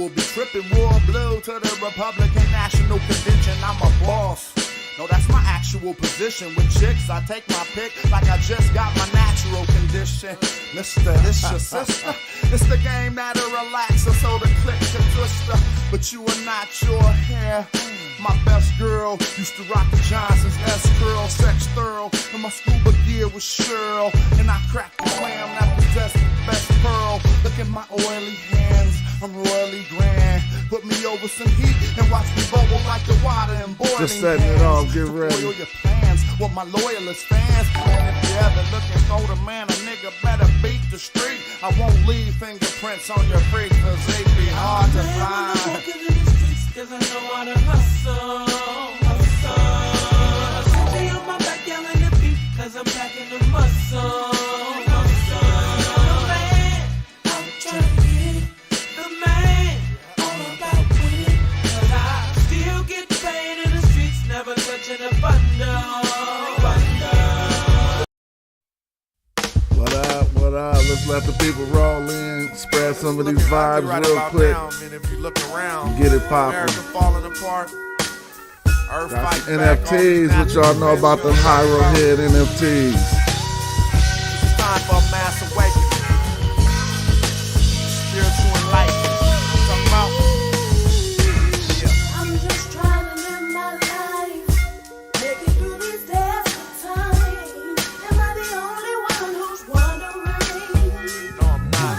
will be tripping royal blue to the Republican National Convention. I'm a boss. No, that's my actual position. With chicks, I take my pick like I just got my natural condition. Mister, this your sister. It's the game that'll relax her so the click can twist her. But you are not your hair. My best girl used to rock the Johnson's S-curl, sex thorough, and my scuba gear was Sheryl. And I cracked the clam that possessed the best pearl. Look at my oily hands, I'm royally grand. Put me over some heat and watch me bubble like the water in boiling. Just setting it off, get ready. Spoil your plans with my loyalist fans. And if you ever looking for the man, a nigga better beat the street. I won't leave fingerprints on your freak, cause they be hard to find. Cause I know how to hustle. Stay on my back yelling at beat, cause I'm packing the muscle. The man, I'm trying to get it. The man, all about winning. Cause I still get paid in the streets, never touching a bundle. What up? Let's let the people roll in, spread some of these vibes right real quick. Now, man, if you look around, get it popping. America falling apart. Earth Got fight some back, NFTs, which y'all know about the Hyro Head NFTs. It's time for a mass awakening. Spiritual enlightenment. Talking about? Yeah. I'm just trying to live my life, make it through these days of time. Am I the only one who's wondering? No, I'm not.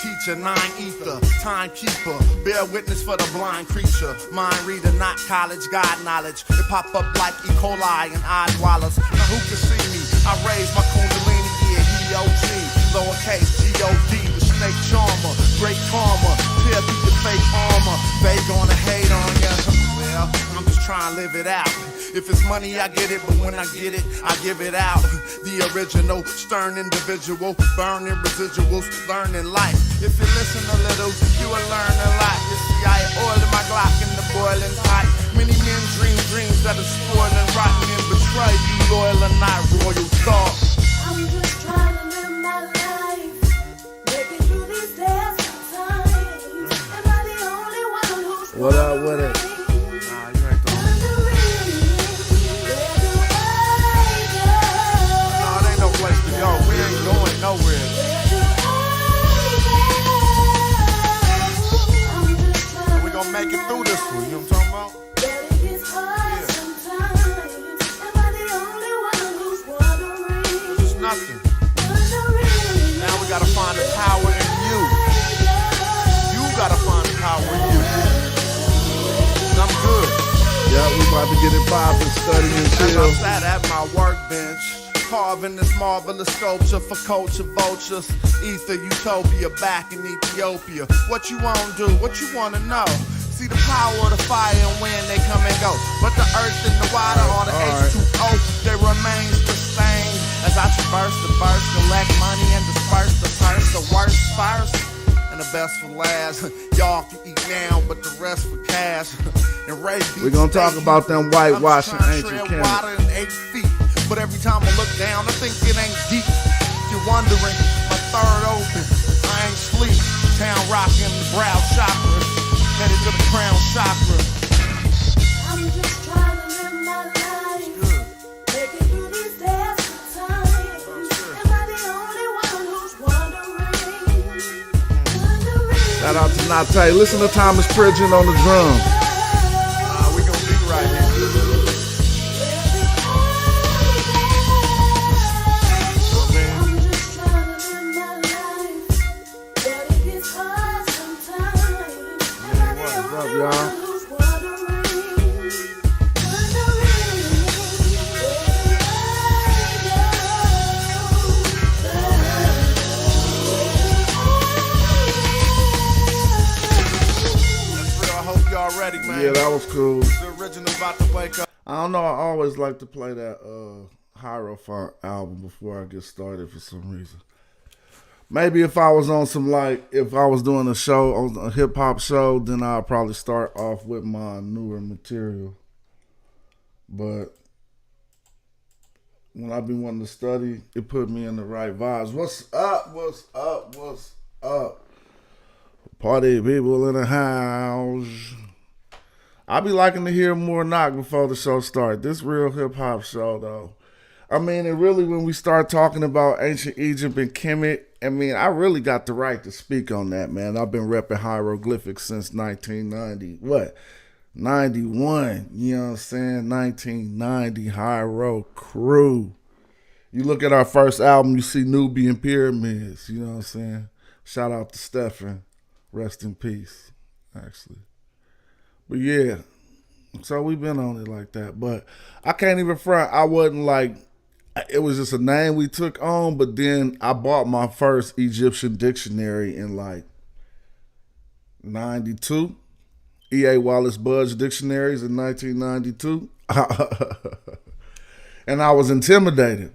Teacher, 9 ether, timekeeper, bear witness for the blind creature, mind reader, not college, God knowledge. It pop up like E. coli and Oddwallers. Now who can see me? I raise my Kundalini, yeah, EOG, lowercase G-O-D, the snake charmer, great karma, tear through your fake armor. They gonna hate on ya. Well, I'm just trying to live it out. If it's money, I get it, but when I get it, I give it out. The original, stern individual, burning residuals, learning life. If you listen a little, you will learn a lot. You see, I oil in my Glock in the boiling pot. Many men dream dreams that are spoiled and rotten and betray you, loyal or not, royal thought. I'm just trying to live my life, make it through these days of time. Am I the only one who's What up with it? Yo, we ain't going nowhere. We gonna make it through this one, you know what I'm talking about? Yeah. It's nothing. Now we gotta find the power in you. You gotta find the power in you. And I'm good. Yeah, we about to get it poppin', study and chill. As I sat at my workbench, carving this marvelous sculpture for culture vultures. Ether utopia back in Ethiopia. What you wanna do? What you wanna know? See the power of the fire and when they come and go. But the earth and the water on the H2O, they remain the same. As I traverse the verse, collect money and disperse the purse. The worst first and the best for last. Y'all can eat now, but the rest for cash. And we're gonna talk about them whitewashing ancient Kemet. Water in 8 feet. But every time I look down, I think it ain't deep. You're wondering, my third open, I ain't sleep. Town rockin' the brow chakra, headed to the crown chakra. I'm just trying to live my life, make it through these days of time. Am I the only one who's wondering? Shout out to Nate. Listen to Thomas Pridgeon on the drums. We gonna be right here. Y'all. Ready, man. Yeah, that was cool. The original about to wake up. I don't know, I always like to play that Hierophant album before I get started for some reason. Maybe if I was on some, like, if I was doing a show, on a hip hop show, then I'd probably start off with my newer material. But when I've been wanting to study, it put me in the right vibes. What's up? What's up? What's up? Party people in the house. I be liking to hear more knock before the show start. This real hip hop show though. I mean, and really when we start talking about ancient Egypt and Kemet, I mean, I really got the right to speak on that, man. I've been repping hieroglyphics since 1990. What? 91. You know what I'm saying? 1990 Hiero Crew. You look at our first album, you see Nubian pyramids. You know what I'm saying? Shout out to Stephen. Rest in peace, actually. But yeah, so we've been on it like that. But I can't even front. I wasn't like, it was just a name we took on. But then I bought my first Egyptian dictionary in like 92. E.A. Wallace Budge dictionaries in 1992. And I was intimidated.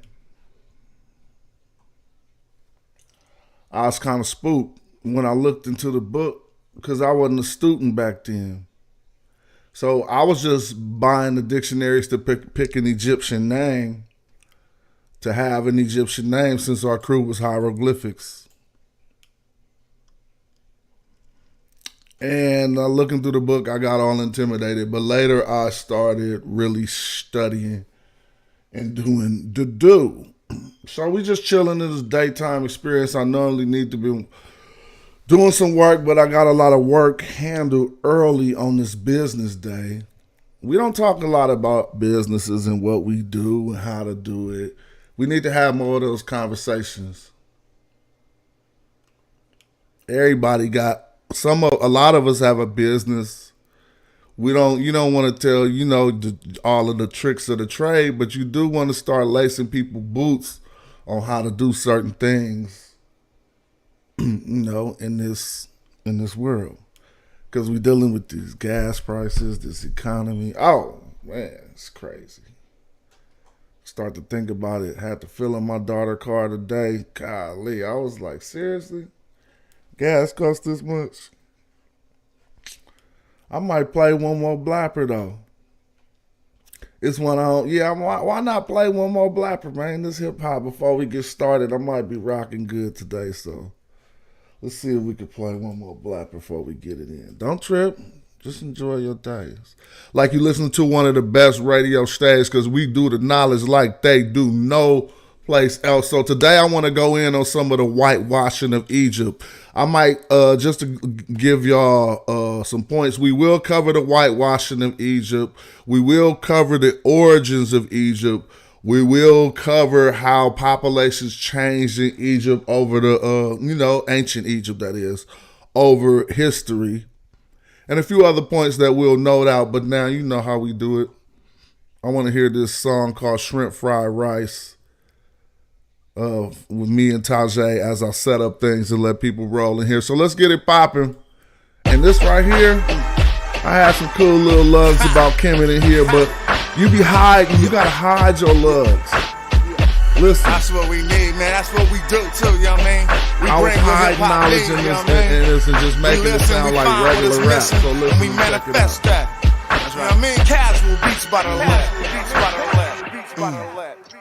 I was kind of spooked when I looked into the book because I wasn't a student back then. So I was just buying the dictionaries to pick an Egyptian name, to have an Egyptian name since our crew was hieroglyphics. And looking through the book, I got all intimidated. But later I started really studying and doing the do. So we just chilling in this daytime experience. I normally need to be doing some work, but I got a lot of work handled early on this business day. We don't talk a lot about businesses and what we do and how to do it. We need to have more of those conversations. Everybody got a lot of us have a business. You don't want to tell, all of the tricks of the trade, but you do want to start lacing people boots on how to do certain things, in this world. Because we're dealing with these gas prices, this economy. Oh, man, it's crazy. Start to think about it. Had to fill in my daughter's car today. Golly, I was like, seriously? Gas costs this much? I might play one more blapper, though. It's one on. Yeah, why not play one more blapper, man? This hip-hop, before we get started, I might be rocking good today, so let's see if we can play one more blapper before we get it in. Don't trip. Just enjoy your days. Like you listen to one of the best radio stations, because we do the knowledge like they do no place else. So today I want to go in on some of the whitewashing of Egypt. I might, just to give y'all some points, we will cover the whitewashing of Egypt. We will cover the origins of Egypt. We will cover how populations changed in Egypt over the, ancient Egypt, that is, over history. And a few other points that we'll note out, but now you know how we do it. I want to hear this song called Shrimp Fried Rice with me and Tajay as I set up things and let people roll in here. So let's get it popping. And this right here, I have some cool little loves about Kemet in here, but you be hiding, you gotta hide your loves. Listen. That's what we need, man. That's what we do too, you know what I mean? I was hiding knowledge in this and just making it sound like regular rap. So listen, we manifest that. That's what I mean. Casual beats by the left. Beats by the left. Beats by the left.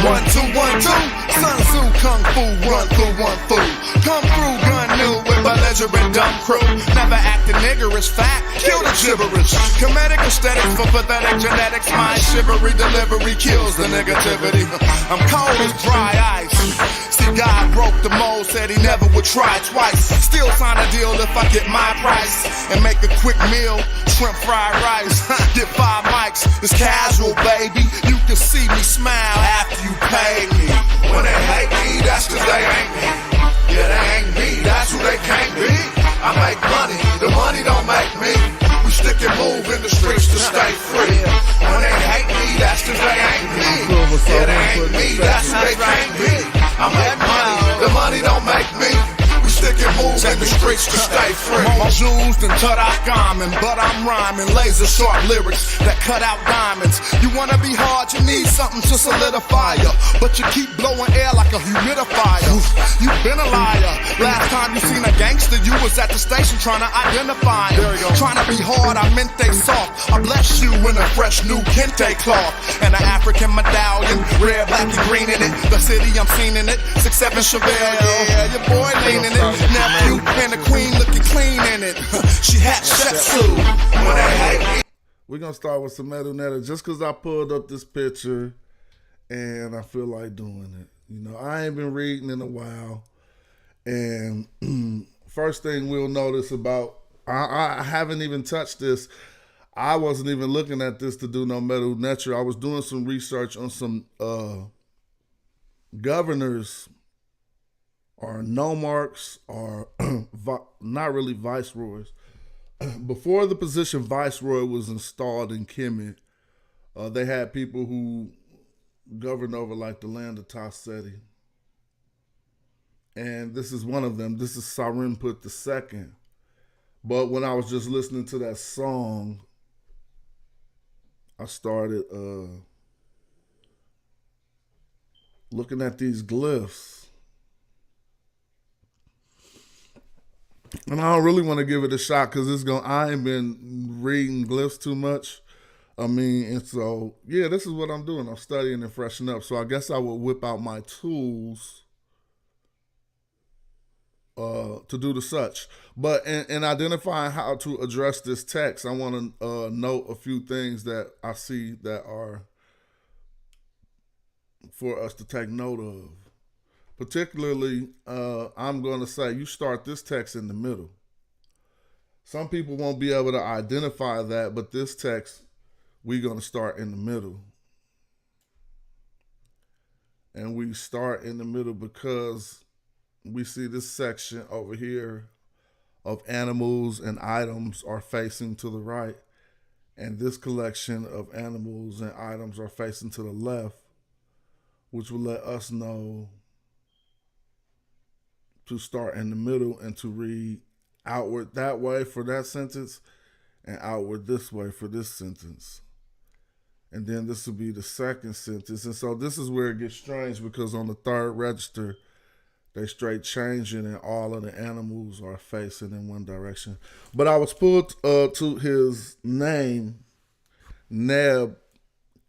1, 2, 1, 2. Sun Tzu, Kung Fu, run through one fool. Come through, gun new with belligerent dumb crew. Never act a nigger is fact. Kill the gibberish. Comedic aesthetics for pathetic genetics. My shivery delivery kills the negativity. I'm cold as dry ice. See, God broke the mold, said he never would try twice. Still sign a deal if I get my price and make a quick meal. Shrimp fried rice. Get 5 mics. It's casual, baby. You can see me smile after you pay me. When they hate me, that's cause they ain't me. Yeah, they ain't me, that's who they can't be. I make money, the money don't make me. We stick and move in the streets to stay free. When they hate me, that's cause they ain't me. Yeah, they ain't me, that's who they can't be. I make money, the money don't make me. We stick and move in the streets preach to stay free. More jewels than Tutankhamun, but I'm rhyming laser sharp lyrics that cut out diamonds. You wanna be hard, you need something to solidify ya, but you keep blowing air like a humidifier. You been a liar. Last time you seen a gangster, you was at the station trying to identify him. Trying to be hard, I meant they soft. I bless you in a fresh new kente cloth and an African medallion, red, black, and green in it. The city I'm seen in it. 6'7" Chevelle, yeah, your boy leaning it. Nephew and the queen looking clean in it. She had Shetsu when they hate. We're going to start with some Metal Netta just because I pulled up this picture and I feel like doing it. You know, I ain't been reading in a while. And first thing we'll notice about, I haven't even touched this. I wasn't even looking at this to do no Metal Netta. I was doing some research on some governors or nomarchs or not really viceroys. Before the position viceroy was installed in Kemet, they had people who governed over like the land of Taseti. And this is one of them. This is Sarimput II. But when I was just listening to that song, I started looking at these glyphs. And I don't really want to give it a shot because I ain't been reading glyphs too much. I mean, and so, yeah, this is what I'm doing. I'm studying and freshening up. So I guess I will whip out my tools to do the such. But in identifying how to address this text, I want to note a few things that I see that are for us to take note of. Particularly, I'm going to say you start this text in the middle. Some people won't be able to identify that, but this text, we're going to start in the middle. And we start in the middle because we see this section over here of animals and items are facing to the right. And this collection of animals and items are facing to the left, which will let us know to start in the middle and to read outward that way for that sentence and outward this way for this sentence. And then this will be the second sentence. And so this is where it gets strange because on the third register, they straight changing and all of the animals are facing in one direction. But I was pulled to his name, Neb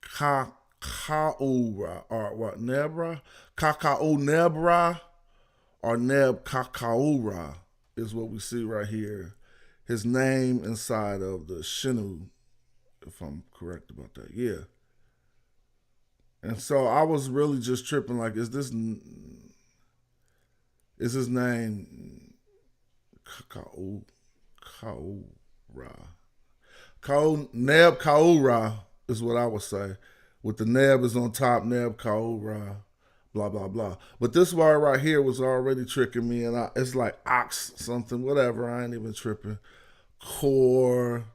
Kakaura, or what, Nebra? Kakao Nebra, or Neb Kakaura is what we see right here. His name inside of the Shinu, if I'm correct about that, yeah. And so I was really just tripping, like, is his name Kakaura? Neb Kaura is what I would say. With the Neb is on top, Neb Kaura, blah, blah, blah. But this word right here was already tricking me, and it's like ox something, whatever. I ain't even tripping. Core,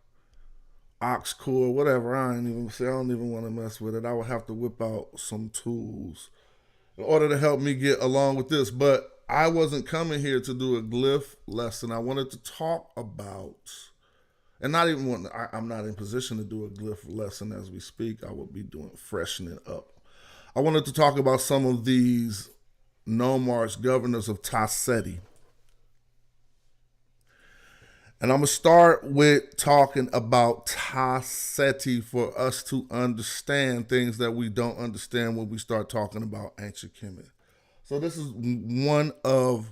ox core, whatever. I don't even want to mess with it. I would have to whip out some tools in order to help me get along with this. But I wasn't coming here to do a glyph lesson. I wanted to talk about, and I'm not in position to do a glyph lesson as we speak. I will be doing freshening up. I wanted to talk about some of these nomarchs, governors of Taseti. And I'm going to start with talking about Taseti for us to understand things that we don't understand when we start talking about ancient Kemet. So this is one of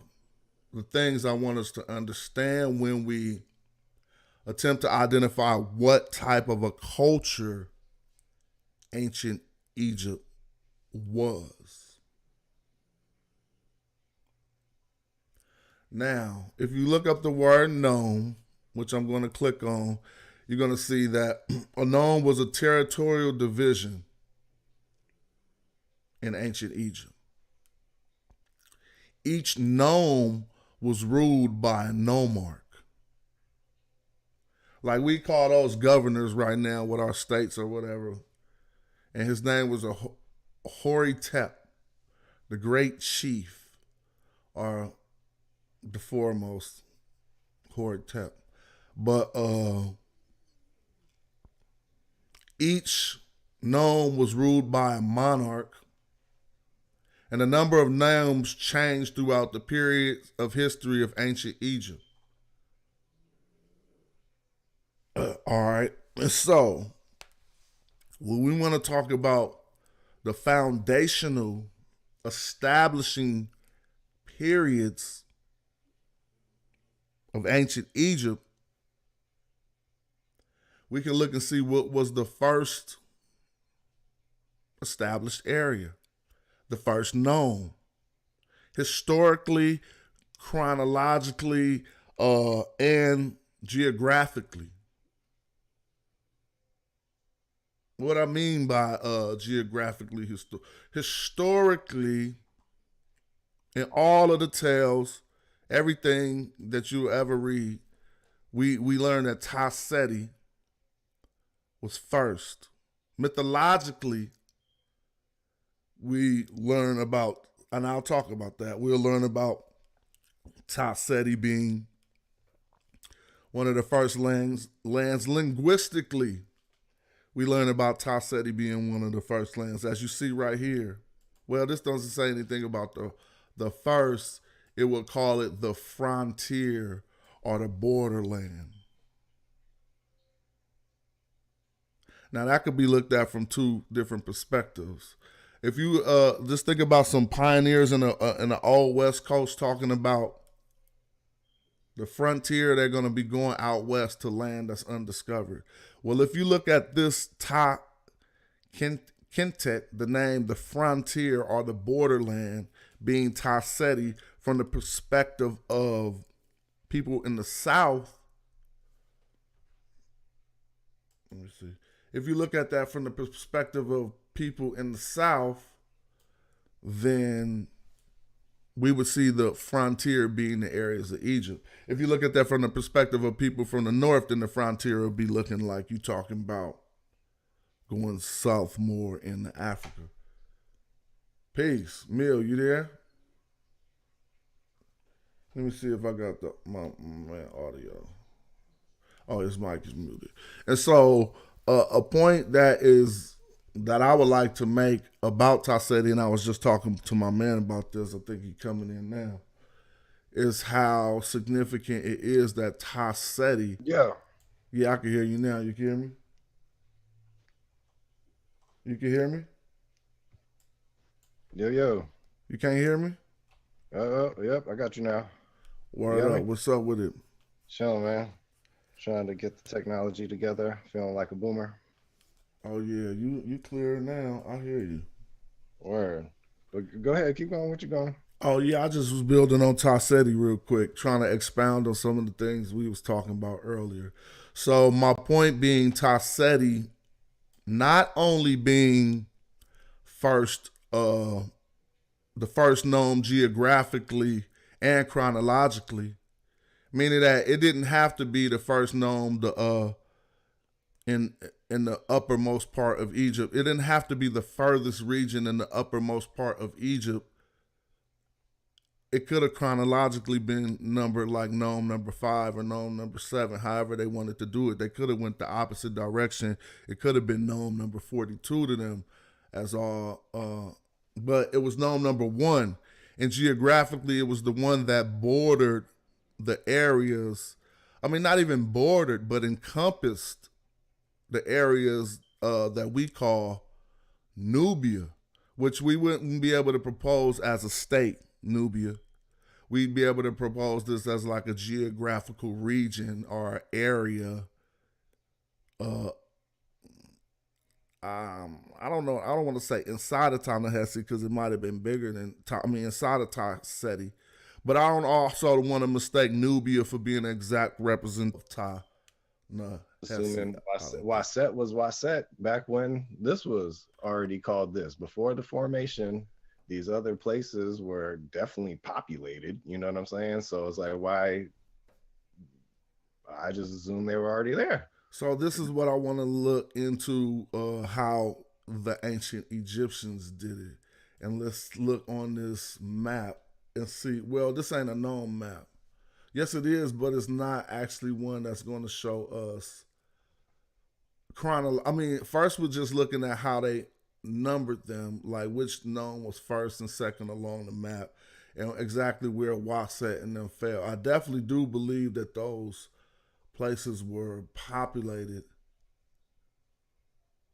the things I want us to understand when we attempt to identify what type of a culture ancient Egypt was. Now, if you look up the word nome, which I'm going to click on, you're going to see that a nome was a territorial division in ancient Egypt. Each nome was ruled by a nomarch. Like we call those governors right now with our states or whatever. And his name was a Horitep, the great chief, or the foremost Hortep. But each nome was ruled by a monarch, and a number of nomes changed throughout the periods of history of ancient Egypt. All right. And so, when we want to talk about the foundational establishing periods of ancient Egypt, we can look and see what was the first established area, the first known. Historically, chronologically, and geographically. What I mean by geographically, historically, in all of the tales, everything that you ever read, we learn that Taseti was first. Mythologically, we learn about, and I'll talk about that, we'll learn about Taseti being one of the first lands. Linguistically, we learn about Taseti being one of the first lands. As you see right here, well, this doesn't say anything about the first. It would call it the frontier or the borderland. Now, that could be looked at from two different perspectives. If you just think about some pioneers in the old West Coast talking about the frontier, they're going to be going out west to land that's undiscovered. Well, if you look at this Ta Kentet, the name, the frontier or the borderland, being Taseti, from the perspective of people in the South, let me see. If you look at that from the perspective of people in the South, then we would see the frontier being the areas of Egypt. If you look at that from the perspective of people from the North, then the frontier would be looking like you talking about going south more into Africa. Peace. Mill, you there? Let me see if I got my audio. Oh, his mic is muted. And so a point that I would like to make about Taseti, and I was just talking to my man about this, I think he's coming in now, is how significant it is that Taseti. Yeah. Yeah, I can hear you now. You can hear me? You can hear me? Yo. You can't hear me? Yep, I got you now. Word up. Me? What's up with it? Chilling, man. Trying to get the technology together. Feeling like a boomer. Oh yeah, you clear now. I hear you. Word. But go ahead, keep going. What you going? Oh yeah, I just was building on Taseti real quick, trying to expound on some of the things we was talking about earlier. So my point being, Taseti not only being first, the first known geographically and chronologically, meaning that it didn't have to be the first known in the uppermost part of Egypt. It didn't have to be the furthest region in the uppermost part of Egypt. It could have chronologically been numbered like Nome number 5 or Nome number 7, however they wanted to do it. They could have went the opposite direction. It could have been Nome number 42 to them as all, but it was Nome number 1. And geographically, it was the one that bordered the areas, I mean, not even bordered, but encompassed the areas that we call Nubia, which we wouldn't be able to propose as a state, Nubia. We'd be able to propose this as like a geographical region or area. I don't know. I don't want to say inside of Ta-Nehisi because it might have been bigger than, inside of Ta-Seti. But I don't also want to mistake Nubia for being an exact representative of Ta-Nehisi. Assuming Waset was Waset back when this was already called this. Before the formation, these other places were definitely populated. You know what I'm saying? So it's like, why? I just assumed they were already there. So this is what I want to look into, how the ancient Egyptians did it. And let's look on this map and see. Well, this ain't a known map. Yes, it is, but it's not actually one that's going to show us I mean, first we're just looking at how they numbered them, like which nome was first and second along the map, and exactly where Wasset and them fell. I definitely do believe that those places were populated,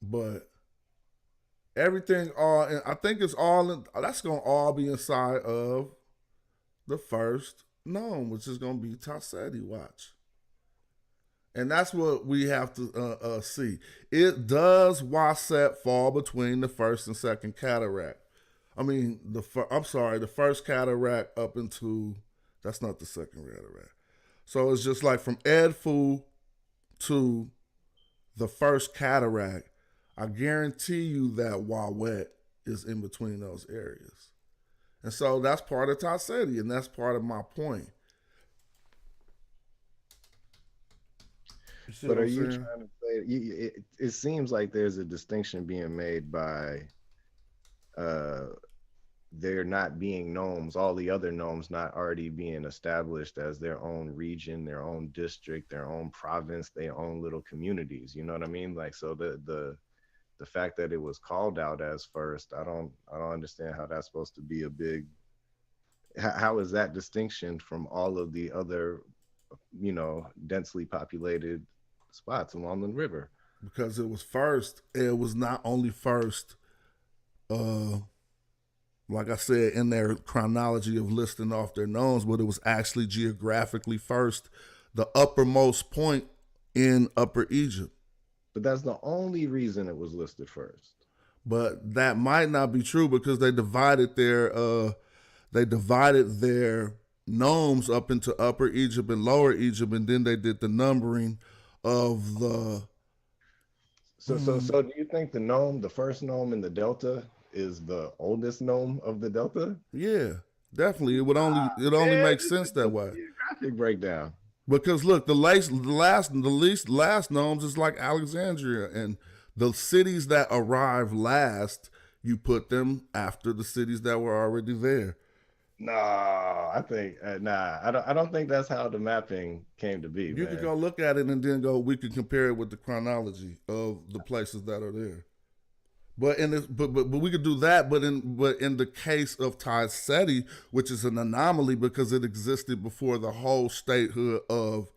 but everything all I think it's all that's gonna all be inside of the first nome, which is gonna be Tasseti. Watch. And that's what we have to see. It does Wasset fall between the first and second cataract. I mean, the first cataract up into, that's not the second cataract. So it's just like from Edfu to the first cataract. I guarantee you that Wawet is in between those areas. And so that's part of Tasseti, and that's part of my point. But are you trying to say it seems like there's a distinction being made by there not being gnomes, all the other gnomes not already being established as their own region, their own district, their own province, their own little communities. You know what I mean? Like, so the fact that it was called out as first, I don't understand how that's supposed to be a big. How is that distinction from all of the other, densely populated spots along the river? Because it was first. It was not only first, like I said, in their chronology of listing off their nomes, but it was actually geographically first, the uppermost point in Upper Egypt. But that's the only reason it was listed first. But that might not be true because they divided their nomes up into Upper Egypt and Lower Egypt, and then they did the numbering of the. So do you think the first gnome in the Delta, is the oldest gnome of the Delta? Yeah, definitely. It only makes sense that way. Geographic breakdown. Because look, the last gnomes is like Alexandria, and the cities that arrive last, you put them after the cities that were already there. No, I think I don't think that's how the mapping came to be. You could go look at it and then we could compare it with the chronology of the places that are there. But we could do that. But in the case of Tasseti, which is an anomaly because it existed before the whole statehood of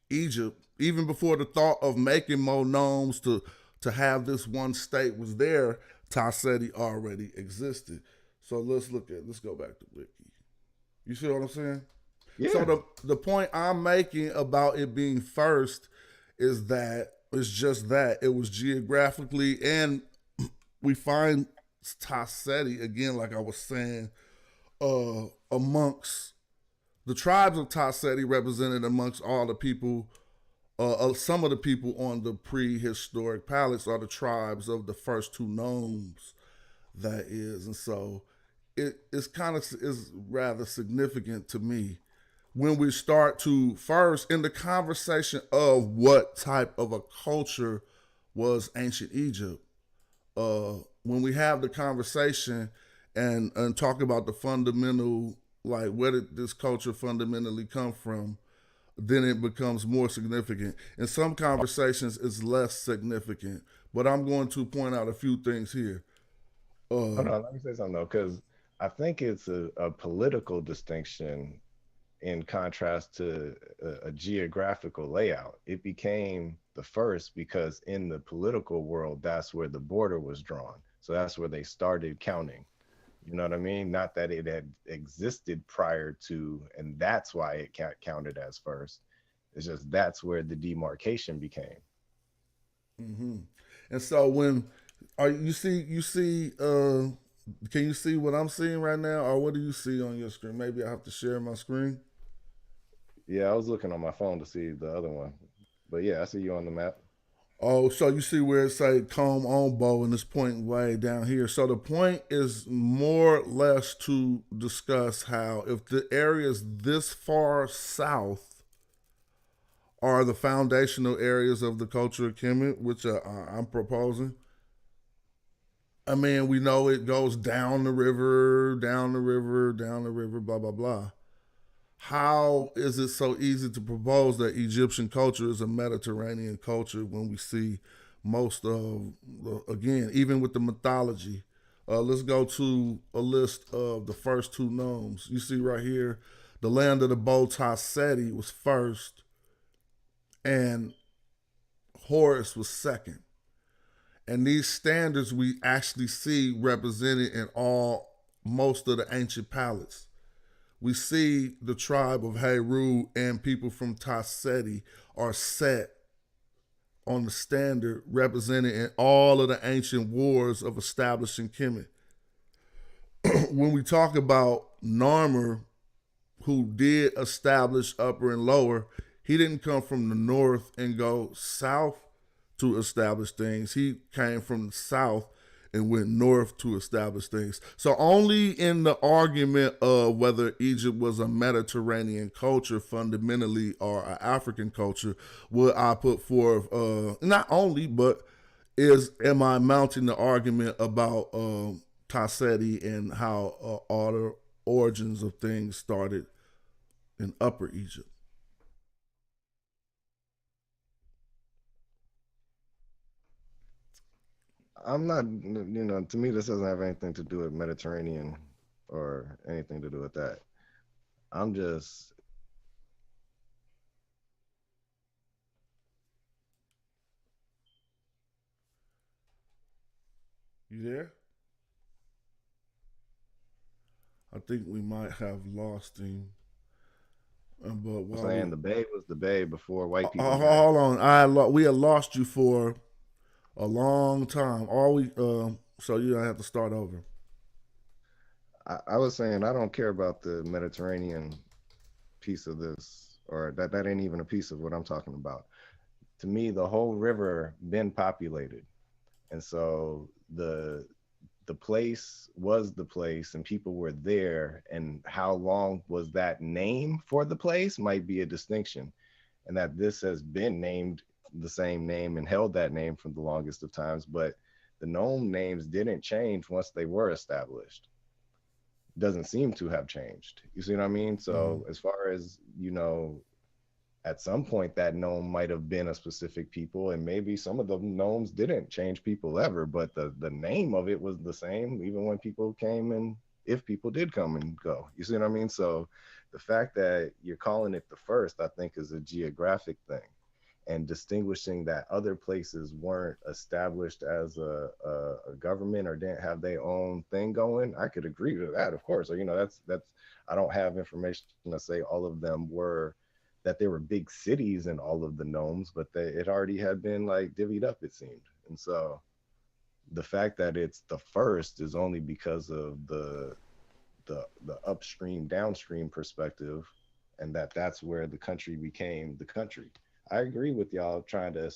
Egypt, even before the thought of making more nomes to have this one state was there, Tasseti already existed. So let's go back to Wiki. You see what I'm saying? Yeah. So the point I'm making about it being first is that it's just that it was geographically, and we find Tasseti again, like I was saying, amongst the tribes of Tasseti represented amongst all the people. Some of the people on the prehistoric palettes are the tribes of the first two gnomes. That is, and so is rather significant to me when we start to first in the conversation of what type of a culture was ancient Egypt. When we have the conversation and talk about the fundamental, like where did this culture fundamentally come from, then it becomes more significant. In some conversations, it's less significant. But I'm going to point out a few things here. Hold on, let me say something though, because I think it's a political distinction in contrast to a geographical layout. It became the first because in the political world, that's where the border was drawn. So that's where they started counting. You know what I mean? Not that it had existed prior to, and that's why it counted as first. It's just that's where the demarcation became. Mm-hmm. And so when can you see what I'm seeing right now, or what do you see on your screen? Maybe I have to share my screen. Yeah, I was looking on my phone to see the other one, but yeah, I see you on the map. Oh, so you see where it say comb on bow and it's pointing way down here. So the point is more or less to discuss how if the areas this far south are the foundational areas of the culture of Kemet, which I'm proposing. I mean, we know it goes down the river, blah, blah, blah. how is it so easy to propose that Egyptian culture is a Mediterranean culture when we see most of, again, even with the mythology? Let's go to a list of the first two nomes. You see right here, the land of the Bota Seti was first, and Horus was second. And these standards we actually see represented in most of the ancient palettes. We see the tribe of Heru and people from Taseti are set on the standard represented in all of the ancient wars of establishing Kemet. When we talk about Narmer, who did establish upper and lower, he didn't come from the north and go south to establish things. He came from the south and went north to establish things. So only in the argument of whether Egypt was a Mediterranean culture fundamentally or an African culture would I put forth, not only, but am I mounting the argument about Tasseti and how all the origins of things started in Upper Egypt. I'm not, to me, this doesn't have anything to do with Mediterranean or anything to do with that. I'm just, You there? I think we might have lost him. But saying the Bay was the Bay before white people. Hold on, we had lost you for a long time. So you have to start over. I was saying I don't care about the Mediterranean piece of this, or that ain't even a piece of what I'm talking about. To me, the whole river been populated, and so the place was the place and people were there, and how long was that name for the place might be a distinction, and that this has been named the same name and held that name for the longest of times, but the known names didn't change once they were established. Doesn't seem to have changed. You see what I mean? So as far as, at some point that gnome might have been a specific people, and maybe some of the gnomes didn't change people ever, but the name of it was the same even when people came, and if people did come and go. You see what I mean? So the fact that you're calling it the first, I think, is a geographic thing, and distinguishing that other places weren't established as a government or didn't have their own thing going. I could agree with that, of course. So, that's I don't have information to say all of them were, that there were big cities in all of the gnomes, but it already had been like divvied up, it seemed. And so the fact that it's the first is only because of the upstream downstream perspective, and that's where the country became the country. I agree with y'all trying to,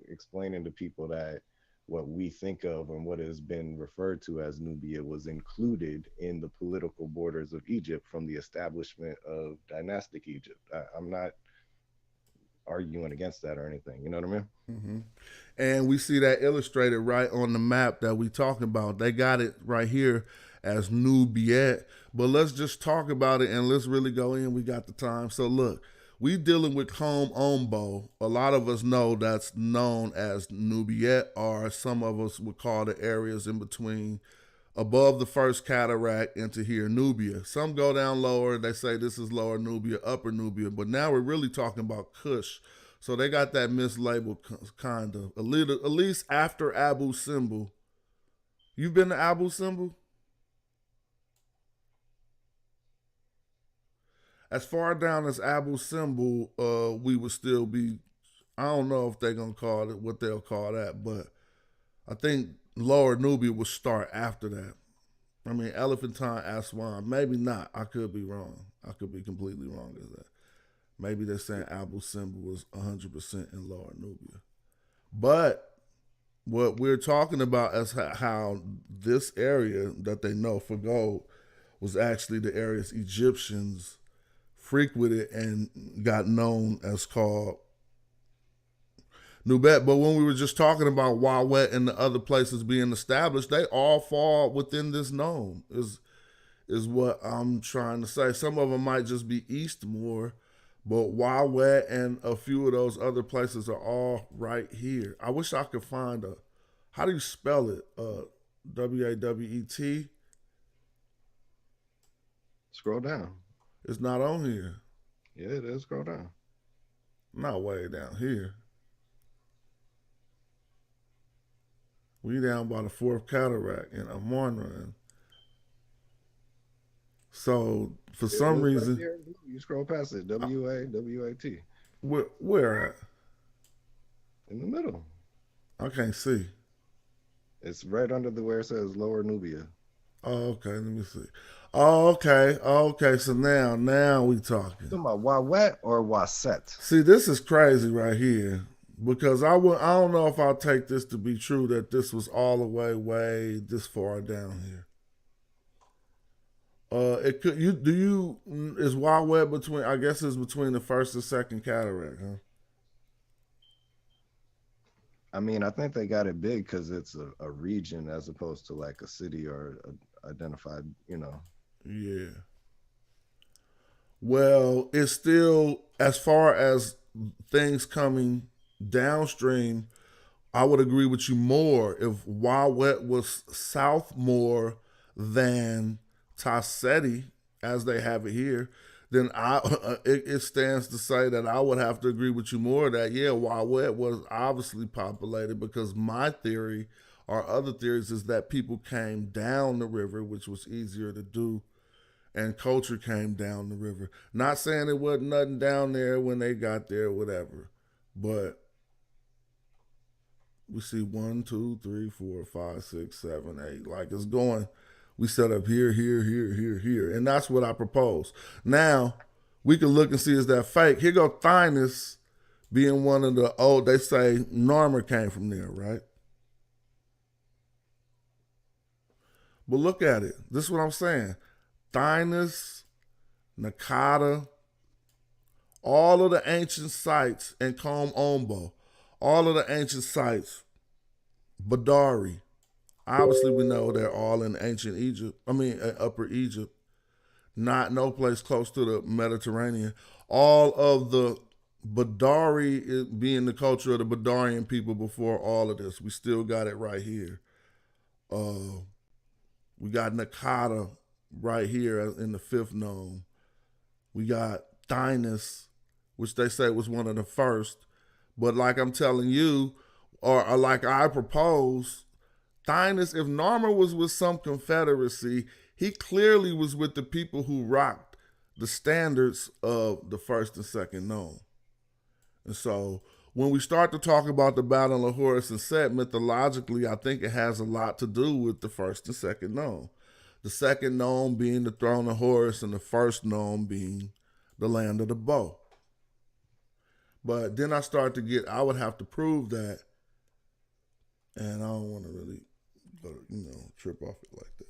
explaining to people that what we think of and what has been referred to as Nubia was included in the political borders of Egypt from the establishment of dynastic Egypt. I'm not arguing against that or anything. You know what I mean? Mm-hmm. And we see that illustrated right on the map that we talking about. They got it right here as Nubiet. But let's just talk about it and let's really go in. We got the time. So look, we dealing with Home Ombo. A lot of us know that's known as Nubiet, or some of us would call the areas in between above the first cataract into here Nubia. Some go down lower. They say this is lower Nubia, upper Nubia. But now we're really talking about Kush. So they got that mislabeled kind of. At least after Abu Simbel. You've been to Abu Simbel? As far down as Abu Simbel, we would still be, I don't know if they're going to call it what they'll call that, but I think Lower Nubia will start after that. I mean, Elephantine, Aswan, maybe not. I could be wrong. I could be completely wrong as that. Maybe they're saying Abu Simbel was 100% in Lower Nubia. But what we're talking about is how this area that they know for gold was actually the areas Egyptians frequented and got known as called Nubet. But when we were just talking about Wawet and the other places being established, they all fall within this known. is what I'm trying to say. Some of them might just be east more, but Wild Wet and a few of those other places are all right here. I wish I could find a. How do you spell it? WAWET. Scroll down. It's not on here. Yeah, it is. Scroll down. Not way down here. We down by the Fourth Cataract in Amarna. So for It some is right reason, there. You scroll past it. WAWAT where at? in the middle. I can't see. It's right under the where it says Lower Nubia. Oh, okay. Let me see. Oh, okay. Okay. So now we talking. Talking about Wawet or Waset? See, this is crazy right here because I don't know if I'll take this to be true that this was all the way this far down here. It could is Wild Wet between? I guess it's between the first and second cataract, huh? I mean, I think they got it big because it's a region as opposed to like a city or a identified, Yeah. Well, it's still, as far as things coming downstream, I would agree with you more if Wild Wet was south more than Tassetti, as they have it here. Then it stands to say that I would have to agree with you more that, yeah, Wild Wet was obviously populated, because my theory or other theories is that people came down the river, which was easier to do, and culture came down the river. Not saying it wasn't nothing down there when they got there, whatever. But we see 1, 2, 3, 4, 5, 6, 7, 8. Like it's going, we set up here, here, here, here, here. And that's what I propose. Now, we can look and see, is that fake? Here go Thynis being one of the old, they say Narmer came from there, right? But look at it. This is what I'm saying. Thynis, Nakata, all of the ancient sites, and Kom Ombo, all of the ancient sites, Badari. Obviously, we know they're all in ancient Egypt. Upper Egypt. No place close to the Mediterranean. All of the Badari being the culture of the Badarian people before all of this. We still got it right here. We got Nakata right here in the fifth nome. We got Thynis, which they say was one of the first. But like I'm telling you, or like I propose, Thynis, if Narmer was with some confederacy, he clearly was with the people who rocked the standards of the first and second nome. And so when we start to talk about the Battle of Horus and Set, mythologically, I think it has a lot to do with the first and second nome. The second nome being the throne of Horus, and the first nome being the land of the bow. But then I would have to prove that, and I don't want to really, trip off it like that.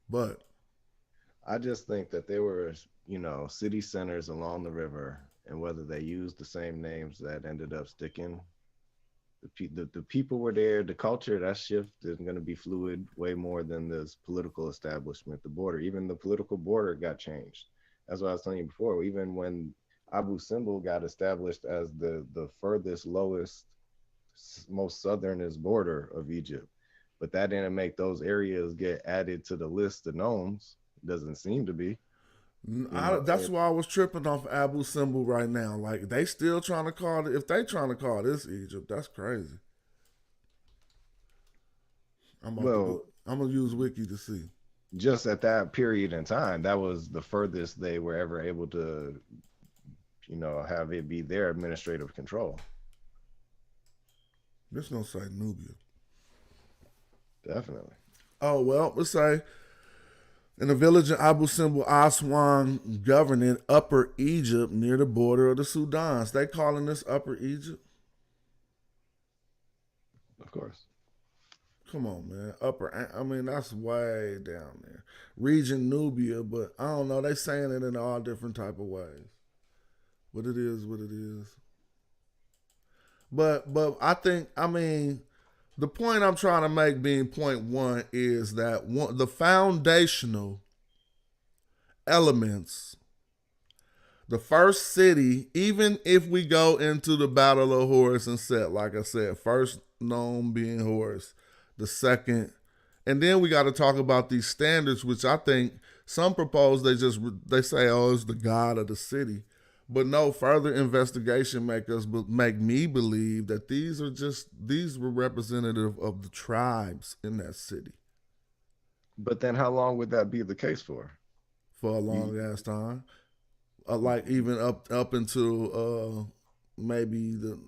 But I just think that they were, city centers along the river, and whether they used the same names that ended up sticking, the people were there. The culture, that shift is going to be fluid way more than this political establishment, the border. Even the political border got changed. That's what I was telling you before. Even when Abu Simbel got established as the furthest, lowest, most southernest border of Egypt, but that didn't make those areas get added to the list of nomes. Doesn't seem to be. That's why I was tripping off Abu Simbel right now. Like, they still trying to call it, if they trying to call this Egypt, that's crazy. I'm gonna use Wiki to see. Just at that period in time, that was the furthest they were ever able to, have it be their administrative control. This don't say Nubia. Definitely. Oh, well, let's say in the village of Abu Simbel, Aswan governing Upper Egypt near the border of the Sudans. They calling this Upper Egypt? Of course. Come on, man. That's way down there. Region Nubia, but I don't know. They saying it in all different type of ways. But it is what it is. But I think, The point I'm trying to make, being point one, is that the foundational elements, the first city, even if we go into the Battle of Horus and Set, like I said, first known being Horus, the second, and then we got to talk about these standards, which I think some propose they say, oh, it's the god of the city. But no, further investigation make me believe that these were representative of the tribes in that city But then how long would that be the case for? for a long ass time, like even up until maybe the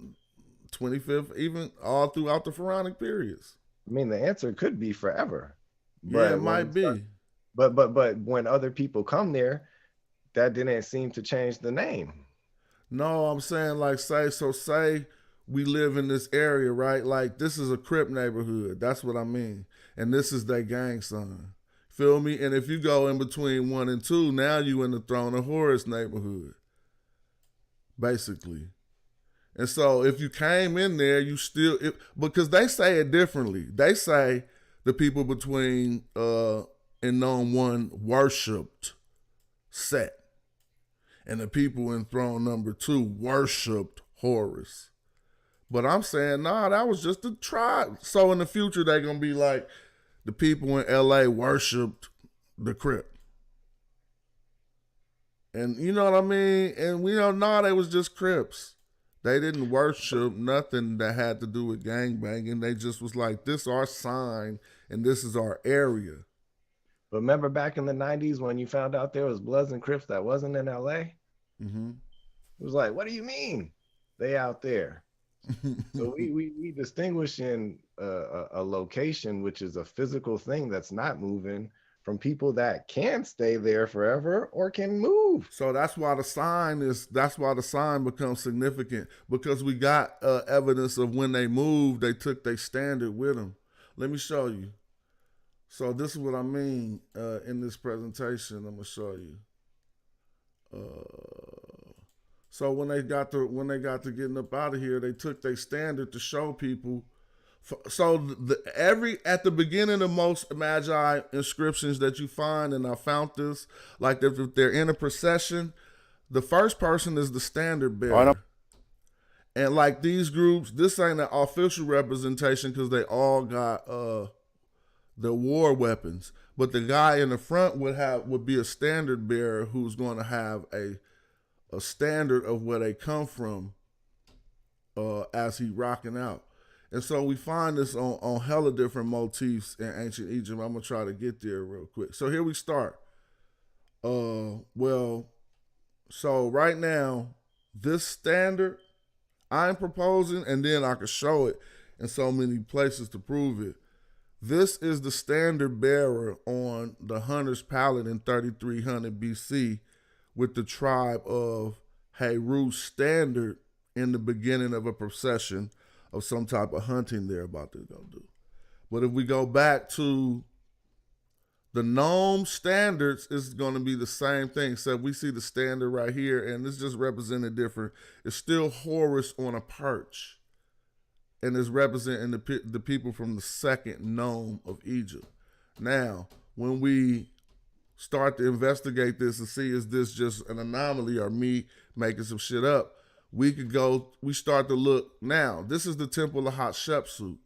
25th, even all throughout the pharaonic periods. I mean, the answer could be forever. Yeah, it when might be. But when other people come there, that didn't seem to change the name. No, I'm saying like say we live in this area, right? Like this is a Crip neighborhood. That's what I mean. And this is their gang sign. Feel me? And if you go in between 1 and 2, now you in the Throne of Horus neighborhood. Basically. And so if you came in there, because they say it differently. They say the people between in Known 1 worshipped Set. And the people in throne number 2 worshipped Horus. But I'm saying, nah, that was just a tribe. So in the future, they're going to be like, the people in LA worshipped the Crip. And you know what I mean? And we don't know, they was just Crips. They didn't worship nothing that had to do with gangbanging. They just was like, this is our sign and this is our area. But remember back in the 90s when you found out there was Bloods and Crips that wasn't in LA? Mm-hmm. It was like, what do you mean they out there? So we distinguish in a location, which is a physical thing that's not moving, from people that can stay there forever or can move. So that's why the sign becomes significant, because we got evidence of when they moved, they took their standard with them. Let me show you. So this is what I mean in this presentation. I'm gonna show you. So when they got to getting up out of here, they took their standard to show people. So at the beginning of most Magi inscriptions that you find, and I found this, like if they're in a procession, the first person is the standard bearer. And like these groups, this ain't an official representation because they all got the war weapons, but the guy in the front would be a standard bearer who's going to have a standard of where they come from as he rocking out. And so we find this on hella different motifs in ancient Egypt. I'm gonna try to get there real quick. So here we start. So right now, this standard I'm proposing, and then I could show it in so many places to prove it. This is the standard bearer on the hunter's pallet in 3300 BC with the tribe of Heru's standard in the beginning of a procession of some type of hunting they're about to go do. But if we go back to the gnome standards, it's going to be the same thing. So we see the standard right here, and it's just represented different. It's still Horus on a perch. And is representing the people from the second gnome of Egypt. Now, when we start to investigate this and see, is this just an anomaly or me making some shit up, we start to look. Now, this is the Temple of Hatshepsut.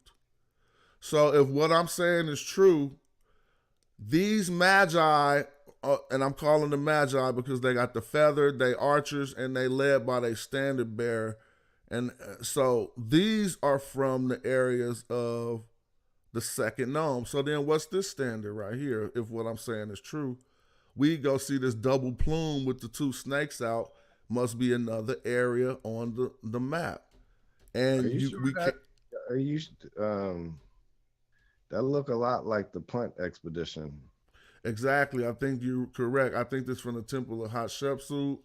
So if what I'm saying is true, these Magi, and I'm calling them Magi because they got the feather, they archers, and they led by their standard bearer. And so these are from the areas of the second gnome. So then what's this standard right here? If what I'm saying is true, we go see this double plume with the 2 snakes out. Must be another area on the map. And that look a lot like the Punt expedition. Exactly. I think you're correct. I think this from the Temple of Hatshepsut,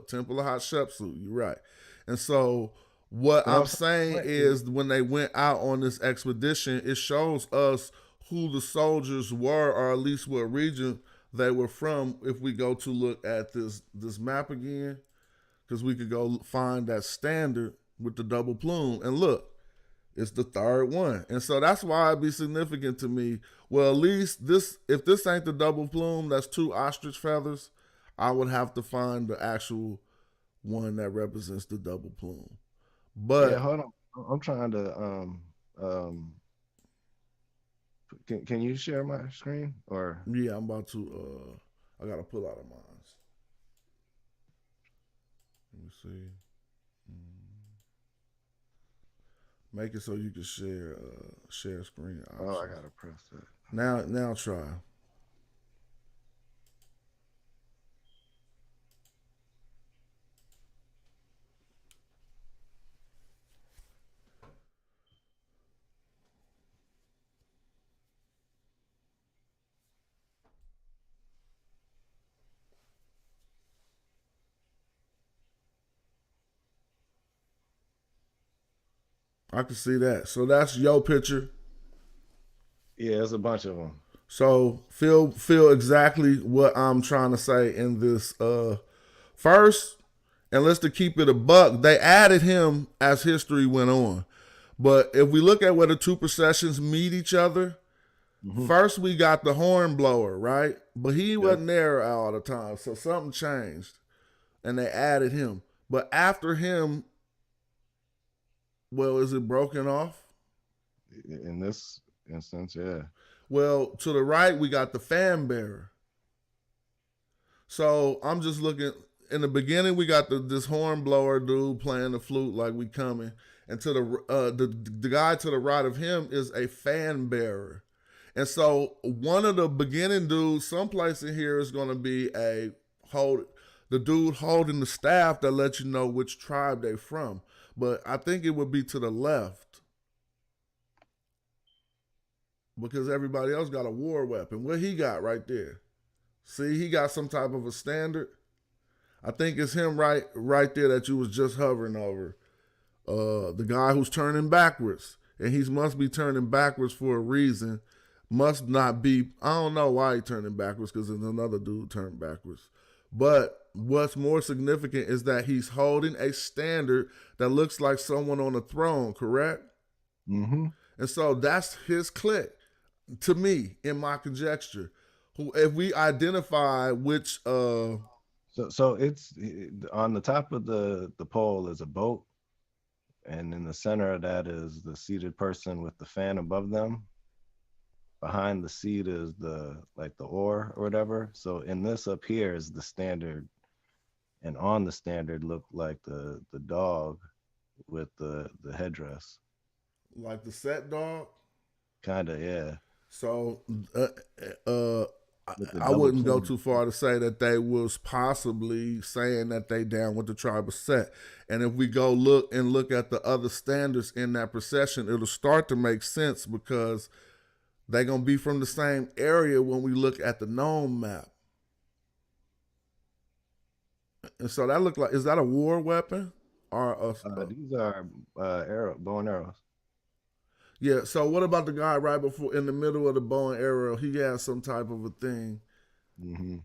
Temple of Hatshepsut. You're right. And so what I'm saying is when they went out on this expedition, it shows us who the soldiers were, or at least what region they were from. If we go to look at this map again, because we could go find that standard with the double plume. And look, It's the third one. And so that's why it'd be significant to me. Well, at least this, if this ain't the double plume, that's 2 ostrich feathers, I would have to find the actual one that represents the double plume. Yeah, But hold on. I'm trying to can you share my screen or yeah, I'm about to I gotta pull out of mine. Let me see. Make it so you can share screen options. oh I gotta press that. Now try. I can see that. So that's your picture. Yeah, there's a bunch of them. So feel exactly what I'm trying to say in this. First, and let's to keep it a buck, they added him as history went on. But if we look at where the 2 processions meet each other, first we got the horn blower, right? But he wasn't there all the time, so something changed, and they added him. But after him, well, is it broken off? In this instance, yeah. Well, to the right, we got the fan bearer. So I'm just looking. In the beginning, we got this horn blower dude playing the flute like we coming, and to the guy to the right of him is a fan bearer. And so one of the beginning dudes, someplace in here, is going to be the dude holding the staff that lets you know which tribe they from. But I think it would be to the left, because everybody else got a war weapon. What he got right there? See, he got some type of a standard. I think it's him right there that you was just hovering over. The guy who's turning backwards. And he must be turning backwards for a reason. Must not be, I don't know why he turning backwards, because there's another dude turned backwards. But what's more significant is that he's holding a standard that looks like someone on a throne, correct? Mm-hmm. And so that's his clique. To me, in my conjecture, if we identify which So it's on the top of the pole is a boat, and in the center of that is the seated person with the fan above them. Behind the seat is the oar or whatever. So in this up here is the standard, and on the standard looked like the dog with the headdress. like the set dog. Kinda, yeah. So With the I double wouldn't go plume. too far to say that they was possibly saying that they down with the tribe of Set. And if we go look at the other standards in that procession, it'll start to make sense, because they're going to be from the same area when we look at the known map. And so that look like, is that a war weapon? Or These are bow and arrows. yeah, so what about the guy right before, in the middle of the bow and arrow? He has some type of a thing, Mm-hmm.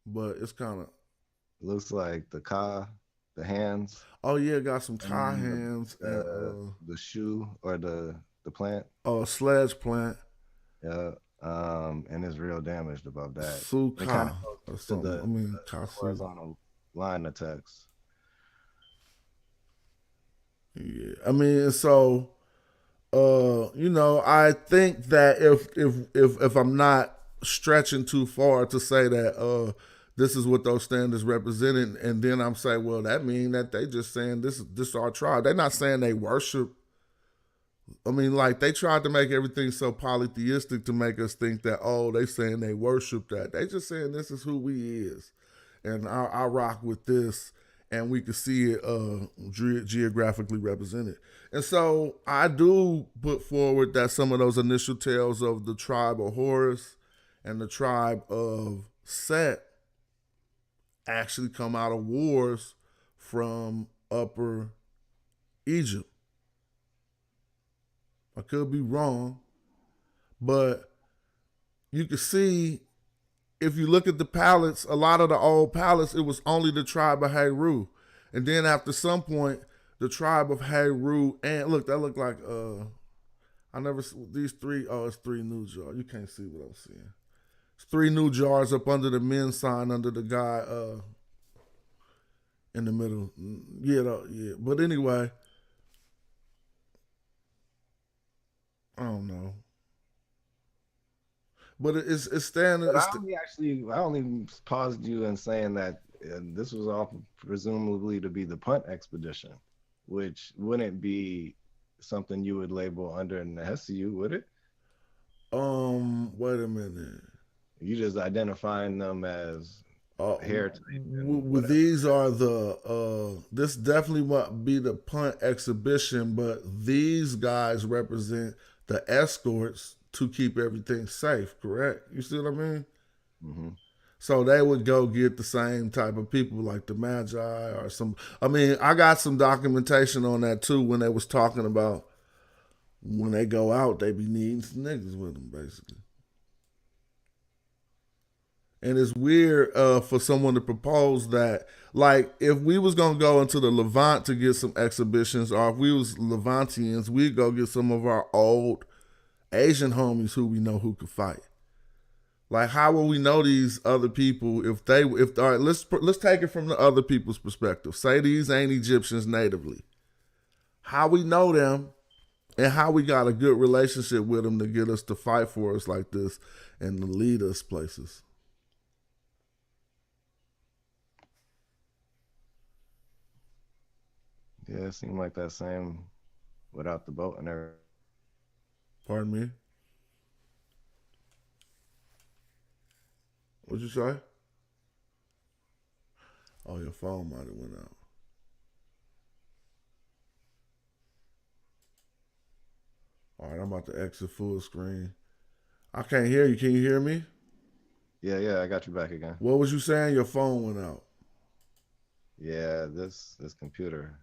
but it's kind of, Looks like the hands, oh yeah, got some tie and hands and the shoe or the plant. a sledge plant, Yeah. And it's real damaged above that. It Suka kind or of goes to something. the I mean, Kasu. horizontal line of text. Yeah, I mean, so I think that if I'm not stretching too far to say that this is what those standards represented, and then I'm saying, well, that means that they just saying this is our tribe. They're not saying they worship. I mean, like, they tried to make everything so polytheistic to make us think that, oh, they saying they worship that. They just saying this is who we is, and I rock with this, and we can see it geographically represented. And so I do put forward that some of those initial tales of the tribe of Horus and the tribe of Set actually come out of wars from Upper Egypt. I could be wrong, but you can see, if you look at the palettes, a lot of the old palettes, it was only the tribe of Heru. And then after some point, the tribe of Heru, and look, that look like I never these three. Oh, it's three new jars. You can't see what I'm seeing. It's three new jars up under the men's sign under the guy in the middle. Yeah. But anyway, I don't know. But it's standing. But I only paused you in saying that this was all presumably to be the punt expedition, which wouldn't be something you would label under an SU, would it? Wait a minute. You just identifying them as heritage. These are this definitely might be the punt exhibition, but these guys represent the escorts to keep everything safe, correct? You see what I mean? Mm-hmm. So they would go get the same type of people like the Magi or some. I mean, I got some documentation on that too when they was talking about when they go out, they be needing some niggas with them, basically. And it's weird for someone to propose that, like, if we was gonna go into the Levant to get some exhibitions, or if we was Levantians, we'd go get some of our old Asian homies who we know who could fight. Like, how will we know these other people if all right, let's take it from the other people's perspective. Say these ain't Egyptians natively. How we know them and how we got a good relationship with them to get us to fight for us like this and to lead us places. Yeah, it seemed like that same without the boat and everything. Pardon me? What'd you say? Oh, your phone might have went out. All right, I'm about to exit full screen. I can't hear you. Can you hear me? Yeah, I got you back again. What was you saying? Your phone went out. Yeah, this computer.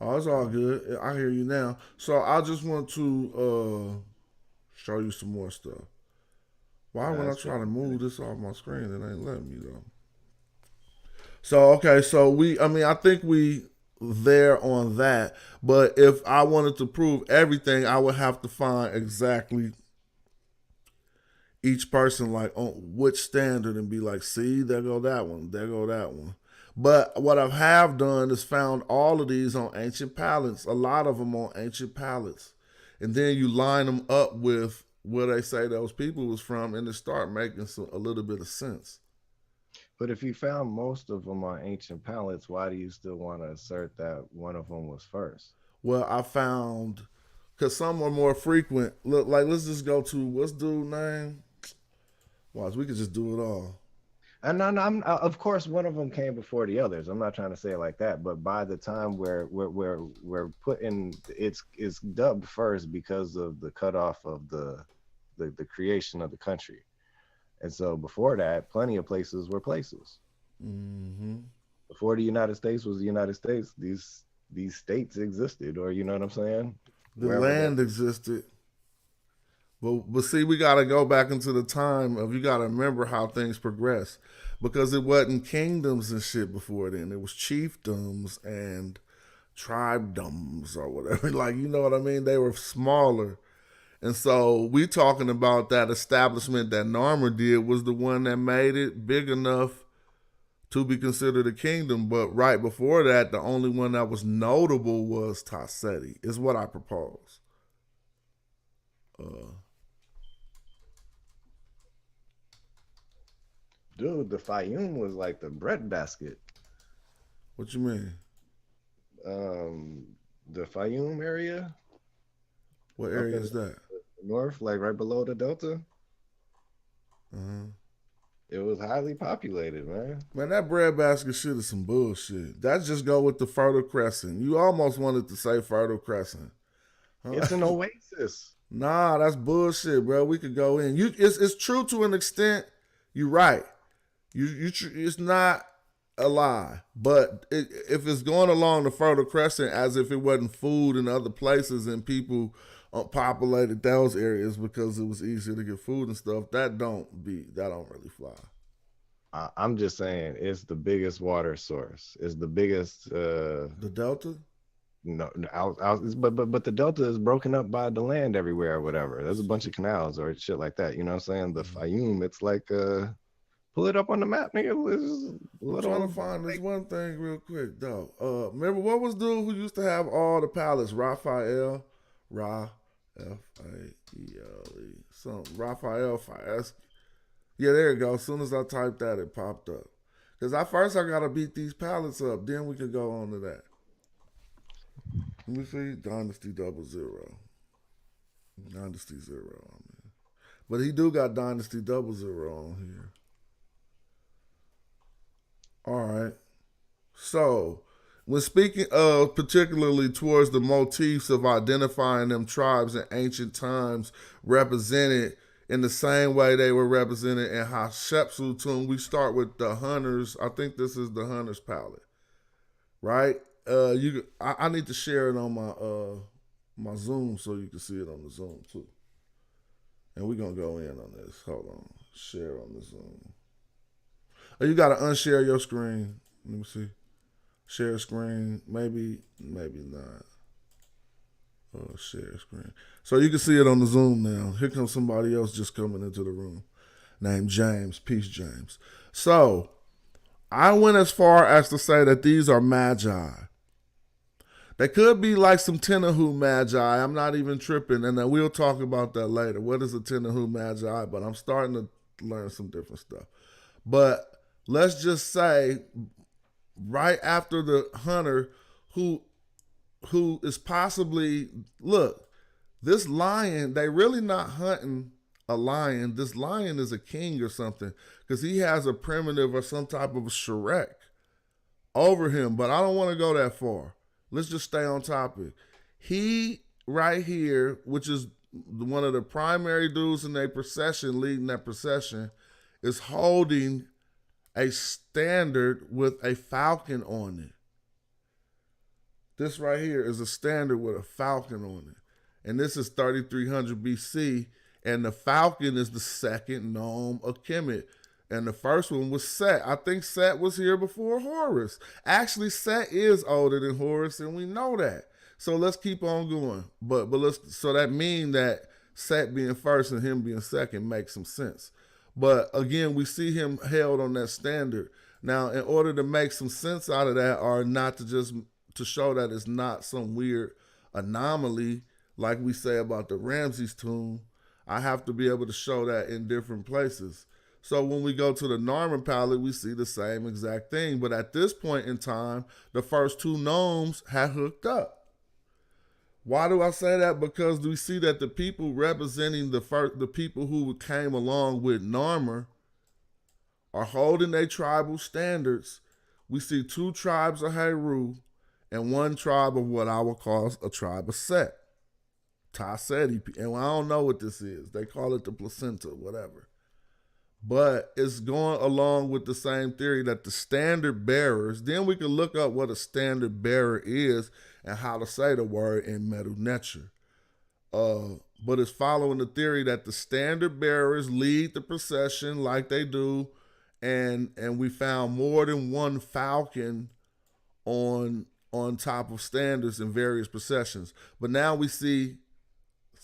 Oh, it's all good. I hear you now. So I just want to show you some more stuff. Why when I try to move this off my screen, it ain't letting me though. So okay, so I think we there on that. But if I wanted to prove everything, I would have to find exactly each person like on which standard and be like, see, there go that one, there go that one. But what I have done is found all of these on ancient palettes, a lot of them on ancient palettes. And then you line them up with where they say those people was from and it start making a little bit of sense. But if you found most of them on ancient palettes, why do you still want to assert that one of them was first? Well, I found, because some are more frequent. Look, like, let's just go to, what's dude's name? Watch, we could just do it all. And of course, one of them came before the others. I'm not trying to say it like that, but by the time we're putting it's dubbed first because of the cutoff of the creation of the country, and so before that, plenty of places were places. Mm-hmm. Before the United States was the United States, these states existed, or you know what I'm saying? The land existed. But see, we got to go back into the time of, you got to remember how things progress, because it wasn't kingdoms and shit before then. It was chiefdoms and tribedoms or whatever. Like, you know what I mean? They were smaller. And so we talking about that establishment that Narmer did was the one that made it big enough to be considered a kingdom. But right before that, the only one that was notable was Tasseti, is what I propose. Dude, the Fayoum was like the breadbasket. What you mean? The Fayoum area. What area is that? North, like right below the Delta. Uh-huh. It was highly populated, man. Man, that breadbasket shit is some bullshit. That just go with the Fertile Crescent. You almost wanted to say Fertile Crescent. Huh? It's an oasis. Nah, that's bullshit, bro. We could go in. It's true to an extent. You're right. It's not a lie, but if it's going along the Fertile Crescent as if it wasn't food in other places and people populated those areas because it was easier to get food and stuff, that don't really fly. I'm just saying it's the biggest water source. It's the biggest. The Delta. no, but the delta is broken up by the land everywhere or whatever. There's a bunch of canals or shit like that. You know what I'm saying? The Fayoum, it's like pull it up on the map, nigga. It's I'm trying to find this one thing real quick though. Remember what was dude who used to have all the palettes? Raphael, F-A-E-L-E, something. Raphael Fies. Yeah, there you go. As soon as I typed that, it popped up. Because I gotta beat these pallets up. Then we can go on to that. Let me see. Dynasty 00. Dynasty 0. I mean. But he do got Dynasty 00 on here. All right. So, when speaking of particularly towards the motifs of identifying them tribes in ancient times represented in the same way they were represented in Hatshepsut, we start with the hunters. I think this is the hunters palette, right? I need to share it on my Zoom so you can see it on the Zoom too. And we're gonna go in on this. Hold on, share on the Zoom. Oh, you gotta unshare your screen. Let me see. Share screen, maybe not. Share screen. So you can see it on the Zoom now. Here comes somebody else just coming into the room named James. Peace, James. So I went as far as to say that these are magi. They could be like some Tenahu magi. I'm not even tripping, and then we'll talk about that later. What is a Tenahu magi? But I'm starting to learn some different stuff. But let's just say right after the hunter who is possibly, look, this lion, they really not hunting a lion. This lion is a king or something because he has a primitive or some type of a Shrek over him. But I don't want to go that far. Let's just stay on topic. He right here, which is one of the primary dudes in their procession, leading that procession, is holding a standard with a falcon on it. This right here is a standard with a falcon on it. And this is 3300 BC. And the falcon is the second nome of Kemet. And the first one was Set. I think Set was here before Horus. Actually, Set is older than Horus, and we know that. So let's keep on going. But so that means that Set being first and him being second makes some sense. But again, we see him held on that standard. Now, in order to make some sense out of that, or not to show that it's not some weird anomaly, like we say about the Ramses tomb, I have to be able to show that in different places. So when we go to the Narmer palette, we see the same exact thing. But at this point in time, the first two gnomes had hooked up. Why do I say that? Because we see that the people representing the people who came along with Narmer are holding their tribal standards. We see two tribes of Heru and one tribe of what I would call a tribe of Set. Taseti. And I don't know what this is. They call it the placenta, whatever. But it's going along with the same theory that the standard bearers, then we can look up what a standard bearer is and how to say the word in Medu Neter. But it's following the theory that the standard bearers lead the procession like they do, and we found more than one falcon on top of standards in various processions. But now we see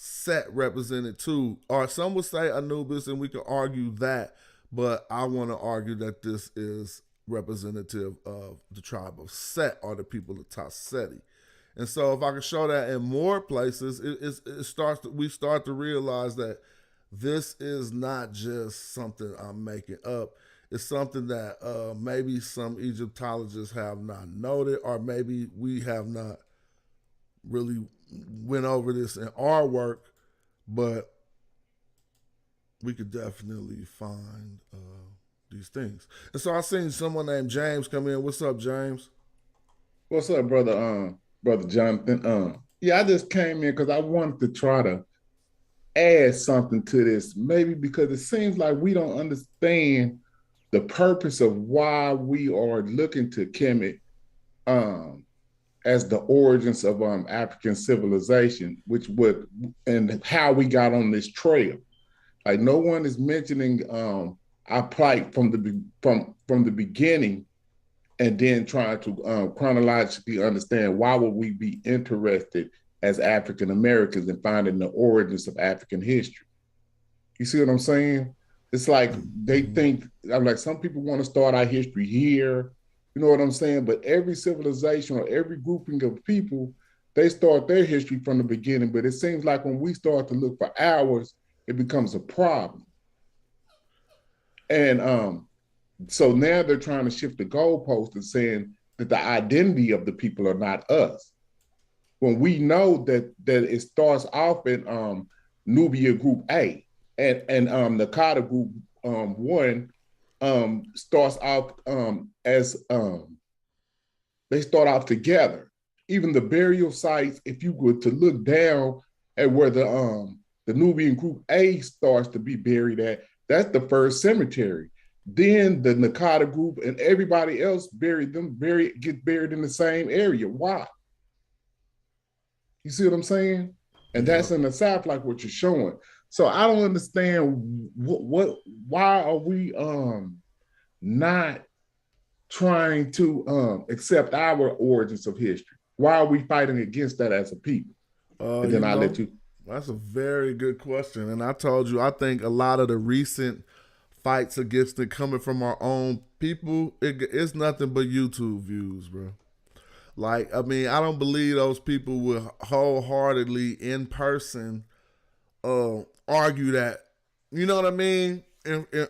Set represented too, or some would say Anubis, and we could argue that, but I want to argue that this is representative of the tribe of Set, or the people of Taseti. And so if I can show that in more places, we start to realize that this is not just something I'm making up. It's something that maybe some Egyptologists have not noted, or maybe we have not really went over this in our work, but we could definitely find these things. And so I seen someone named James come in. What's up, James? What's up, brother? Brother Jonathan. Yeah, I just came in because I wanted to try to add something to this, maybe because it seems like we don't understand the purpose of why we are looking to Kemet as the origins of African civilization, and how we got on this trail. Like, no one is mentioning our plight from the beginning, and then trying to chronologically understand why would we be interested as African Americans in finding the origins of African history. You see what I'm saying? It's like they think, I'm like, some people want to start our history here. You know what I'm saying? But every civilization or every grouping of people, they start their history from the beginning. But it seems like when we start to look for ours, it becomes a problem. And so now they're trying to shift the goalpost and saying that the identity of the people are not us. When we know that it starts off in Nubia Group A, and Nakata Group 1 starts off as they start off together. Even the burial sites, if you were to look down at where the Nubian Group A starts to be buried at, that's the first cemetery. Then the Nakata Group and everybody else get buried in the same area. Why? You see what I'm saying? And that's in the South, like what you're showing. So I don't understand why are we not trying to accept our origins of history? Why are we fighting against that as a people? And then let you. That's a very good question. And I told you, I think a lot of the recent fights against it coming from our own people, it's nothing but YouTube views, bro. Like, I mean, I don't believe those people would wholeheartedly in person argue that, you know what I mean,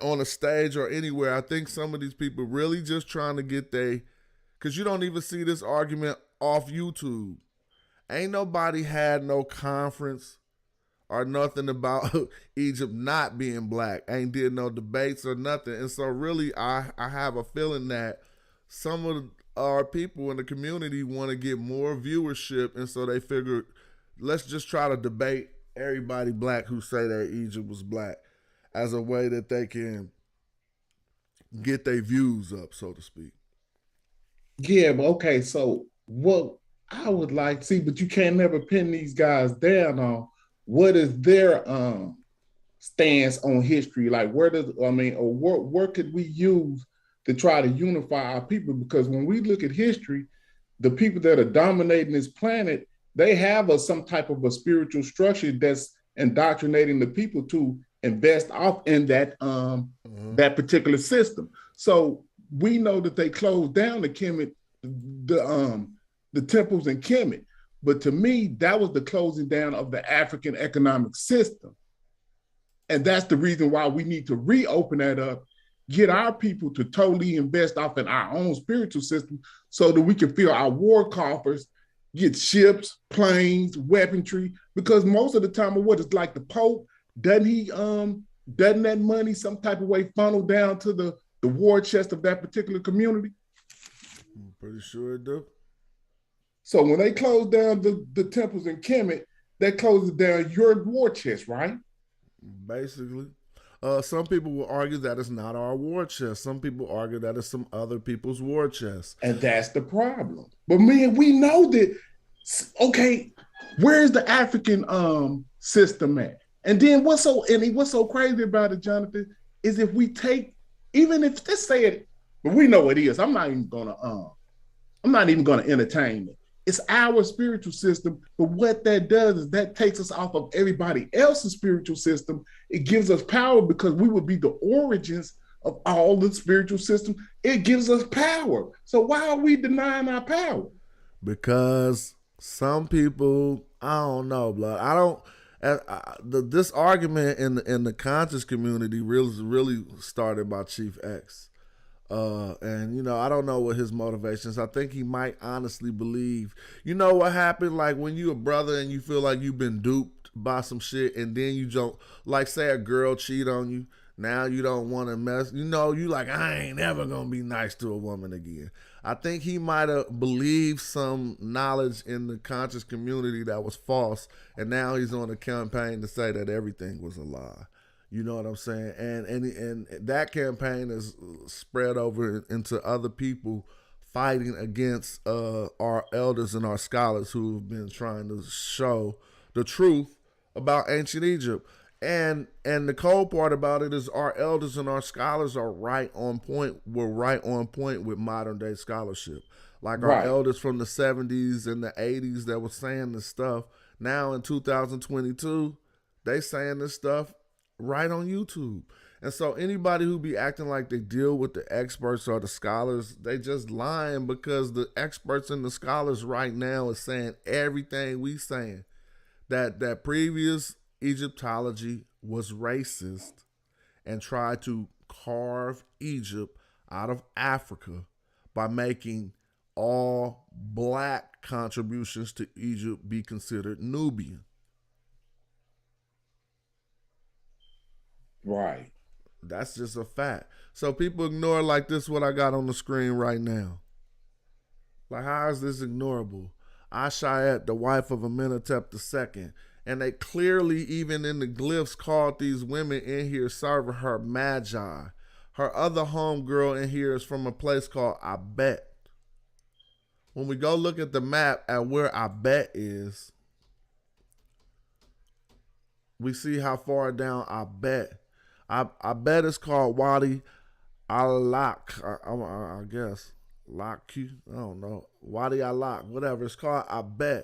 on a stage or anywhere. I think some of these people really just trying to get because you don't even see this argument off YouTube. Ain't nobody had no conference or nothing about Egypt not being black. Ain't did no debates or nothing. And so really, I have a feeling that some of our people in the community want to get more viewership, and so they figured, let's just try to debate everybody black who say that Egypt was black as a way that they can get their views up, so to speak. Yeah, but okay, so what I would like to see, but you can't never pin these guys down on what is their stance on history. Like, where could we use to try to unify our people? Because when we look at history, the people that are dominating this planet, they have some type of a spiritual structure that's indoctrinating the people to invest off in that that particular system. So we know that they closed down the Kemet, the temples in Kemet. But to me, that was the closing down of the African economic system. And that's the reason why we need to reopen that up, get our people to totally invest off in our own spiritual system so that we can fill our war coffers, get ships, planes, weaponry, because most of the time of what it's like the Pope, doesn't that money some type of way funnel down to the war chest of that particular community? I'm pretty sure it do. So when they close down the temples in Kemet, that closes down your war chest, right? Basically. Some people will argue that it's not our war chest. Some people argue that it's some other people's war chest. And that's the problem. But man, we know that, okay, where's the African system at? And then what's so crazy about it, Jonathan, is if we take, even if, let's say it, but we know it is. I'm not even gonna entertain it. It's our spiritual system, but what that does is that takes us off of everybody else's spiritual system. It gives us power because we would be the origins of all the spiritual system. It gives us power. So why are we denying our power? Because some people, I don't know, blood. This argument in the conscious community really started by Chief X. And you know, I don't know what his motivations. I think he might honestly believe, you know what happened? Like when you a brother and you feel like you've been duped by some shit, and then you don't, like say a girl cheat on you, now you don't want to mess, you know, you like, I ain't never gonna be nice to a woman again. I think he might have believed some knowledge in the conscious community that was false, and now he's on a campaign to say that everything was a lie. You know what I'm saying? And that campaign is spread over into other people fighting against our elders and our scholars who have been trying to show the truth about ancient Egypt. And the cold part about it is our elders and our scholars are right on point. We're right on point with modern day scholarship. Like our Right. elders from the 70s and the 80s that were saying this stuff. Now in 2022, they saying this stuff right on YouTube. And so anybody who be acting like they deal with the experts or the scholars, they just lying, because the experts and the scholars right now is saying everything we saying. That previous Egyptology was racist and tried to carve Egypt out of Africa by making all black contributions to Egypt be considered Nubian. Right. That's just a fact. So people ignore like this what I got on the screen right now. Like, how is this ignorable? Ashayet, the wife of Amenhotep II. And they clearly, even in the glyphs, called these women in here serving her magi. Her other homegirl in here is from a place called Abet. When we go look at the map at where Abet is, we see how far down Abet. Abet is called Wadi Alak, I guess. Laki, I don't know. Wadi Alak, whatever. It's called Abet.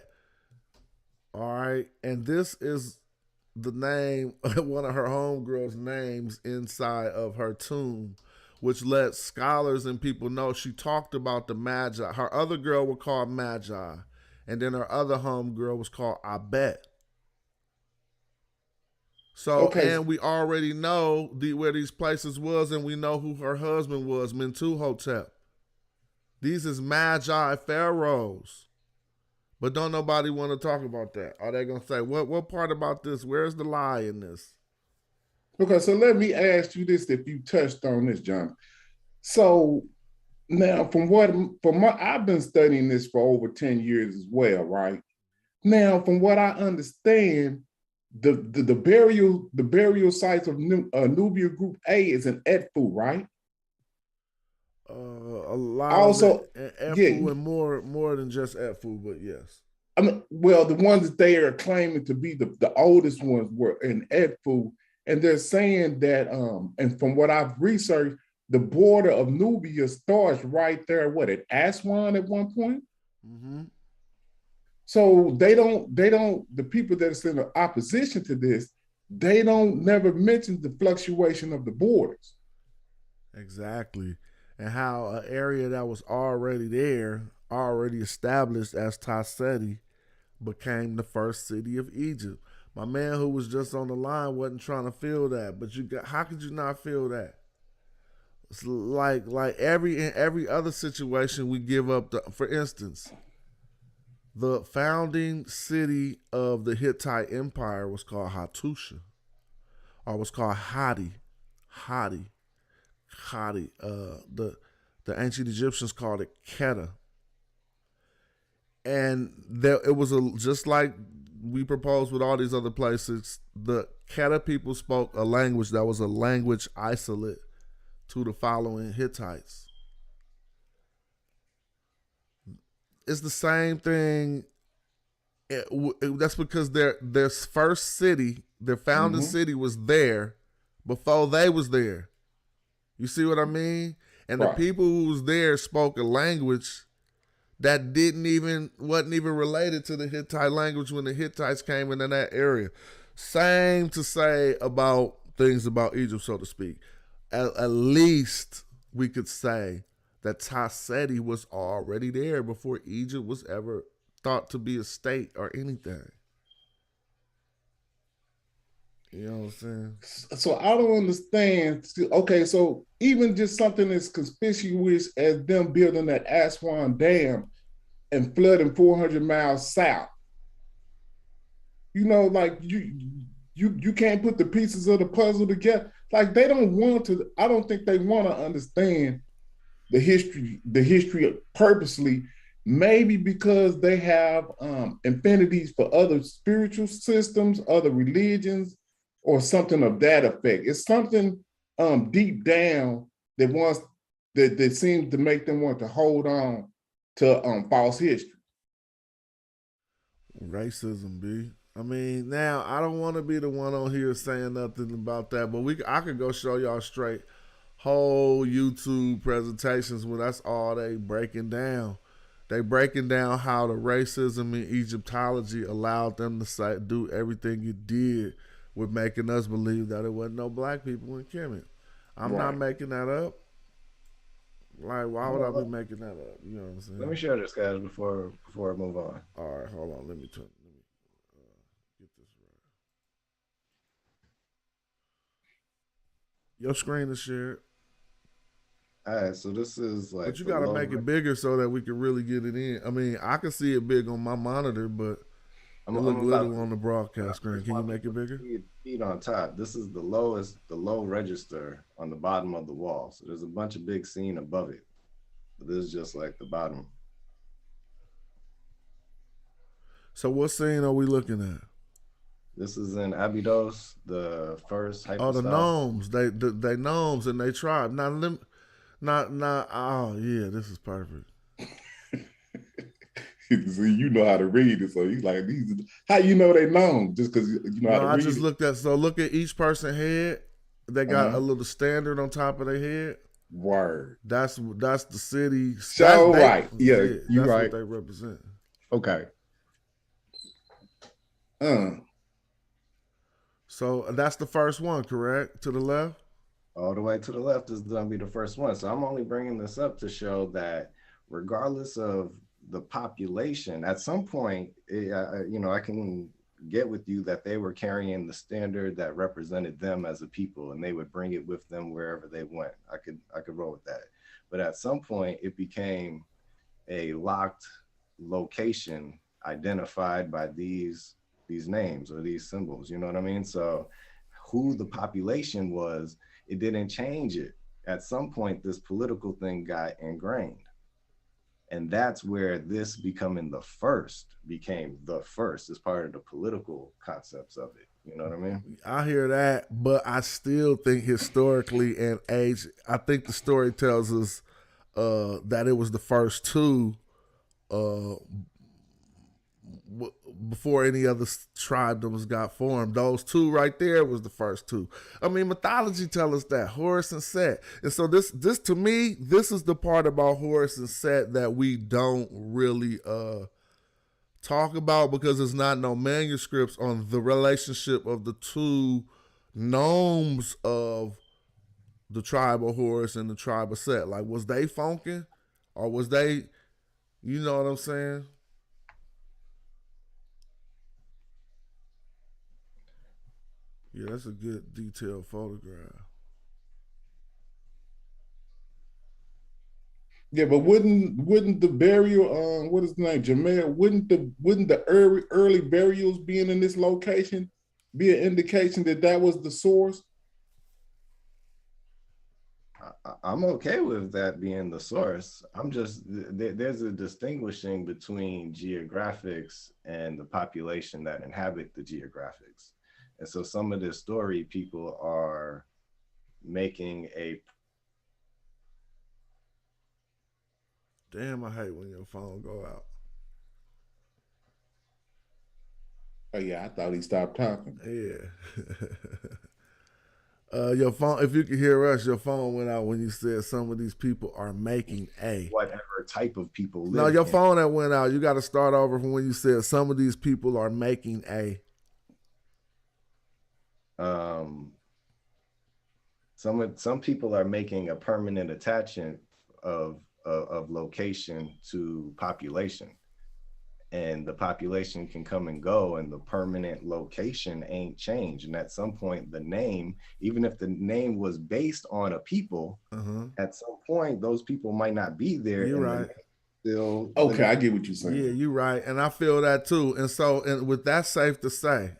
All right. And this is the name, one of her homegirls' names inside of her tomb, which lets scholars and people know she talked about the Magi. Her other girl was called Magi, and then her other homegirl was called Abet. So, Okay. and we already know where these places was, and we know who her husband was, Mentuhotep. These is Magi pharaohs. But don't nobody want to talk about that. Are they going to say, what part about this? Where's the lie in this? Okay, so let me ask you this, if you touched on this, John. So now I've been studying this for over 10 years as well, right? Now, from what I understand, the burial sites of Nubia Group A is in Edfu, right? A lot Also, of it, Efu, yeah, and more than just Efu, but yes. I mean, well, the ones that they are claiming to be the oldest ones were in Edfu, and they're saying that, and from what I've researched, the border of Nubia starts right there, what, at Aswan at one point? Mm-hmm. So the people that are in opposition to this, they don't never mention the fluctuation of the borders. Exactly. And how an area that was already there, already established as Taseti, became the first city of Egypt. My man who was just on the line wasn't trying to feel that, but how could you not feel that? It's like in every other situation we give up. For instance, the founding city of the Hittite Empire was called Hattusha, or was called Hadi. Hadi. The ancient Egyptians called it Keter. And it was just like we proposed with all these other places. The Keter people spoke a language that was a language isolate to the following Hittites. It's the same thing. That's because their first city, their founding city, was there before they was there. You see what I mean? And the Right. people who was there spoke a language that wasn't even related to the Hittite language when the Hittites came into that area. Same to say about things about Egypt, so to speak. At least we could say that Taseti was already there before Egypt was ever thought to be a state or anything. You know what I'm saying? So I don't understand. Okay, so even just something as conspicuous as them building that Aswan Dam and flooding 400 miles south, like you can't put the pieces of the puzzle together. Like they don't want to. I don't think they want to understand the history purposely. Maybe because they have infinities for other spiritual systems, other religions, or something of that effect. It's something deep down that seems to make them want to hold on to false history. Racism, B. I mean, now I don't want to be the one on here saying nothing about that, but I could go show y'all straight whole YouTube presentations where that's all they breaking down. They breaking down how the racism in Egyptology allowed them to do everything it did with making us believe that it wasn't no black people in Kemet. I'm not Right. making that up. Like, why would I be Well, making that up? You know what I'm let me saying? share this, guys, before I move on. All right, hold on. Let me get this right. Your screen is shared, All right, so this is but like you the got to low. make it bigger so that we can really get it in. I mean, I can see it big on my monitor, but it I'm look about little to. on the When I broadcast screen. first Can you want to make it put the bigger? feed on top, this is the low register on the bottom of the wall. So there's a bunch of big scene above it, but this is just like the bottom. So what scene are we looking at? This is in Abydos, the first Oh, the hypostyle. gnomes. They gnomes and they tribe. Not. Oh yeah, this is perfect. See, you know how to read it, so he's like, these. How you know they know? Just because you know how No, to I read just it. looked at. So look at each person head. They got a Uh-huh. little standard on top of their head. Word. That's the city. That's So they. right. Yeah, Yeah, you that's what right. they represent. Okay. Uh. So that's the first one, correct? To the left. All the way to the left is going to be the first one. So I'm only bringing this up to show that regardless of the population, at some point, I can get with you that they were carrying the standard that represented them as a people, and they would bring it with them wherever they went. I could roll with that. But at some point, it became a locked location identified by these names or these symbols. You know what I mean? So who the population was, it didn't change it. At some point, this political thing got ingrained. And that's where this becoming the first became the first as part of the political concepts of it. You know what I mean? I hear that, but I still think historically and age. I think the story tells us that it was the first two uh, before any other tribedoms got formed. Those two right there was the first two. I mean, mythology tells us that Horus and Set, and so this to me, this is the part about Horus and Set that we don't really talk about because there's not no manuscripts on the relationship of the two gnomes of the tribe of Horus and the tribe of Set. Like, was they funking, or was they? You know what I'm saying? Yeah, that's a good detailed photograph. Yeah, but wouldn't the burial what is the name? Jamel, wouldn't the early burials being in this location be an indication that that was the source? I'm okay with that being the source. I'm just there's a distinguishing between geographics and the population that inhabit the geographics. And so some of this story people are making a Damn, I hate when your phone go out. Oh yeah, I thought he stopped talking. Yeah. Your phone. If you can hear us, your phone went out when you said some of these people are making a. whatever type of people No, live your in. phone that went out. You got to start over from when you said some of these people are making a. Um, some people are making a permanent attachment of location to population, and the population can come and go, and the permanent location ain't changed. And at some point, the name, even if the name was based on a people, at some point those people might not be there, You're and the right. name still. Okay, I get what you're saying. Yeah, you're right, and I feel that too. And so, and with that, safe to say,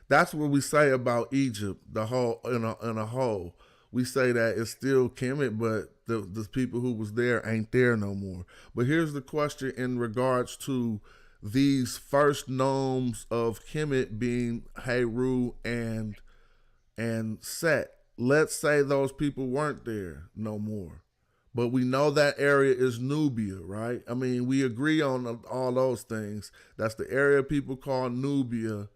that's what we say about Egypt. The whole in a whole, we say that it's still Kemet, but the people who was there ain't there no more. But here's the question in regards to these first gnomes of Kemet being Heru and Set. Let's say those people weren't there no more. But we know that area is Nubia, right? I mean, we agree on all those things. That's the area people call Nubia.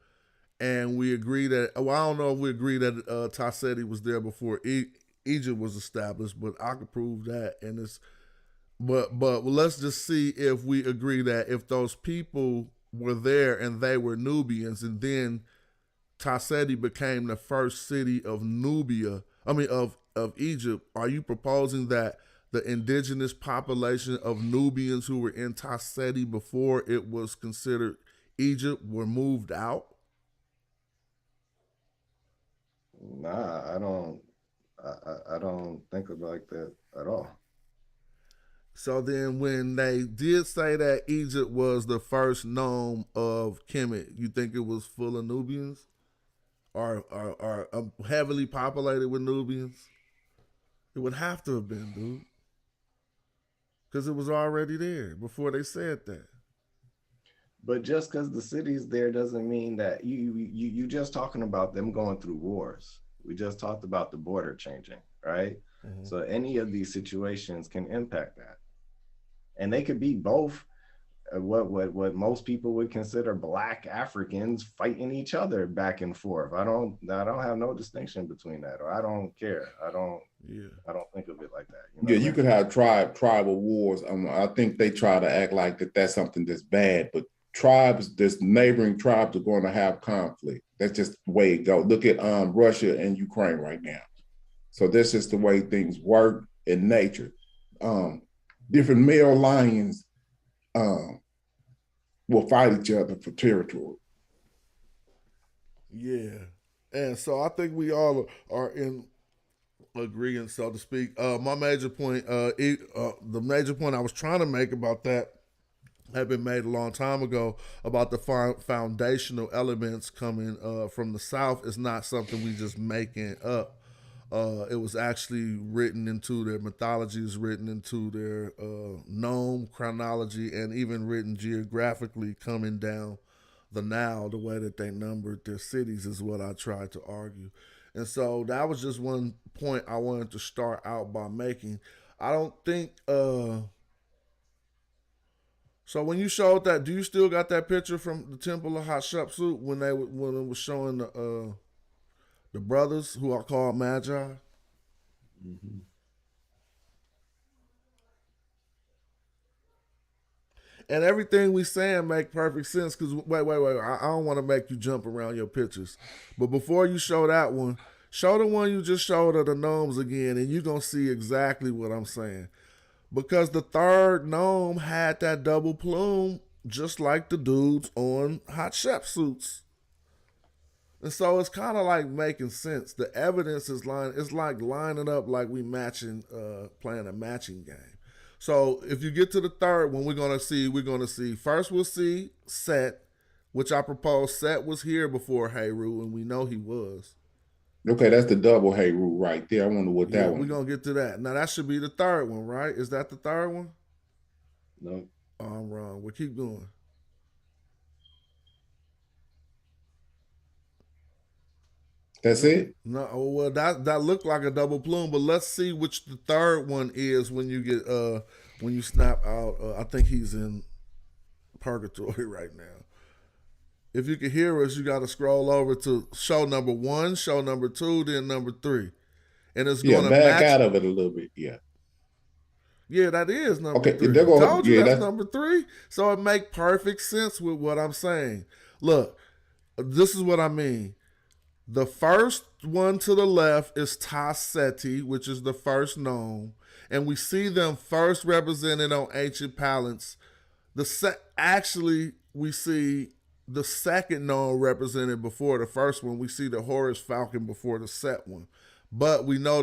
and we agree that. Well, I don't know if we agree that Tasseti was there before Egypt was established, but I could prove that. And it's but let's just see if we agree that if those people were there and they were Nubians, and then Tasseti became the first city of Nubia. I mean of Egypt. Are you proposing that the indigenous population of Nubians who were in Tasseti before it was considered Egypt were moved out? Nah, I don't think of it like that at all. So then when they did say that Egypt was the first nome of Kemet, you think it was full of Nubians? Or heavily populated with Nubians? It would have to have been, dude. Because it was already there before they said that. But just because the city's there doesn't mean that you just talking about them going through wars. We just talked about the border changing, right? Mm-hmm. So any of these situations can impact that, and they could be both. What most people would consider Black Africans fighting each other back and forth. I don't have no distinction between that, or I don't care. I don't think of it like that. You know Yeah, you could have tribal wars. I think they try to act like that's something that's bad, but tribes, this neighboring tribes are going to have conflict. That's just the way it goes. Look at Russia and Ukraine right now. So that's just the way things work in nature. Different male lions will fight each other for territory. Yeah. And so I think we all are in agreement, so to speak. My major point, the major point I was trying to make about that had been made a long time ago about the foundational elements coming from the South is not something we just making up. It was actually written into their mythologies, written into their nome chronology, and even written geographically coming down the Nile, the way that they numbered their cities is what I tried to argue. And so that was just one point I wanted to start out by making. I don't think so when you showed that, do you still got that picture from the Temple of Hatshepsut when it was showing the brothers who are called Magi? Mm-hmm. And everything we saying make perfect sense because wait, I don't want to make you jump around your pictures, but before you show that one, show the one you just showed of the gnomes again, and you're gonna see exactly what I'm saying. Because the third gnome had that double plume, just like the dudes on Hatshepsut's. And so it's kind of like making sense. The evidence is like lining up like we playing a matching game. So if you get to the third one, we're gonna see first we'll see Set, which I propose Set was here before Heru, and we know he was. Okay, that's the double Heru right there. I wonder what that one. We're gonna get to that. Now that should be the third one, right? Is that the third one? No. Oh, I'm wrong. We'll keep going. That's it? No, well that looked like a double plume, but let's see which the third one is when you get when you snap out. I think he's in purgatory right now. If you can hear us, you got to scroll over to show number 1, show number 2, then number 3, and it's going to back out of it a little bit. Yeah, that is number 3. They're going, told you that's number 3, so it make perfect sense with what I'm saying. Look, this is what I mean. The first one to the left is Tasseti, which is the first gnome, and we see them first represented on ancient pallets. Actually, we see the second gnome represented before the first one. We see the Horus Falcon before the Set one. But we know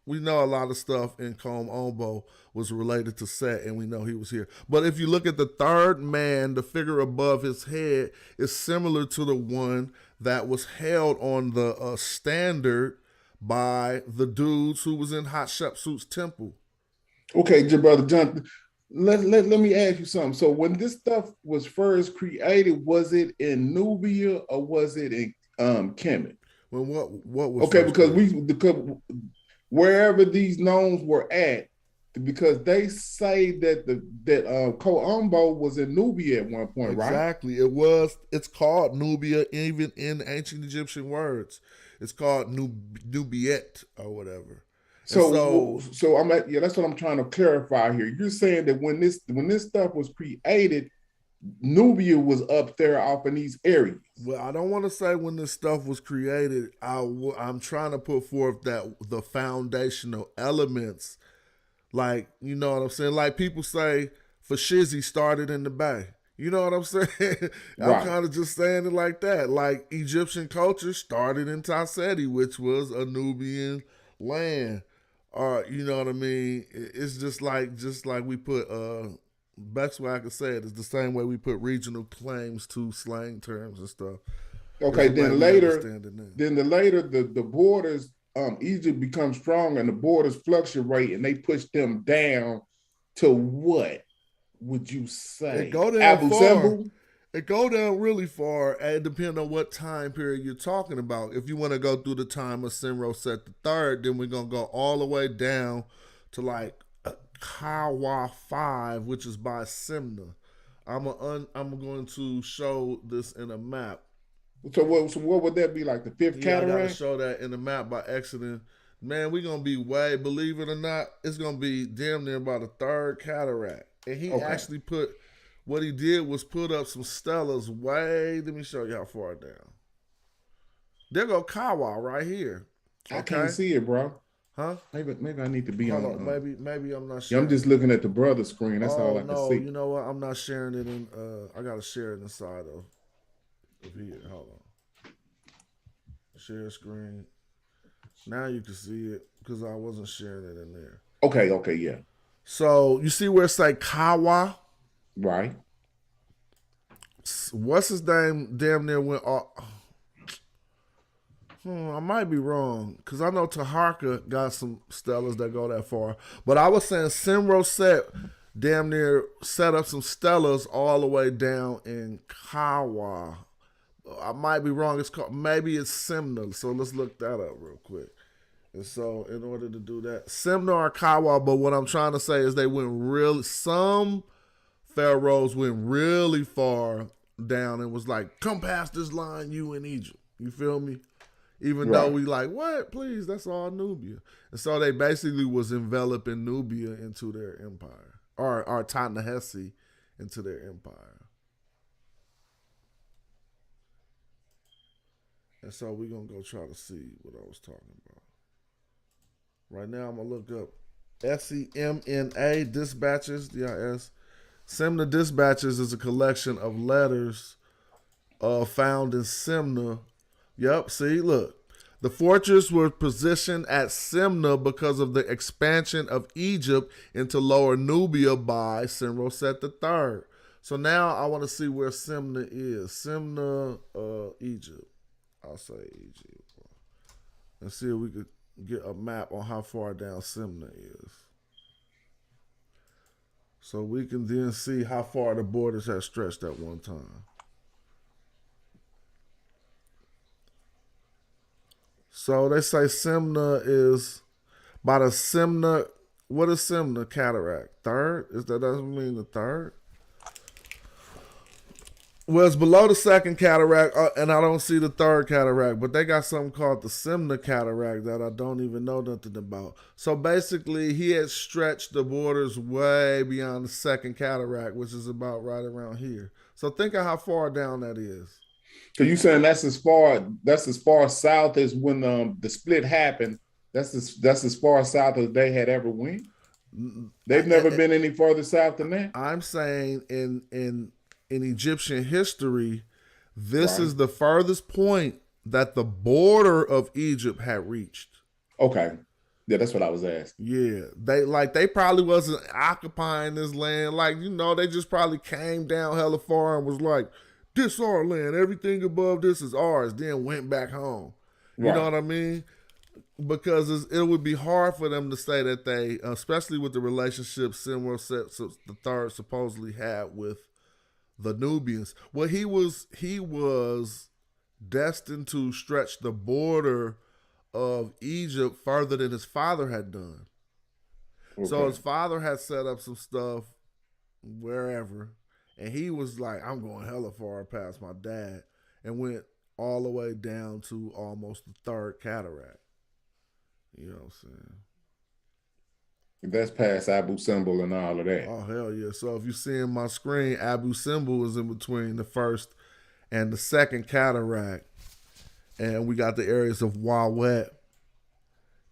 we know a lot of stuff in Kom Ombo was related to Set, and we know he was here. But if you look at the third man, the figure above his head is similar to the one that was held on the standard by the dudes who was in Hatshepsut's temple. Okay, brother Jonathan, let me ask you something. So when this stuff was first created, was it in Nubia or was it in Kemet? Well, what was okay? Because wherever these gnomes were at, because they say that Coambo was in Nubia at one point, right? Exactly. It was. It's called Nubia, even in ancient Egyptian words. It's called Nubiet or whatever. And so, So I'm like, yeah, that's what I'm trying to clarify here. You're saying that when this stuff was created, Nubia was up there off in these areas. well, I don't want to say when this stuff was created. I'm trying to put forth that the foundational elements, like, you know what I'm saying. Like people say, for Shizzy started in the Bay. You know what I'm saying? I'm Right. kind of just saying it like that. Like Egyptian culture started in Tasseti, which was a Nubian land. Or you know what I mean? It's just like we put best way I could say it is the same way we put regional claims to slang terms and stuff. It's Okay, the way then we later, understand it now. the borders, Egypt becomes strong and the borders fluctuate and they push them down to what would you It say? go down Abu far. Simbel? It go down really far, and depending on what time period you're talking about. If you want to go through the time of Simro Set the Third, then we're gonna go all the way down to like Kawa 5, which is by Simna. I'm going to show this in a map. So what would that be like? The fifth Yeah, I gotta cataract? show that in the map by exiting. Man, we gonna be way, believe it or not, it's gonna be damn near about a third cataract. And he Okay. actually what he did was put up some stellars way. Let me show you how far down. There go Kawa right here. I Okay, can't see it, bro. huh? Maybe I need to be Hold on. on, maybe I'm not Yeah, sure. I'm just looking at the brother screen. That's all Oh I can no, see. you know what? I'm not sharing it in. I gotta share it inside of here. Hold on. Share screen. Now you can see it because I wasn't sharing it in there. Okay, yeah. So you see where it's like Kawa? Right. What's his name? Damn near went off. I might be wrong because I know Taharka got some stellars that go that far. But I was saying Simro set damn near set up some stellars all the way down in Kawa. I might be wrong. It's called, maybe it's Simna. So let's look that up real quick. And so in order to do that, Simna or Kawa, but what I'm trying to say is they went really, some pharaohs went really far down and was like, come past this line, you in Egypt. You feel me? Even though Right. we like, what? Please, that's all Nubia. And so they basically was enveloping Nubia into their empire. Or Ta-Nehesi into their empire. And so we're going to go try to see what I was talking about. Right now, I'm going to look up SEMNA dispatches, DIS. Semna dispatches is a collection of letters found in Semna. Yep, see, look. The fortress was positioned at Semna because of the expansion of Egypt into Lower Nubia by Senroset III. So now I want to see where Semna is. Semna, Egypt. I'll say Egypt. And see if we could get a map on how far down Semna is. So we can then see how far the borders have stretched at one time. So they say Semna is by the Semna. What is Semna cataract? Third? Is that doesn't mean the third? Well, it's below the second cataract, and I don't see the third cataract, but they got something called the Semna cataract that I don't even know nothing about. So basically, he had stretched the borders way beyond the second cataract, which is about right around here. So think of how far down that is. So you saying that's as far south as when the split happened. That's as far south as they had ever went. They've never been any further south than that. I'm saying in Egyptian history, this Right. is the furthest point that the border of Egypt had reached. Okay. Yeah, that's what I was asking. Yeah, they probably wasn't occupying this land. Like, you know, they just probably came down hella far and was like, this our land. Everything above this is ours. Then went back home. You know Right. what I mean? Because it would be hard for them to say that they, especially with the relationship Simwell the third supposedly had with the Nubians. Well, he was destined to stretch the border of Egypt further than his father had done. So Okay. his father had set up some stuff wherever, and he was like, "I'm going hella far past my dad," and went all the way down to almost the third cataract. You know what I'm saying? That's past Abu Simbel and all of that. Oh hell yeah! So if you see in my screen, Abu Simbel is in between the first and the second cataract, and we got the areas of Wawet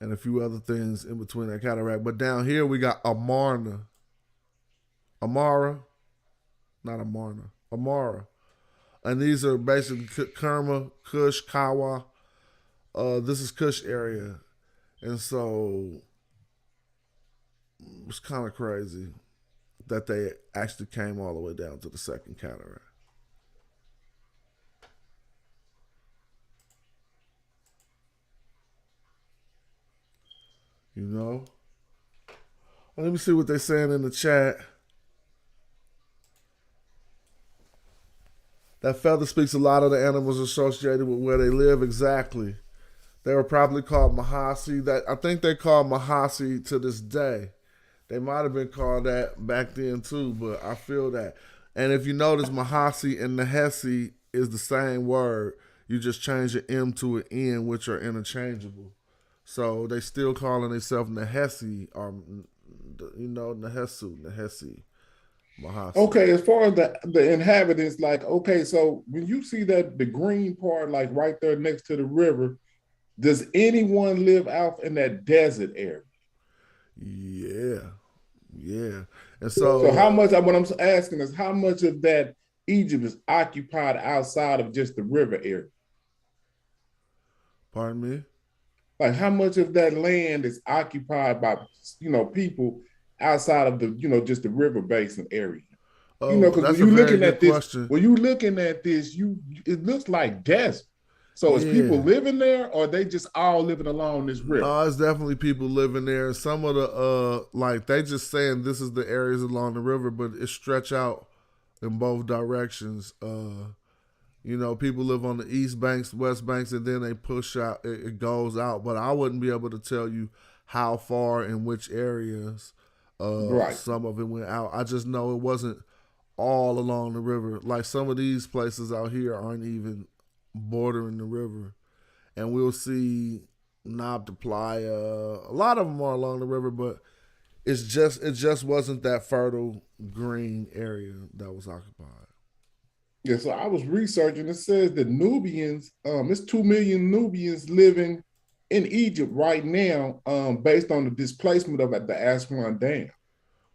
and a few other things in between that cataract. But down here we got Amara, not Amarna, Amara, and these are basically Kerma, Kush, Kawa. This is Kush area, and so it's kind of crazy that they actually came all the way down to the second cataract. You know? Let me see what they're saying in the chat. That feather speaks a lot of the animals associated with where they live. Exactly. They were probably called Mahasi. That I think they call Mahasi to this day. They might have been called that back then too, but I feel that. And if you notice, Mahasi and Nahesi is the same word. You just change the M to an N, which are interchangeable. So they still calling themselves Nahesi or Nahesi, Mahasi. Okay, as far as the inhabitants, like, okay, so when you see that the green part, like right there next to the river, does anyone live out in that desert area? Yeah, yeah. And So how so, much? What I'm asking is how much of that Egypt is occupied outside of just the river area? pardon me. Like how much of that land is occupied by people outside of the just the river basin area? Oh, Because that's a very good question. when you looking at this, it looks like desert. So is people Yeah. living there, or are they just all living along this river? No, it's definitely people living there. Some of the like they just saying this is the areas along the river, but it stretch out in both directions. People live on the east banks, west banks, and then they push out. It goes out, but I wouldn't be able to tell you how far in which areas. Right. Some of it went out. I just know it wasn't all along the river. Like some of these places out here aren't even bordering the river, and we'll see Knob to Playa. A lot of them are along the river, but it just wasn't that fertile green area that was occupied. Yeah, so I was researching. It says that Nubians, it's 2 million Nubians living in Egypt right now, based on the displacement of the Aswan Dam.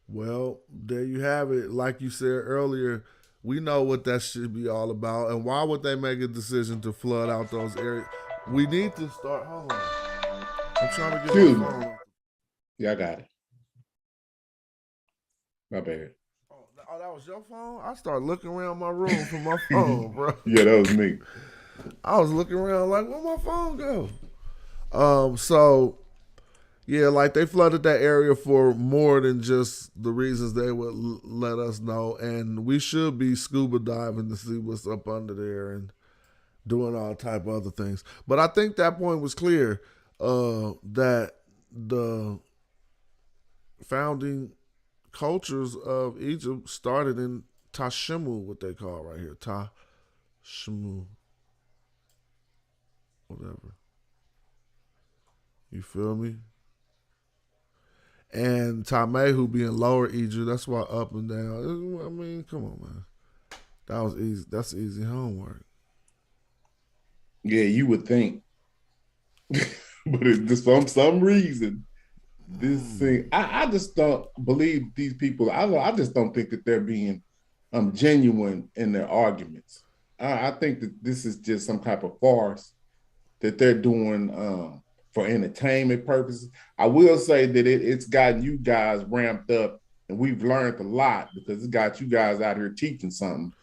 Well, there you have it. Like you said earlier, we know what that should be all about. And why would they make a decision to flood out those areas? We need to start. Hold on. I'm trying to get Excuse my me. phone. Yeah, I got it. My bad. Oh, that was your phone? I started looking around my room for my phone, bro. Yeah, that was me. I was looking around like, where my phone go? So yeah, like they flooded that area for more than just the reasons they would let us know, and we should be scuba diving to see what's up under there and doing all type of other things. But I think that point was clear, that the founding cultures of Egypt started in Tashimu, what they call right here, Tashimu, whatever. You feel me? And Tamehu being lower Egypt, that's why up and down. I mean, come on, man. That was easy. That's easy homework. Yeah, you would think, but for some reason, this thing, I just don't believe these people. I just don't think that they're being genuine in their arguments. I think that this is just some type of farce that they're doing for entertainment purposes. I will say that it's gotten you guys ramped up, and we've learned a lot because it got you guys out here teaching something.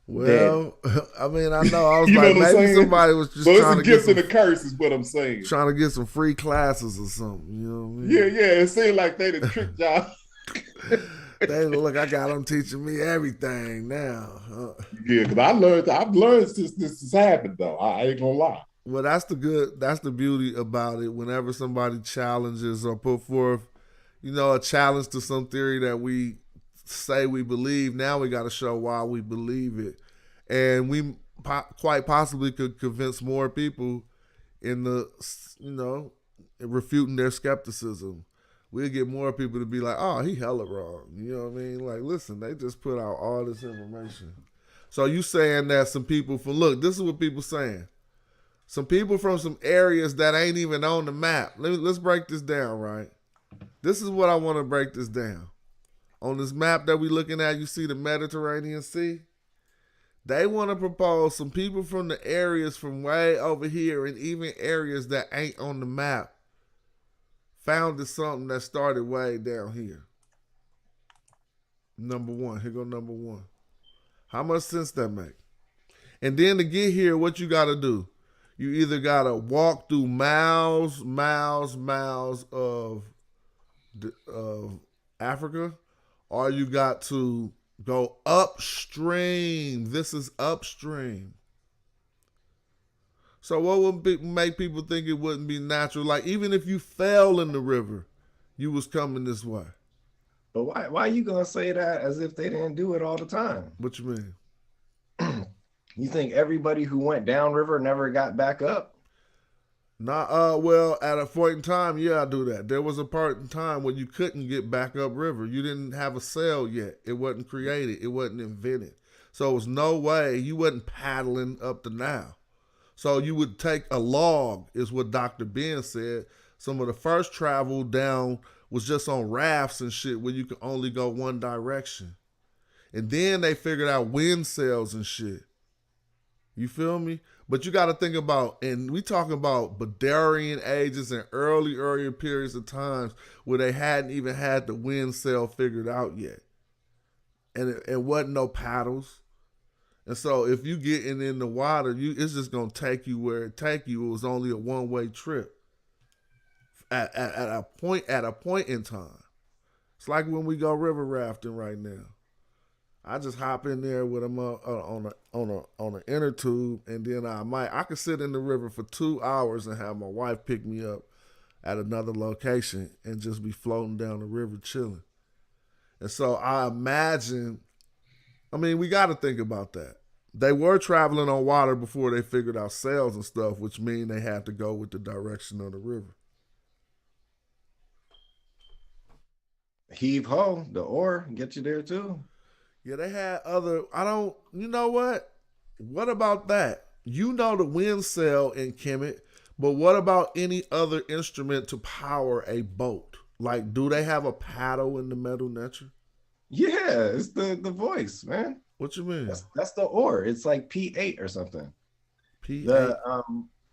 Well, I mean, I know. I was You know like, what I'm maybe saying? somebody was just So it's trying a to get gift some, and a curse, is what I'm saying. trying to get some free classes or something. You know what I mean? Yeah. It seemed like they the trick job. Look, I got them teaching me everything now. Yeah, because I've learned since this has happened though. I ain't gonna lie. Well, that's the beauty about it. Whenever somebody challenges or put forth, a challenge to some theory that we say we believe. Now we got to show why we believe it, and we quite possibly could convince more people in the, refuting their skepticism. We'll get more people to be like, oh, he hella wrong. You know what I mean? Like, listen, they just put out all this information. So you saying that some people look, this is what people saying. Some people from some areas that ain't even on the map. Let's break this down, right? This is what I want to break this down. On this map that we looking at, you see the Mediterranean Sea. They want to propose some people from the areas from way over here and even areas that ain't on the map founded something that started way down here. Number one. Here go number one. How much sense that make? And then to get here, what you got to do? You either got to walk through miles of Africa, or you got to go upstream. This is upstream. So what would make people think it wouldn't be natural? Like, even if you fell in the river, you was coming this way. But why are you gonna say that as if they didn't do it all the time? What you mean? You think everybody who went downriver never got back up? Well, at a point in time, yeah, I do that. There was a part in time when you couldn't get back up river. You didn't have a sail yet. It wasn't created. It wasn't invented. So it was no way you wasn't paddling up the Nile. So you would take a log, is what Dr. Ben said. Some of the first travel down was just on rafts and shit where you could only go one direction. And then they figured out wind sails and shit. You feel me? But you got to think about, and we talking about Badarian ages and earlier periods of times where they hadn't even had the wind sail figured out yet. And it wasn't no paddles. And so if you getting in the water, it's just going to take you where it take you. It was only a one-way trip at a point in time. It's like when we go river rafting right now. I just hop in there with them on an inner tube, and then I could sit in the river for 2 hours and have my wife pick me up at another location and just be floating down the river chilling. And so I imagine, we got to think about that. They were traveling on water before they figured out sails and stuff, which mean they had to go with the direction of the river. Heave ho, the oar get you there too. Yeah, they had you know what? What about that? You know the wind sail in Kemet, but what about any other instrument to power a boat? Like, do they have a paddle in the Medu Neter? Yeah, it's the voice, man. What you mean? That's the oar. It's like P8 or something. P8?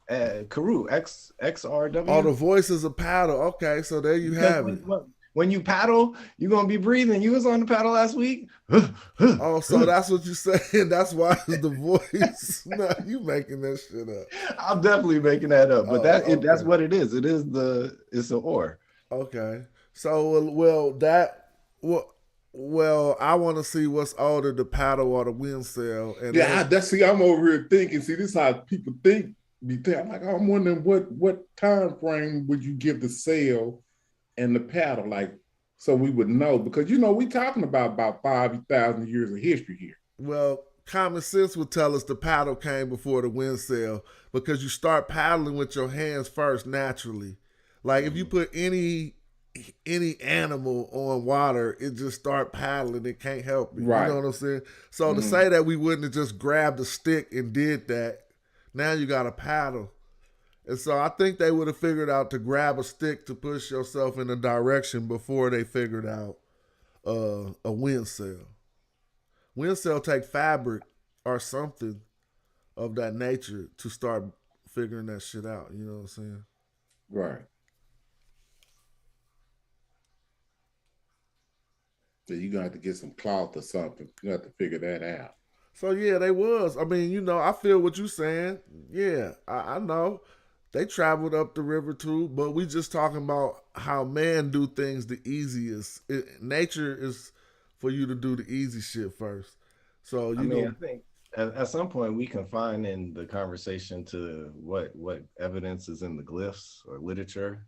The Karoo, XRW. Oh, the voice is a paddle. Okay, so there you have it. When you paddle, you're going to be breathing. You was on the paddle last week. Oh, so that's what you're saying. That's why it's the voice. No, you making that shit up. I'm definitely making that up. But that's what it is. It's an oar. Okay. So, well, I want to see what's older, the paddle or the wind sail. And I'm over here thinking. See, this is how people think. I'm like, I'm wondering what time frame would you give the sail and the paddle, like, so we would know, because we talking about 5,000 years of history here. Well, common sense would tell us the paddle came before the wind sail, because you start paddling with your hands first naturally. Like, if you put any animal on water, it just start paddling. It can't help it. Right. You know what I'm saying? So to say that we wouldn't have just grabbed a stick and did that, now you got to paddle. And so I think they would have figured out to grab a stick to push yourself in a direction before they figured out a wind sail. Wind sail take fabric or something of that nature to start figuring that shit out. You know what I'm saying? Right. So you're going to have to get some cloth or something. You have to figure that out. So yeah, they was. I feel what you're saying. Yeah, I know. They traveled up the river too, but we just talking about how man do things the easiest. Nature is for you to do the easy shit first. So I think at some point we can find in the conversation to what evidence is in the glyphs or literature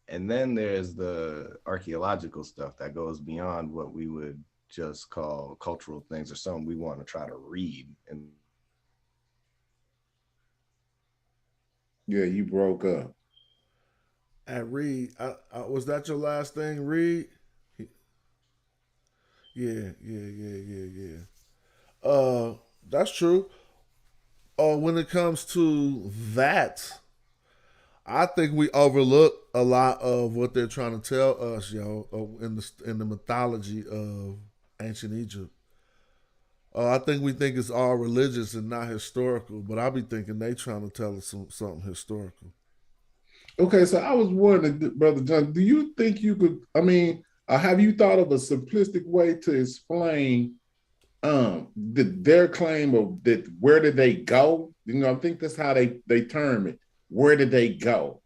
And then there's the archaeological stuff that goes beyond what we would just call cultural things or something we want to try to read. And Yeah, you broke up. At Reed, was that your last thing, Reed? Yeah, yeah. That's true. When it comes to that, I think we overlook a lot of what they're trying to tell us, in the mythology of ancient Egypt. I think we think it's all religious and not historical, but I be thinking they trying to tell us something historical. Okay, so I was wondering, Brother John, do you think you could, I mean, have you thought of a simplistic way to explain their claim of that where did they go? You know, I think that's how they term it. Where did they go?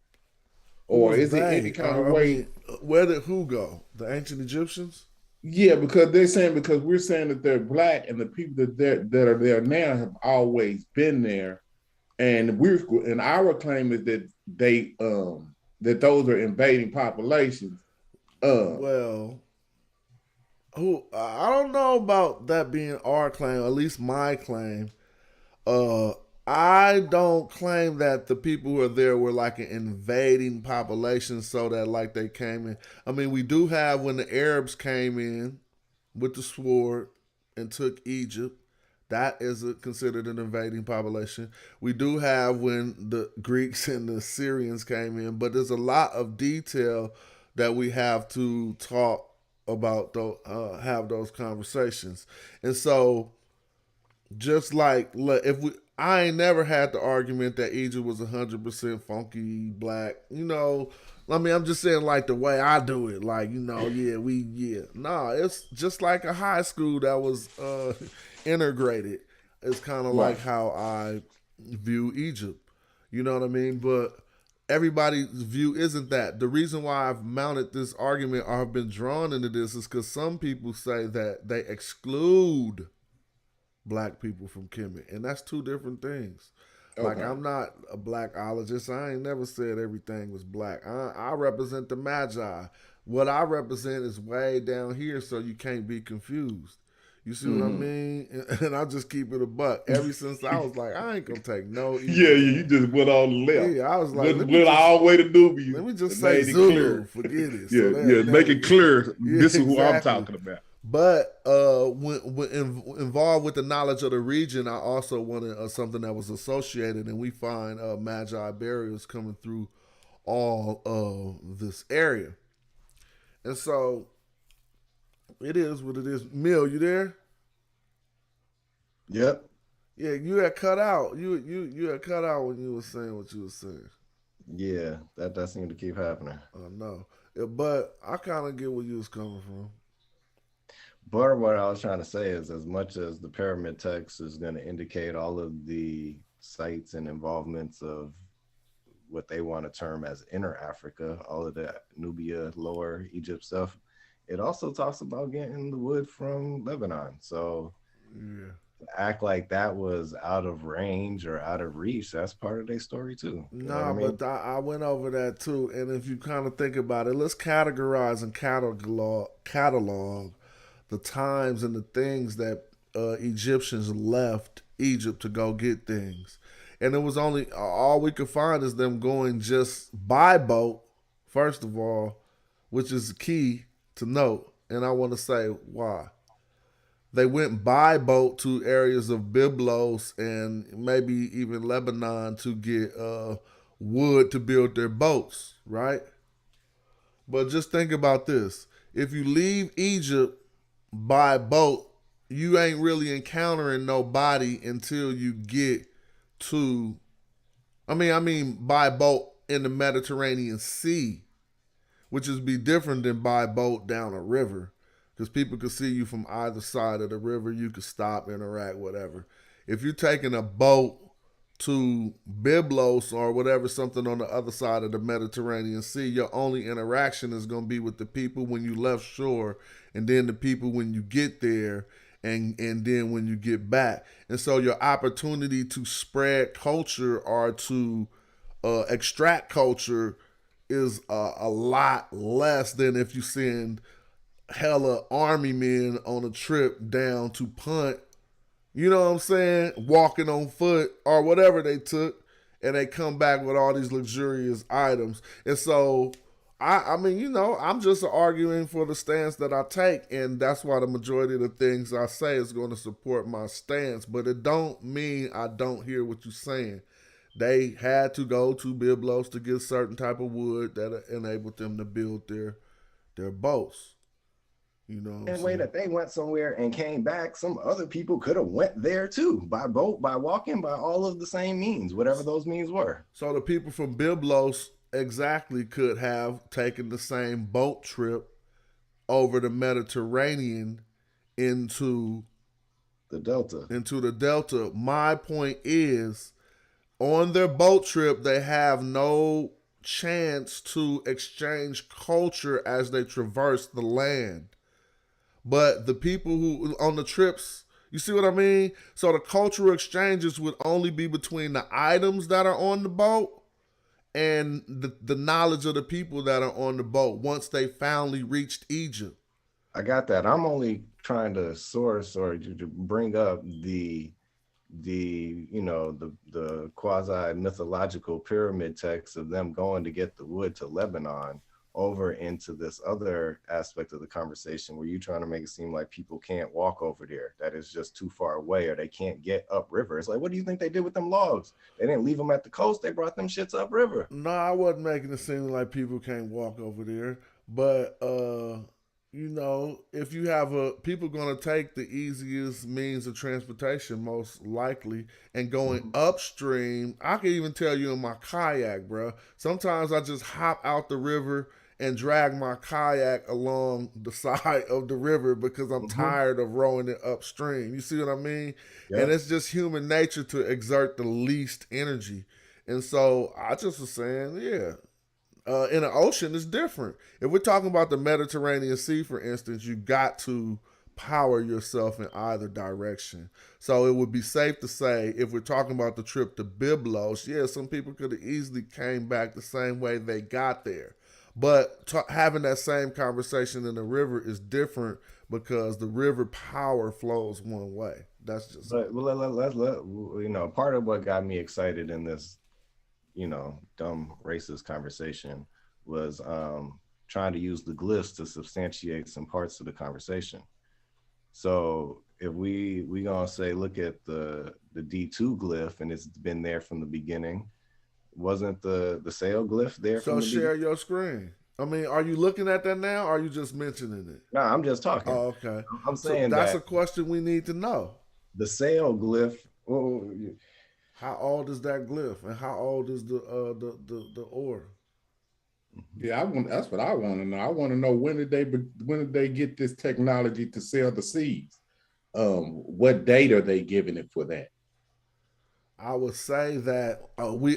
Who Or was is it any they? kind of I way? mean, where did who go? The ancient Egyptians? Yeah, because they're saying because we're saying that they're black and the people that are there now have always been there. And our claim is that that those are invading populations. Uh Well, who I don't know about that being our claim, at least my claim. Uh, I don't claim that the people who are there were like an invading population, so that like they came in. I mean, we do have when the Arabs came in with the sword and took Egypt. That is considered an invading population. We do have when the Greeks and the Syrians came in, but there's a lot of detail that we have to talk about, have those conversations. And so just like if we, I ain't never had the argument that Egypt was 100% funky black. I mean, I'm just saying like the way I do it. Like yeah. Nah, it's just like a high school that was integrated. It's kind of right. like how I view Egypt. You know what I mean? But everybody's view isn't that. The reason why I've mounted this argument or have been drawn into this is because some people say that they exclude black people from Kemet, and that's two different things. Like Okay. I'm not a blackologist. I ain't never said everything was black. I represent the Magi. What I represent is way down here, so you can't be confused. You see what I Mm-hmm. mean? And I just keep it a buck. Ever since I was like, I ain't gonna take no Yeah, evil, yeah, you man. just went on the left. Yeah, I was like, Went all the way to let Nubian me just and say made it Zulu. clear. Forget it. So Yeah, yeah, make it clear. yeah, This is who I'm exactly. talking about. But when involved with the knowledge of the region, I also wanted something that was associated, and we find magi burials coming through all of this area, and so it is what it is. Mill, you there? yep. Yeah, you had cut out. You had cut out when you were saying what you were saying. Yeah, that seemed to keep happening. I know, yeah, but I kind of get where you was coming from. But what I was trying to say is, as much as the pyramid text is going to indicate all of the sites and involvements of what they want to term as inner Africa, all of that Nubia, Lower Egypt stuff, it also talks about getting the wood from Lebanon. So Yeah. act like that was out of range or out of reach, that's part of their story too. You know what I Nah, mean? but I went over that too. And if you kind of think about it, let's categorize and catalog the times and the things that Egyptians left Egypt to go get things. And it was only all we could find is them going just by boat, first of all, which is key to note. And I want to say why. They went by boat to areas of Byblos and maybe even Lebanon to get wood to build their boats, right? But just think about this. If you leave Egypt by boat, you ain't really encountering nobody until you get to I mean by boat in the Mediterranean Sea, which is be different than by boat down a river, because people could see you from either side of the river. You could stop, interact, whatever. If you're taking a boat to Byblos or whatever, something on the other side of the Mediterranean Sea, your only interaction is going to be with the people when you left shore, and then the people when you get there, and then when you get back. And so your opportunity to spread culture or to extract culture is a lot less than if you send hella army men on a trip down to punt, you know what I'm saying, walking on foot or whatever they took, and they come back with all these luxurious items. And so I mean, you know, I'm just arguing for the stance that I take, and that's why the majority of the things I say is going to support my stance. But it don't mean I don't hear what you're saying. They had to go to Biblos to get certain type of wood that enabled them to build their boats. You know what I'm And way saying? that they went somewhere and came back, some other people could have went there too, by boat, by walking, by all of the same means, whatever those means were. So the people from Biblos exactly could have taken the same boat trip over the Mediterranean into The Delta. the Delta. My point is, on their boat trip, they have no chance to exchange culture as they traverse the land. But the people who on the trips, you see what I mean? So the cultural exchanges would only be between the items that are on the boat and the knowledge of the people that are on the boat once they finally reached Egypt. I got that. I'm only trying to source or to bring up the the quasi mythological pyramid text of them going to get the wood to Lebanon over into this other aspect of the conversation where you're trying to make it seem like people can't walk over there, that is just too far away, or they can't get upriver. It's like, what do you think they did with them logs? They didn't leave them at the coast, they brought them shits upriver. No, I wasn't making it seem like people can't walk over there. But you know, if you have people gonna take the easiest means of transportation, most likely, and going upstream. I can even tell you in my kayak, bro. Sometimes I just hop out the river and drag my kayak along the side of the river because I'm tired of rowing it upstream. You see what I mean? Yep. And it's just human nature to exert the least energy. And so I just was saying, yeah. In the ocean, it's different. If we're talking about the Mediterranean Sea, for instance, you got to power yourself in either direction. So it would be safe to say, if we're talking about the trip to Byblos, yeah, some people could have easily came back the same way they got there. But having that same conversation in the river is different because the river power flows one way. That's just. But let's part of what got me excited in this, dumb racist conversation was trying to use the glyphs to substantiate some parts of the conversation. So if we gonna say, look at the D2 glyph, and it's been there from the beginning. Wasn't the sail glyph there? So share your screen. I mean, are you looking at that now, or are you just mentioning it? No, I'm just talking. Oh, okay. I'm saying that's that a question we need to know. the sail glyph. How old is that glyph, and how old is the ore? Yeah, that's what I want to know. I want to know when did they get this technology to sell the seeds? What date are they giving it for that? I would say that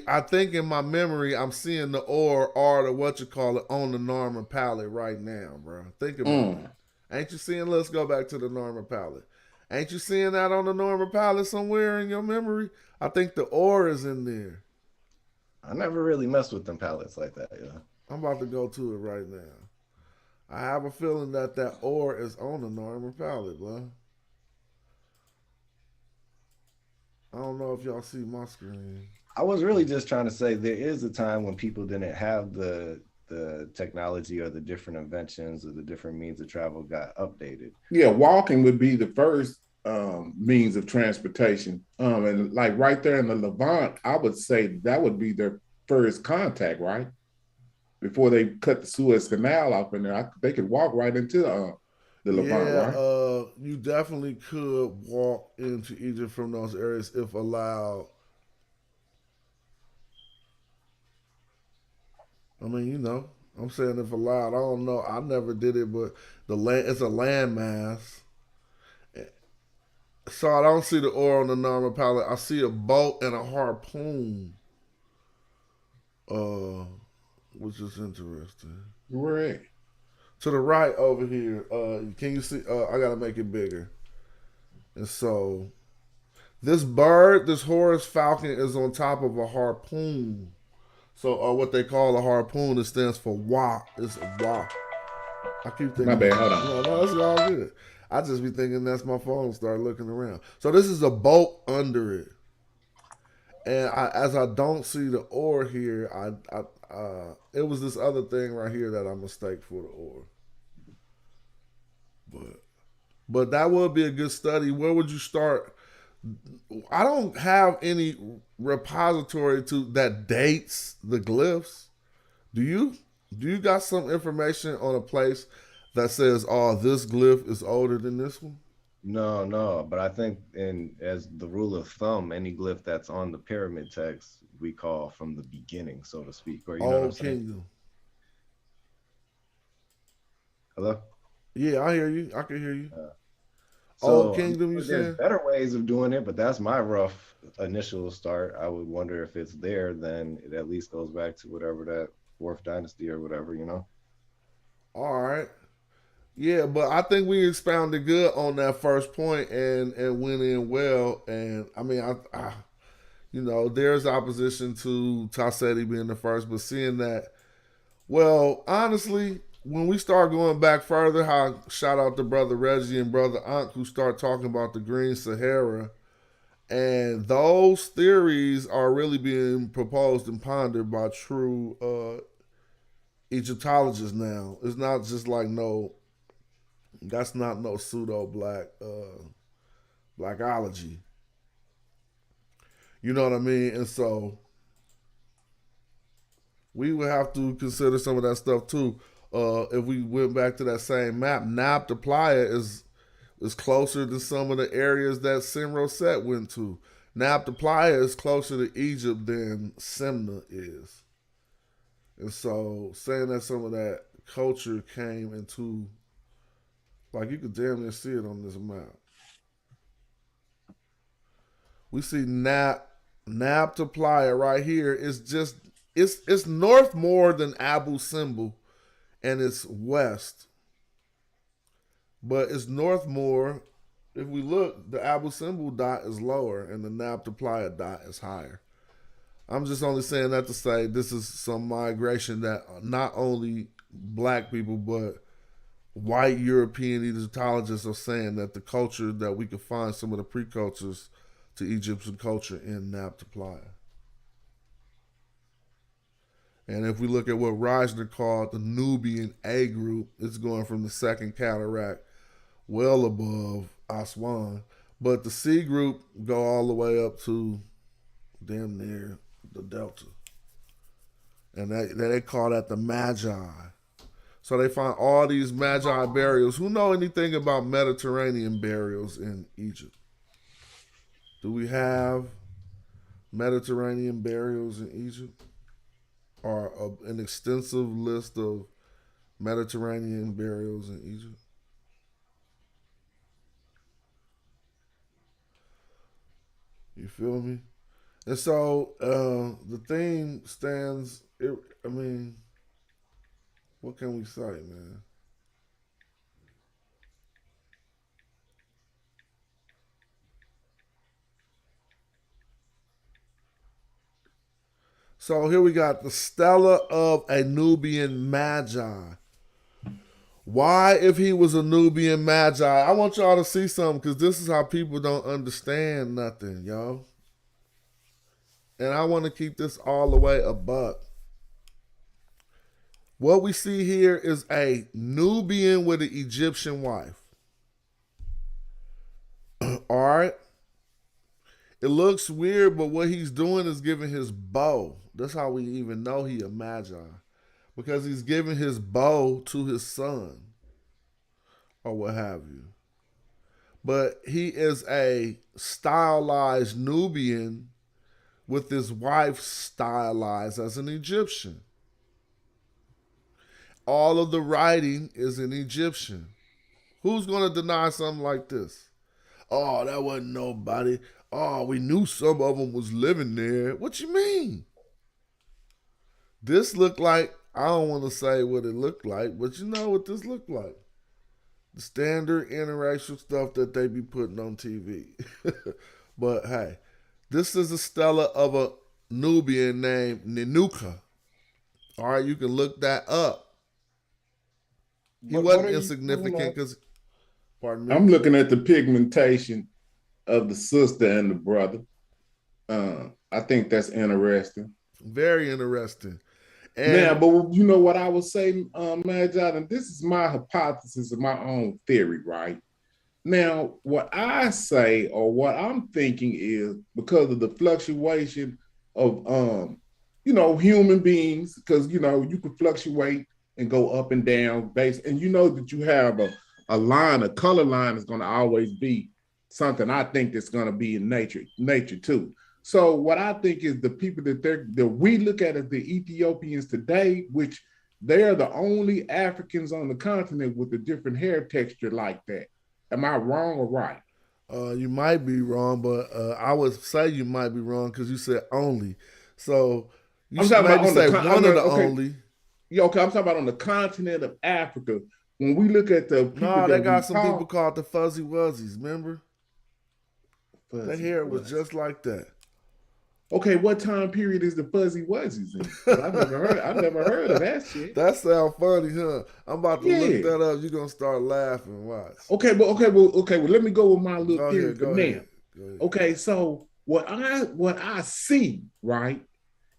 I think in my memory I'm seeing the ore or the on the Norman palette right now, bro. Think about it. Ain't you seeing? Let's go back to the Norman palette. Ain't you seeing that on the Norman palette somewhere in your memory? I think the ore is in there. I never really messed with them palettes like that. Yeah. I'm about to go to it right now. I have a feeling that ore is on the Norman palette, bro. I don't know if y'all see my screen. I was really just trying to say there is a time when people didn't have the technology or the different inventions or the different means of travel got updated. Yeah, walking would be the first means of transportation. And like right there in the Levant, I would say that would be their first contact, right? Before they cut the Suez Canal off in there, they could walk right into the Levant, right? You definitely could walk into Egypt from those areas if allowed. I mean, I'm saying if allowed. I don't know. I never did it, but it's a landmass. So I don't see the ore on the Norman palette. I see a boat and a harpoon. Which is interesting. Right. To the right over here, can you see? I gotta make it bigger. And so, this bird, this Horus Falcon, is on top of a harpoon. So, or what they call a harpoon, it stands for Wa. It's a Wa. I keep My thinking, bad. Hold on. no, that's all good. I just be thinking that's my phone. Start looking around. So this is a boat under it, and as I don't see the oar here, it was this other thing right here that I mistake for the oar. But that would be a good study. Where would you start? I don't have any repository to that dates the glyphs. Do you? Do you got some information on a place that says, "Oh, this glyph is older than this one"? No, no, but I think in as the rule of thumb, any glyph that's on the pyramid text we call from the beginning, so to speak, or you know what I'm Old saying? Kingdom. Hello? Yeah, I hear you. I can hear you. Old So I'm Kingdom, you sure there's saying? better ways of doing it, but that's my rough initial start. I would wonder if it's there, then it at least goes back to whatever that fourth dynasty or whatever, you know? All right. Yeah, but I think we expounded good on that first point and went in well. And I mean, there's opposition to Tassetti being the first, but seeing that, well, honestly, when we start going back further, how shout out to brother Reggie and brother Ankh who start talking about the Green Sahara, and those theories are really being proposed and pondered by true Egyptologists now. It's not just like that's not no pseudo blackology. You know what I mean? And so we would have to consider some of that stuff too. If we went back to that same map, Nabta Playa is closer to some of the areas that Simroset went to. Nabta Playa is closer to Egypt than Simna is. And so saying that some of that culture came into, like, you could damn near see it on this map. We see Nabta Playa right here. It's north more than Abu Simbel, and it's west. But it's north more. If we look, the Abu Simbel dot is lower and the Nabta Playa dot is higher. I'm just only saying that to say this is some migration that not only black people but white European Egyptologists are saying that the culture that we could find some of the pre-cultures to Egyptian culture in Nabta Playa. And if we look at what Reisner called the Nubian A group, it's going from the second cataract well above Aswan. But the C group go all the way up to damn near the Delta. And they call that the Magi. So they find all these Magi burials. Who know anything about Mediterranean burials in Egypt? Do we have Mediterranean burials in Egypt? Or an extensive list of Mediterranean burials in Egypt? You feel me? And so the thing stands. I mean, what can we say, man? So here we got the Stela of a Nubian Magi. Why, if he was a Nubian Magi? I want y'all to see something because this is how people don't understand nothing, yo. And I want to keep this all the way a buck. What we see here is a Nubian with an Egyptian wife. All right. It looks weird, but what he's doing is giving his bow. That's how we even know he a Magi. Because he's giving his bow to his son. Or what have you. But he is a stylized Nubian with his wife stylized as an Egyptian. All of the writing is in Egyptian. Who's going to deny something like this? Oh, that wasn't nobody. Oh, we knew some of them was living there. What you mean? This looked like, I don't want to say what it looked like, but you know what this looked like. The standard interracial stuff that they be putting on TV. But hey, this is a stela of a Nubian named Ninuka. All right, you can look that up. He What wasn't are you insignificant looking at? because, pardon me. I'm looking at the pigmentation of the sister and the brother. I think that's interesting. Very interesting. Now, And but you know what I would say, Magi, and this is my hypothesis and my own theory, right? Now, what I say or what I'm thinking is because of the fluctuation of human beings, because you could fluctuate and go up and down based, and you know that you have a line, a color line is going to always be something I think that's going to be in nature too. So what I think is the people that we look at as the Ethiopians today, which they are the only Africans on the continent with a different hair texture like that. Am I wrong or right? you might be wrong, but I would say you might be wrong because you said only. So you I'm should talking about maybe on the say one of the okay, only. yeah, okay. I'm talking about on the continent of Africa. When we look at the people No, they that we got some people call called the Fuzzy Wuzzies. Remember, their fuzzy hair was wuzzy. just like that. Okay, what time period is the fuzzy wuzzies in? Because I never heard of that shit. That sound funny, huh? I'm about to look Yeah. that up. You're gonna start laughing. Watch. Okay. Well, let me go with my little Go theory ahead. for Go now. ahead. Go ahead. Okay, so what I see, right,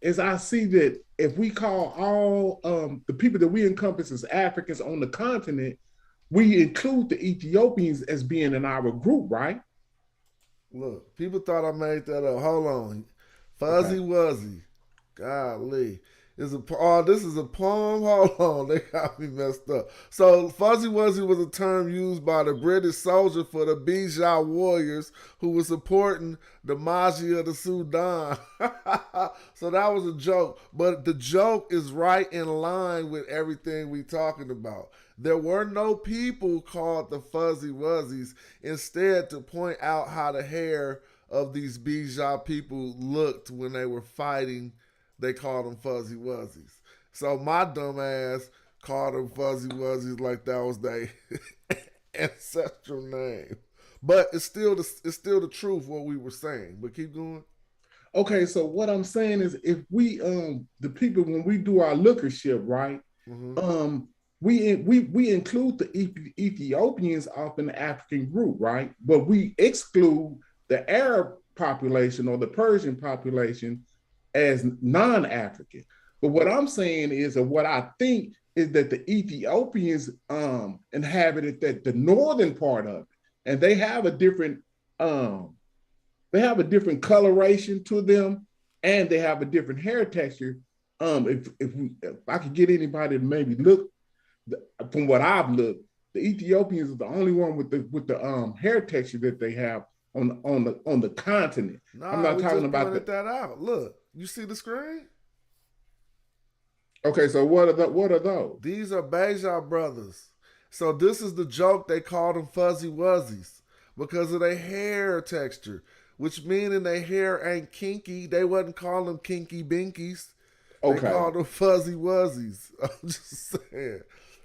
is I see that if we call all the people that we encompass as Africans on the continent, we include the Ethiopians as being in our group, right? Look, people thought I made that up. Hold on. Okay. Fuzzy Wuzzy. Golly. This is a poem. Hold on, they got me messed up. So Fuzzy Wuzzy was a term used by the British soldier for the Bija warriors who were supporting the Maji of the Sudan. So that was a joke. But the joke is right in line with everything we talking about. There were no people called the Fuzzy Wuzzies. Instead, to point out how the hair of these Bija people looked when they were fighting, they called them Fuzzy Wuzzies. So my dumb ass called them Fuzzy Wuzzies like that was their ancestral name. But it's still the truth what we were saying. But keep going. Okay, so what I'm saying is if we the people when we do our lookership, right? Mm-hmm. We include the Ethiopians off in the African group, right? But we exclude the Arab population or the Persian population as non-African. But what I'm saying is, or what I think is that the Ethiopians inhabited the northern part of it, and they have a different coloration to them, and they have a different hair texture. If I could get anybody to maybe look from what I've looked, the Ethiopians are the only one with the hair texture that they have on the continent. Nah, I'm not we talking just about pointed that out. Look, you see the screen? Okay, so what are those? These are Beja brothers. So this is the joke they called them Fuzzy Wuzzies because of their hair texture, which meaning their hair ain't kinky. They wasn't calling them kinky binkies. They Okay. called them Fuzzy Wuzzies. I'm just saying.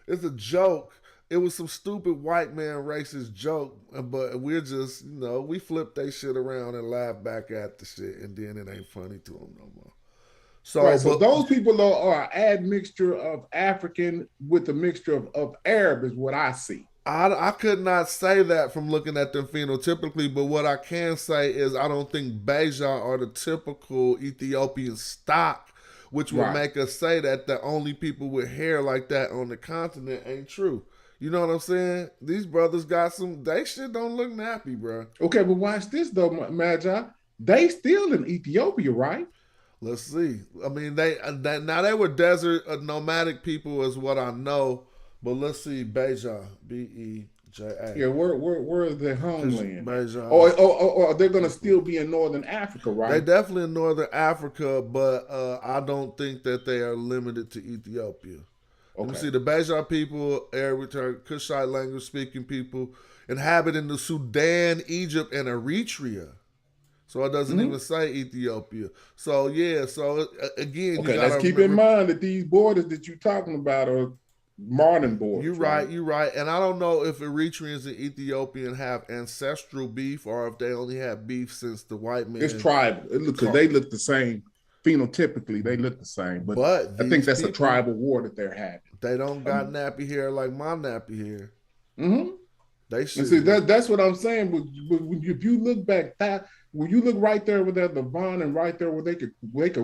It's a joke. It was some stupid white man racist joke, but we're just, we flip they shit around and laugh back at the shit, and then it ain't funny to them no more. So, Right, so those people are an admixture of African with a mixture of Arab is what I see. I could not say that from looking at them phenotypically, but what I can say is I don't think Beja are the typical Ethiopian stock, which would make us say that the only people with hair like that on the continent ain't true. You know what I'm saying? These brothers got they shit don't look nappy, bro. Okay, but watch this though, Magi. They still in Ethiopia, right? Let's see. I mean, they were desert nomadic people, is what I know. But let's see, Beja, Beja. Yeah, where is their homeland? Beja. Or they're gonna still be in Northern Africa, right? They definitely in Northern Africa, but I don't think that they are limited to Ethiopia. Let me see. The Beja people, Eritrea, Kushite language speaking people, inhabit in the Sudan, Egypt, and Eritrea. So it doesn't even say Ethiopia. So yeah. So again, okay. Let's keep in mind that these borders that you're talking about are modern borders. You're right. You're right. And I don't know if Eritreans and Ethiopian have ancestral beef or if they only have beef since the white man. It's tribal because they look the same. phenotypically they look the same. But But I think these that's a people, tribal war that they're having. they don't got nappy hair like my nappy hair. Mm-hmm. They And should. see, that's what I'm saying. If you look back, when you look right there with that Levon and right there where they could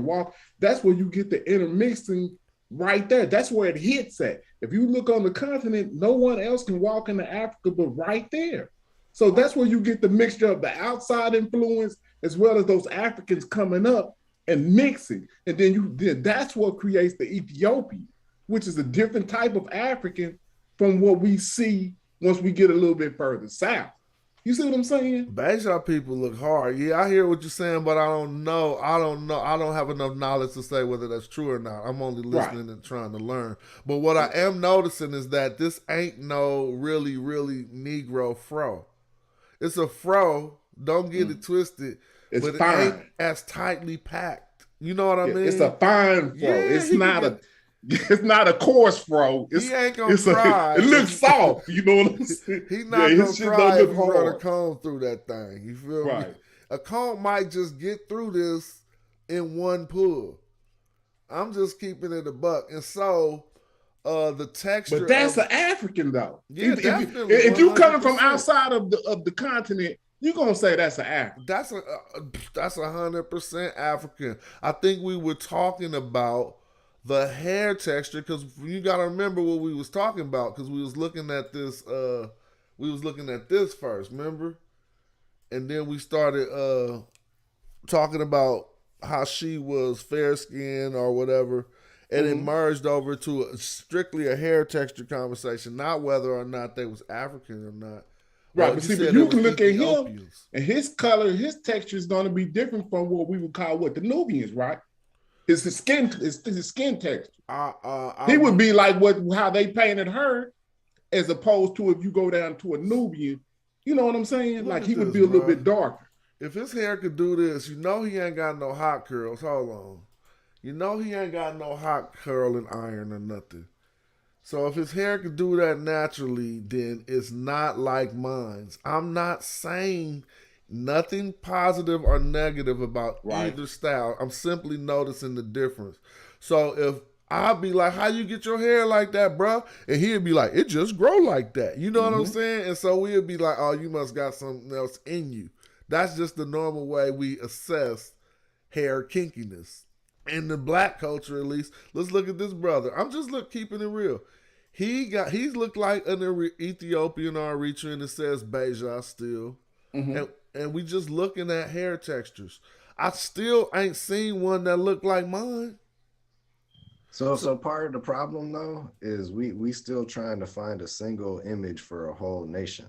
walk, that's where you get the intermixing right there. That's where it hits at. If you look on the continent, no one else can walk into Africa but right there. So that's where you get the mixture of the outside influence as well as those Africans coming up and mixing. And then that's what creates the Ethiopian, which is a different type of African from what we see once we get a little bit further south. You see what I'm saying? Beja people look hard. Yeah, I hear what you're saying, but I don't know. I don't have enough knowledge to say whether that's true or not. I'm only listening and trying to learn. But what I am noticing is that this ain't no really, really Negro fro. It's a fro. Don't get it twisted. It's but fine. It ain't as tightly packed. You know what I mean? It's a fine fro. Yeah, it's not a coarse fro. He ain't gonna cry. It looks soft. You know what I'm saying? He not gonna cry if you run a hard. comb through that thing. You feel me? Right. A comb might just get through this in one pull. I'm just keeping it a buck. And so the texture. But that's an African though. Yeah, definitely. If you coming from 100%. outside of the continent, you're gonna say that's an African. That's 100% African. I think we were talking about the hair texture because you got to remember what we was talking about because we was looking at this. We was looking at this first, remember, and then we started talking about how she was fair skinned or whatever, and it merged over to strictly a hair texture conversation, not whether or not they was African or not. Right, Well, but see, said but you they can was look at him, Ethiopians. and his color, his texture is going to be different from what we would call the Nubians, right? It's his skin texture. He would be like how they painted her, as opposed to if you go down to a Nubian. You know what I'm saying? Like he would be a little bit darker. If his hair could do this, you know he ain't got no hot curls. Hold on. You know he ain't got no hot curling iron or nothing. So if his hair could do that naturally, then it's not like mine's. I'm not saying nothing positive or negative about either style. I'm simply noticing the difference. So if I'll be like, how you get your hair like that, bro? And he'd be like, it just grow like that. You know what I'm saying? And so we'd be like, oh, you must got something else in you. That's just the normal way we assess hair kinkiness. In the black culture, at least, let's look at this brother. I'm just keeping it real. He's looked like an Ethiopian or Eritrean that says Beja still. And we just looking at hair textures. I still ain't seen one that looked like mine. So part of the problem though is we still trying to find a single image for a whole nation.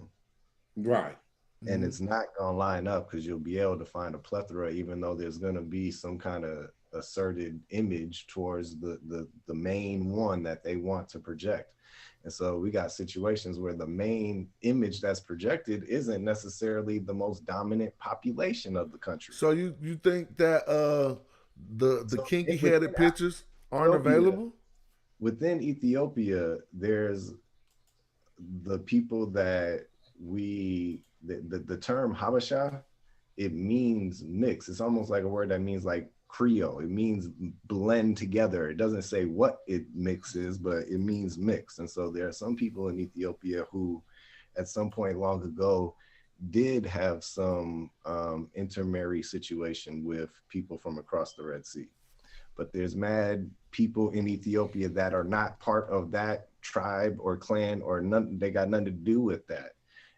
Right. And it's not gonna line up because you'll be able to find a plethora, even though there's gonna be some kind of asserted image towards the main one that they want to project. And so we got situations where the main image that's projected isn't necessarily the most dominant population of the country. So you think that the kinky headed pictures aren't available? Within Ethiopia, there's the people that the term Habasha, it means mix. It's almost like a word that means like Creole. It means blend together. It doesn't say what it mixes, but it means mix. And so there are some people in Ethiopia who at some point long ago did have some intermarry situation with people from across the Red Sea. But there's mad people in Ethiopia that are not part of that tribe or clan or none, they got nothing to do with that.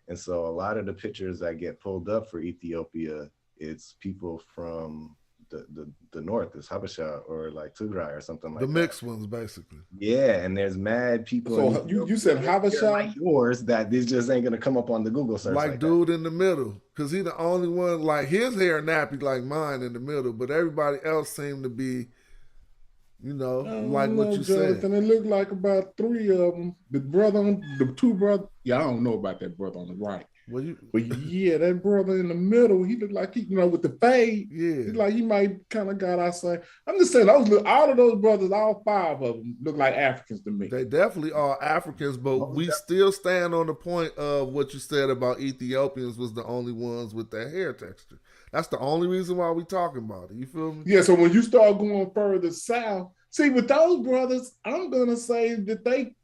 And so a lot of the pictures that get pulled up for Ethiopia, it's people from the north, is Habasha or like Tigray or something like that. The mixed ones, basically. Yeah, and there's mad people. So you said Habasha? Like yours, that this just ain't gonna come up on the Google search. Like dude in the middle, because he the only one, like his hair nappy like mine in the middle, but everybody else seemed to be, you know, like what you said. And it looked like about three of them. The two brothers. Yeah, I don't know about that brother on the right. But yeah, that brother in the middle, he looked like he, with the fade. Yeah, like he might kind of got outside. I'm just saying, all of those brothers, all five of them, look like Africans to me. They definitely are Africans, but we still stand on the point of what you said about Ethiopians was the only ones with that hair texture. That's the only reason why we talking about it. You feel me? Yeah, so when you start going further south, see with those brothers, I'm gonna say that they,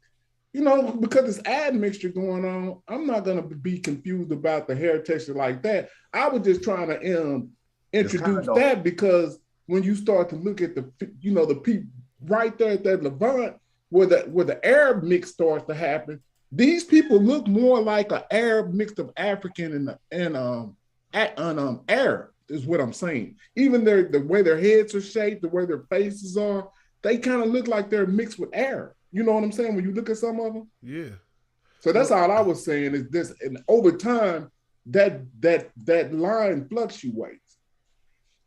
because this admixture going on, I'm not gonna be confused about the heritage like that. I was just trying to introduce that because when you start to look at the people right there at that Levant where the Arab mix starts to happen, these people look more like an Arab mix of African and Arab is what I'm saying. Even the way their heads are shaped, the way their faces are, they kind of look like they're mixed with Arab. You know what I'm saying? When you look at some of them. Yeah. So that's all I was saying is this, and over time, that line fluctuates.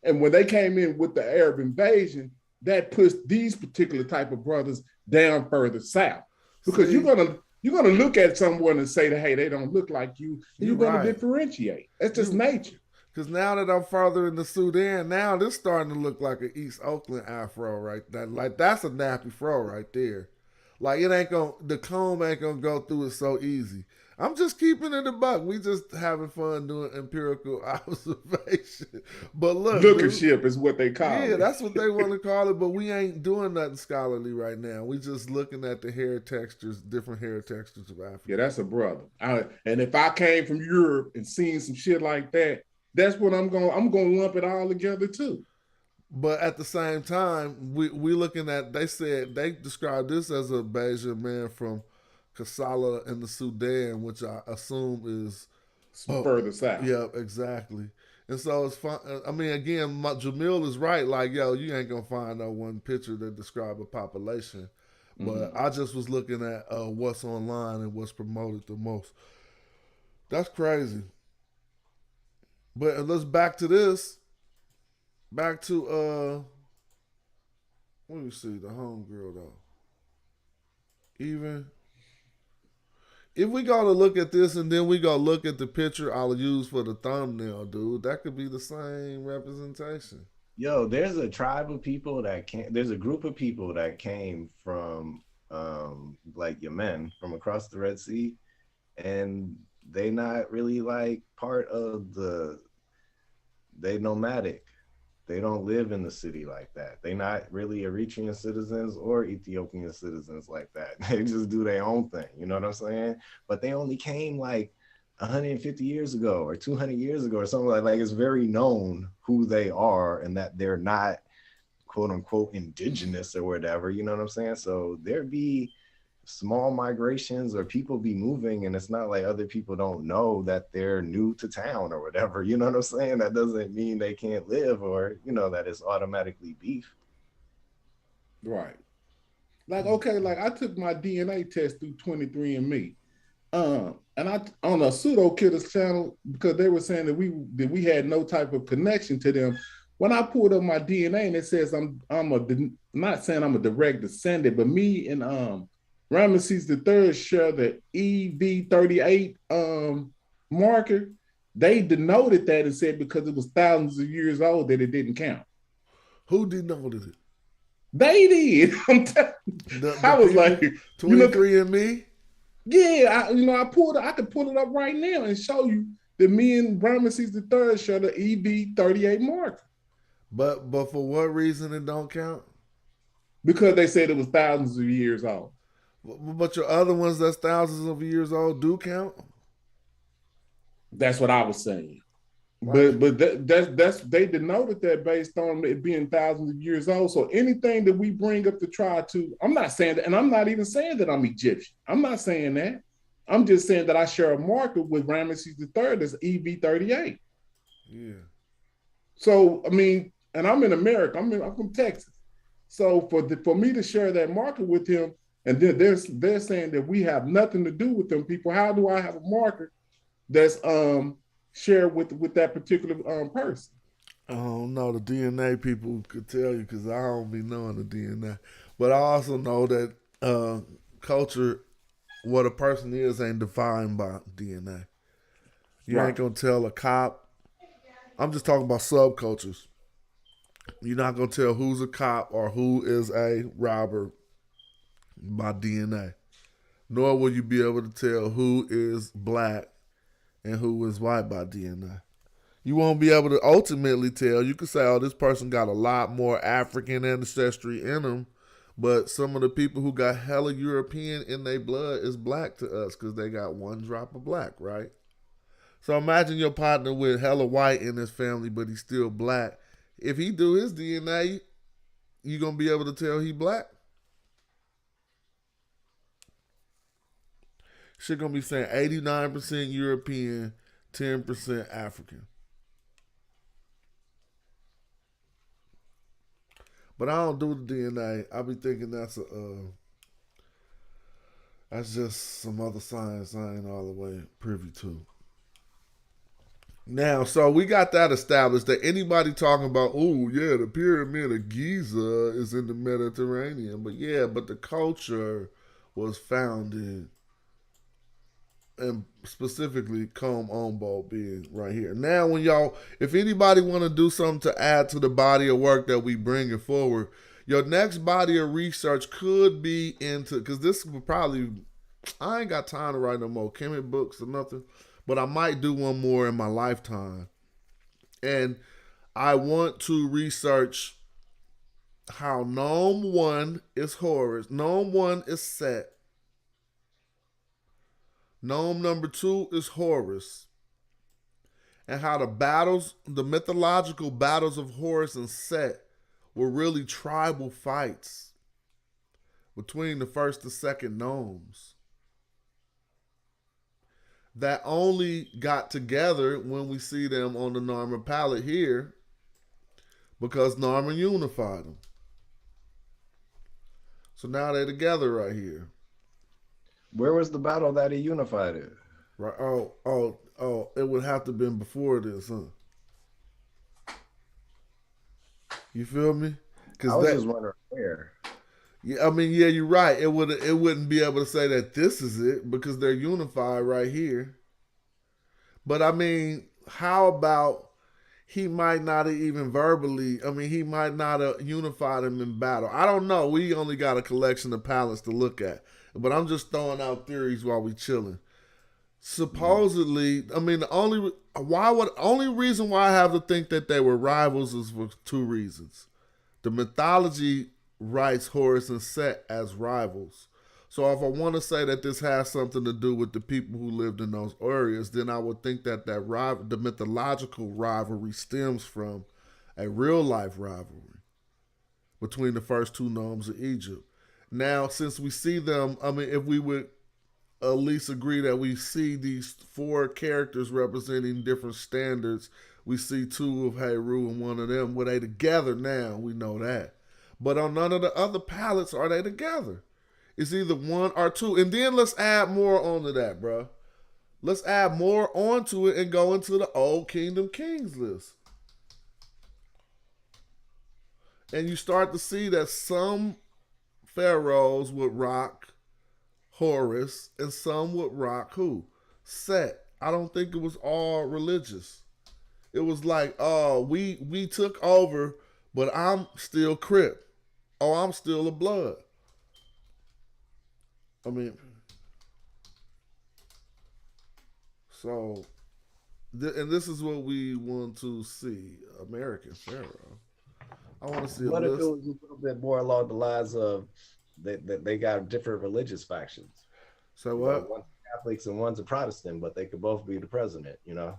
And when they came in with the Arab invasion, that puts these particular type of brothers down further south. Because you're gonna look at someone and say that, hey, they don't look like you, and you're gonna differentiate. That's just nature. Because now that I'm further in the Sudan, now this starting to look like an East Oakland afro right there. Like that's a nappy fro right there. Like the comb ain't gonna go through it so easy. I'm just keeping it a buck. We just having fun doing empirical observation. But look, lookership is what they call it. Yeah, that's what they want to call it. But we ain't doing nothing scholarly right now. We just looking at the hair textures, different hair textures of Africa. Yeah, that's a brother. And if I came from Europe and seen some shit like that, that's what I'm gonna lump it all together too. But at the same time, we looking at, they described this as a Bayesian man from Kassala in the Sudan, which I assume is further south. Yeah, exactly. And so it's fun. I mean, again, Jamil is right. Like, yo, you ain't gonna find no one picture that describe a population. But I just was looking at what's online and what's promoted the most. That's crazy. But let's back to this. Back to let me see, the homegirl though. Even if we go to look at this and then we go look at the picture I'll use for the thumbnail, dude, that could be the same representation. Yo, there's a tribe of people there's a group of people that came from like Yemen, from across the Red Sea, and they not really like part of they nomadic. They don't live in the city like that. They not really Eritrean citizens or Ethiopian citizens like that. They just do their own thing. You know what I'm saying? But they only came like 150 years ago or 200 years ago or something like it's very known who they are and that they're not quote unquote indigenous or whatever. You know what I'm saying? So there'd be small migrations or people be moving and it's not like other people don't know that they're new to town or whatever. You know what I'm saying? That doesn't mean they can't live or, that it's automatically beef. Right. Like, okay, like I took my DNA test through 23andMe. And I on a pseudo killers channel because they were saying that we had no type of connection to them. When I pulled up my DNA and it says I'm not saying I'm a direct descendant, but me and Ramesses III share the EV38 marker. They denoted that and said because it was thousands of years old that it didn't count. Who denoted it? They did. I was like, 23andMe? Yeah, I could pull it up right now and show you that me and Ramesses III share the EV38 marker. But for what reason it don't count? Because they said it was thousands of years old. But your other ones that's thousands of years old do count? That's what I was saying. Right. But that's they denoted that based on it being thousands of years old. So anything that we bring up to try to, I'm not saying that, and I'm not even saying that I'm Egyptian. I'm not saying that. I'm just saying that I share a marker with Ramesses III that's EV38. Yeah. So I mean, and I'm in America. I'm from Texas. So for me to share that marker with him, and then they're saying that we have nothing to do with them people. How do I have a marker that's shared with that particular person? I don't know. The DNA people could tell you because I don't be knowing the DNA. But I also know that culture, what a person is, ain't defined by DNA. You ain't gonna tell a cop. I'm just talking about subcultures. You're not gonna tell who's a cop or who is a robber by DNA. Nor will you be able to tell who is black and who is white by DNA. You won't be able to ultimately tell. You could say, oh, this person got a lot more African ancestry in them, but some of the people who got hella European in their blood is black to us because they got one drop of black, right? So imagine your partner with hella white in his family, but he's still black. If he do his DNA, you gonna be able to tell he black? Shit gonna be saying 89% European, 10% African. But I don't do the DNA. I be thinking that's just some other science I ain't all the way privy to. Now, so we got that established that anybody talking about, oh yeah, the pyramid of Giza is in the Mediterranean, but yeah, but the culture was founded, and specifically Combe Ombo being right here. Now, when y'all, if anybody want to do something to add to the body of work that we bringing forward, your next body of research could be into, because this would probably, I ain't got time to write no more Kemet books or nothing, but I might do one more in my lifetime. And I want to research how Gnome 1 is Horus, Gnome 1 is Set, Gnome number 2 is Horus, and how the battles, the mythological battles of Horus and Set were really tribal fights between the first and second gnomes that only got together when we see them on the Narmer palette here because Narmer unified them. So now they're together right here. Where was the battle that he unified it? Right. Oh, it would have to have been before this, huh? You feel me? I was just wondering where. Yeah, I mean, yeah, you're right. It wouldn't be able to say that this is it because they're unified right here. But I mean, how about he might not have even verbally, I mean, he might not have unified them in battle. I don't know. We only got a collection of palettes to look at. But I'm just throwing out theories while we chilling. Supposedly, I mean, the only reason why I have to think that they were rivals is for two reasons. The mythology writes Horus and Set as rivals. So if I want to say that this has something to do with the people who lived in those areas, then I would think that the mythological rivalry stems from a real life rivalry between the first two gnomes of Egypt. Now, since we see them, I mean, if we would at least agree that we see these four characters representing different standards, we see two of Heru and one of them. Were they together now? We know that. But on none of the other palettes are they together. It's either one or two. And then let's add more onto that, bro. Let's add more onto it and go into the Old Kingdom Kings list. And you start to see that some pharaohs would rock Horus and some would rock who? Set. I don't think it was all religious. It was like, oh, we took over, but I'm still Crip. Oh, I'm still a blood. I mean, so, and this is what we want to see, American Pharaoh. I want to see What a if it list. was a little bit more along the lines of they got different religious factions? So You know, what? one's Catholics and one's a Protestant, but they could both be the president, you know?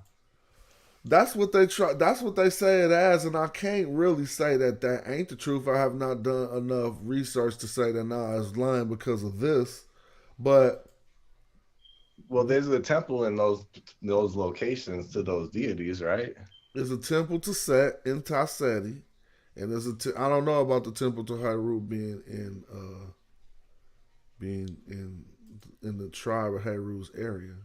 That's what they try. That's what they say it as, and I can't really say that that ain't the truth. I have not done enough research to say that nah, it's lying because of this. But Well, there's a temple in those locations to those deities, right? there's a temple to Set in Taseti, and there's I don't know about the temple to Heru being in the tribe of Heru's area.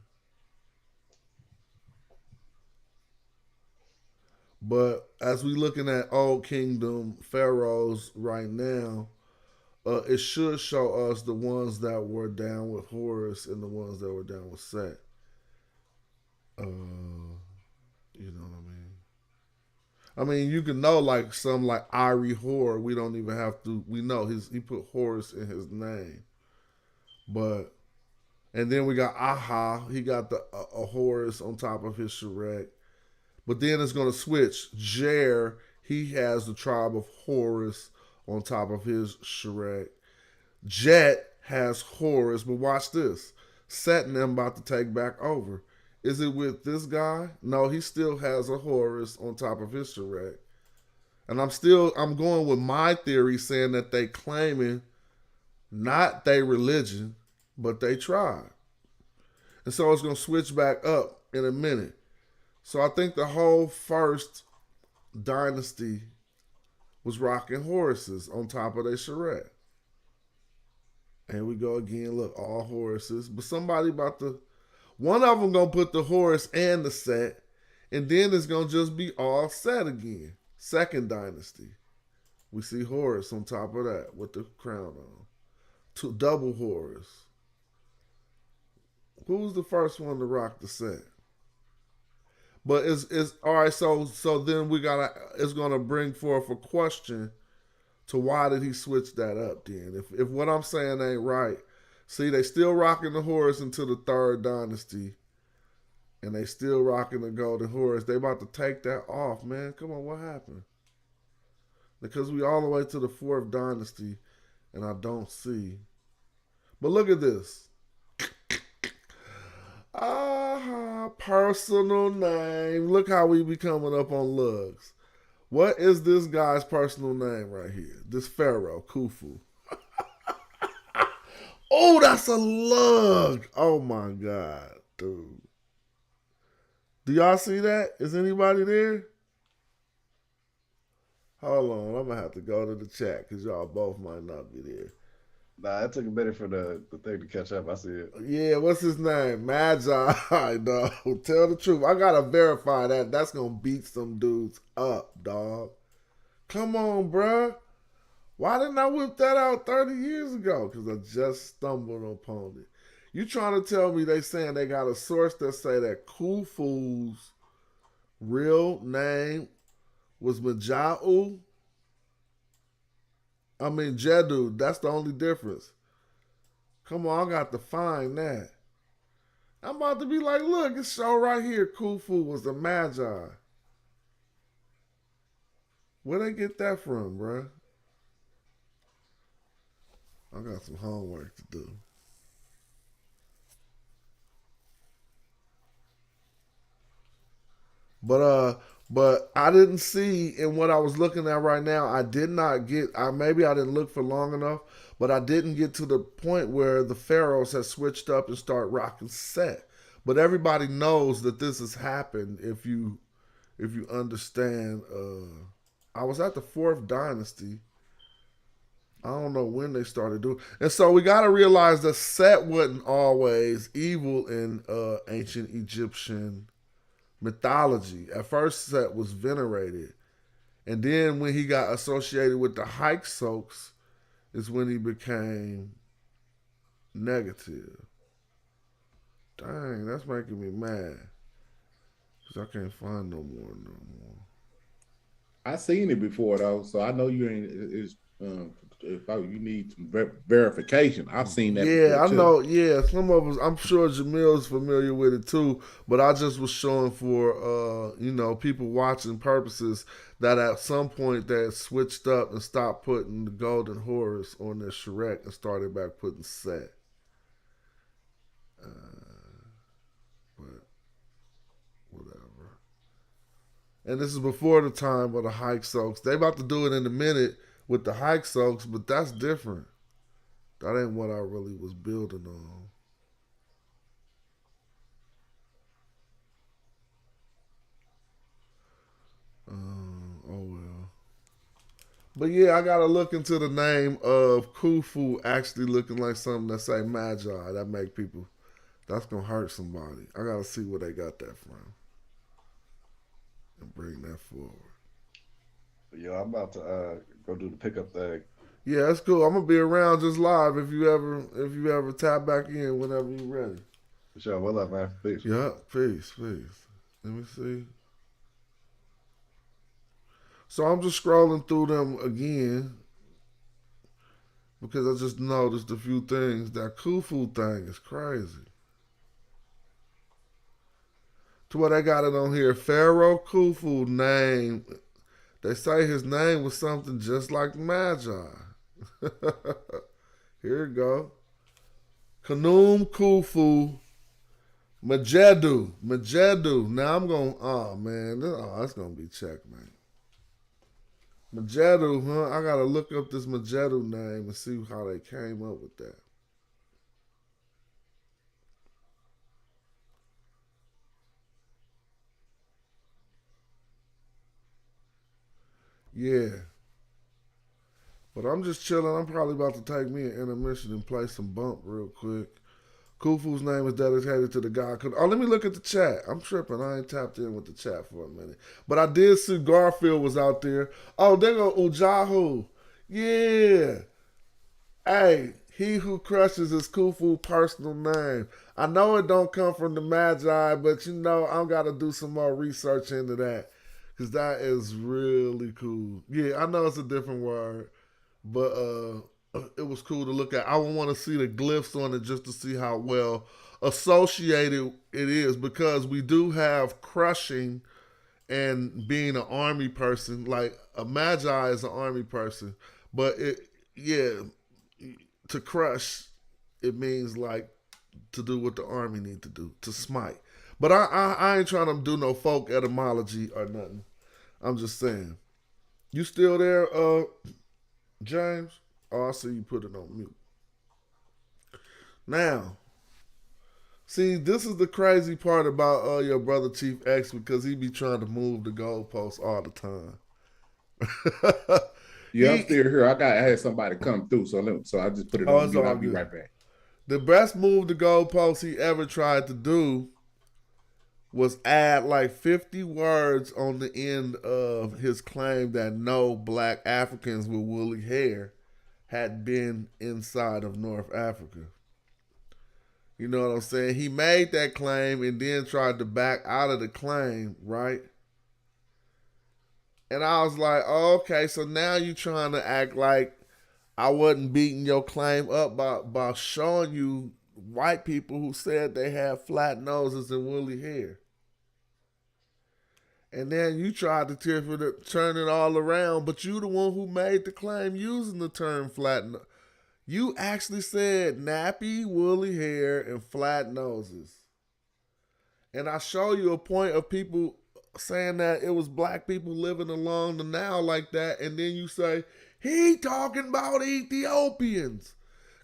But as we looking at Old Kingdom pharaohs right now, it should show us the ones that were down with Horus and the ones that were down with Set. You know what I mean? I mean, you can know like some like Ari Hor. We don't even have to. We know he put Horus in his name, but and then we got Aha. He got the a Horus on top of his Shrek. But then it's going to switch. Jer, he has the tribe of Horus on top of his Shrek. Jet has Horus, but watch this. Set and them about to take back over. Is it with this guy? No, he still has a Horus on top of his Shrek. And I'm going with my theory saying that they claiming not their religion, but they tribe. And so it's going to switch back up in a minute. So I think the whole first dynasty was rocking Horuses on top of their charrette. And we go again, look, all Horuses. But somebody about to, one of them going to put the Horus and the Set, and then it's going to just be all Set again. Second dynasty. We see Horus on top of that with the crown on. Two double Horus. Who's the first one to rock the Set? But it's all right. So then it's gonna bring forth a question to why did he switch that up? Then if what I'm saying ain't right, see they still rocking the Horus into the third dynasty, and they still rocking the golden Horus. They about to take that off, man. Come on, what happened? Because we all the way to the fourth dynasty, and I don't see. But look at this. Personal name. Look how we be coming up on lugs. What is this guy's personal name right here? This pharaoh, Khufu. Oh, that's a lug. Oh my God, dude. Do y'all see that? Is anybody there? Hold on, I'm gonna have to go to the chat because y'all both might not be there. Nah, it took a minute for the thing to catch up. I see it. Yeah, what's his name? Magi. No, tell the truth. I gotta verify that. That's gonna beat some dudes up, dog. Come on, bruh. Why didn't I whip that out 30 years ago? Because I just stumbled upon it. You trying to tell me they saying they got a source that say that Khufu's real name was Majau? I mean, Jedu, that's the only difference. Come on, I got to find that. I'm about to be like, look, it's show right here. Khufu was the Magi. Where they get that from, bruh? I got some homework to do. But I didn't see in what I was looking at right now. I did not get. Maybe I didn't look for long enough, but I didn't get to the point where the pharaohs had switched up and start rocking Set. But everybody knows that this has happened. If you understand, I was at the fourth dynasty. I don't know when they started doing, and so we got to realize that Set wasn't always evil in ancient Egyptian mythology. At first, Set was venerated, and then when he got associated with the Hyksos, is when he became negative. Dang, that's making me mad because I can't find no more. I seen it before though, so I know you ain't. If you need some verification, I've seen that. Yeah, I too. know. Yeah, some of us. I'm sure Jamil's familiar with it too. But I just was showing for people watching purposes that at some point they had switched up and stopped putting the golden Horus on their Shrek and started back putting Set. But whatever. And this is before the time of the Hyksos. They about to do it in a minute with the Hyksos, but that's different. That ain't what I really was building on. Oh well. But yeah, I gotta look into the name of Khufu actually looking like something that say Magi. That make people, that's gonna hurt somebody. I gotta see where they got that from and bring that forward. Yo, I'm about to go do the pickup thing. Yeah, that's cool. I'm gonna be around just live if you ever tap back in whenever you're ready. For sure. Well up, man. Peace. Yeah, peace. Let me see. So I'm just scrolling through them again because I just noticed a few things. That Khufu thing is crazy. To what I got it on here. Pharaoh Khufu name. They say his name was something just like Magi. Here we go. Khnum Khufu Majedu. Majedu. Now I'm going, oh man, that's going to be checkmate. Majedu, huh? I got to look up this Majedu name and see how they came up with that. Yeah. But I'm just chilling. I'm probably about to take me an intermission and play some bump real quick. Khufu's name is dedicated to the god. Oh, let me look at the chat. I'm tripping. I ain't tapped in with the chat for a minute. But I did see Garfield was out there. Oh, there go Ujahu. Yeah. Hey, he who crushes is Khufu's personal name. I know it don't come from the Magi, but you know, I'm got to do some more research into that. Because that is really cool. Yeah, I know it's a different word. But it was cool to look at. I would want to see the glyphs on it just to see how well associated it is, because we do have crushing and being an army person. Like a Magi is an army person, but to crush, it means like to do what the army need to do, to smite. But I ain't trying to do no folk etymology or nothing. I'm just saying. You still there, James? Oh, I see you put it on mute. Now, see, this is the crazy part about your brother Chief X, because he be trying to move the goalposts all the time. Yeah, I'm still here. I had somebody come through, so I just put it on mute. I'll be right back. The best move the goalposts he ever tried to do was add like 50 words on the end of his claim that no black Africans with woolly hair had been inside of North Africa. You know what I'm saying? He made that claim and then tried to back out of the claim, right? And I was like, oh, okay, so now you trying to act like I wasn't beating your claim up by showing you white people who said they had flat noses and woolly hair. And then you tried to turn it all around, but you the one who made the claim using the term flat nose. You actually said nappy, woolly hair, and flat noses. And I show you a point of people saying that it was black people living along the Nile like that, and then you say, he talking about Ethiopians.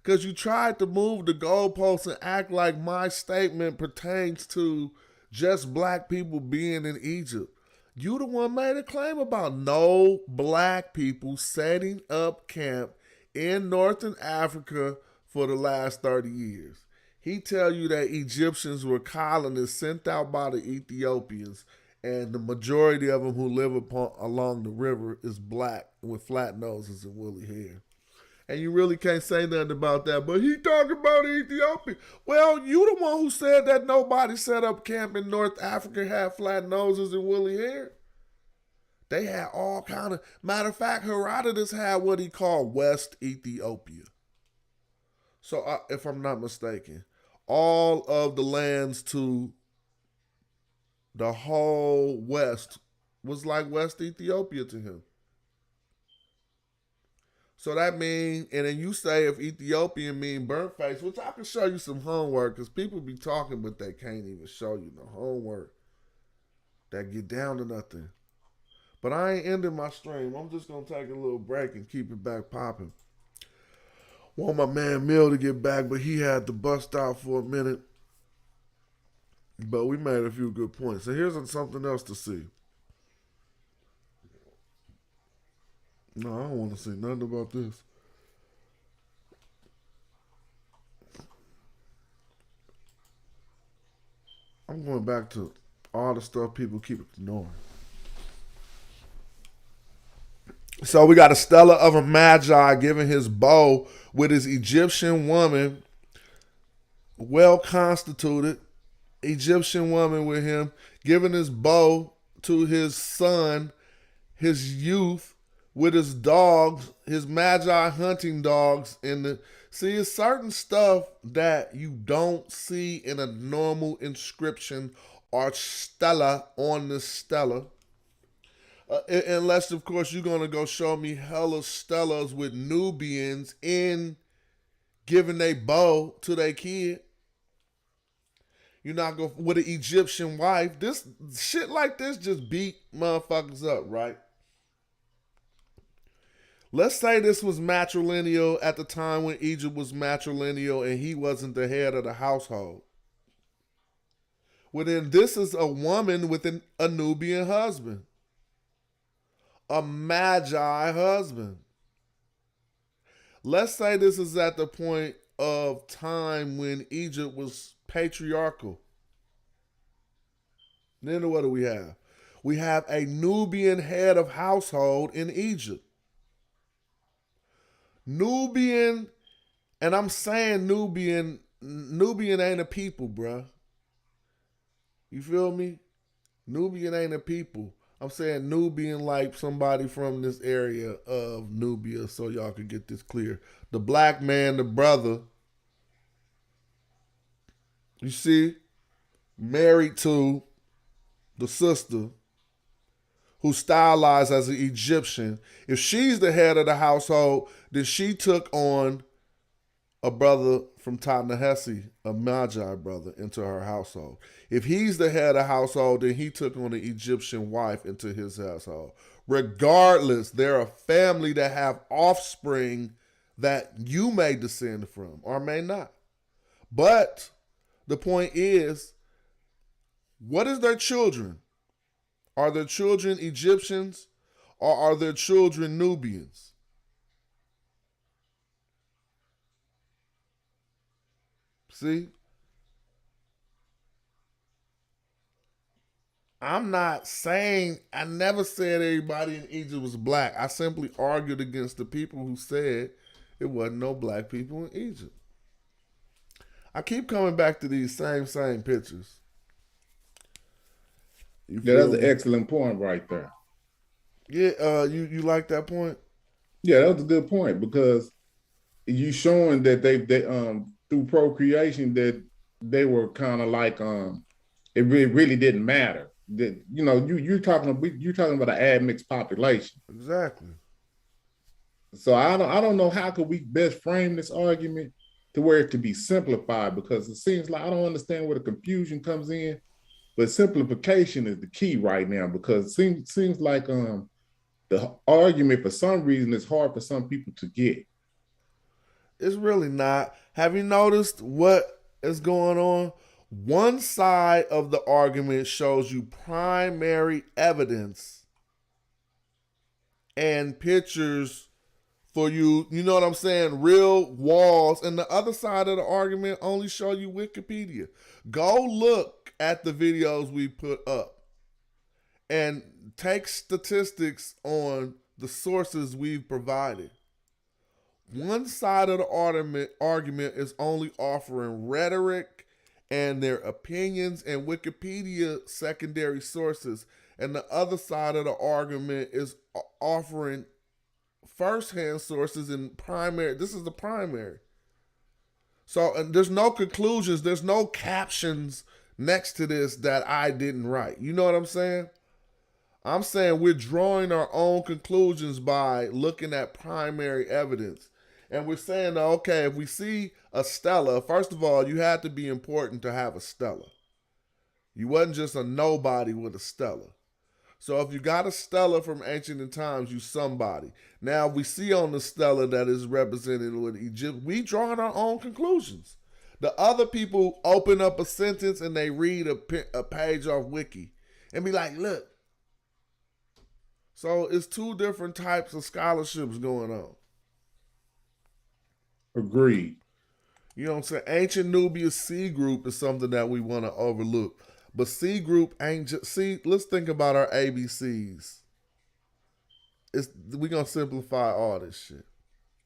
Because you tried to move the goalposts and act like my statement pertains to just black people being in Egypt. You the one made a claim about no black people setting up camp in Northern Africa for the last 30 years. He tell you that Egyptians were colonists sent out by the Ethiopians, and the majority of them who live along the river is black with flat noses and woolly hair. And you really can't say nothing about that. But he talking about Ethiopia. Well, you the one who said that nobody set up camp in North Africa had flat noses and woolly hair. They had all kind of... Matter of fact, Herodotus had what he called West Ethiopia. So if I'm not mistaken, all of the lands to the whole West was like West Ethiopia to him. So that means, and then you say if Ethiopian mean burnt face, which I can show you some homework, because people be talking, but they can't even show you no homework that get down to nothing. But I ain't ending my stream. I'm just going to take a little break and keep it back popping. Want my man Mill to get back, but he had to bust out for a minute. But we made a few good points. So here's something else to see. No, I don't want to say nothing about this. I'm going back to all the stuff people keep ignoring. So we got a Stella of a Magi giving his bow with his Egyptian woman, well constituted Egyptian woman with him, giving his bow to his son, his youth, with his dogs, his Magi hunting dogs. See, it's certain stuff that you don't see in a normal inscription Archstella on the Stella. Unless, of course, you're going to go show me hella Stellas with Nubians in giving they bow to their kid. You're not going with an Egyptian wife. This shit like this just beat motherfuckers up, right? Let's say this was matrilineal at the time when Egypt was matrilineal and he wasn't the head of the household. Well, then this is a woman with a Nubian husband. A magi husband. Let's say this is at the point of time when Egypt was patriarchal. Then what do we have? We have a Nubian head of household in Egypt. Nubian, and I'm saying Nubian ain't a people, bruh. You feel me? Nubian ain't a people. I'm saying Nubian like somebody from this area of Nubia, so y'all can get this clear. The black man, the brother, you see, married to the sister who's stylized as an Egyptian. If she's the head of the household, then she took on a brother from Ta-Nehisi, a Magi brother, into her household. If he's the head of the household, then he took on an Egyptian wife into his household. Regardless, they're a family that have offspring that you may descend from or may not. But the point is, what is their children? Are their children Egyptians or are their children Nubians? See? I'm not saying, I never said everybody in Egypt was black. I simply argued against the people who said it wasn't no black people in Egypt. I keep coming back to these same pictures. Yeah, that's an excellent point right there. Yeah, you like that point? Yeah, that was a good point because you showing that they through procreation that they were kind of like it really didn't matter. That you're talking about an admixed population. Exactly. So I don't know how could we best frame this argument to where it could be simplified, because it seems like I don't understand where the confusion comes in, but simplification is the key right now, because it seems like the argument for some reason is hard for some people to get. It's really not. Have you noticed what is going on? One side of the argument shows you primary evidence and pictures for you know what I'm saying, real walls, and the other side of the argument only show you Wikipedia. Go look at the videos we put up and take statistics on the sources we've provided. One side of the argument is only offering rhetoric and their opinions and Wikipedia secondary sources, and the other side of the argument is offering first-hand sources and primary. This is the primary. So, and there's no conclusions, there's no captions next to this that I didn't write. You know what I'm saying? I'm saying we're drawing our own conclusions by looking at primary evidence. And we're saying, okay, if we see a Stella, first of all, you had to be important to have a Stella. You wasn't just a nobody with a Stella. So if you got a Stella from ancient times, you somebody. Now we see on the Stella that is represented with Egypt, we drawing our own conclusions. The other people open up a sentence and they read a page off Wiki and be like, look. So it's two different types of scholarships going on. Agreed. You know what I'm saying? Ancient Nubia C group is something that we want to overlook. But C group ain't just, see, let's think about our ABCs. We're going to simplify all this shit.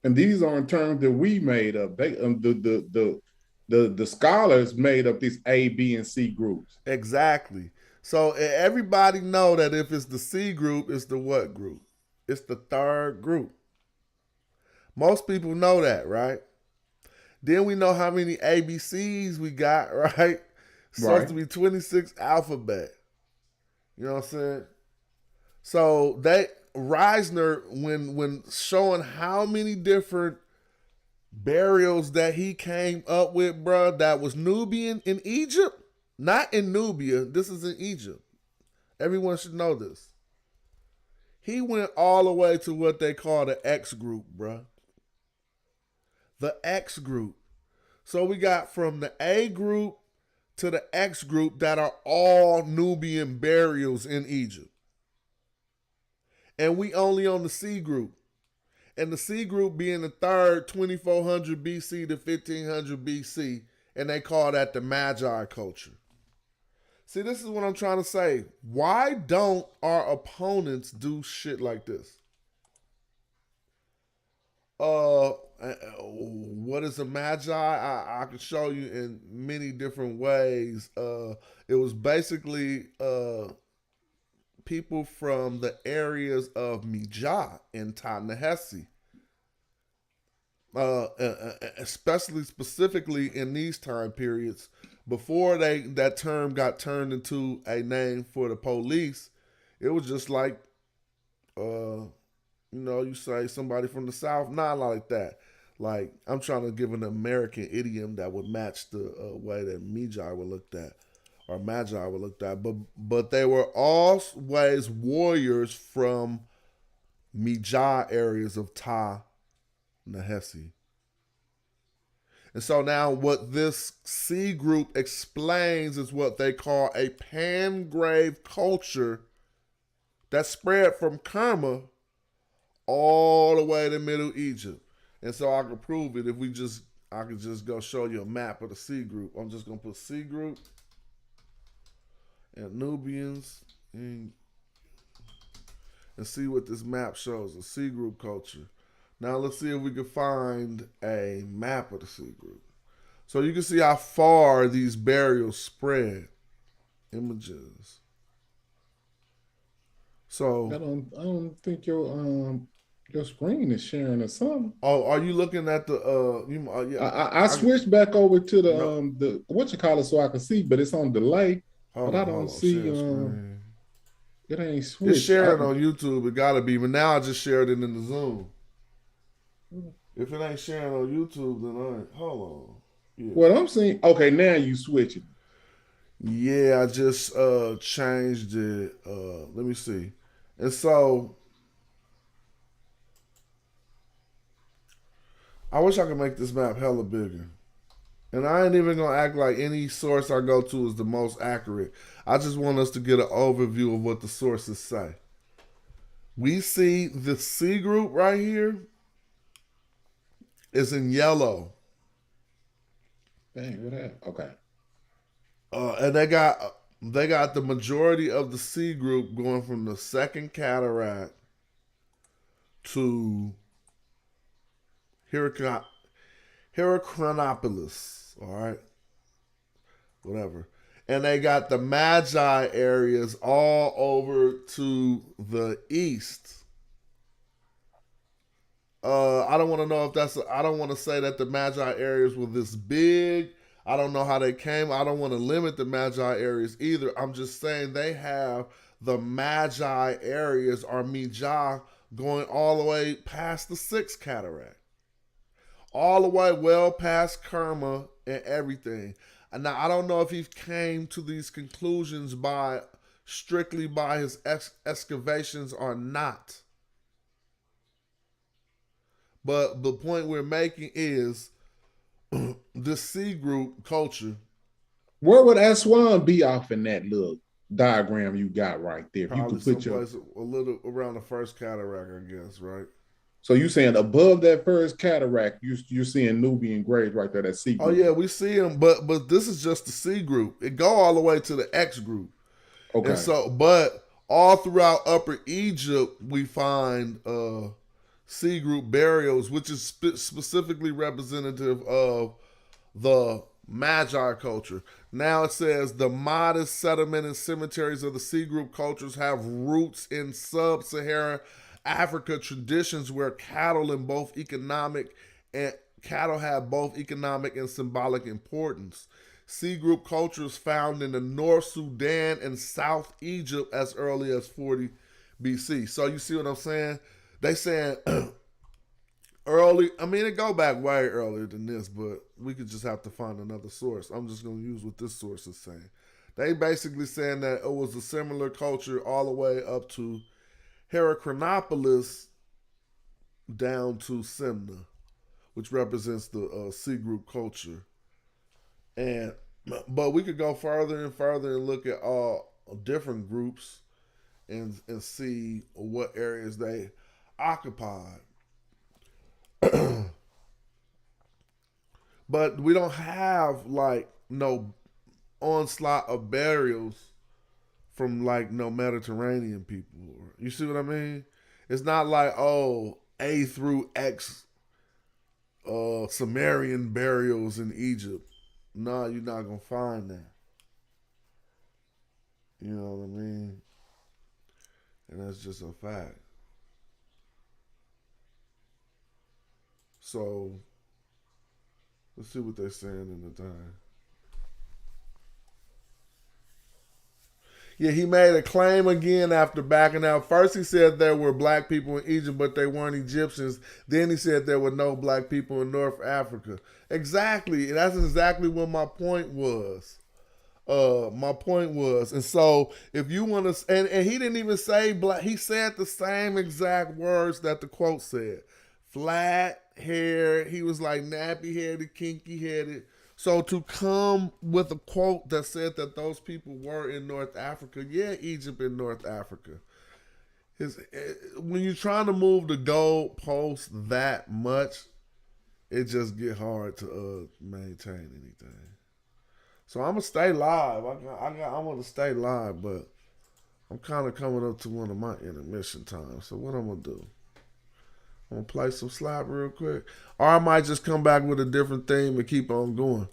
And these aren't terms that we made up. They the scholars made up these A, B, and C groups. Exactly. So everybody know that if it's the C group, it's the what group? It's the third group. Most people know that, right? Then we know how many ABCs we got, right? Supposed Right. to be 26 alphabet. You know what I'm saying? So they Reisner, when showing how many different burials that he came up with, bruh, that was Nubian in Egypt, not in Nubia. This is in Egypt. Everyone should know this. He went all the way to what they call the X group, bruh. The X group. So we got from the A group to the X group that are all Nubian burials in Egypt. And we only on the C group. And the C group being the third, 2400 BC to 1500 BC. And they call that the Magi culture. See, this is what I'm trying to say. Why don't our opponents do shit like this? What is a magi? I can show you in many different ways. It was basically people from the areas of Mijah and Ta-Nehesi. Especially specifically in these time periods, before that term got turned into a name for the police, it was just like you say somebody from the South, not like that. Like, I'm trying to give an American idiom that would match the way that Magi were looked at, or Magi were looked at. But they were always warriors from Magi areas of Ta-Nehesi. And so now what this C group explains is what they call a pan-grave culture that spread from Kerma all the way to Middle Egypt. And so I can prove it if I could just go show you a map of the C group. I'm just going to put C group and Nubians and see what this map shows, a C group culture. Now let's see if we can find a map of the C group. So you can see how far these burials spread. Images. So I don't think your screen is sharing or something. oh, are you looking at the yeah? I switched back over to the what you call it so I can see, but it's on delay. But I don't see it ain't switched. It's sharing on YouTube. It gotta be, but now I just shared it in the Zoom. If it ain't sharing on YouTube, then I ain't. Hold on. Yeah. What I'm seeing, okay, now you switching. Yeah, I just changed it. Let me see. And so I wish I could make this map hella bigger. And I ain't even gonna act like any source I go to is the most accurate. I just want us to get an overview of what the sources say. We see the C group right here is in yellow. Dang, what that? Okay. And they got the majority of the C group going from the second cataract to Hyrcanopolis. All right, whatever. And they got the Magi areas all over to the east. I don't want to know if I don't want to say that the Magi areas were this big. I don't know how they came. I don't want to limit the Magi areas either. I'm just saying they have the Magi areas, or Mijah, going all the way past the sixth cataract. All the way well past Kerma and everything. And now I don't know if he came to these conclusions strictly by his excavations or not. But the point we're making is the C group culture. Where would Aswan be off in that little diagram you got right there? If you Probably could put someplace a little around the first cataract, I guess, right? So you saying above that first cataract, you're seeing Nubian graves right there, that C group. Oh yeah, we see them, but this is just the C group. It go all the way to the X group. Okay. And so, but all throughout Upper Egypt, we find C group burials, which is specifically representative of the Magi culture. Now it says the modest settlement and cemeteries of the C group cultures have roots in sub-Saharan Africa traditions where cattle have both economic and symbolic importance. C group cultures found in the North Sudan and South Egypt as early as 40 BC. So you see what I'm saying? They saying early. I mean, it go back way earlier than this, but we could just have to find another source. I'm just gonna use what this source is saying. They basically saying that it was a similar culture all the way up to Heracronopolis down to Semna, which represents the C group culture. And but we could go further and further and look at all different groups and see what areas they occupied. But we don't have like no onslaught of burials from like no Mediterranean people. You see what I mean? It's not like, oh, A through X Sumerian burials in Egypt. No, you're not gonna find that. You know what I mean? And that's just a fact. So let's see what they're saying in the time. Yeah, he made a claim again after backing out. First he said there were black people in Egypt, but they weren't Egyptians. Then he said there were no black people in North Africa. Exactly. And that's exactly what my point was. And so if you want to, and he didn't even say black, he said the same exact words that the quote said. Flat hair, he was like nappy headed, kinky headed. So to come with a quote that said that those people were in North Africa, yeah, Egypt in North Africa. When you're trying to move the goalpost that much, it just get hard to maintain anything. So I'm gonna stay live. I want to stay live, but I'm kind of coming up to one of my intermission times. So what I'm gonna do? I'm gonna play some slap real quick, or I might just come back with a different theme and keep on going.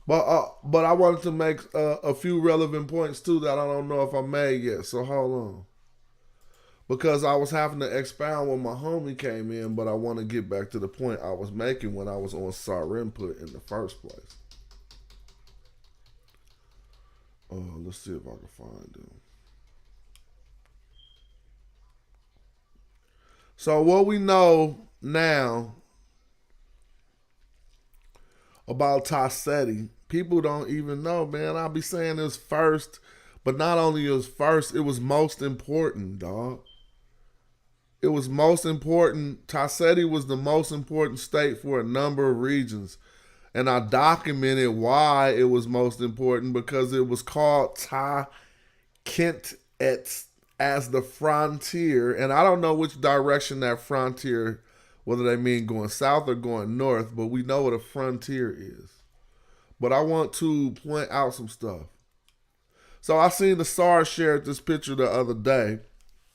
But I wanted to make a few relevant points too that I don't know if I made yet. So hold on, because I was having to expound when my homie came in, but I want to get back to the point I was making when I was on SAR input in the first place. Let's see if I can find them. So what we know now about Tassetti, people don't even know, man. I'll be saying this first, but not only it was first, it was most important, dog. It was most important. Tassetti was the most important state for a number of regions. And I documented why it was most important because it was called Ta Kent as the frontier, and I don't know which direction that frontier, whether they mean going south or going north, but we know what a frontier is. But I want to point out some stuff. So I seen the SAR shared this picture the other day,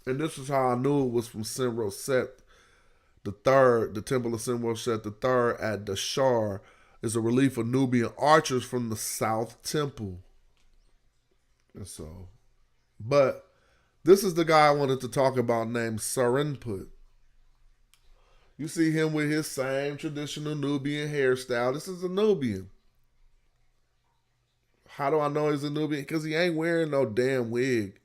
and this is how I knew it was from Simro Set the Third. The Temple of Simro Set the Third at Dashar is a relief of Nubian archers from the South Temple. And so, but this is the guy I wanted to talk about named Sarinput. You see him with his same traditional Nubian hairstyle. This is a Nubian. How do I know he's a Nubian? Because he ain't wearing no damn wig.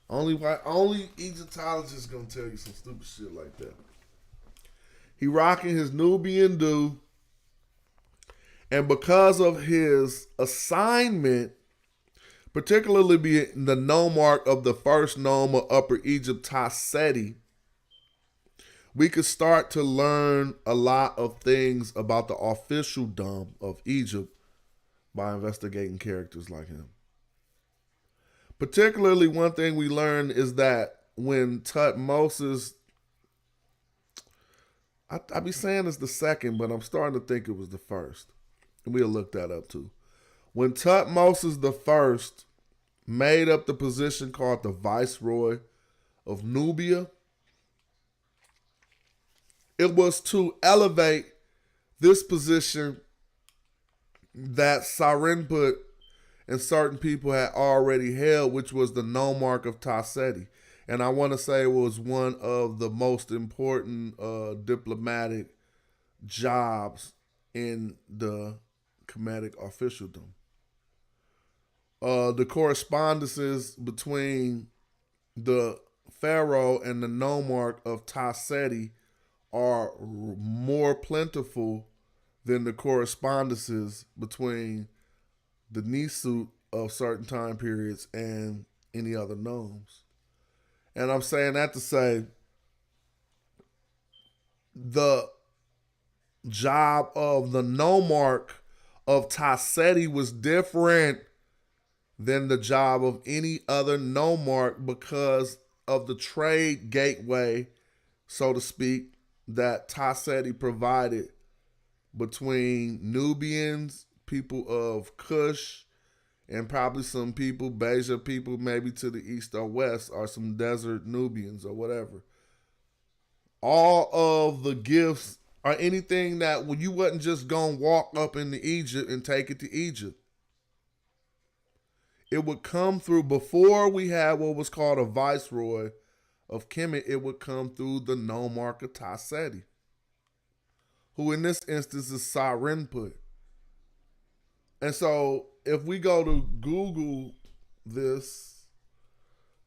Only Egyptologists gonna tell you some stupid shit like that. He rocking his Nubian do. And because of his assignment, particularly being the nomarch of the first nome of Upper Egypt, Tassetti, we could start to learn a lot of things about the officialdom of Egypt by investigating characters like him. Particularly, one thing we learned is that when Tutmosis, I be saying it's the second, but I'm starting to think it was the first. And we'll look that up too. When Tutmosis the First made up the position called the Viceroy of Nubia, it was to elevate this position that Sarinput and certain people had already held, which was the nomarch of Tassetti. And I want to say it was one of the most important diplomatic jobs in the Kemetic officialdom. The correspondences between the pharaoh and the nomarch of Ta-Seti are more plentiful than the correspondences between the Nisut of certain time periods and any other nomes. And I'm saying that to say the job of the nomarch of Ta-Seti was different than the job of any other nomarch because of the trade gateway, so to speak, that Ta-Seti provided between Nubians, people of Kush, and probably some people, Beja people, maybe to the east or west, or some desert Nubians or whatever. All of the gifts or anything that when you wasn't just gonna walk up into Egypt and take it to Egypt. It would come through before we had what was called a viceroy of Kemet. It would come through the nomarch of Ta-Seti, who in this instance is Sarenput. And so if we go to Google this,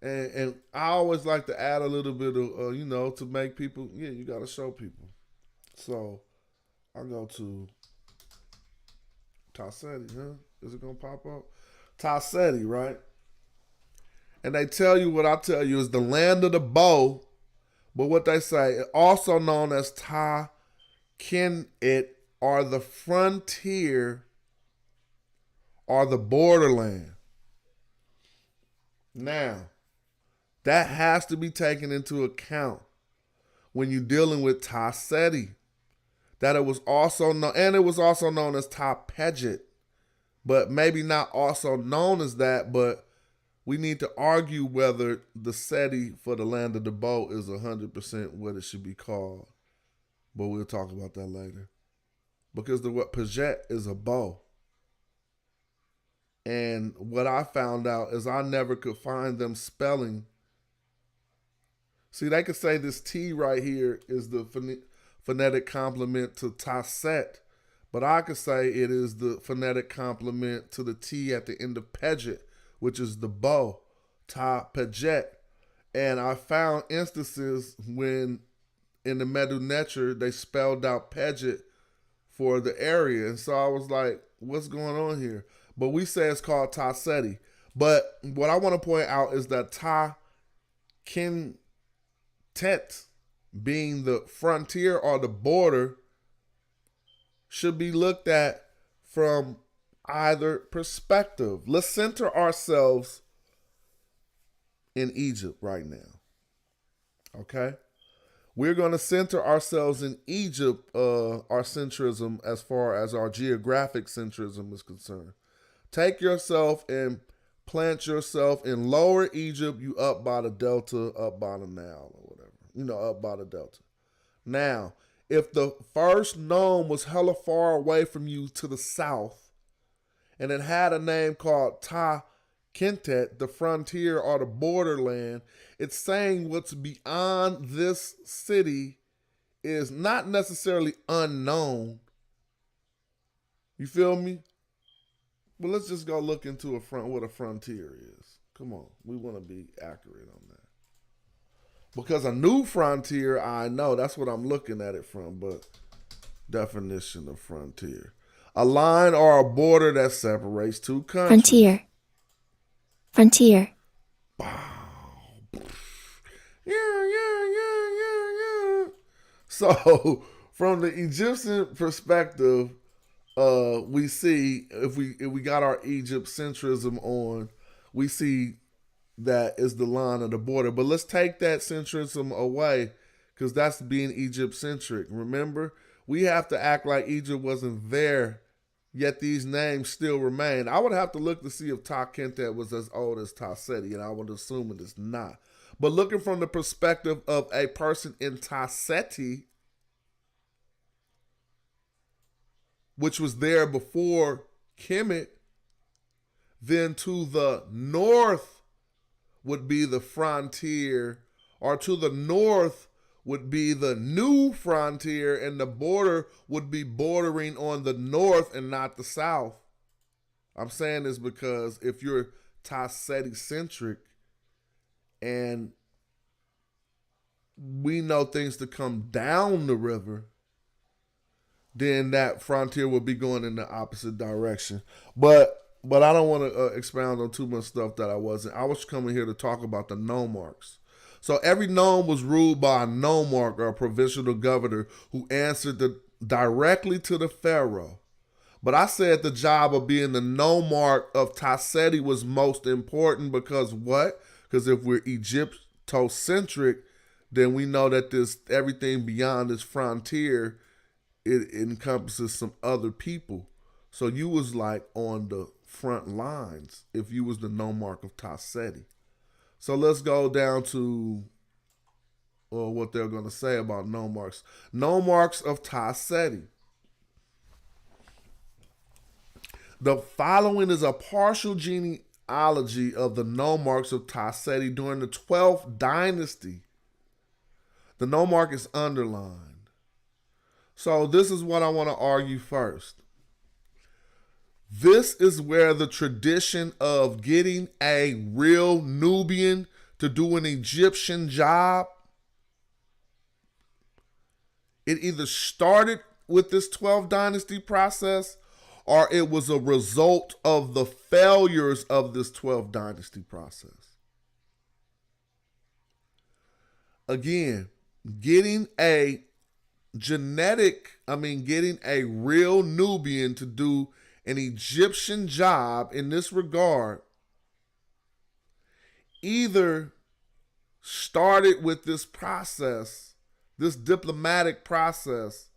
and I always like to add a little bit of, to make people, you got to show people. So I go to Ta-Seti, huh? Is it going to pop up? Ta-Seti, right? And they tell you what I tell you is the land of the bow, but what they say, also known as Ta-Kemet, or the frontier or the borderland. Now, that has to be taken into account when you're dealing with Ta-Seti. That it was also known, and it was also known as Ta-Pejet, but maybe not also known as that, but we need to argue whether the Seti for the land of the bow is 100% what it should be called. But we'll talk about that later. Because the word Pejet is a bow. And what I found out is I never could find them spelling. See, they could say this T right here is the phonetic complement to Taset, but I could say it is the phonetic complement to the T at the end of Pejet, which is the bow, Ta-Pejet. And I found instances when in the Medu Neter they spelled out Pejet for the area. And so I was like, what's going on here? But we say it's called Ta-Seti. But what I want to point out is that Ta-Kemet, being the frontier or the border, should be looked at from either perspective. Let's center ourselves in Egypt right now. Okay? We're going to center ourselves in Egypt, our centrism, as far as our geographic centrism is concerned. Take yourself and plant yourself in Lower Egypt, you up by the Delta, up by the Nile, or whatever. Up by the Delta. Now, if the first nome was hella far away from you to the south, and it had a name called Ta-Kemet, the frontier or the borderland, it's saying what's beyond this city is not necessarily unknown. You feel me? But let's just go look into what a frontier is. Come on, we want to be accurate on that. Because a new frontier, I know, that's what I'm looking at it from, but definition of frontier. A line or a border that separates two countries. Frontier. Yeah. So, from the Egyptian perspective, we see if we got our Egypt centrism on, we see that is the line of the border. But let's take that centrism away, because that's being Egypt centric. Remember, we have to act like Egypt wasn't there, yet these names still remain. I would have to look to see if Ta-Kemet was as old as Ta-Seti, and I would assume it is not. But looking from the perspective of a person in Ta-Seti, which was there before Kemet, then to the north would be the frontier, or to the north would be the new frontier, and the border would be bordering on the north and not the south. I'm saying this because if you're Taseti centric and we know things to come down the river, then that frontier will be going in the opposite direction. But I don't want to expound on too much stuff that I wasn't. I was coming here to talk about the nomarchs. So every nome was ruled by a nomarch or a provincial governor who answered directly to the pharaoh. But I said the job of being the nomarch of Taseti was most important because what? Because if we're Egyptocentric, then we know that this everything beyond this frontier, it encompasses some other people. So you was like on the front lines if you was the nomarch of Taseti. So let's go down to what they're going to say about nomarchs. Nomarchs of Taseti. The following is a partial genealogy of the nomarchs of Taseti during the 12th dynasty. The nomarch is underlined. So this is what I want to argue first. This is where the tradition of getting a real Nubian to do an Egyptian job, it either started with this 12th dynasty process or it was a result of the failures of this 12th dynasty process. Again, getting a real Nubian to do an Egyptian job in this regard either started with this process, this diplomatic process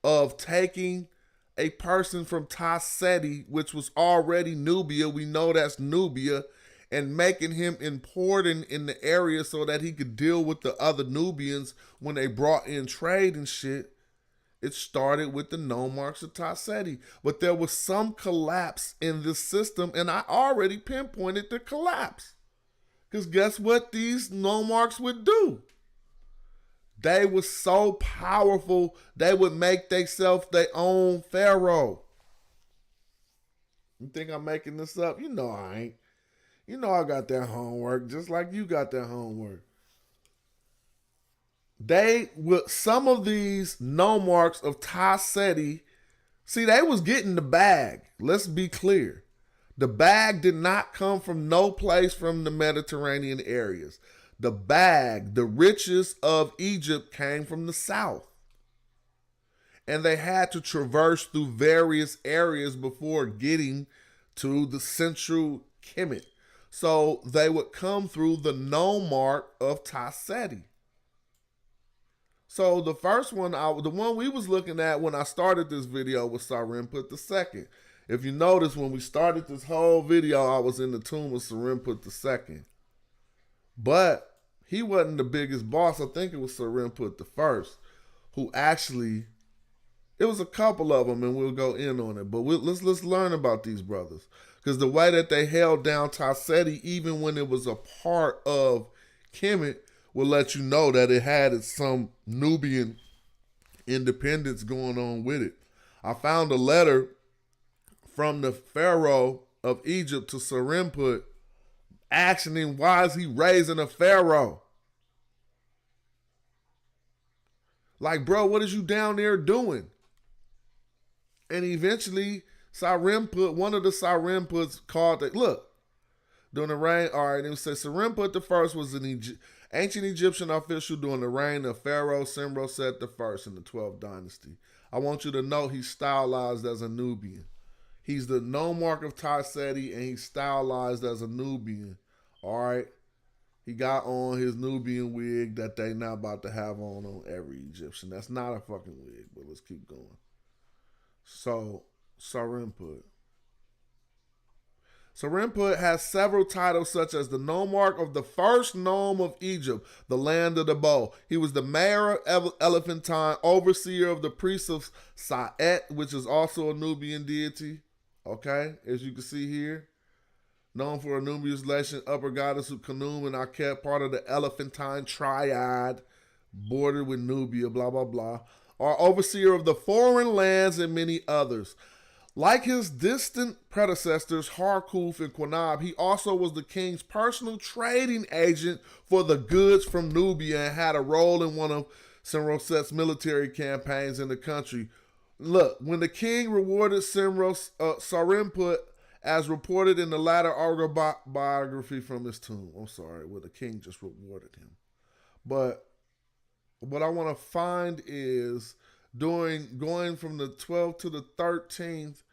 of taking a person from Taseti, which was already Nubia, we know that's Nubia, and making him important in the area so that he could deal with the other Nubians when they brought in trade and shit. It started with the nomarchs of Taseti. But there was some collapse in this system, and I already pinpointed the collapse. Because guess what these nomarchs would do? They were so powerful, they would make themselves their own pharaoh. You think I'm making this up? You know I ain't. You know I got that homework, just like you got that homework. Some of these nomarchs of Taseti, see, they was getting the bag. Let's be clear. The bag did not come from no place from the Mediterranean areas. The bag, the riches of Egypt came from the south. And they had to traverse through various areas before getting to the central Kemet. So they would come through the nomarch of Taseti. So the first one, the one we was looking at when I started this video was Sarimput II. If you notice, when we started this whole video, I was in the tomb of Sarimput II. But he wasn't the biggest boss. I think it was Sarimput I, who actually, it was a couple of them, and we'll go in on it. But let's learn about these brothers. Because the way that they held down Taseti, even when it was a part of Kemet, will let you know that it had some Nubian independence going on with it. I found a letter from the pharaoh of Egypt to Sarimput asking him, why is he raising a pharaoh? Like, bro, what is you down there doing? And eventually, Sarimput, one of the Sarimputs called it, look, during the reign, all right, and it says Sarimput I was an ancient Egyptian official during the reign of Pharaoh Simroset I in the 12th dynasty. I want you to know he's stylized as a Nubian. He's the nomarch of Taseti, and he's stylized as a Nubian. All right? He got on his Nubian wig that they not about to have on every Egyptian. That's not a fucking wig, but let's keep going. So, Sarimput. Sarimput has several titles such as the nomarch of the first nome of Egypt, the land of the bow. He was the mayor of Elephantine, overseer of the priests of Saet, which is also a Nubian deity. Okay, as you can see here. Known for Anubius legend, upper goddess of Khnum and Akhet, part of the Elephantine triad, bordered with Nubia, blah, blah, blah, are overseer of the foreign lands and many others. Like his distant predecessors, Harkuf and Qanab, he also was the king's personal trading agent for the goods from Nubia and had a role in one of Simroset's military campaigns in the country. Look, when the king rewarded Sarimput, as reported in the latter autobiography from his tomb. I'm sorry, where the king just rewarded him. But what I want to find is going from the 12th to the 13th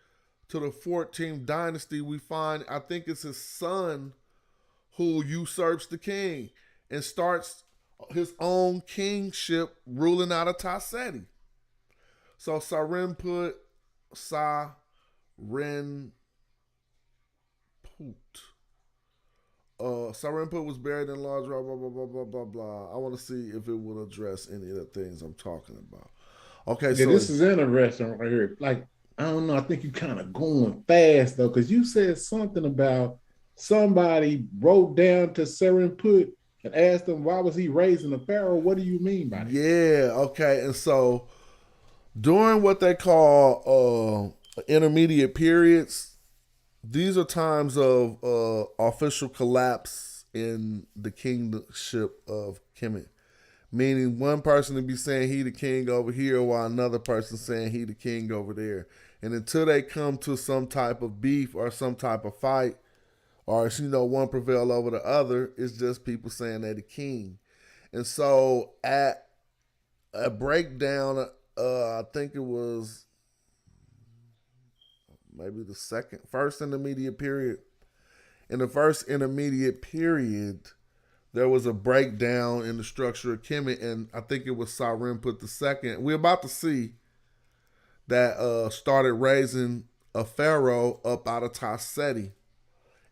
to the 14th dynasty, we find, I think it's his son who usurps the king and starts his own kingship ruling out of Taseti. So Sarimput Sarimput was buried in large blah blah blah blah blah blah blah. I want to see if it will address any of the things I'm talking about. Okay, Yeah, so this is interesting right here. Like, I don't know, I think you kind of going fast though, because you said something about somebody wrote down to Sarimput and asked him why was he raising a pharaoh. What do you mean by that? yeah, okay, and so during what they call intermediate periods, these are times of official collapse in the kingship of Kemet. Meaning one person to be saying he the king over here while another person saying he the king over there. And until they come to some type of beef or some type of fight, or one prevail over the other, it's just people saying they're the king. And so at a breakdown, I think it was maybe the first intermediate period. In the first intermediate period, there was a breakdown in the structure of Kemet, and I think it was Sarimput II. We're about to see that started raising a pharaoh up out of Taseti.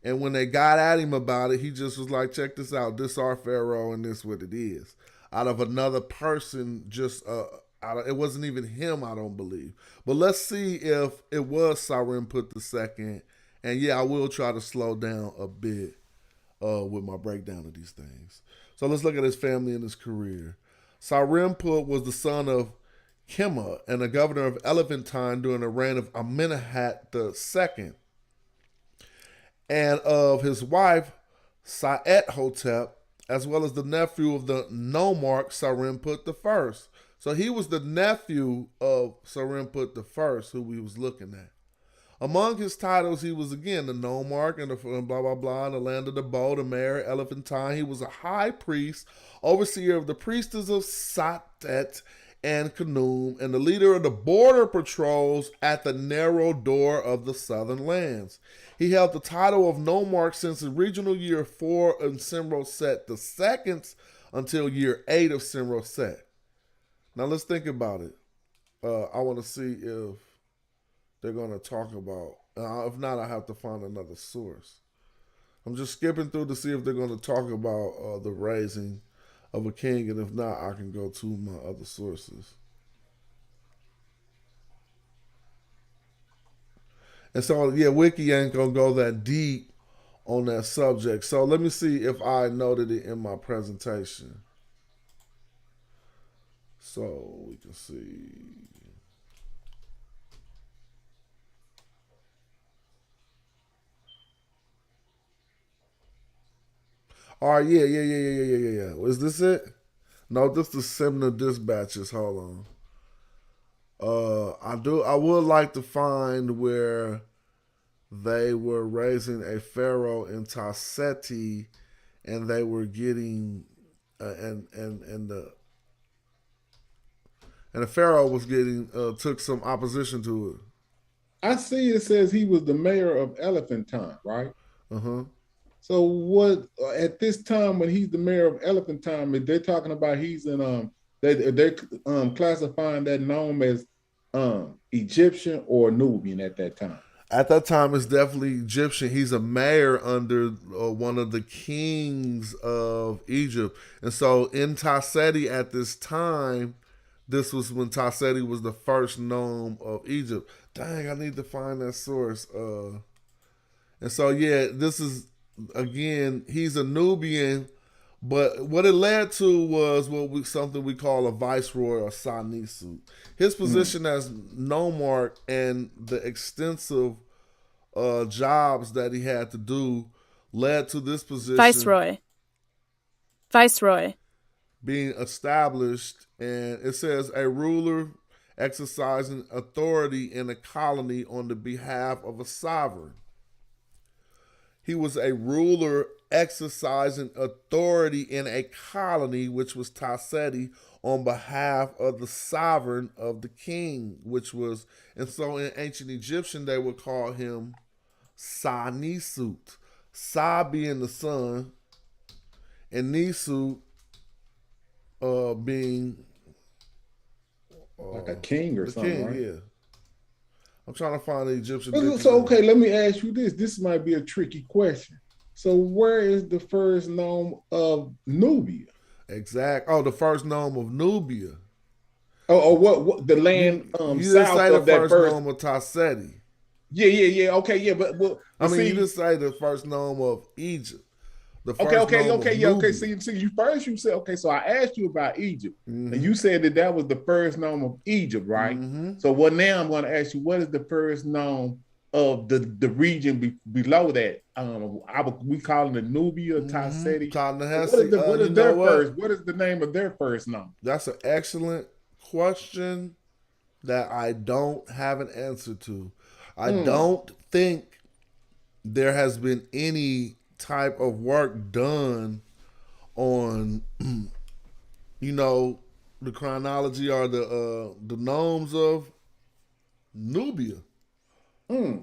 And when they got at him about it, he just was like, check this out. This our pharaoh, and this what it is. Out of another person, it wasn't even him, I don't believe. But let's see if it was Sarimput II. And yeah, I will try to slow down a bit with my breakdown of these things. So let's look at his family and his career. Sarimput was the son of Kemet and the governor of Elephantine during the reign of Amenemhat II, and of his wife Saet-Hotep, as well as the nephew of the nomarch Sarimput I. So he was the nephew of Sarimput I, who we was looking at. Among his titles, he was again the nomarch and the blah blah blah in the land of the bow, the mayor, Elephantine. He was a high priest, overseer of the priestess of Satet and Khnum, and the leader of the border patrols at the narrow door of the southern lands. He held the title of nomarch since the regional year 4 of Simroset II until year 8 of Simroset. Now let's think about it. I want to see if they're going to talk about. If not, I have to find another source. I'm just skipping through to see if they're going to talk about the raising of a king, and if not, I can go to my other sources. And so, yeah, Wiki ain't going to go that deep on that subject. So let me see if I noted it in my presentation. So we can see. All right, yeah. Is this it? No, this the Simna dispatches. Hold on. I would like to find where they were raising a pharaoh in Taseti, and they were getting and the pharaoh was getting took some opposition to it. I see it says he was the mayor of Elephantine, right? Uh-huh. So what at this time when he's the mayor of Elephantine, they're talking about he's in they're classifying that nome as Egyptian or Nubian at that time. At that time, it's definitely Egyptian. He's a mayor under one of the kings of Egypt. And so in Taseti at this time, this was when Taseti was the first nome of Egypt. Dang, I need to find that source. And so, yeah, this is, again, he's a Nubian, But what it led to was something we call a viceroy or Sanisu. His position as nomarch and the extensive jobs that he had to do led to this position Viceroy. being established. And it says a ruler exercising authority in a colony on the behalf of a sovereign. He was a ruler exercising authority in a colony, which was Taseti, on behalf of the sovereign of the king, which was, and so in ancient Egyptian, they would call him Sa-Nisut. Sa being the sun, and Nisut being like a king or the something, king, right? yeah. I'm trying to find the Egyptian. So okay, let me ask you this. This might be a tricky question. So where is the first nome of Nubia? Exact. Oh, the first nome of Nubia. Oh, what the land You didn't south say the of that first nome of Taseti. Yeah. Okay, yeah, but I mean, see, you didn't say the first nome of Egypt. The first okay, nome of yeah, okay. Nubia. See, you first you said okay. So I asked you about Egypt, Mm-hmm. and you said that was the first nome of Egypt, right? Mm-hmm. So what now? I'm going to ask you, what is the first nome of the region below that? We call it Nubia, Taseti. Ta-Nehesi. What is their first? What is the name of their first nome? That's an excellent question that I don't have an answer to. I don't think there has been any type of work done on, the chronology or the nomes of Nubia.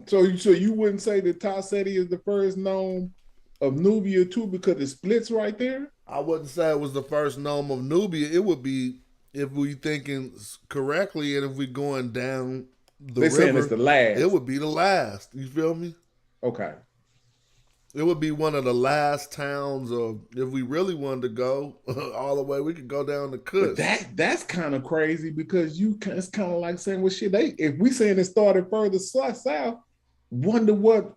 So you wouldn't say that Taseti is the first nome of Nubia too because it splits right there? I wouldn't say it was the first nome of Nubia. It would be, if we thinking correctly and if we going down the river, saying it's the last. it would be the last. You feel me? Okay. It would be one of the last towns of, if we really wanted to go all the way, we could go down to Kush. But that's kind of crazy because it's kind of like saying, well, shit, if we saying it started further south, wonder what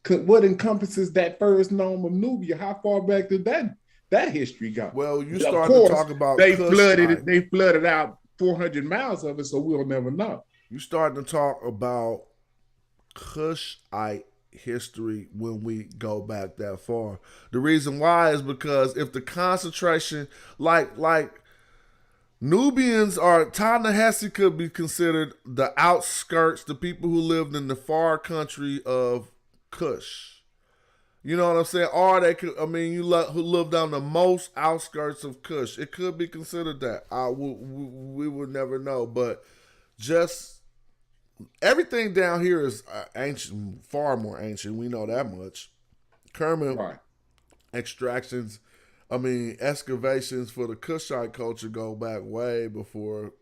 encompasses that first nome of Nubia. How far back did that history go? Well, you started to talk about they Kushite. they flooded out 400 miles of it, so we'll never know. You starting to talk about Kushite history when we go back that far. The reason why is because if the concentration, like Nubians or Ta-Nehesi could be considered the outskirts, the people who lived in the far country of Kush. You know what I'm saying? Or they could, who lived on the most outskirts of Kush. It could be considered that. We would never know. But just everything down here is ancient, far more ancient. We know that much. Kermit extractions, excavations for the Kushite culture go back way before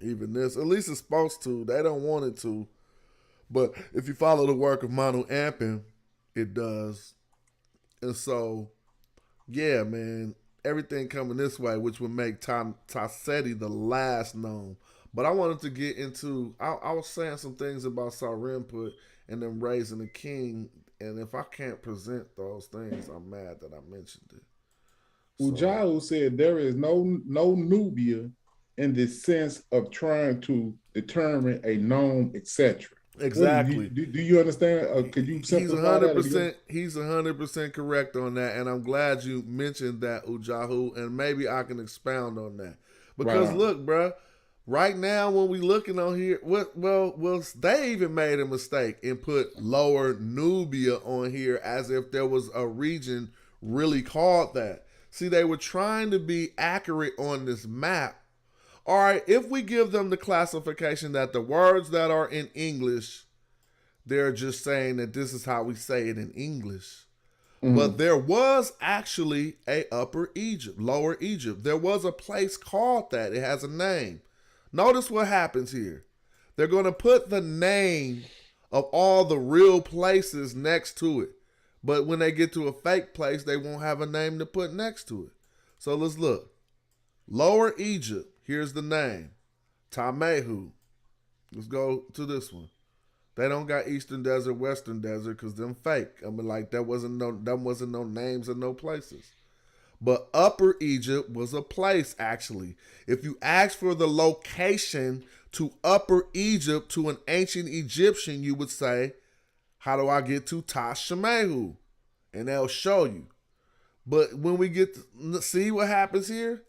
even this. At least it's supposed to. They don't want it to. But if you follow the work of Manu Ampin, it does. And so, yeah, man, everything coming this way, which would make Taseti the last known. But I wanted to get into, I was saying some things about Sarenput and them raising a king. And if I can't present those things, I'm mad that I mentioned it. Ujahu said there is no Nubia in the sense of trying to determine a nome, etc. Exactly. Do you understand? Could you simplify that? He's 100% correct on that, and I'm glad you mentioned that, Ujahu, and maybe I can expound on that. Because look, bro, right now when we looking on here, they even made a mistake and put Lower Nubia on here as if there was a region really called that. See, they were trying to be accurate on this map. All right, if we give them the classification that the words that are in English, they're just saying that this is how we say it in English. Mm-hmm. But there was actually a Upper Egypt, Lower Egypt. There was a place called that. It has a name. Notice what happens here. They're going to put the name of all the real places next to it. But when they get to a fake place, they won't have a name to put next to it. So let's look. Lower Egypt. Here's the name. Tamehu. Let's go to this one. They don't got Eastern Desert, Western Desert, because them fake. That wasn't no names of no places. But Upper Egypt was a place, actually. If you ask for the location to Upper Egypt to an ancient Egyptian, you would say, how do I get to Tashemehu? And they'll show you. But when we get to see what happens here?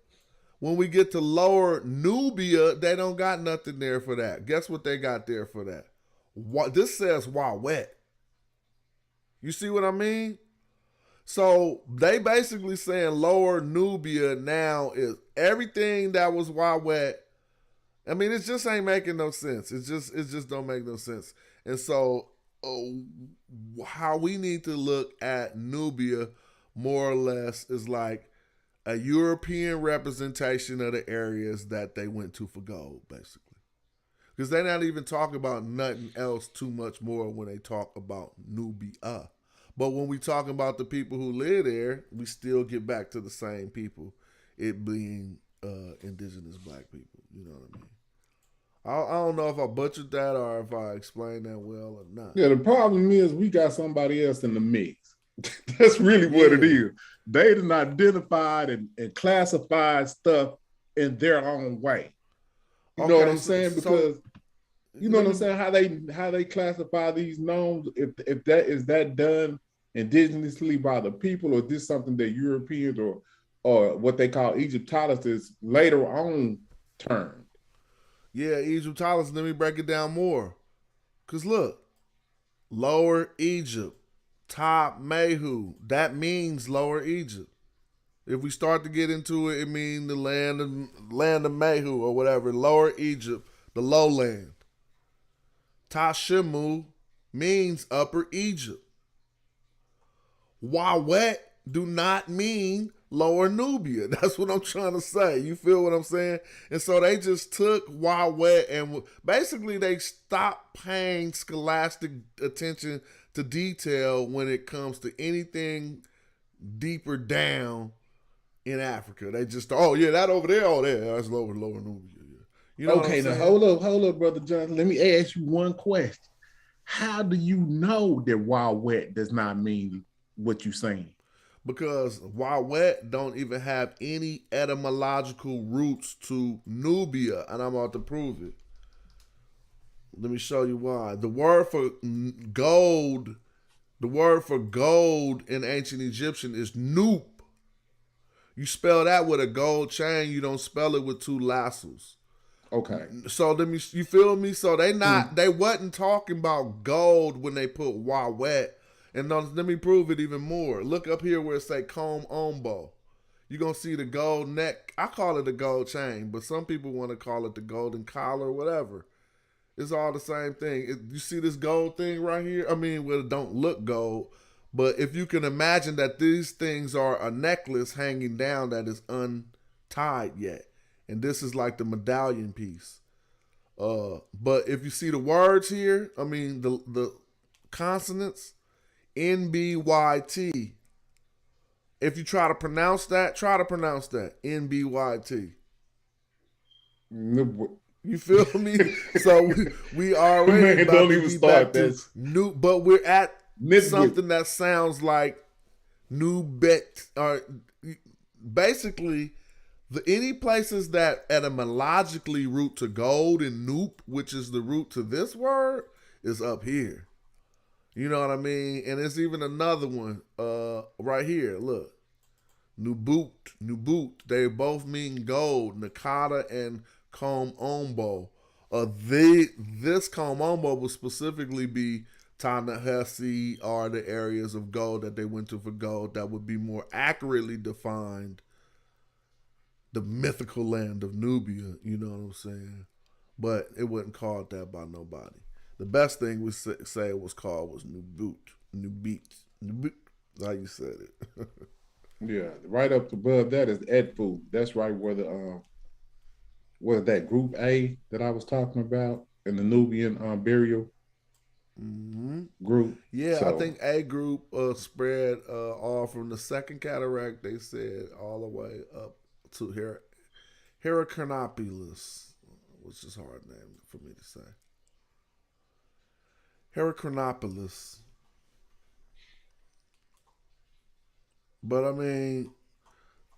When we get to Lower Nubia, they don't got nothing there for that. Guess what they got there for that? This says Wawet. You see what I mean? So they basically saying Lower Nubia now is everything that was Wawet. I mean, it just ain't making no sense. It just don't make no sense. And so how we need to look at Nubia more or less is like a European representation of the areas that they went to for gold, basically. Because they're not even talking about nothing else too much more when they talk about Nubia. But when we talk about the people who live there, we still get back to the same people, it being indigenous black people. You know what I mean? I don't know if I butchered that or if I explained that well or not. Yeah, the problem is we got somebody else in the mix. That's really what it is. They done identified and classified stuff in their own way. You know what I'm saying? Because you know what I'm saying? How they classify these gnomes, if that is that done indigenously by the people, or is this something that Europeans or what they call Egyptologists later on termed? Yeah, Egyptologists, let me break it down more. Because look, Lower Egypt, Top Mehu, that means Lower Egypt. If we start to get into it, it means the land of Mehu or whatever. Lower Egypt, the lowland. Tashimu means Upper Egypt. Wawet do not mean Lower Nubia. That's what I'm trying to say. You feel what I'm saying? And so they just took Wawet and basically they stopped paying scholastic attention to detail when it comes to anything deeper down in Africa. They just, oh yeah, that over there, oh there, that's Lower Nubia. You know okay, now hold up, Brother John. Let me ask you one question. How do you know that Wawet does not mean what you're saying? Because Wawet don't even have any etymological roots to Nubia, and I'm about to prove it. Let me show you why. The word for gold in ancient Egyptian is Noop. You spell that with a gold chain, you don't spell it with two lassos. Okay. So you feel me? So they wasn't talking about gold when they put Wawet. And let me prove it even more. Look up here where it say comb ombo. You're going to see the gold neck. I call it a gold chain, but some people want to call it the golden collar or whatever. It's all the same thing. You see this gold thing right here? I mean, well, it don't look gold, but if you can imagine that these things are a necklace hanging down that is untied yet. And this is like the medallion piece. But if you see the words here, I mean, the consonants, NBYT. If you try to pronounce that, NBYT. You feel me? So we already about don't to even be start back to this. new, but we're at something that sounds like new bet or basically any places that etymologically root to gold and noop, which is the root to this word, is up here. You know what I mean? And there's even another one right here. Look. Nubut. They both mean gold. Nakata and Comb Ombo. This Comb Ombo will specifically be Ta-Nehisi or the areas of gold that they went to for gold that would be more accurately defined the mythical land of Nubia. You know what I'm saying? But it wasn't called that by nobody. The best thing we say it was called was Nubut. Nubut. How you said it. Yeah, right up above that is Edfu. That's right where the was that Group A that I was talking about in the Nubian burial group. Yeah, so, I think A group spread all from the second cataract. They said all the way up to Heracronopolis, which is a hard name for me to say. Heracronopolis. But I mean,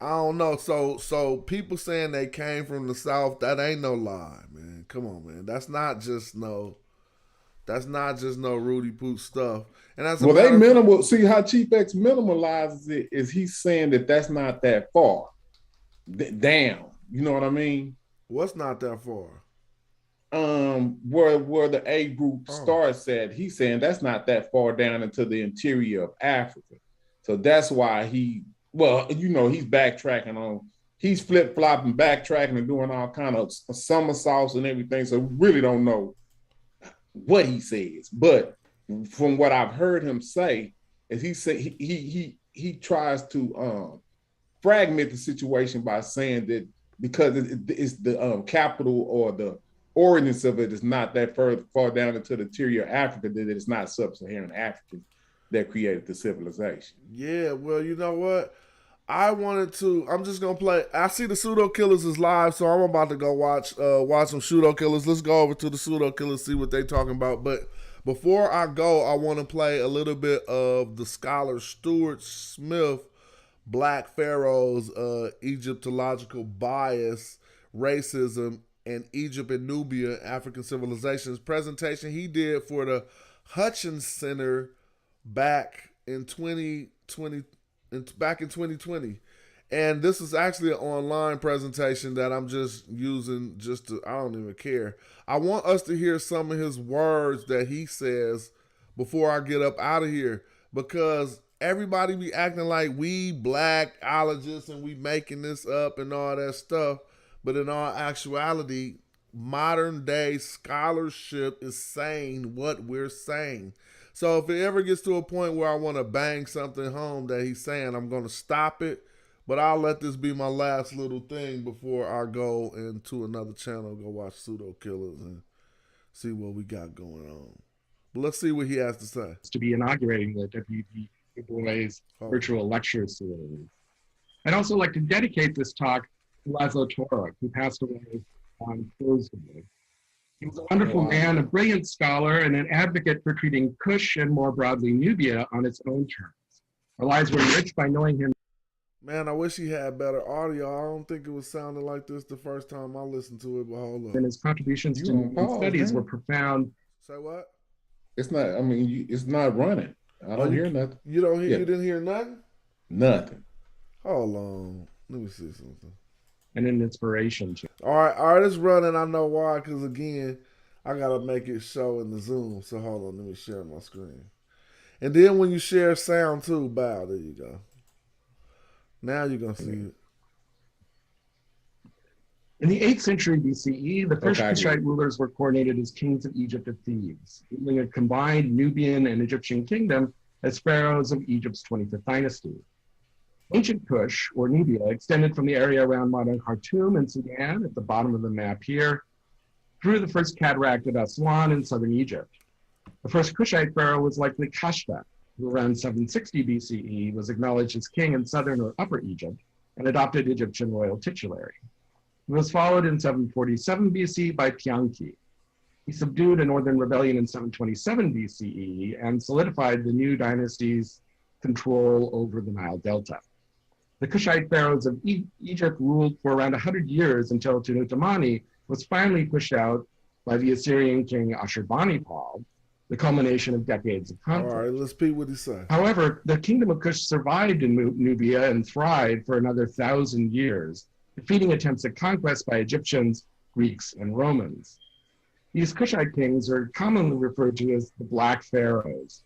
I don't know. So people saying they came from the South, that ain't no lie, man. Come on, man. That's not just no Rudy Poot stuff. And that's a Well, they matter of fact, minimal. See how Chief X minimalizes it is he's saying that that's not that far down. You know what I mean? what's not that far? Where the A group Oh. starts at, he's saying that's not that far down into the interior of Africa. So that's why he's backtracking on, he's flip-flopping, backtracking and doing all kind of somersaults and everything. So we really don't know what he says. But from what I've heard him say, is he tries to fragment the situation by saying that because it's the capital or the origins of it is not that far down into the interior of Africa, that it's not sub-Saharan Africans that created the civilization. Yeah, well, you know what? I'm just gonna play. I see the Pseudo Killers is live, so I'm about to go watch some Pseudo Killers. Let's go over to the Pseudo Killers, see what they talking about. But before I go, I want to play a little bit of the scholar Stuart Smith, Black Pharaohs, Egyptological bias, racism, and Egypt and Nubia, African civilizations presentation he did for the Hutchins Center back in 2020. And this is actually an online presentation that I'm just using I don't even care. I want us to hear some of his words that he says before I get up out of here, because everybody be acting like we blackologists and we making this up and all that stuff. But in all actuality, modern day scholarship is saying what we're saying. So if it ever gets to a point where I want to bang something home that he's saying, I'm going to stop it. But I'll let this be my last little thing before I go into another channel, go watch Pseudo Killers and see what we got going on. But let's see what he has to say. To be inaugurating the W.B. Du Bois virtual lecture series. I'd also like to dedicate this talk to Laszlo Torok, who passed away on Thursday. He was a wonderful man, a brilliant scholar, and an advocate for treating Kush and more broadly Nubia on its own terms. Our lives were enriched by knowing him. Man, I wish he had better audio. I don't think it was sounding like this the first time I listened to it, but hold on. And his contributions to Nubian studies were profound. Say what? It's not, it's not running. I don't hear nothing. You don't hear, You didn't hear nothing? Nothing. Hold on. Let me see something. And an inspiration to. All right, it's running. I know why, because again, I gotta make it show in the Zoom. So hold on, let me share my screen. And then when you share sound too, bow, there you go. Now you're gonna see it. In the 8th century BCE, the first Kushite rulers were coronated as kings of Egypt of Thebes, ruling a combined Nubian and Egyptian kingdom as pharaohs of Egypt's 25th dynasty. Ancient Kush, or Nubia, extended from the area around modern Khartoum in Sudan, at the bottom of the map here, through the first cataract of Aswan in southern Egypt. The first Kushite pharaoh was likely Kashta, who around 760 BCE was acknowledged as king in southern or upper Egypt and adopted Egyptian royal titulary. He was followed in 747 BC by Tianki. He subdued a northern rebellion in 727 BCE and solidified the new dynasty's control over the Nile Delta. The Kushite pharaohs of Egypt ruled for around 100 years until Tutankamoni was finally pushed out by the Assyrian king Ashurbanipal, the culmination of decades of conflict. All right, let's see what he said. However, the kingdom of Kush survived in Nubia and thrived for another 1,000 years, defeating attempts at conquest by Egyptians, Greeks, and Romans. These Kushite kings are commonly referred to as the Black Pharaohs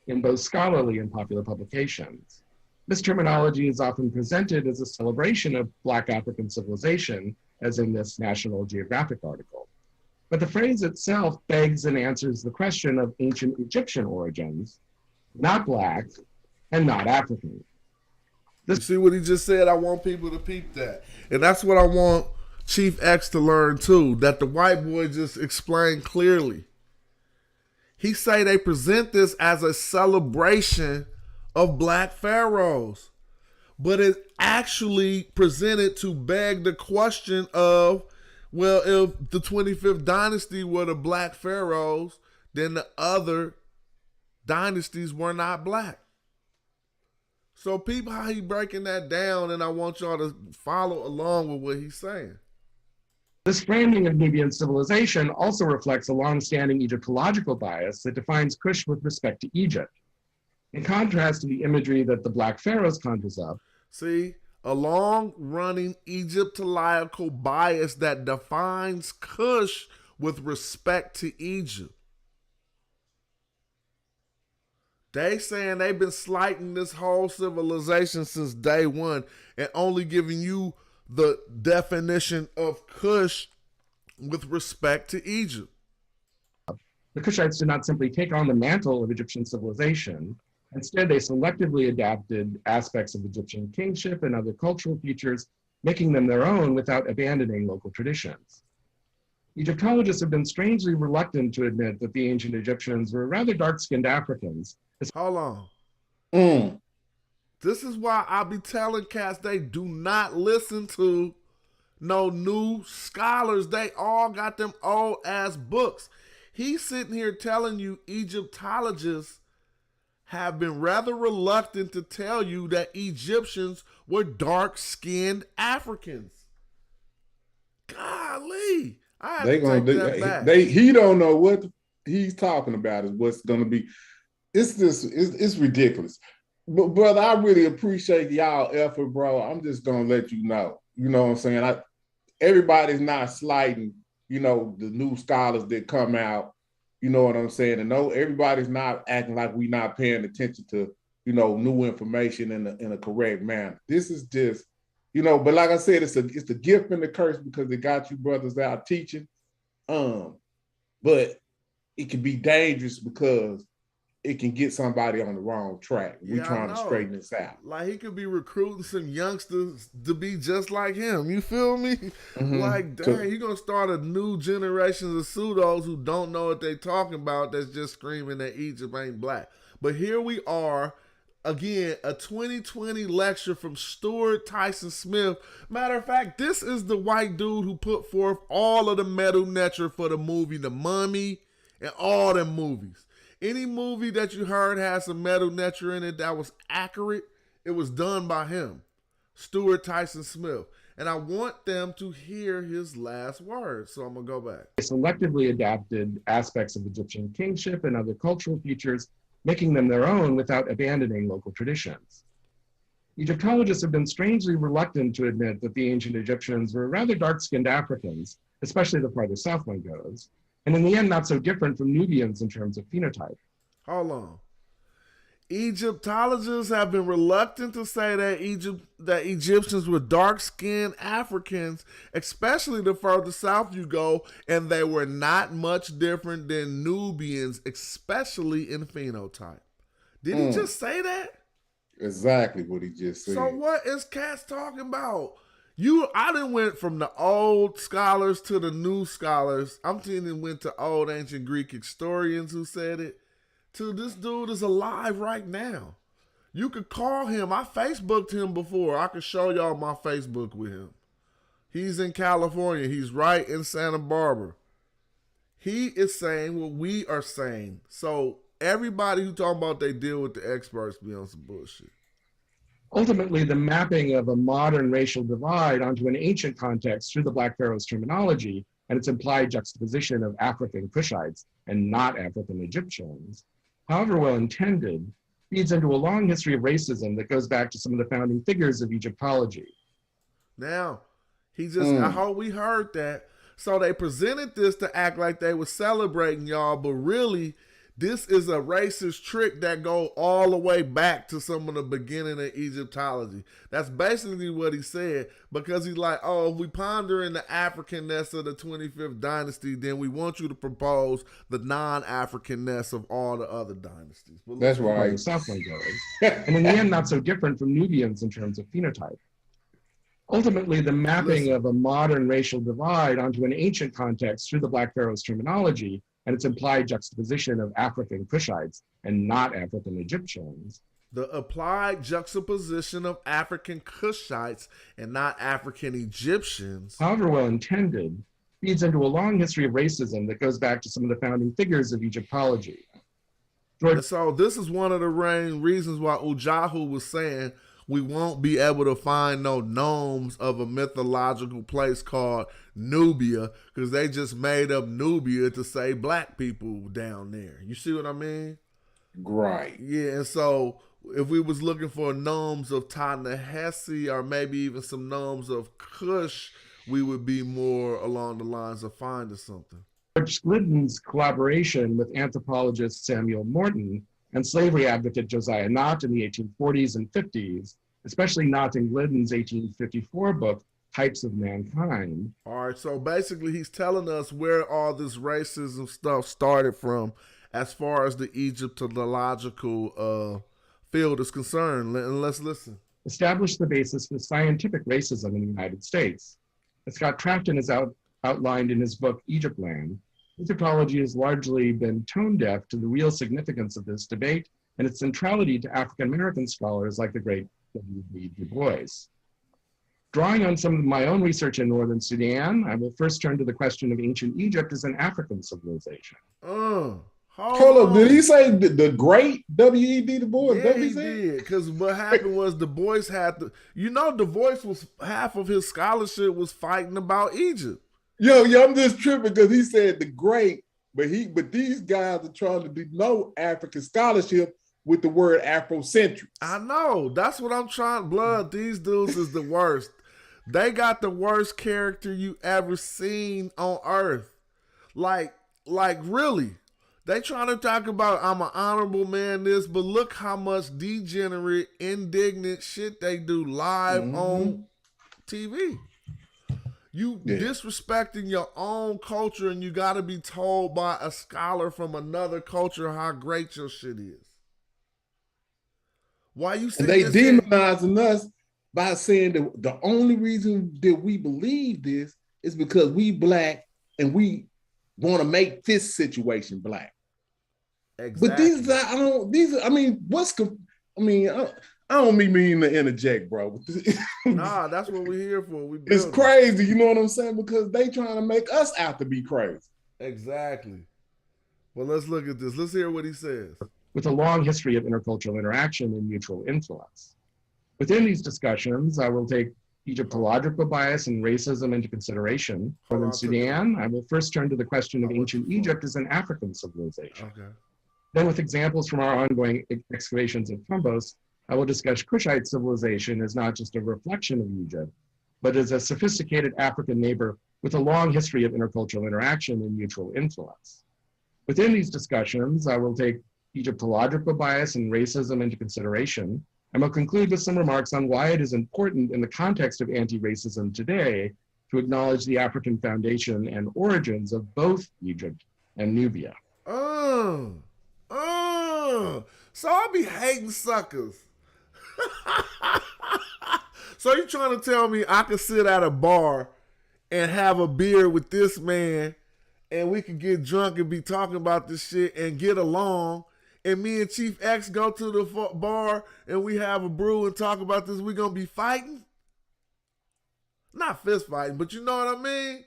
in both scholarly and popular publications. This terminology is often presented as a celebration of Black African civilization, as in this National Geographic article. But the phrase itself begs and answers the question of ancient Egyptian origins, not Black and not African. You see what he just said? I want people to peep that. And that's what I want Chief X to learn too, that the white boy just explained clearly. He say they present this as a celebration of Black pharaohs, but it's actually presented to beg the question of, well, if the 25th dynasty were the Black pharaohs, then the other dynasties were not Black. So people, how he breaking that down, and I want y'all to follow along with what he's saying. This framing of Nubian civilization also reflects a long-standing Egyptological bias that defines Kush with respect to Egypt. In contrast to the imagery that the Black Pharaohs conjures up, see, a long-running Egyptological bias that defines Kush with respect to Egypt. They saying they've been slighting this whole civilization since day one and only giving you the definition of Kush with respect to Egypt. the Kushites did not simply take on the mantle of Egyptian civilization. Instead, they selectively adapted aspects of Egyptian kingship and other cultural features, making them their own without abandoning local traditions. Egyptologists have been strangely reluctant to admit that the ancient Egyptians were rather dark-skinned Africans. Hold on. This is why I be telling cats they do not listen to no new scholars. They all got them old ass books. He's sitting here telling you Egyptologists have been rather reluctant to tell you that Egyptians were dark-skinned Africans. Golly. I have They to gonna take that back. he don't know what he's talking about is what's gonna be. It's ridiculous. But brother, I really appreciate y'all effort, bro. I'm just gonna let you know. You know what I'm saying? Everybody's not slighting, the new scholars that come out. You know what I'm saying? And no, everybody's not acting like we not paying attention to, new information in a correct manner. This is just, but like I said, it's the gift and the curse because they got you brothers out teaching. But it can be dangerous because it can get somebody on the wrong track. We're trying to straighten this out. Like he could be recruiting some youngsters to be just like him. You feel me? Mm-hmm. Like, dang, you're going to start a new generation of pseudos who don't know what they're talking about that's just screaming that Egypt ain't black. But here we are, again, a 2020 lecture from Stuart Tyson Smith. Matter of fact, this is the white dude who put forth all of the metal nature for the movie The Mummy and all them movies. Any movie that you heard has some metal nature in it that was accurate, it was done by him, Stuart Tyson Smith. And I want them to hear his last words, so I'm going to go back. They selectively adapted aspects of Egyptian kingship and other cultural features, making them their own without abandoning local traditions. Egyptologists have been strangely reluctant to admit that the ancient Egyptians were rather dark-skinned Africans, especially the farther south one goes, and in the end, not so different from Nubians in terms of phenotype. Hold on. Egyptologists have been reluctant to say that Egyptians were dark-skinned Africans, especially the further south you go, and they were not much different than Nubians, especially in phenotype. Did he just say that? Exactly what he just said. So what is Cass talking about? I done went from the old scholars to the new scholars. I'm thinking went to old ancient Greek historians who said it, to this dude is alive right now. You could call him. I Facebooked him before. I could show y'all my Facebook with him. He's in California. He's right in Santa Barbara. He is saying what we are saying. So everybody who talking about they deal with the experts be on some bullshit. Ultimately, the mapping of a modern racial divide onto an ancient context through the Black Pharaohs terminology and its implied juxtaposition of African Kushites and not African Egyptians, however well intended, feeds into a long history of racism that goes back to some of the founding figures of Egyptology. Now, I hope we heard that. So they presented this to act like they were celebrating y'all, but really, this is a racist trick that go all the way back to some of the beginning of Egyptology. That's basically what he said, because he's like, if we ponder in the Africanness of the 25th dynasty, then we want you to propose the non-Africanness of all the other dynasties. That's right. The South one goes. And in the end, not so different from Nubians in terms of phenotype. Ultimately, the mapping of a modern racial divide onto an ancient context through the Black Pharaohs terminology and its implied juxtaposition of African Kushites and not African Egyptians. The applied juxtaposition of African Kushites and not African Egyptians, however well intended, feeds into a long history of racism that goes back to some of the founding figures of Egyptology. And so this is one of the main reasons why Ujahu was saying we won't be able to find no gnomes of a mythological place called Nubia, because they just made up Nubia to say black people down there. You see what I mean? Right. Yeah, and so if we was looking for gnomes of Ta-Nehisi or maybe even some gnomes of Kush, we would be more along the lines of finding something. George Glidden's collaboration with anthropologist Samuel Morton and slavery advocate Josiah Knott in the 1840s and 50s, especially Knott in Glidden's 1854 book, Types of Mankind. All right, so basically he's telling us where all this racism stuff started from as far as the Egyptological field is concerned. And let's listen. Established the basis for scientific racism in the United States. As Scott Trafton has outlined in his book, Egyptland, Egyptology has largely been tone deaf to the real significance of this debate and its centrality to African-American scholars like the great W.B. Du Bois. Drawing on some of my own research in Northern Sudan, I will first turn to the question of ancient Egypt as an African civilization. Hold up, did he say the great W.E.B. Du Bois? Yeah, he did. Because what happened was Du Bois had to, Du Bois was, half of his scholarship was fighting about Egypt. Yo, I'm just tripping because he said the great, but these guys are trying to denote African scholarship with the word Afrocentric. I know. That's what I'm trying. Blood, these dudes is the worst. They got the worst character you ever seen on earth. Like really. They trying to talk about I'm an honorable man this, but look how much degenerate, indignant shit they do live on TV. You disrespecting your own culture, and you got to be told by a scholar from another culture how great your shit is. Why you? And they demonizing us by saying that the only reason that we believe this is because we black and we want to make this situation black. Exactly. But I don't mean to interject, bro. Nah, that's what we're here for. It's crazy, you know what I'm saying? Because they trying to make us out to be crazy. Exactly. Well, let's look at this. Let's hear what he says. With a long history of intercultural interaction and mutual influence. Within these discussions, I will take Egyptological bias and racism into consideration. In Sudan, I will first turn to the question of ancient Egypt as an African civilization. Okay. Then with examples from our ongoing excavations at Tombos, I will discuss Kushite civilization as not just a reflection of Egypt, but as a sophisticated African neighbor with a long history of intercultural interaction and mutual influence. Within these discussions, I will take Egyptological bias and racism into consideration, and will conclude with some remarks on why it is important in the context of anti-racism today to acknowledge the African foundation and origins of both Egypt and Nubia. So I be hating suckers. So you trying to tell me I could sit at a bar and have a beer with this man and we could get drunk and be talking about this shit and get along, and me and Chief X go to the bar and we have a brew and talk about this, we gonna be fighting? Not fist fighting, but you know what I mean?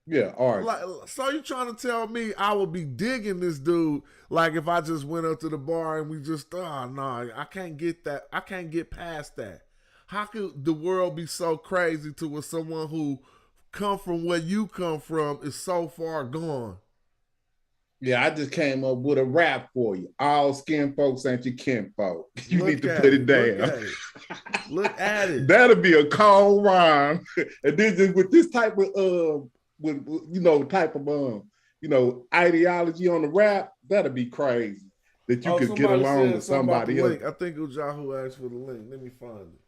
Yeah, all right. Like, so you trying to tell me I would be digging this dude like if I just went up to the bar and we just, I can't get that. I can't get past that. How could the world be so crazy to where someone who come from where you come from is so far gone? Yeah, I just came up with a rap for you. All skin folks ain't your kin folk. You need to at put it down. Look at it. That'll be a cold rhyme. And then just with this type of ideology on the rap, that'll be crazy. That you could get along with somebody else. I think Ujahu asked for the link. Let me find it.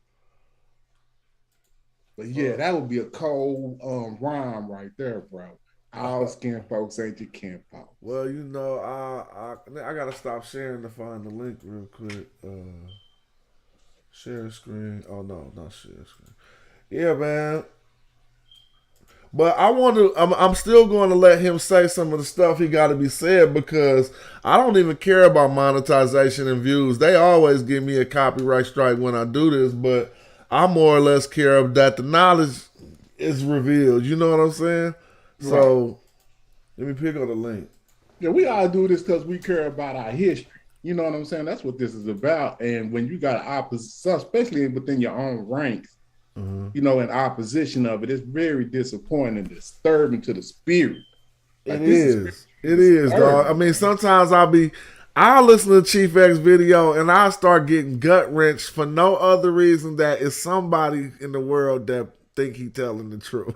But yeah, that would be a cold rhyme right there, bro. All skin folks ain't your kin folks. Well, I gotta stop sharing to find the link real quick. Share screen. Oh no, not share screen. Yeah, man. But I'm still going to let him say some of the stuff he got to be said, because I don't even care about monetization and views. They always give me a copyright strike when I do this, but I more or less care that the knowledge is revealed. You know what I'm saying? Right. So let me pick up the link. Yeah, we all do this because we care about our history. You know what I'm saying? That's what this is about. And when you got opposition, especially within your own ranks, you know, in opposition of it, it's very disappointing and disturbing to the spirit. Like It this is is. It is, dog. I mean, sometimes I'll listen to Chief X video and I'll start getting gut wrenched for no other reason that it's somebody in the world that think he telling the truth.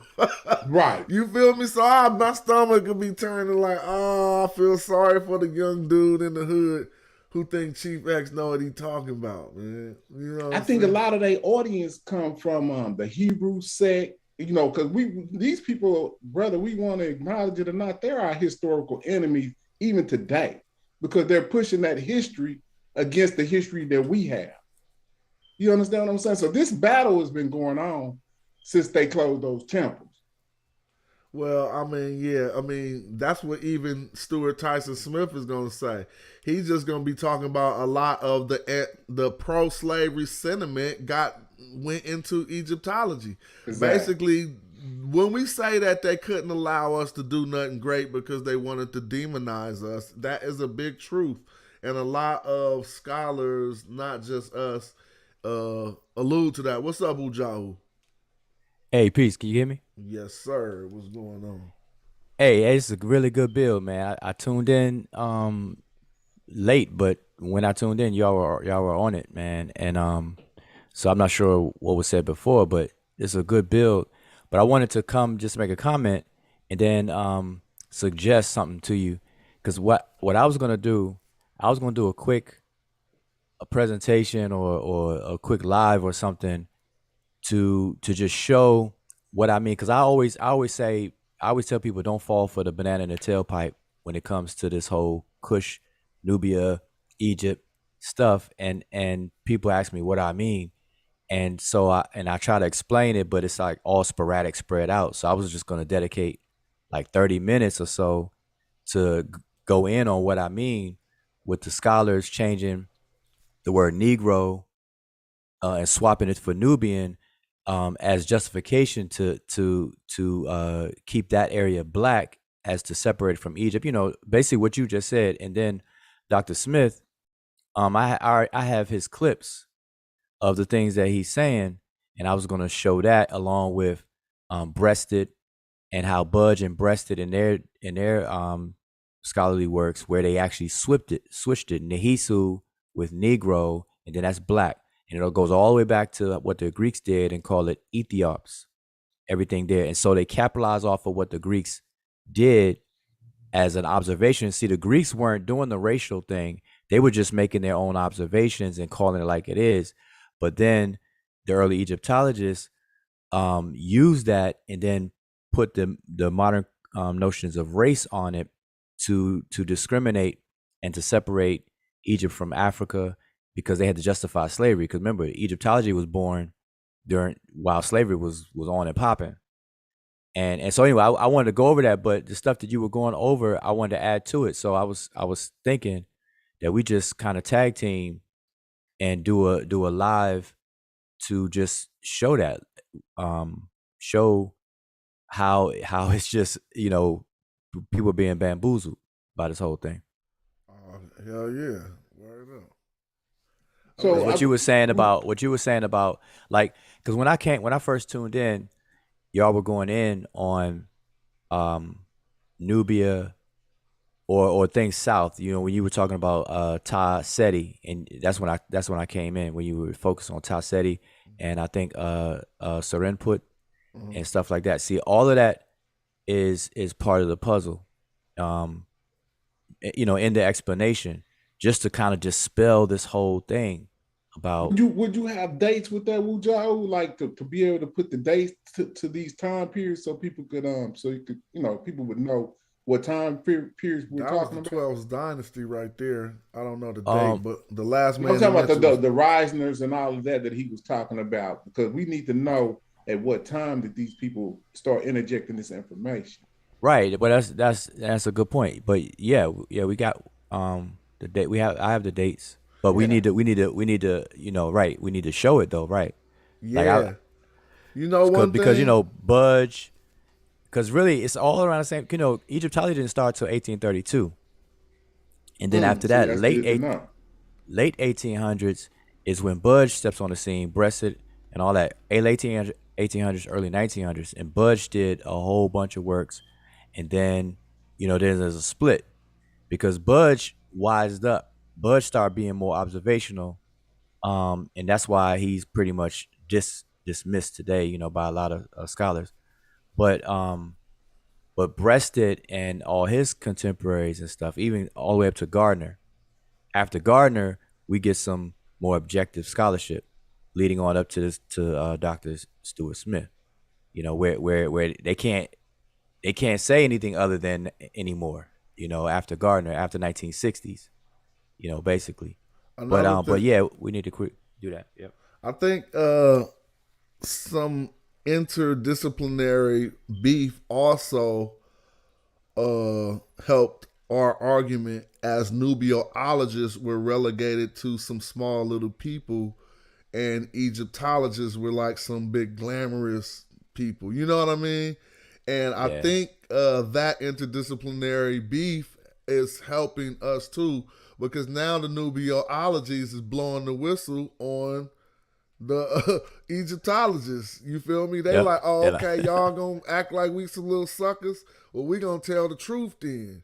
Right. You feel me? So my stomach could be turning like, oh, I feel sorry for the young dude in the hood who think Chief X know what he talking about, man. You know, I think a lot of their audience come from the Hebrew sect, you know, because these people, brother, we want to acknowledge it or not, they're our historical enemies even today because they're pushing that history against the history that we have. You understand what I'm saying? So this battle has been going on since they closed those temples. Well, I mean, yeah, I mean, that's what even Stuart Tyson Smith is going to say. He's just going to be talking about a lot of the pro-slavery sentiment went into Egyptology. Exactly. Basically, when we say that they couldn't allow us to do nothing great because they wanted to demonize us, that is a big truth. And a lot of scholars, not just us, allude to that. What's up, Ujahu? Hey, peace. Can you hear me? Yes, sir. What's going on? Hey, it's a really good build, man. I tuned in late, but when I tuned in, y'all were on it, man. And so I'm not sure what was said before, but it's a good build. But I wanted to come just make a comment and then suggest something to you, because what I was gonna do, I was gonna do a presentation or a quick live or something to just show what I mean, because I always tell people don't fall for the banana in the tailpipe when it comes to this whole Kush, Nubia, Egypt stuff, and people ask me what I mean, and so I try to explain it, but it's like all sporadic, spread out. So I was just going to dedicate like 30 minutes or so to go in on what I mean with the scholars changing the word Negro and swapping it for Nubian as justification to keep that area black, as to separate from Egypt. You know, basically what you just said. And then Dr. Smith, I have his clips of the things that he's saying, and I was going to show that along with breasted, and how Budge and breasted in their scholarly works, where they actually switched it Nehisu with Negro, and then that's black. And it goes all the way back to what the Greeks did and call it Ethiops, everything there. And so they capitalize off of what the Greeks did as an observation. See, the Greeks weren't doing the racial thing. They were just making their own observations and calling it like it is. But then the early Egyptologists used that and then put the modern notions of race on it to discriminate and to separate Egypt from Africa, because they had to justify slavery. Because remember, Egyptology was born while slavery was on and popping. And so anyway, I wanted to go over that, but the stuff that you were going over, I wanted to add to it. So I was thinking that we just kind of tag team and do a live to just show that, show how it's just, you know, people being bamboozled by this whole thing. Hell yeah. Word up. So what you were saying about like, because when I first tuned in, y'all were going in on Nubia or things south. You know, when you were talking about Ta Seti, and that's when I came in, when you were focused on Ta Seti, and I think Serenput and stuff like that. See, all of that is part of the puzzle. You know, in the explanation, just to kind of dispel this whole thing about. Would you have dates with that, Wujao, like to be able to put the dates to these time periods so people could so you could, you know, people would know what time periods we're talking about? 12th dynasty right there. I don't know the date, but the last man. I'm talking about the Reisners and all of that he was talking about, because we need to know at what time did these people start interjecting this information. Right, but that's a good point. But yeah, we got the date. I have the dates, but we need to you know, right? We need to show it though, right? Yeah. Like you know, one because thing, you know, Budge, because really it's all around the same. You know, Egyptology didn't start till 1832, and then after that, late 1800s is when Budge steps on the scene, breasted and all that. Late 1800s, early 1900s, and Budge did a whole bunch of works, and then then there's a split because Budge wised up. Budge started being more observational, and that's why he's pretty much dismissed today, by a lot of scholars. But Breasted and all his contemporaries and stuff, even all the way up to Gardner. After Gardner, we get some more objective scholarship, leading on up to Dr. Stuart Smith. Where they can't say anything other than anymore. After Gardner, after 1960s. Basically. But yeah, we need to do that. Yep. I think some interdisciplinary beef also helped our argument, as nubiologists were relegated to some small little people and Egyptologists were like some big glamorous people. You know what I mean? And I think that interdisciplinary beef is helping us too, because now the nubiologies is blowing the whistle on the Egyptologists. You feel me? They like, oh, okay, y'all gonna act like we some little suckers? Well, we gonna tell the truth then.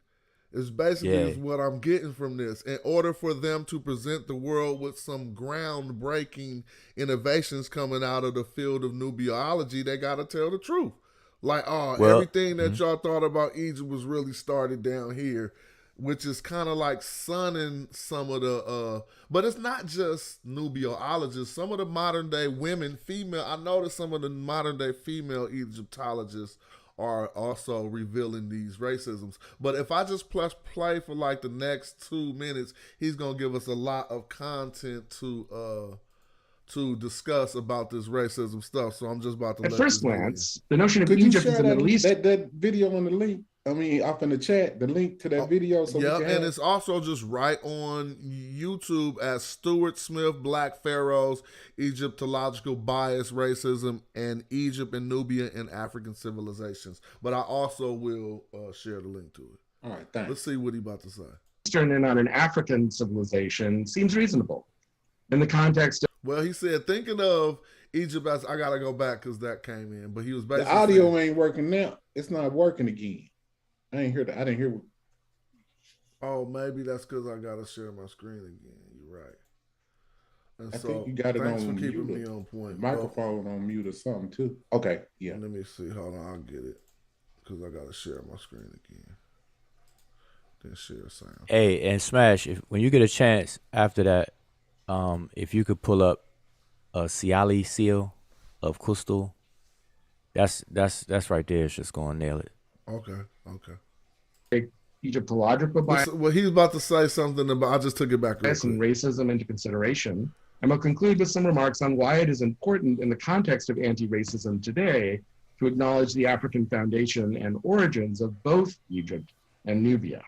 It's basically is what I'm getting from this. In order for them to present the world with some groundbreaking innovations coming out of the field of nubiology, they gotta tell the truth. Like, everything that y'all thought about Egypt was really started down here, which is kind of like sunning some of the, but it's not just nubiologists. Some of the modern day women, female, I noticed some of the modern day female Egyptologists are also revealing these racisms. But if I just press play for like the next 2 minutes, he's going to give us a lot of content to discuss about this racism stuff. So I'm just about to At first glance, the notion of Egypt is the Middle East. That video on the link, up in the chat, the link to that video. So and it's also just right on YouTube as Stuart Smith, Black Pharaohs, Egyptological Bias, Racism, and Egypt and Nubia in African Civilizations. But I also will share the link to it. All right, thanks. Let's see what he's about to say. Eastern and on an African civilization seems reasonable in the context of. Well, he said, thinking of Egypt as, I got to go back because that came in. But he was basically the audio ain't working now. It's not working again. I didn't hear that. I didn't hear. Oh, maybe that's because I got to share my screen again. You're right. And I think you got it thanks on for keeping mute. me on point. Microphone on mute or something too. Okay, yeah. Let me see. Hold on, I'll get it because I got to share my screen again. Then share sound. Hey, and Smash, when you get a chance after that, if you could pull up a Siali seal of Kustul, that's right there. It's just gonna nail it. Okay. Egyptological bias. Well, he's about to say something about. I just took it back. And racism into consideration. And we'll conclude with some remarks on why it is important in the context of anti-racism today to acknowledge the African foundation and origins of both Egypt and Nubia.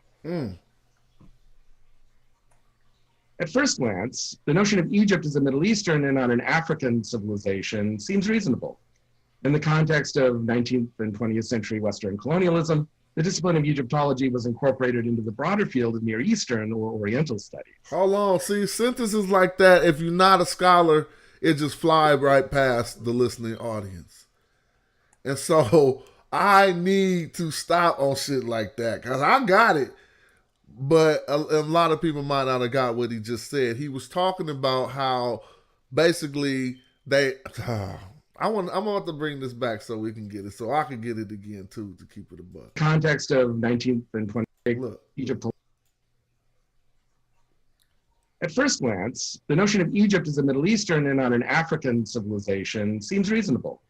At first glance, the notion of Egypt as a Middle Eastern and not an African civilization seems reasonable. In the context of 19th and 20th century Western colonialism, the discipline of Egyptology was incorporated into the broader field of Near Eastern or Oriental studies. Hold on. See, sentences like that, if you're not a scholar, it just fly right past the listening audience. And so I need to stop on shit like that because I got it. But a lot of people might not have got what he just said. He was talking about how basically they... I'm about to bring this back so we can get it, so I can get it again too to keep it a buck. Context of 19th and 20th Egypt. At first glance, the notion of Egypt as a Middle Eastern and not an African civilization seems reasonable.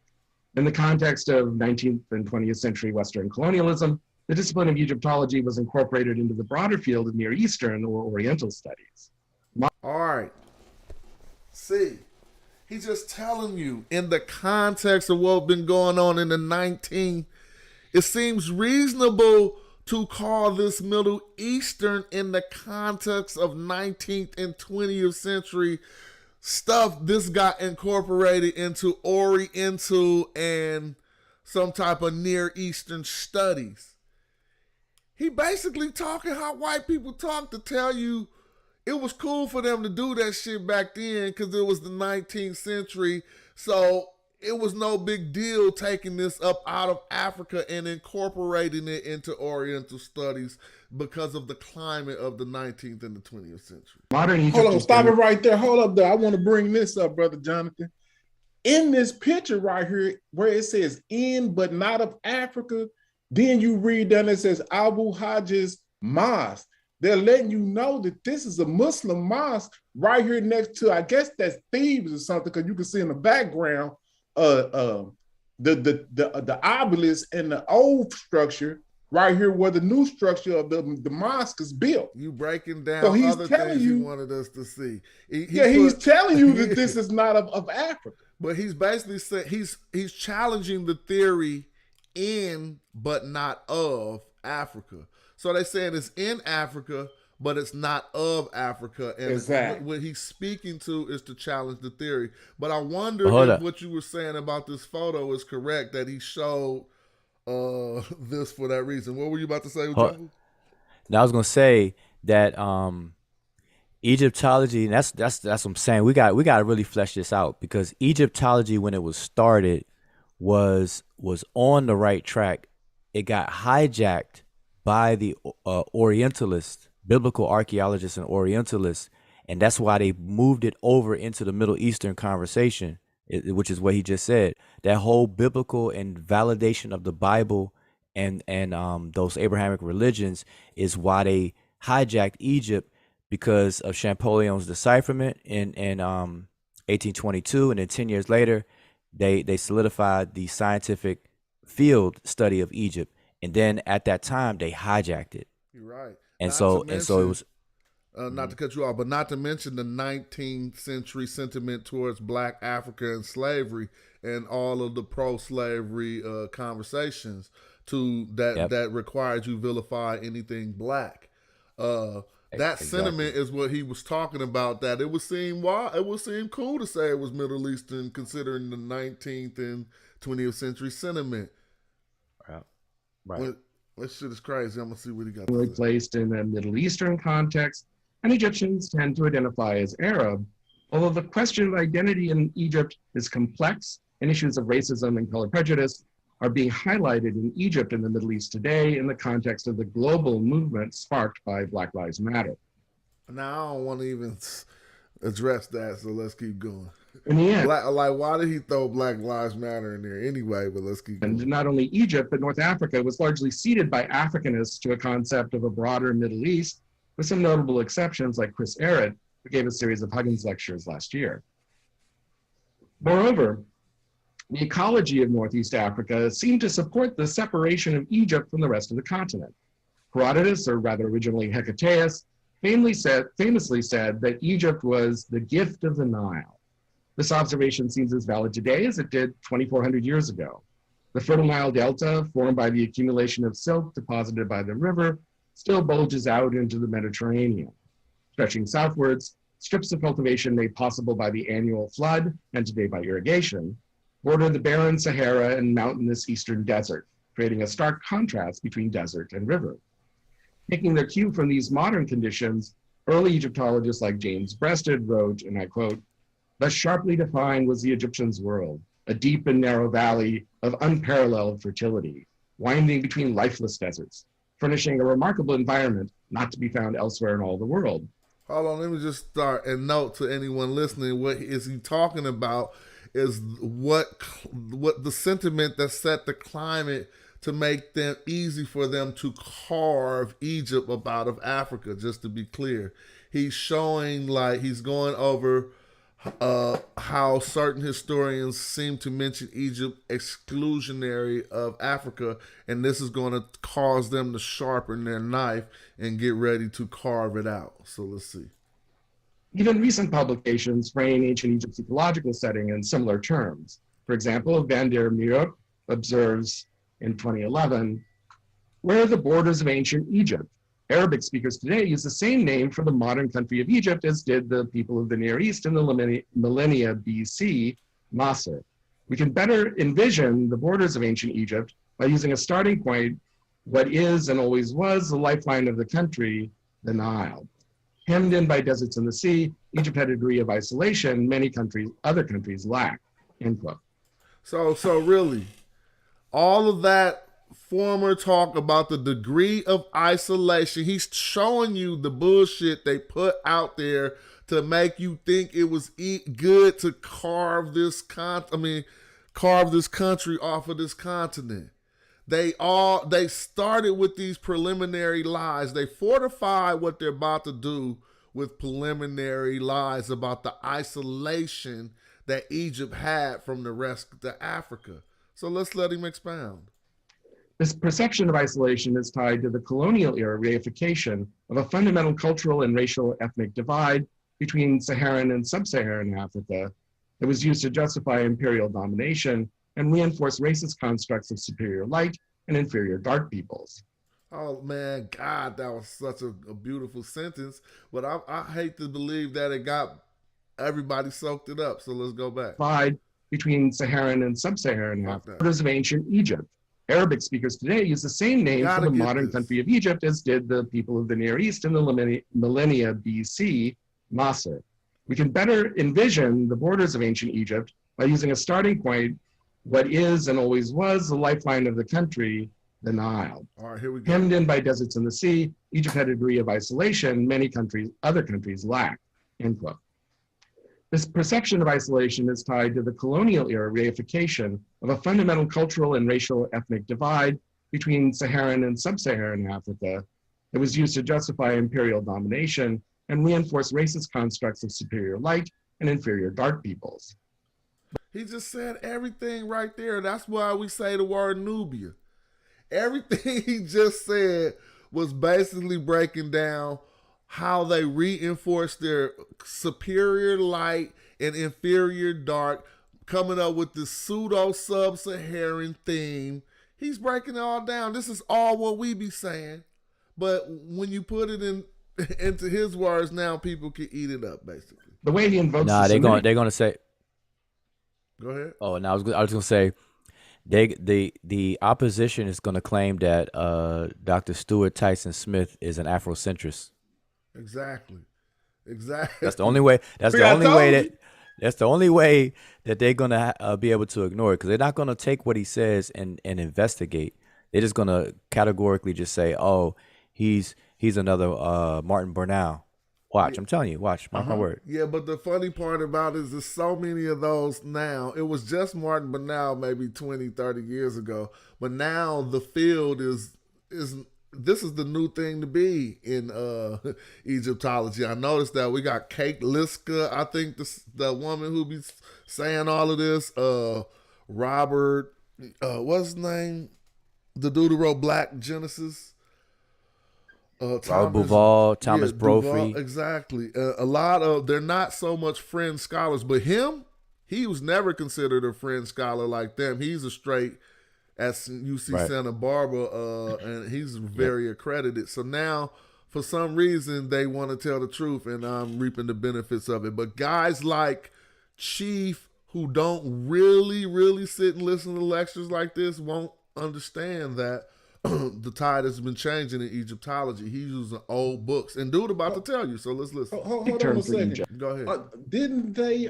In the context of 19th and 20th century Western colonialism, the discipline of Egyptology was incorporated into the broader field of Near Eastern or Oriental studies. All right. See. He's just telling you, in the context of what's been going on in the 19th, it seems reasonable to call this Middle Eastern in the context of 19th and 20th century stuff. This got incorporated into Oriental and some type of Near Eastern studies. He basically talking how white people talk to tell you it was cool for them to do that shit back then because it was the 19th century. So it was no big deal taking this up out of Africa and incorporating it into Oriental studies because of the climate of the 19th and the 20th century. Modern Egypt. Hold on, stop it right there. Hold up there. I want to bring this up, Brother Jonathan. In this picture right here, where it says in but not of Africa, then you read down it says Abu Hajj's Mosque. They're letting you know that this is a Muslim mosque right here next to, I guess that's Thebes or something, because you can see in the background the obelisk and the old structure right here where the new structure of the mosque is built. You breaking down So he's other telling things you- you wanted us to see. He's telling you that this is not of Africa. But he's basically saying he's challenging the theory in but not of Africa. So they're saying it's in Africa, but it's not of Africa. And Exactly. what he's speaking to is to challenge the theory. But I wonder Hold if up. what you were saying about this photo is correct, that he showed this for that reason. What were you about to say, Joe? Now I was gonna say that Egyptology, and that's what I'm saying. We got to really flesh this out, because Egyptology, when it was started, was on the right track. It got hijacked by the Orientalists, biblical archaeologists and Orientalists, and that's why they moved it over into the Middle Eastern conversation, which is what he just said. That whole biblical and validation of the Bible and those Abrahamic religions is why they hijacked Egypt, because of Champollion's decipherment in 1822, and then 10 years later, they solidified the scientific field study of Egypt, and then at that time they hijacked it. You're right. And Not so to it was not to cut you off, but not to mention the 19th century sentiment towards Black Africa and slavery and all of the pro-slavery conversations that required you vilify anything Black. That Exactly. sentiment is what he was talking about. That it would seem cool to say it was Middle Eastern, considering the 19th and 20th century sentiment. right. That shit is crazy. I'm gonna see what he got. Really To say. placed in a Middle Eastern context, and Egyptians tend to identify as Arab. Although the question of identity in Egypt is complex, and issues of racism and color prejudice are being highlighted in Egypt and the Middle East today in the context of the global movement sparked by Black Lives Matter. Now I don't want to even address that, so let's keep going. In the end, Why did he throw Black Lives Matter in there anyway? But let's keep going. and not only Egypt, but North Africa was largely ceded by Africanists to a concept of a broader Middle East, with some notable exceptions like Chris Arrett, who gave a series of Huggins lectures last year. Moreover, the ecology of Northeast Africa seemed to support the separation of Egypt from the rest of the continent. Herodotus, or rather originally Hecataeus, famously said that Egypt was the gift of the Nile. This observation seems as valid today as it did 2,400 years ago. The fertile Nile Delta, formed by the accumulation of silt deposited by the river, still bulges out into the Mediterranean. Stretching southwards, strips of cultivation made possible by the annual flood, and today by irrigation, border the barren Sahara and mountainous eastern desert, creating a stark contrast between desert and river. Taking their cue from these modern conditions, early Egyptologists like James Breasted wrote, and I quote, "Thus sharply defined was the Egyptian's world, a deep and narrow valley of unparalleled fertility, winding between lifeless deserts, furnishing a remarkable environment not to be found elsewhere in all the world." Hold on, let me just start and note to anyone listening, what is he talking about is what the sentiment that set the climate to make them easy for them to carve Egypt up out of Africa, just to be clear. He's showing, like, he's going over how certain historians seem to mention Egypt exclusionary of Africa, and this is going to cause them to sharpen their knife and get ready to carve it out. So let's see. Even recent publications frame ancient Egypt's ecological setting in similar terms. For example, Van der Meer observes in 2011, "Where are the borders of ancient Egypt? Arabic speakers today use the same name for the modern country of Egypt as did the people of the Near East in the millennia BC, Masr. We can better envision the borders of ancient Egypt by using a starting point, what is and always was the lifeline of the country, the Nile." Hemmed in by deserts and the sea, Egypt had a degree of isolation many other countries lack, end quote. So really, all of that former talk about the degree of isolation, he's showing you the bullshit they put out there to make you think it was good to carve this country off of this continent. They started with these preliminary lies. They fortified what they're about to do with preliminary lies about the isolation that Egypt had from the rest of Africa. So let's let him expound. This perception of isolation is tied to the colonial era reification of a fundamental cultural and racial ethnic divide between Saharan and sub-Saharan Africa that was used to justify imperial domination and reinforce racist constructs of superior light and inferior dark peoples. Oh man, God, that was such a beautiful sentence. But I hate to believe that it got everybody soaked it up. So let's go back. Divide between Saharan and sub-Saharan Africa, borders of ancient Egypt. Arabic speakers today use the same name for the modern country of Egypt as did the people of the Near East in the millennia BC, Nasser. We can better envision the borders of ancient Egypt by using a starting point, what is and always was the lifeline of the country, the Nile. All right, here we go. Hemmed in by deserts and the sea, Egypt had a degree of isolation many other countries lack, end quote. This perception of isolation is tied to the colonial era reification of a fundamental cultural and racial ethnic divide between Saharan and sub-Saharan Africa that was used to justify imperial domination and reinforce racist constructs of superior light and inferior dark peoples. He just said everything right there. That's why we say the word Nubia. Everything he just said was basically breaking down how they reinforce their superior light and inferior dark, coming up with this pseudo sub-Saharan theme. He's breaking it all down. This is all what we be saying. But when you put it into his words, now people can eat it up, basically. The way he invokes they're gonna say. Go ahead. Oh, and I was gonna say, the opposition is gonna claim that Dr. Stuart Tyson Smith is an Afrocentrist. Exactly. That's the only way. That's the only way that they're gonna be able to ignore it, because they're not gonna take what he says and investigate. They're just gonna categorically just say, "Oh, he's another Martin Bernal." Watch, I'm telling you, watch, mark my word. Yeah, but the funny part about it is there's so many of those now. It was just Martin Bernal maybe 20, 30 years ago. But now the field is this is the new thing to be in Egyptology. I noticed that we got Kate Liska, I think the woman who be saying all of this. Robert, what's his name? The dude who wrote Black Genesis. Thomas Brophy. Duval, exactly. A lot of, they're not so much French scholars, but he was never considered a French scholar like them. He's a straight at UC Santa Barbara, and he's very accredited. So now, for some reason, they want to tell the truth, and I'm reaping the benefits of it. But guys like Chief, who don't really sit and listen to lectures like this, won't understand that the tide has been changing in Egyptology. He's using old books, and dude about to tell you. So let's listen. Hold on a second. Go ahead. Didn't they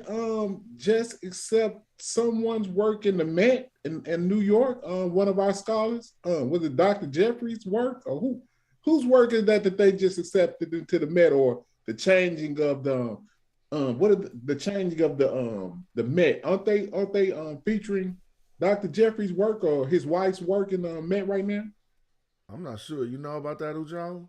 just accept someone's work in the Met in New York? One of our scholars, was it Dr. Jeffries' work, or whose work is that they just accepted into the Met, or the changing of the the changing of the Met? Aren't they featuring Dr. Jeffries' work or his wife's work in the Met right now? I'm not sure. You know about that, Ujo?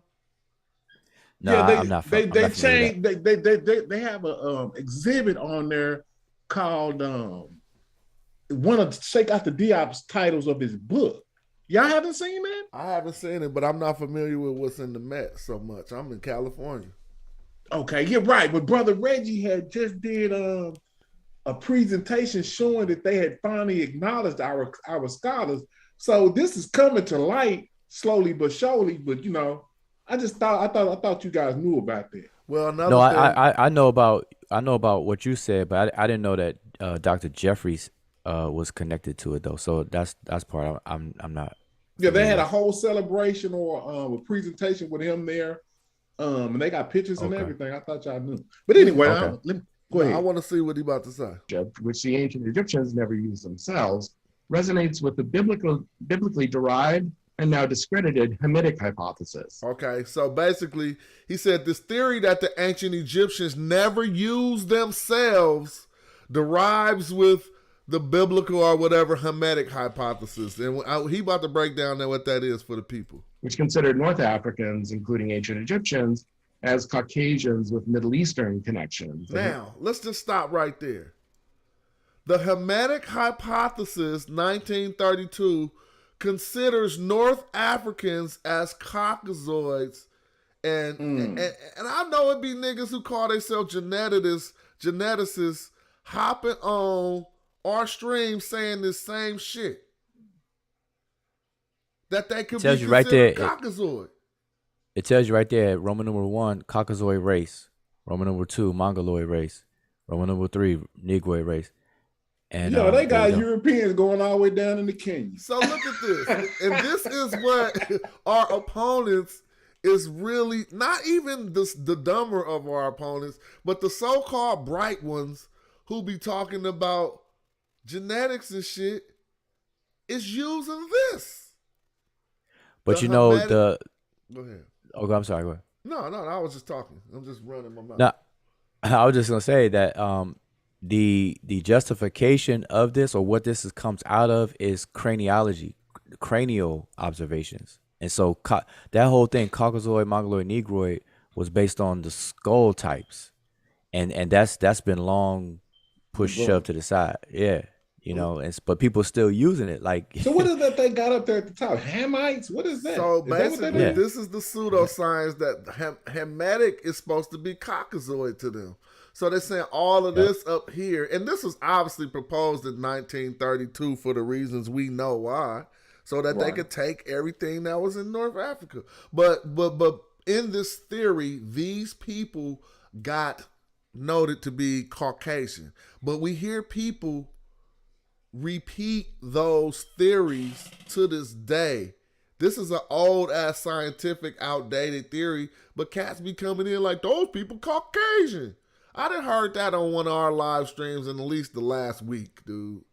No, yeah, I'm not. They changed. They have a exhibit on there called one of Sheikh Anta Diop's titles of his book. Y'all haven't seen that? I haven't seen it, but I'm not familiar with what's in the Met so much. I'm in California. Okay, you're right. But Brother Reggie had just did a presentation showing that they had finally acknowledged our scholars. So this is coming to light slowly but surely. But I thought you guys knew about that. Well, I know about what you said, but I didn't know that Dr. Jeffries was connected to it though. So that's part I'm not. Yeah, they had a whole celebration or a presentation with him there, And they got pictures and Okay. everything. I thought y'all knew. But anyway, Okay. let me go No, ahead. I want to see what he about to say. Egypt, which the ancient Egyptians never used themselves, resonates with the biblically derived and now discredited Hamitic hypothesis. Okay, so basically, he said this theory that the ancient Egyptians never used themselves derives with the biblical or whatever Hamitic hypothesis. And he about to break down what that is for the people. Which considered North Africans, including ancient Egyptians, as Caucasians with Middle Eastern connections. Now, let's just stop right there. The Hamitic hypothesis, 1932, considers North Africans as Caucasoids, and I know it be niggas who call themselves geneticists hopping on our stream saying this same shit. That they could be tells you right considered there, Caucasoid. It tells you right there, Roman numeral 1, Caucasoid race. Roman numeral 2, Mongoloid race. Roman numeral 3, Negroid race. And Yo, they got there you go. Europeans going all the way down in the Kenya. So look at this. And this is what our opponents is really, not even the dumber of our opponents, but the so-called bright ones who be talking about genetics and shit is using this. But The you know, Hamitic- Go ahead. Oh, I'm sorry, go ahead. No, I was just talking. I'm just running my mouth. No, I was just gonna say that the justification of this, or what this comes out of, is cranial observations. And so that whole thing, Caucasoid, Mongoloid, Negroid, was based on the skull types, and that's been long pushed, shoved to the side. Yeah, you know, but people still using it. Like, So what is that they got up there at the top? Hamites? What is that? So Is that what basically, that is? this is the pseudoscience that Hamitic is supposed to be Caucasoid to them. So they're saying all of this up here, and this was obviously proposed in 1932 for the reasons we know why, so that they could take everything that was in North Africa. But in this theory, these people got noted to be Caucasian. But we hear people repeat those theories to this day. This is an old ass scientific outdated theory, but cats be coming in like those people Caucasian. I done heard that on one of our live streams in at least the last week, dude.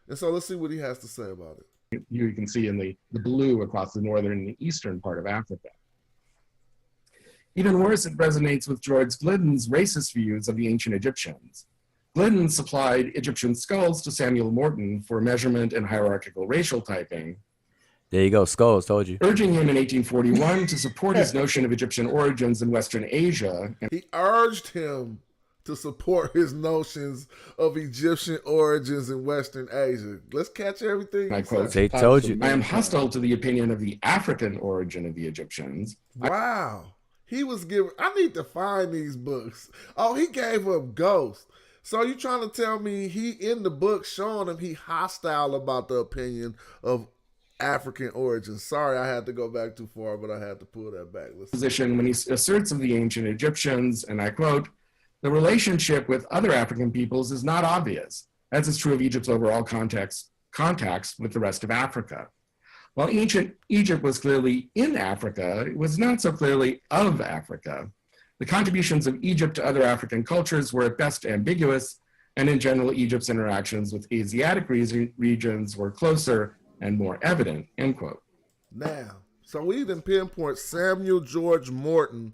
And so let's see what he has to say about it. You can see in the blue across the northern and eastern part of Africa. Even worse, it resonates with George Gliddon's racist views of the ancient Egyptians. Gliddon supplied Egyptian skulls to Samuel Morton for measurement and hierarchical racial typing, there you go, skulls. Told you. urging him in 1841 to support his notion of Egyptian origins in Western Asia. He urged him to support his notions of Egyptian origins in Western Asia. Let's catch everything. I he quote, said. They told you. I am hostile to the opinion of the African origin of the Egyptians. Wow. He was giving, I need to find these books. Oh, he gave up Ghost. So you trying to tell me he in the book showing him he hostile about the opinion of African origins? Sorry, I had to go back too far, but I had to pull that back. Listen. Position when he asserts of the ancient Egyptians, and I quote, the relationship with other African peoples is not obvious, as is true of Egypt's overall contacts with the rest of Africa. While ancient Egypt was clearly in Africa, it was not so clearly of Africa. The contributions of Egypt to other African cultures were at best ambiguous, and in general, Egypt's interactions with Asiatic regions were closer and more evident, end quote. Now, so we even pinpoint Samuel George Morton.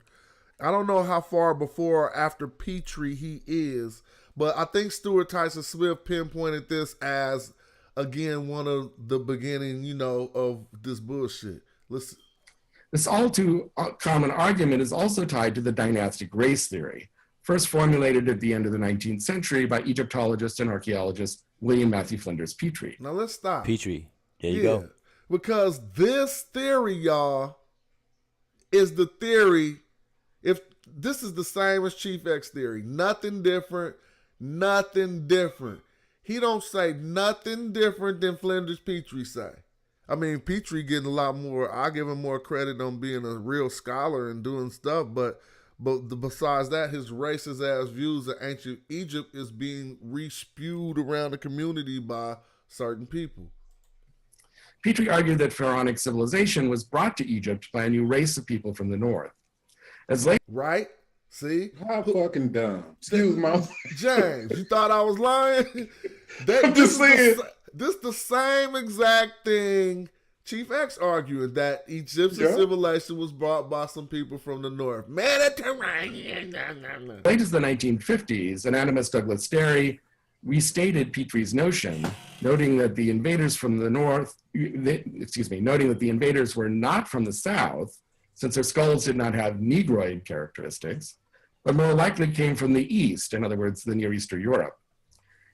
I don't know how far before or after Petrie he is, but I think Stuart Tyson Smith pinpointed this as, again, one of the beginning, of this bullshit. Listen. This all too common argument is also tied to the dynastic race theory, first formulated at the end of the 19th century by Egyptologist and archaeologist William Matthew Flinders Petrie. Now let's stop. Petrie. There you go. Because this theory, y'all, is the theory. If this is the same as Chief X theory, nothing different, nothing different. He don't say nothing different than Flinders Petrie say. I mean, Petrie getting a lot more. I give him more credit on being a real scholar and doing stuff, but besides that, his racist ass views of ancient Egypt is being re-spewed around the community by certain people. Petrie argued that pharaonic civilization was brought to Egypt by a new race of people from the north. As late Right? See? How fucking dumb. Excuse my James, you thought I was lying? I'm just saying. This the same exact thing Chief X arguing, that Egyptian civilization was brought by some people from the north. Mediterranean. late as the 1950s, anatomist Douglas Derry restated Petrie's notion, noting that the invaders from the north, noting that the invaders were not from the south, since their skulls did not have Negroid characteristics, but more likely came from the east, in other words, the Near East or Europe.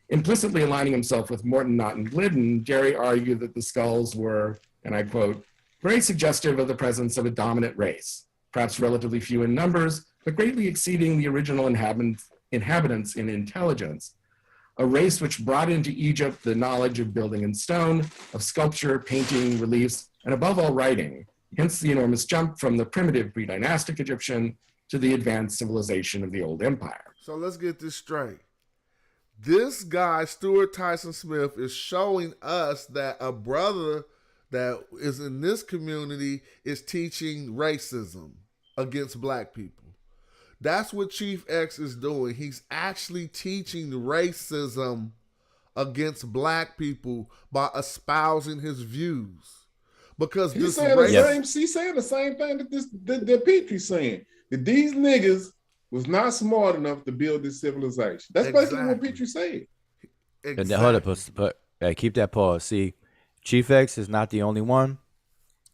Implicitly aligning himself with Morton, Knott, and Glidden, Derry argued that the skulls were, and I quote, very suggestive of the presence of a dominant race, perhaps relatively few in numbers, but greatly exceeding the original inhabitants in intelligence, a race which brought into Egypt the knowledge of building in stone, of sculpture, painting, reliefs, and above all writing, hence the enormous jump from the primitive pre-dynastic Egyptian to the advanced civilization of the old empire. So let's get this straight. This guy, Stuart Tyson Smith, is showing us that a brother that is in this community is teaching racism against black people. That's what Chief X is doing. He's actually teaching racism against black people by espousing his views. Because he's this saying the same thing that Petrie's saying. That these niggas was not smart enough to build this civilization. That's basically what Petrie said. Exactly. Hold up, but keep that pause. See, Chief X is not the only one.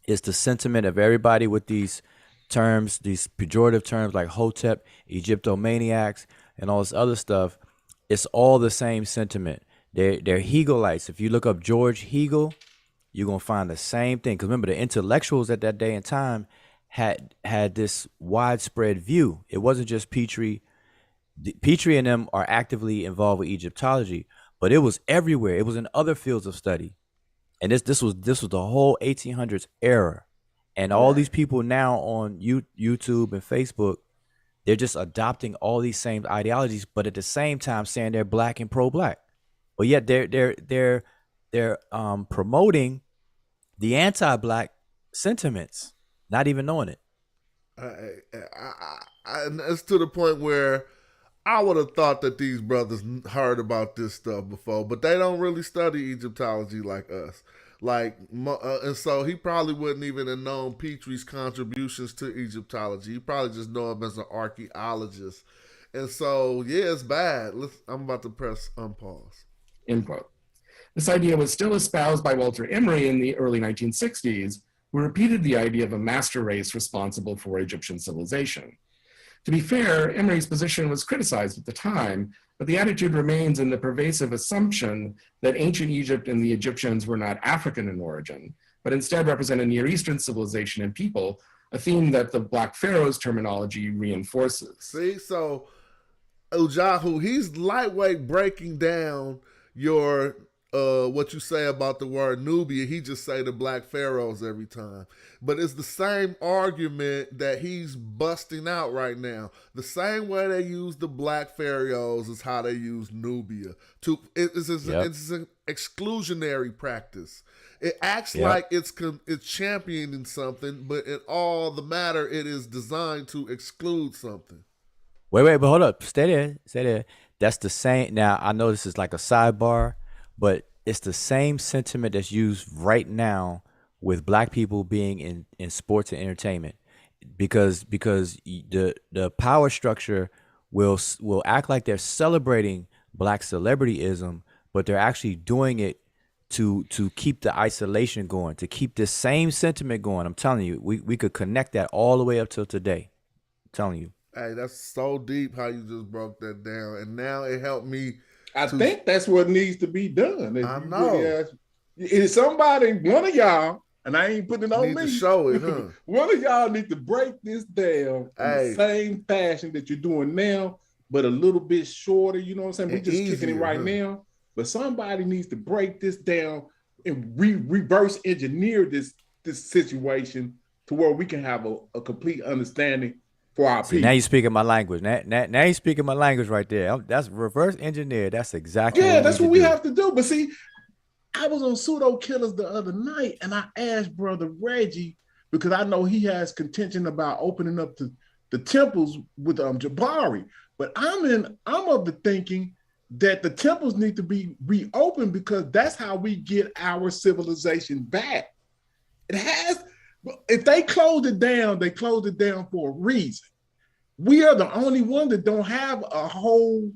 It's the sentiment of everybody with these terms, these pejorative terms like Hotep, Egyptomaniacs, and all this other stuff. It's all the same sentiment. They're Hegelites. If you look up George Hegel, you're gonna find the same thing. Because remember, the intellectuals at that day and time had this widespread view. It wasn't just Petrie. Petrie and them are actively involved with Egyptology, but it was everywhere. It was in other fields of study, and this was the whole 1800s era. And all these people now on YouTube and Facebook, they're just adopting all these same ideologies, but at the same time saying they're black and pro-black. But yet they're promoting the anti-black sentiments, not even knowing it. It's to the point where I would have thought that these brothers heard about this stuff before, but they don't really study Egyptology like us. And so he probably wouldn't even have known Petrie's contributions to Egyptology. He probably just know him as an archaeologist. And so, yeah, it's bad. I'm about to press unpause. End quote. This idea was still espoused by Walter Emery in the early 1960s, who repeated the idea of a master race responsible for Egyptian civilization. To be fair, Emery's position was criticized at the time, but the attitude remains in the pervasive assumption that ancient Egypt and the Egyptians were not African in origin, but instead represent a Near Eastern civilization and people, a theme that the Black Pharaohs terminology reinforces. See, so Ujahu, he's lightweight breaking down your what you say about the word Nubia. He just say the Black Pharaohs every time. But it's the same argument that he's busting out right now. The same way they use the Black Pharaohs is how they use Nubia. It's an exclusionary practice. It acts like it's championing something, but in all the matter, it is designed to exclude something. Wait, but hold up. Stay there. That's the same. Now, I know this is like a sidebar, but it's the same sentiment that's used right now with black people being in sports and entertainment, because the power structure will act like they're celebrating black celebrityism, but they're actually doing it to keep the isolation going, to keep this same sentiment going. I'm telling you, we could connect that all the way up till today. I'm telling you. Hey, that's so deep how you just broke that down, and now it helped me. I think that's what needs to be done. I know. Is somebody, one of y'all, and I ain't putting it on me. To show it, huh? One of y'all need to break this down in the same fashion that you're doing now, but a little bit shorter. You know what I'm saying? We're just kicking it right now. But somebody needs to break this down and reverse engineer this situation to where we can have a complete understanding for our people. Now you're speaking my language. Now you're speaking my language right there. That's reverse engineer. That's exactly that's what we have to do. But see, I was on Pseudo Killers the other night, and I asked Brother Reggie, because I know he has contention about opening up the temples with Jabari. But I'm of the thinking that the temples need to be reopened, because that's how we get our civilization back. It has, if they closed it down, they closed it down for a reason. We are the only one that don't have a whole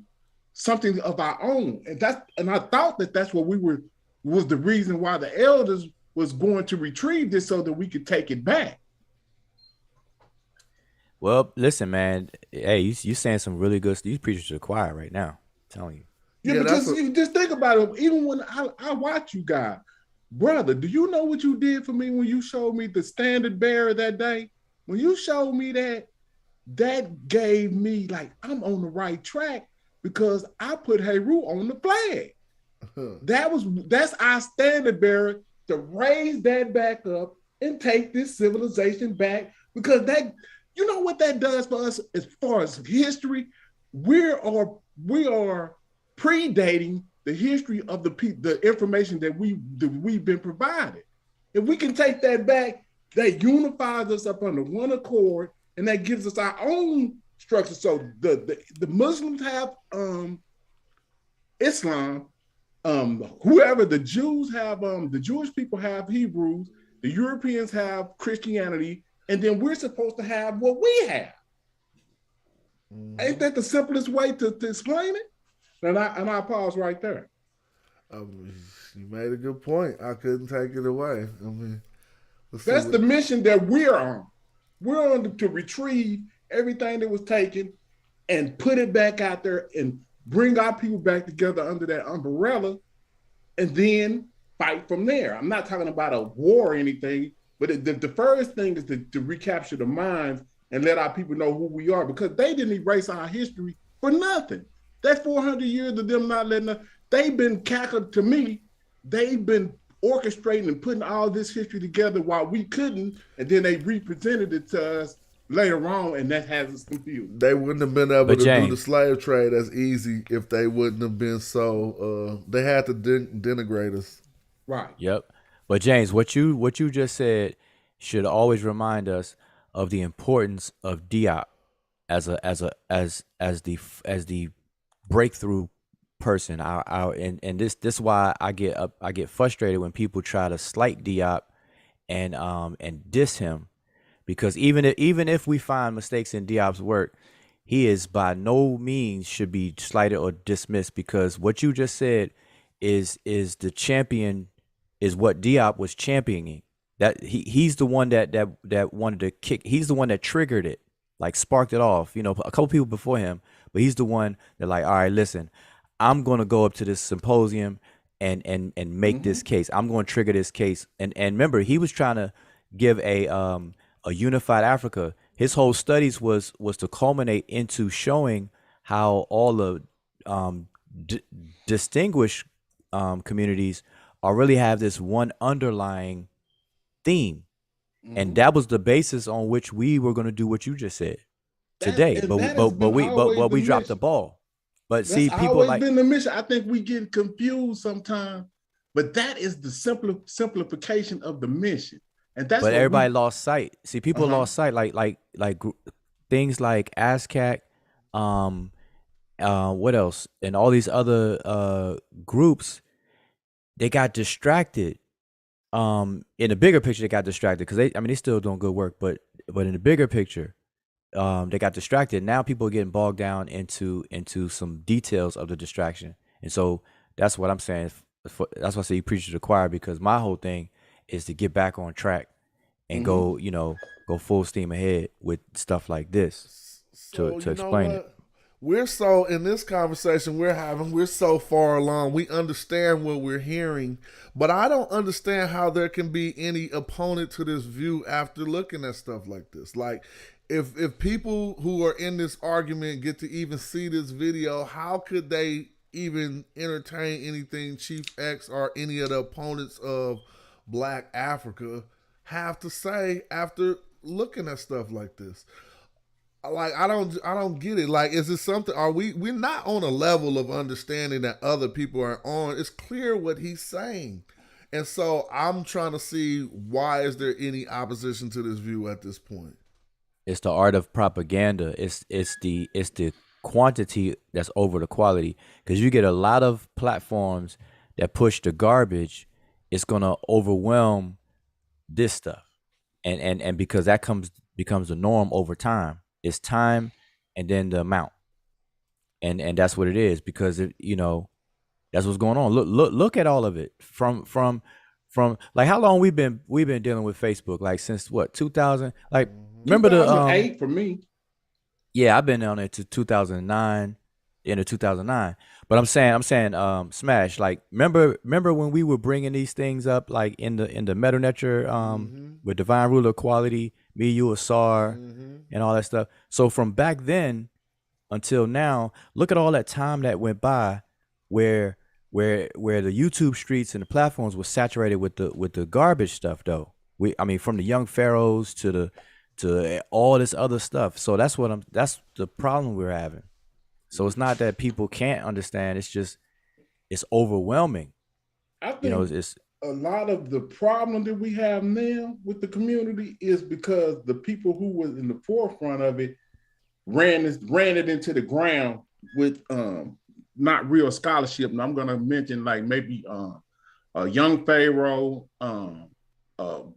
something of our own. And I thought that that's what was the reason why the elders was going to retrieve this, so that we could take it back. Well, listen, man. Hey, you saying some really good stuff. You preaching to the choir right now. I'm telling you. Yeah, because you just think about it. Even when I watch you guys, brother, do you know what you did for me when you showed me the standard bearer that day? When you showed me that gave me like I'm on the right track, because I put Heru on the flag. That's our standard bearer, to raise that back up and take this civilization back, because that, you know what that does for us as far as history? We are predating the history of the information that we've been provided. If we can take that back, that unifies us up under one accord, and that gives us our own structure. So the Muslims have Islam, whoever, the Jews have the Jewish people have Hebrews, the Europeans have Christianity, and then we're supposed to have what we have. Ain't that the simplest way to explain it? And I pause right there. You made a good point. I couldn't take it away. I mean, that's the mission that we're on. We're on to retrieve everything that was taken and put it back out there and bring our people back together under that umbrella, and then fight from there. I'm not talking about a war or anything, but the first thing is to recapture the minds and let our people know who we are, because they didn't erase our history for nothing. That 400 years of them not letting us, they've been cackled to me. They've been orchestrating and putting all this history together while we couldn't, and then they represented it to us later on, and that has us confused. They wouldn't have been able to do the slave trade as easy if they wouldn't have been so. They had to denigrate us. Right. Yep. But James, what you just said should always remind us of the importance of Diop as the breakthrough person. And this why I get frustrated when people try to slight Diop and diss him, because even if we find mistakes in Diop's work, he is by no means should be slighted or dismissed, because what you just said is the champion, is what Diop was championing. That he's the one that wanted to kick. He's the one that triggered it, like sparked it off. You know, a couple people before him, but he's the one that like, all right, listen, I'm gonna go up to this symposium and make this case. I'm gonna trigger this case. And remember, he was trying to give a unified Africa. His whole studies was to culminate into showing how all the distinguished communities are really have this one underlying theme, and that was the basis on which we were going to do what you just said today. But we dropped the ball. But see, people like been the mission. I think we get confused sometimes, but that is the simplification of the mission, and that's. But everybody lost sight. See, people lost sight, like things like ASCAC, what else, and all these other groups. They got distracted. In the bigger picture, they got distracted because they still doing good work, but in the bigger picture, they got distracted. Now people are getting bogged down into some details of the distraction, and so that's what I'm saying. That's why I say you preach to the choir, because my whole thing is to get back on track and go full steam ahead with stuff like this to explain it. We're so, in this conversation we're so far along. We understand what we're hearing, but I don't understand how there can be any opponent to this view after looking at stuff like this. Like, if people who are in this argument get to even see this video, how could they even entertain anything Chief X or any of the opponents of Black Africa have to say after looking at stuff like this? like I don't get it. Like, is it something? Are we're not on a level of understanding that other people are on? It's clear what he's saying, and so I'm trying to see why is there any opposition to this view at this point. It's the art of propaganda. It's the quantity that's over the quality. Because you get a lot of platforms that push the garbage, it's gonna overwhelm this stuff, and because that becomes the norm over time. It's time, and then the amount, and that's what it is. Because that's what's going on. Look at all of it from like how long we've been dealing with Facebook, like since what 2000, like remember the 2008 for me. yeah, I've been on it to 2009, into 2009. But I'm saying, Smash. Like, remember when we were bringing these things up, like in the Metal Nature, with Divine Ruler Equality, me, you, Asar, and all that stuff. So from back then until now, look at all that time that went by, where the YouTube streets and the platforms were saturated with the garbage stuff. Though I mean, from the young pharaohs to all this other stuff. So that's the problem we're having. So it's not that people can't understand. It's just it's overwhelming. I think It's a lot of the problem that we have now with the community is because the people who was in the forefront of it ran it into the ground with not real scholarship. And I'm gonna mention like maybe a young Pharaoh,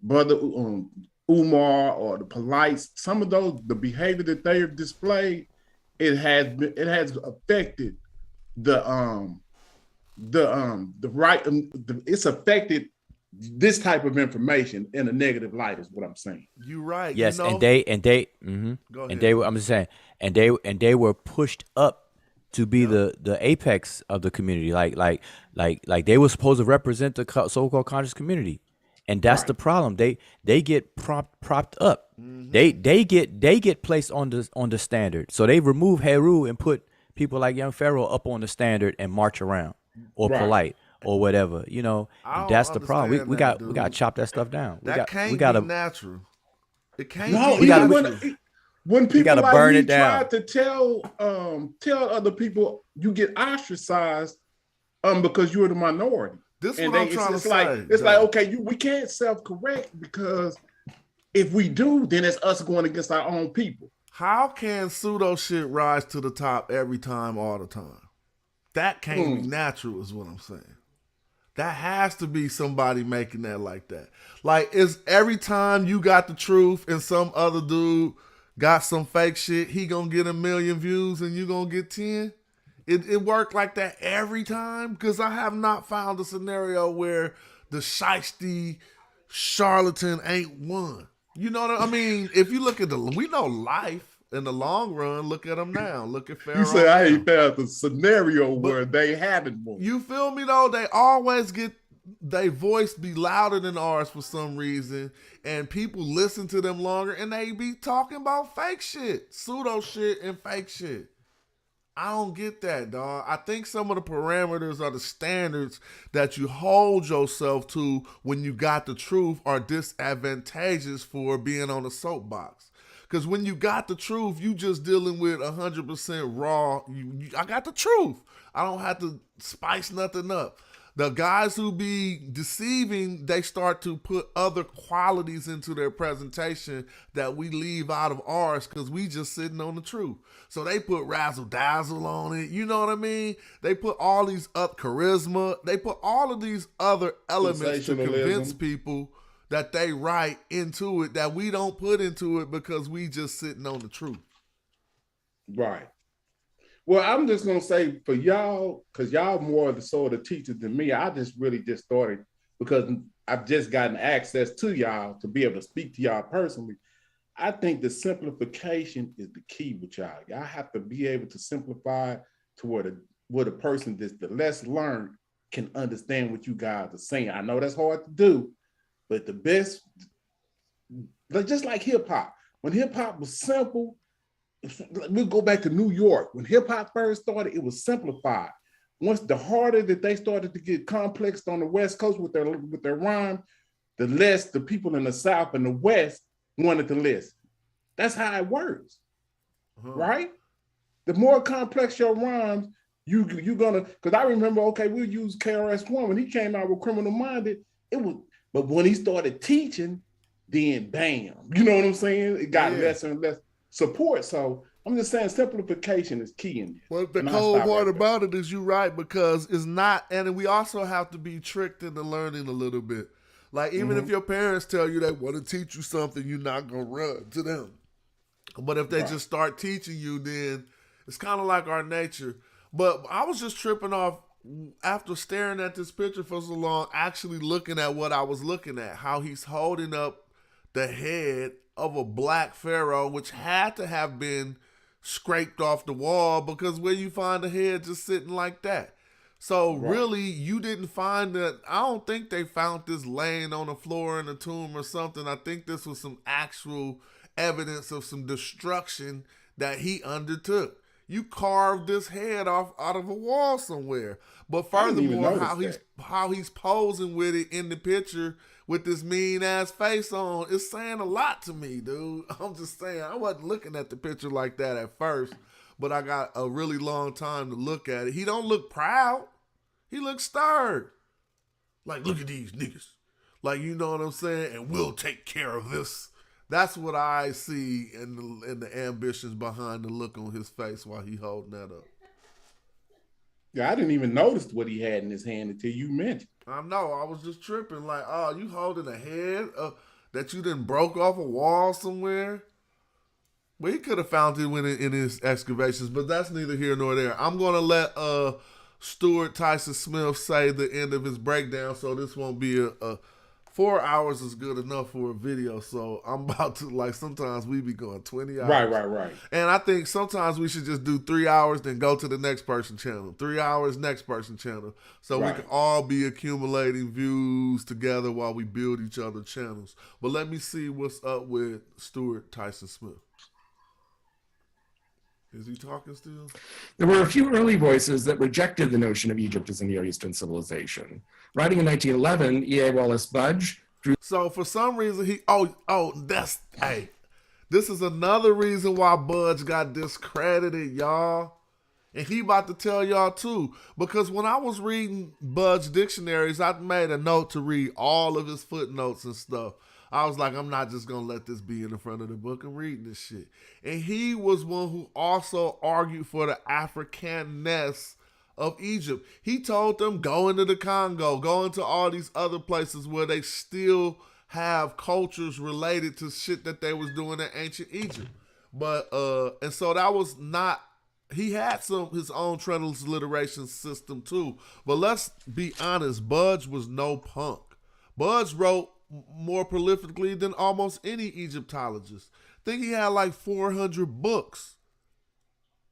brother Umar, or the Polites. Some of those, the behavior that they have displayed, it has affected it's affected this type of information in a negative light, is what I'm saying. You right. yes, You know, and they Go ahead. and they were, I'm just saying, and they were pushed up to be the apex of the community, like they were supposed to represent the so-called conscious community. And that's Right. the problem. They get propped up. They get placed on the standard. So they remove Heru and put people like Young Pharaoh up on the standard and march around, or Right. Polite, or whatever. I don't That's the problem. understand We that, got to dude. chop that stuff down. that can't we got be to natural. It can't No, be even natural. when people gotta like burn me it down. try to tell other people, you get ostracized because you're the minority. This is And what I'm it's trying to just like say. it's like, Joe. okay, we can't self-correct, because if we do, then it's us going against our own people. How can pseudo shit rise to the top every time, all the time? That can't be natural, is what I'm saying. That has to be somebody making that like that. Like, is every time you got the truth and some other dude got some fake shit, he gonna get 1 million views and you gonna get 10? It worked like that every time? Because I have not found a scenario where the shiesty charlatan ain't won. You know what I mean? If you look at we know life in the long run. Look at them now. Look at Pharaoh. You say I now. ain't found the scenario where they haven't won. You feel me though? They always get their voice be louder than ours for some reason, and people listen to them longer, and they be talking about fake shit, pseudo shit, and fake shit. I don't get that, dog. I think some of the parameters or the standards that you hold yourself to when you got the truth are disadvantageous for being on a soapbox. Because when you got the truth, you just dealing with 100% raw. I got the truth. I don't have to spice nothing up. The guys who be deceiving, they start to put other qualities into their presentation that we leave out of ours because we just sitting on the truth. So they put razzle dazzle on it. You know what I mean? They put all these charisma. They put all of these other elements to convince people that they right into it that we don't put into it because we just sitting on the truth. Right. Well, I'm just gonna say for y'all, because y'all more of the sort of teachers than me, I just really just started because I've just gotten access to y'all to be able to speak to y'all personally. I think the simplification is the key with y'all. Y'all have to be able to simplify to where the person that's the less learned can understand what you guys are saying. I know that's hard to do, but the best, just like hip hop. When hip hop was simple, we'll go back to New York. When hip hop first started, it was simplified. Once the harder that they started to get complexed on the West Coast with their rhyme, the less the people in the South and the West wanted to listen. That's how it works. right? The more complex your rhymes, you gonna, because I remember, okay, we'll use KRS-One when he came out with Criminal Minded. It was, but when he started teaching, then bam, you know what I'm saying? It got less and less support. So I'm just saying simplification is key in this. Well, the cold part about it is you're right, because it's not, and we also have to be tricked into learning a little bit. Like, even if your parents tell you they want to teach you something, you're not going to run to them. But if they just start teaching you, then it's kind of like our nature. But I was just tripping off after staring at this picture for so long, actually looking at what I was looking at, how he's holding up the head of a black pharaoh, which had to have been scraped off the wall, because where you find the head just sitting like that? So really, you didn't find that. I don't think they found this laying on the floor in a tomb or something. I think this was some actual evidence of some destruction that he undertook. You carved this head off out of a wall somewhere. But furthermore, how he's posing with it in the picture with this mean ass face on, it's saying a lot to me, dude. I'm just saying, I wasn't looking at the picture like that at first, but I got a really long time to look at it. He don't look proud. He looks stirred. Like, look at these niggas. Like, you know what I'm saying? And we'll take care of this. That's what I see in the ambitions behind the look on his face while he holding that up. Yeah, I didn't even notice what he had in his hand until you mentioned. I know. I was just tripping. Like, oh, you holding a head that you done broke off a wall somewhere? Well, he could have found it in his excavations, but that's neither here nor there. I'm going to let Stuart Tyson Smith say the end of his breakdown, so this won't be a 4 hours is good enough for a video. So I'm about to, like, sometimes we be going 20 hours. Right. And I think sometimes we should just do 3 hours, then go to the next person channel. 3 hours, next person channel. So we can all be accumulating views together while we build each other channels. But let me see what's up with Stuart Tyson Smith. Is he talking still? There were a few early voices that rejected the notion of Egypt as a Near Eastern civilization. Writing in 1911, E.A. Wallace Budge drew... So for some reason, this is another reason why Budge got discredited, y'all. And he about to tell y'all too. Because when I was reading Budge dictionaries, I made a note to read all of his footnotes and stuff. I was like, I'm not just going to let this be in the front of the book and reading this shit. And he was one who also argued for the Africanness of Egypt. He told them, go into the Congo, go into all these other places where they still have cultures related to shit that they was doing in ancient Egypt. But, and so that was not, he had his own transliteration system too. But let's be honest, Budge was no punk. Budge wrote more prolifically than almost any Egyptologist. I think he had like 400 books.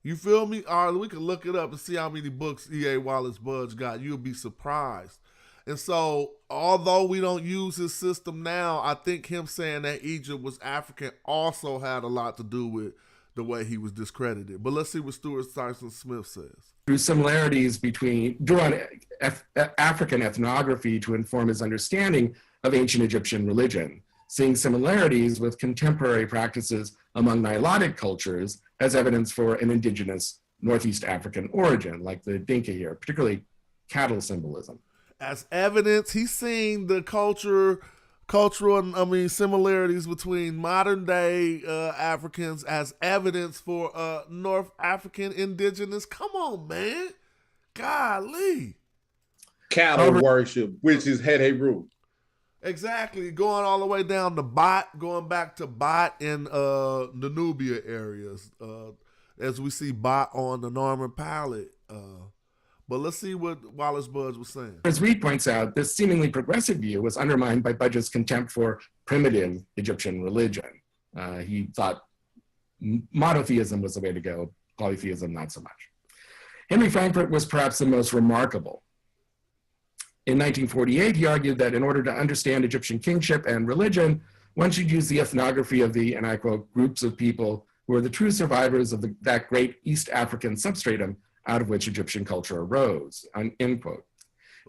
You feel me? All right, we can look it up and see how many books E.A. Wallace Budge got. You'll be surprised. And so, although we don't use his system now, I think him saying that Egypt was African also had a lot to do with the way he was discredited. But let's see what Stuart Tyson Smith says. Drew similarities drew on African ethnography to inform his understanding of ancient Egyptian religion, seeing similarities with contemporary practices among Nilotic cultures as evidence for an indigenous Northeast African origin, like the Dinka here, particularly cattle symbolism. As evidence, he's seeing the cultural similarities between modern day Africans as evidence for North African indigenous. Come on, man. Golly. Cattle worship, which is Heru. Exactly, going all the way down to Bot, going back to Bot in the Nubia areas, as we see Bot on the Norman palette. But let's see what Wallace Budge was saying. As Reed points out, this seemingly progressive view was undermined by Budge's contempt for primitive Egyptian religion. He thought monotheism was the way to go, polytheism not so much. Henry Frankfurt was perhaps the most remarkable. In 1948, he argued that in order to understand Egyptian kingship and religion, one should use the ethnography of the, and I quote, groups of people who are the true survivors of that great East African substratum out of which Egyptian culture arose, end quote.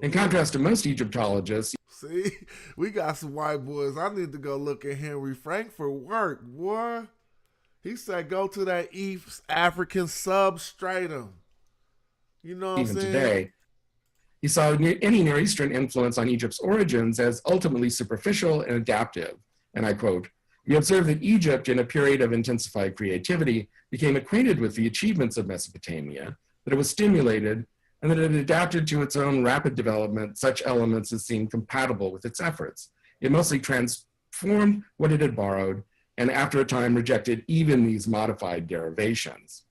In contrast to most Egyptologists. See, we got some white boys. I need to go look at Henry Frankfurt work, boy. He said, go to that East African substratum. You know what I'm even saying? today. He saw any Near Eastern influence on Egypt's origins as ultimately superficial and adaptive. And I quote, "We observe that Egypt, in a period of intensified creativity, became acquainted with the achievements of Mesopotamia, that it was stimulated, and that it adapted to its own rapid development such elements as seemed compatible with its efforts. It mostly transformed what it had borrowed, and after a time rejected even these modified derivations."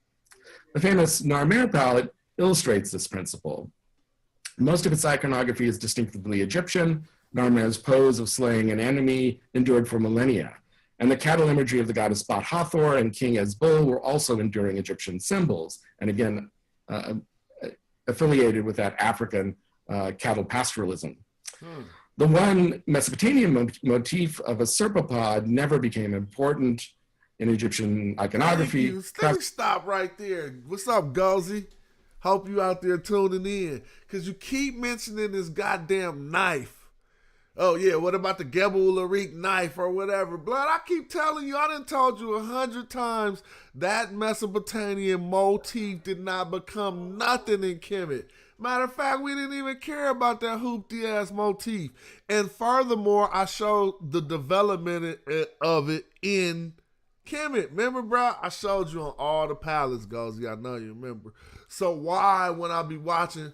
The famous Narmer palette illustrates this principle. Most of its iconography is distinctively Egyptian. Narmer's pose of slaying an enemy endured for millennia. And the cattle imagery of the goddess Bat Hathor and King Esbul were also enduring Egyptian symbols, and again, affiliated with that African cattle pastoralism. The one Mesopotamian motif of a serpapod never became important in Egyptian iconography. Let me stop right there. What's up, Gozy? Hope you out there tuning in. Because you keep mentioning this goddamn knife. Oh, yeah, what about the Gebel Arik knife or whatever? Blood, I keep telling you, I done told you 100 times that Mesopotamian motif did not become nothing in Kemet. Matter of fact, we didn't even care about that hoopty-ass motif. And furthermore, I showed the development of it in Kemet. Remember, bro? I showed you on all the palettes, Gozy. I know you remember. So why, when I be watching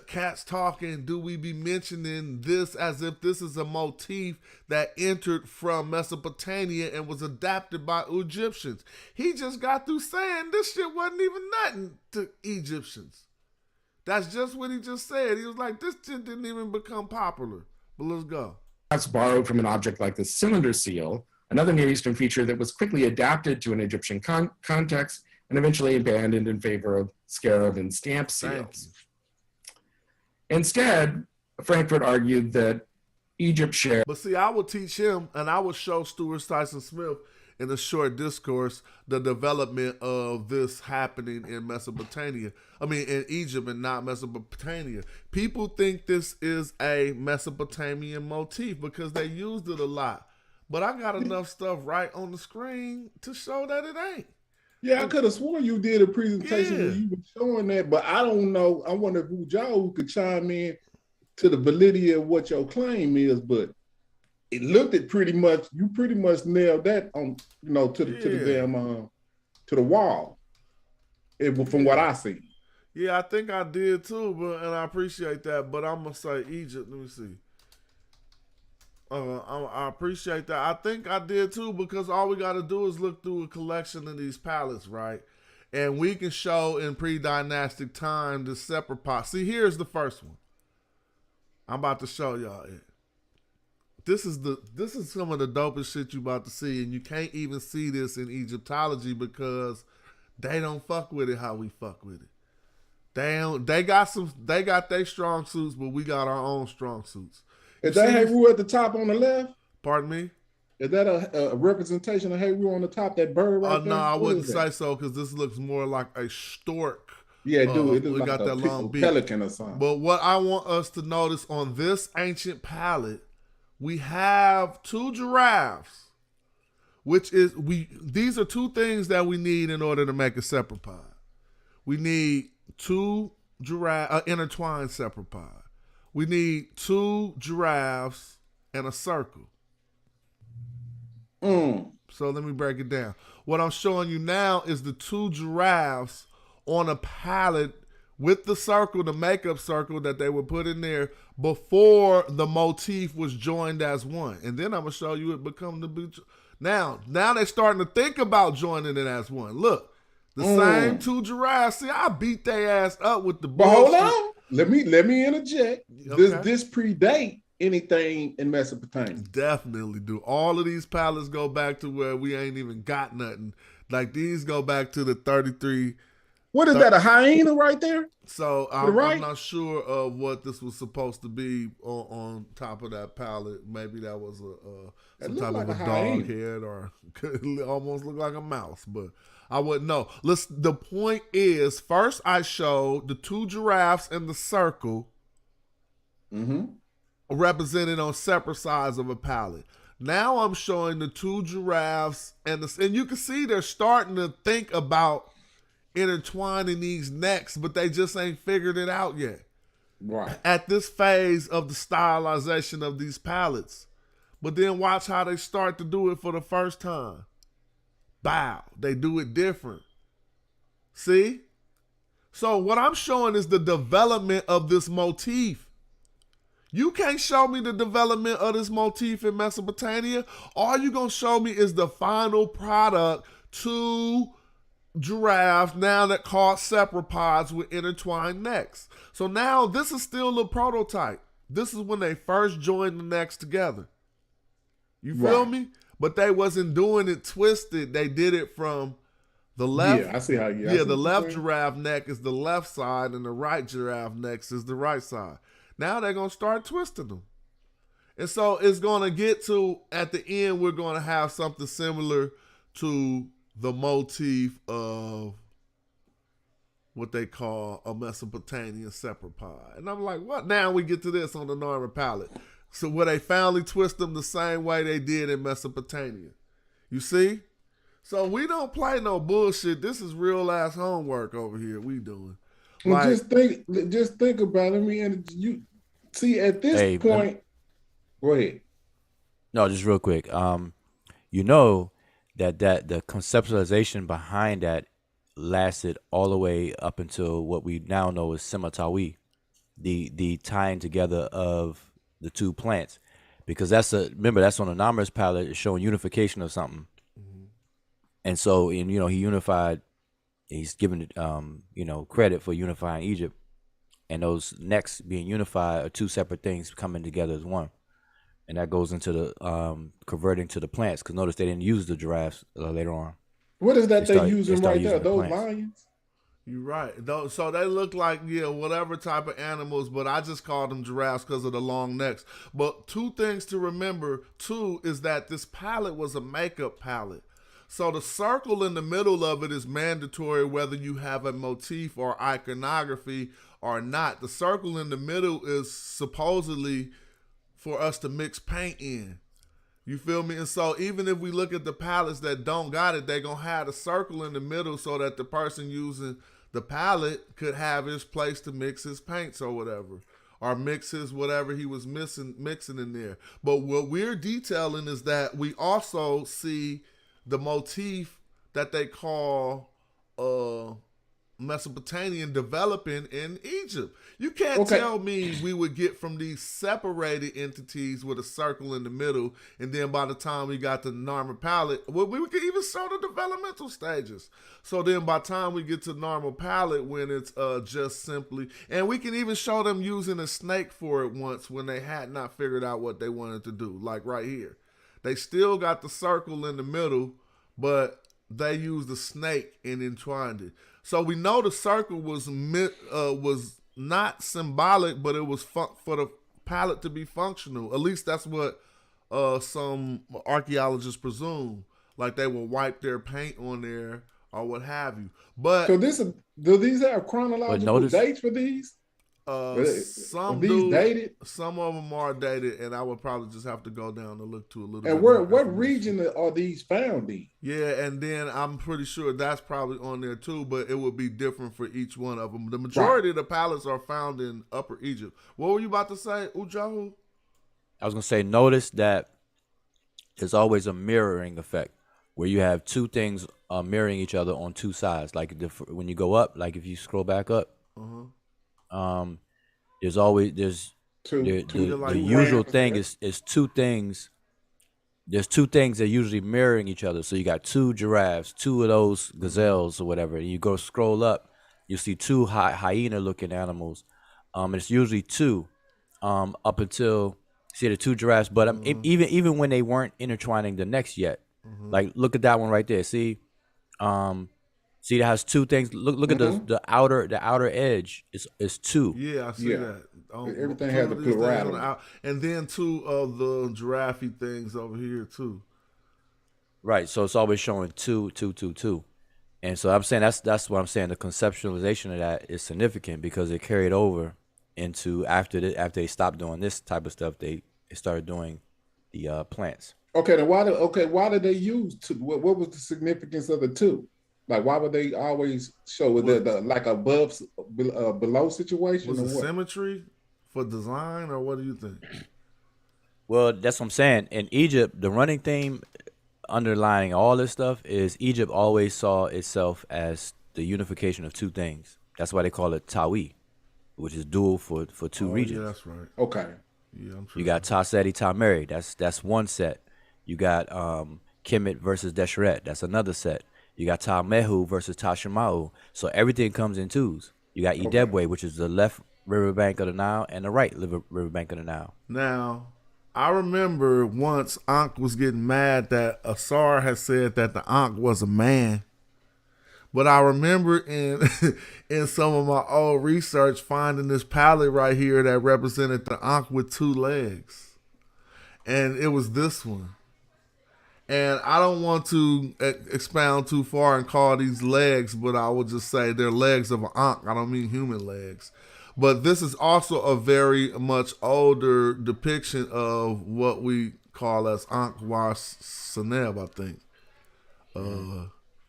cats talking, do we be mentioning this as if this is a motif that entered from Mesopotamia and was adapted by Egyptians? He just got through saying this shit wasn't even nothing to Egyptians. That's just what he just said. He was like, this shit didn't even become popular. But let's go. That's borrowed from an object like the cylinder seal, another Near Eastern feature that was quickly adapted to an Egyptian context and eventually abandoned in favor of scarab and stamp seals. Instead, Frankfurt argued that Egypt shared. But see, I would teach him, and I would show Stuart Tyson Smith in a short discourse the development of this happening in Mesopotamia. I mean, in Egypt and not Mesopotamia. People think this is a Mesopotamian motif because they used it a lot. But I got enough stuff right on the screen to show that it ain't. Yeah, I could have sworn you did a presentation where you were showing that, but I don't know. I wonder if y'all could chime in to the validity of what your claim is, but it looked at pretty much, you pretty much nailed that on, to the damn to the wall. From what I see. Yeah, I think I did too, and I appreciate that. But I'm gonna say Egypt. Let me see. I appreciate that. I think I did too, because all we got to do is look through a collection of these palettes, right? And we can show in pre-dynastic time the separate pot. See, here's the first one. I'm about to show y'all it. This is some of the dopest shit you about to see, and you can't even see this in Egyptology because they don't fuck with it how we fuck with it. They got their strong suits, but we got our own strong suits. Is that Heru at the top on the left? Pardon me? Is that a representation of Heru on the top, that bird right there? No, I wouldn't say so, because this looks more like a stork. Yeah, dude, it we like got that long beak. Pelican or something. But what I want us to notice on this ancient palette, we have two giraffes, these are two things that we need in order to make a cephalopod. We need two intertwined cephalopod. We need two giraffes and a circle. So let me break it down. What I'm showing you now is the two giraffes on a palette with the circle, the makeup circle that they would put in there before the motif was joined as one. And then I'm going to show you it become the beach. Now they're starting to think about joining it as one. Look, the same two giraffes. See, I beat their ass up with the bullshit. But hold on. Let me interject. Okay. Does this predate anything in Mesopotamia? Definitely do. All of these palettes go back to where we ain't even got nothing. Like these go back to the 33. What is that, a hyena right there? So I'm not sure of what this was supposed to be on top of that palette. Maybe that was some type of a dog head, or could almost look like a mouse, but I wouldn't know. The point is, first I showed the two giraffes and the circle represented on separate sides of a palette. Now I'm showing the two giraffes, and you can see they're starting to think about intertwining these necks, but they just ain't figured it out yet. Right. At this phase of the stylization of these palettes. But then watch how they start to do it for the first time. Bow. They do it different. See? So what I'm showing is the development of this motif. You can't show me the development of this motif in Mesopotamia. All you're going to show me is the final product, two giraffes now that called cephalopods with intertwined necks. So now this is still a prototype. This is when they first joined the necks together. You feel me? But they wasn't doing it twisted. They did it from the left. Yeah, I see how you. Yeah, the left giraffe neck is the left side, and the right giraffe neck is the right side. Now they're gonna start twisting them, and so it's gonna get to at the end. We're gonna have something similar to the motif of what they call a Mesopotamian cephalopod. And I'm like, what? Now we get to this on the Norman palette. So where they finally twist them the same way they did in Mesopotamia. You see? So we don't play no bullshit. This is real ass homework over here we doing. Well, just think about it. I mean, you see at this point. Go ahead. No, just real quick. You know that the conceptualization behind that lasted all the way up until what we now know as Sematawi, the tying together of the two plants, because remember that's on the Namers palette, it's showing unification of something. Mm-hmm. And so, he unified. He's given credit for unifying Egypt, and those necks being unified are two separate things coming together as one, and that goes into the converting to the plants. Because notice they didn't use the giraffes later on. What is that they're using right there? Those lions. You're right. So they look like, whatever type of animals, but I just call them giraffes because of the long necks. But two things to remember, too, is that this palette was a makeup palette. So the circle in the middle of it is mandatory whether you have a motif or iconography or not. The circle in the middle is supposedly for us to mix paint in. You feel me? And so even if we look at the palettes that don't got it, they're going to have a circle in the middle so that the person using the palette could have his place to mix his paints or whatever, or mix his whatever he was mixing in there. But what we're detailing is that we also see the motif that they call Mesopotamian developing in Egypt. You can't tell me we would get from these separated entities with a circle in the middle, and then by the time we got to the normal palette, well, we could even show the developmental stages. So then by the time we get to normal palette, when it's just simply, and we can even show them using a snake for it once when they had not figured out what they wanted to do, like right here. They still got the circle in the middle, but they used the snake and entwined it. So we know the circle was not symbolic, but it was for the palette to be functional. At least that's what some archaeologists presume. Like they will wipe their paint on there or what have you. But so do these have chronological dates for these? Some dated. Some of them are dated, and I would probably just have to go down and look to a little. And bit what region are these found in? Yeah, and then I'm pretty sure that's probably on there too, but it would be different for each one of them. The majority of the palettes are found in Upper Egypt. What were you about to say, Ujahu? I was gonna say, notice that there's always a mirroring effect where you have two things mirroring each other on two sides. Like when you go up, like if you scroll back up. There's always the usual thing is two things. There's two things that are usually mirroring each other. So you got two giraffes, two of those gazelles or whatever. And you go scroll up, you see two hyena looking animals. It's usually two up until see the two giraffes. But even when they weren't intertwining the necks yet, like look at that one right there. See. See, it has two things. Look at the outer edge is two. Yeah, I see that. Everything has a plurality. And then two of the giraffe things over here too. Right. So it's always showing two. And so I'm saying that's what I'm saying. The conceptualization of that is significant because it carried over into after they stopped doing this type of stuff, they started doing the plants. Okay, then why did they use two? What was the significance of the two? Like, why would they always show with Was, the like above below situation was or it what? symmetry for design, or what do you think? Well, that's what I'm saying. In Egypt, the running theme underlying all this stuff is Egypt always saw itself as the unification of two things. That's why they call it Tawi, which is dual for two Oh yeah, regions. that's right. Okay, Yeah, I'm You tripping. got Taseti Tameri, that's one set. You got Kemet versus Deshret, that's another set. You got Talmehu versus Tashimau. So everything comes in twos. You got okay. Idebwe, which is the left riverbank of the Nile, and the right riverbank of the Nile. Now, I remember once Ankh was getting mad that Asar had said that the Ankh was a man. But I remember in in some of my old research finding this palette right here that represented the Ankh with two legs. And it was this one. And I don't want to expound too far and call these legs, but I will just say they're legs of an Ankh. I don't mean human legs. But this is also a very much older depiction of what we call as Ankh was Seneb, I think.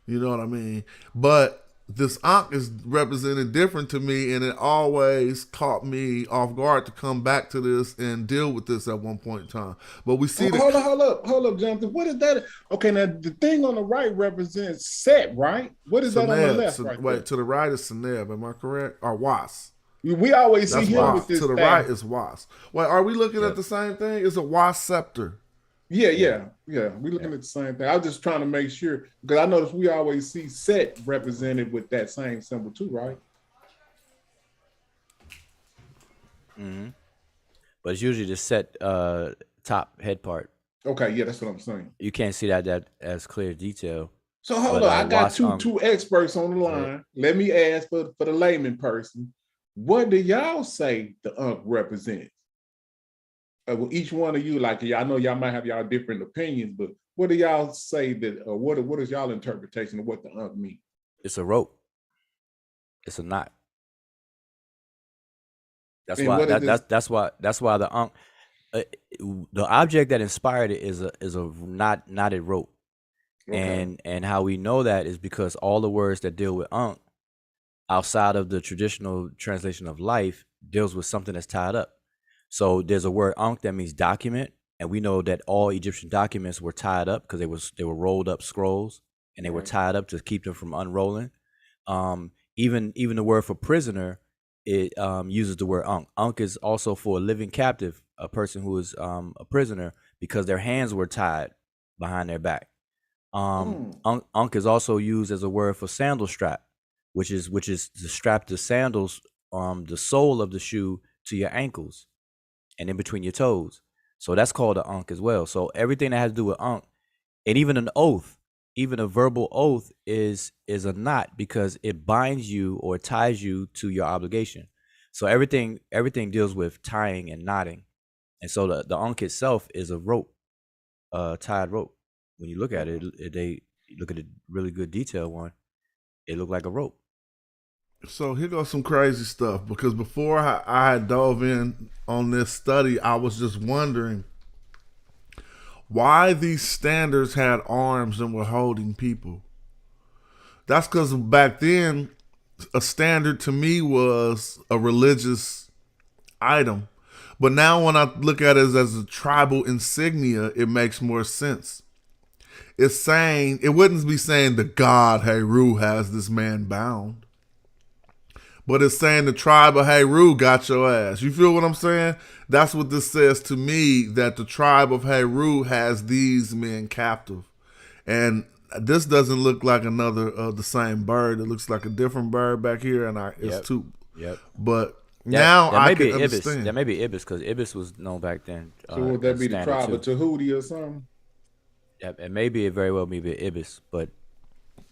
You know what I mean? But this Ankh is represented different to me, and it always caught me off guard to come back to this and deal with this at one point in time. But we see Hold that up, Jonathan. What is that? Okay, now the thing on the right represents Set, right? What is that on the left right Wait, there? to the right is Seneb, am I correct? Or Was. We always see That's him with Was. this To the staff. right is Was. Wait, are we looking at Yep. the same thing? It's a Was scepter. Yeah. We're looking at the same thing. I was just trying to make sure because I noticed we always see Set represented with that same symbol too, right? But it's usually the set top head part. Okay, yeah, that's what I'm saying. You can't see that as clear detail. So hold But on, I got Watch two experts on the line. Let me ask for the layman person, what do y'all say the Unk represents? Well, each one of you, like I know y'all might have y'all different opinions, but what do y'all say that? What is y'all interpretation of what the Unk means? it's a rope. It's a knot. That's And why what is this? that's why uh, the object that inspired it is a knotted rope. Okay. And how we know that is because all the words that deal with Ankh outside of the traditional translation of life deals with something that's tied up. So there's a word Ankh that means document, and we know that all Egyptian documents were tied up because they were rolled up scrolls and they were Right. tied up to keep them from unrolling. Even the word for prisoner, it uses the word Ankh. Ankh is also for a living captive, a person who is a prisoner because their hands were tied behind their back. Mm. Ankh is also used as a word for sandal strap, which is to strap the sandals, the sole of the shoe to your ankles and in between your toes. So that's called an Ankh as well. So everything that has to do with Ankh, and even an oath, even a verbal oath is a knot because it binds you or ties you to your obligation. So everything deals with tying and knotting. And so the Ankh itself is a rope, tied rope. When you look at it, you look at a really good detail one, it looked like a rope. So here goes some crazy stuff because before I had dove in on this study, I was just wondering why these standards had arms and were holding people. That's because back then, a standard to me was a religious item. But now when I look at it as a tribal insignia, it makes more sense. It's saying, it wouldn't be saying the God Heru has this man bound. But it's saying the tribe of Heru got your ass. You feel what I'm saying? That's what this says to me, that the tribe of Heru has these men captive. And this doesn't look like another the same bird. It looks like a different bird back here, and it's Yep. two. Yep. But now that I may can be Ibis. understand. That may be Ibis because Ibis was known back then. So would that as be the standard tribe of too. Tahuti or something? Yep. And maybe it very well may be Ibis, but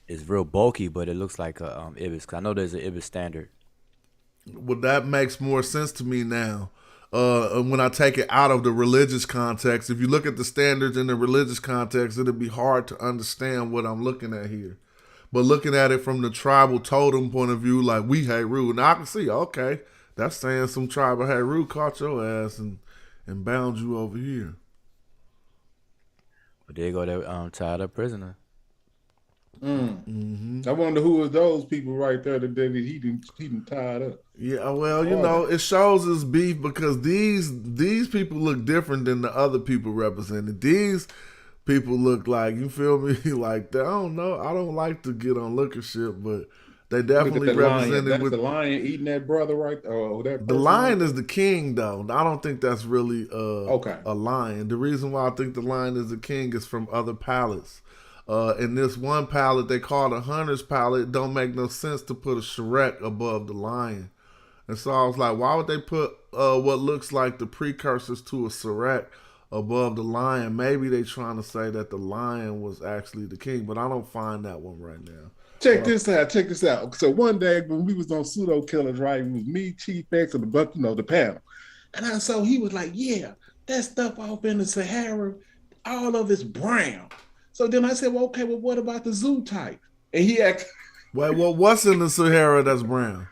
it's real bulky. But it looks like a Ibis. Cause I know there's an Ibis standard. Well, that makes more sense to me now. When I take it out of the religious context, if you look at the standards in the religious context, it'll be hard to understand what I'm looking at here. But looking at it from the tribal totem point of view, like we Heru, now I can see, okay, that's saying some tribe of Heru caught your ass and bound you over here. But there you go, that tied up prisoner. I wonder who was those people right there that he didn't tied up. Yeah, well, you know, it shows his beef because these people look different than the other people represented. These people look like, you feel me, like I don't know. I don't like to get on looker shit, but they definitely represented That's with the lion eating that brother right there. Or that the person lion right is the king though. I don't think that's really Okay. a lion. The reason why I think the lion is the king is from other palettes. In this one palette they call the hunter's palette. It don't make no sense to put a Shrek above the lion. And so I was like, why would they put what looks like the precursors to a Shrek above the lion? Maybe they trying to say that the lion was actually the king, but I don't find that one right now. Check this out. So one day when we was on Pseudo Killers, right, it was me, Chief X, and the panel. And so he was like, yeah, that stuff off in the Sahara, all of it's brown. So then I said, well, okay, well, what about the zoo type? And he asked, wait, well, what's in the Sahara that's brown?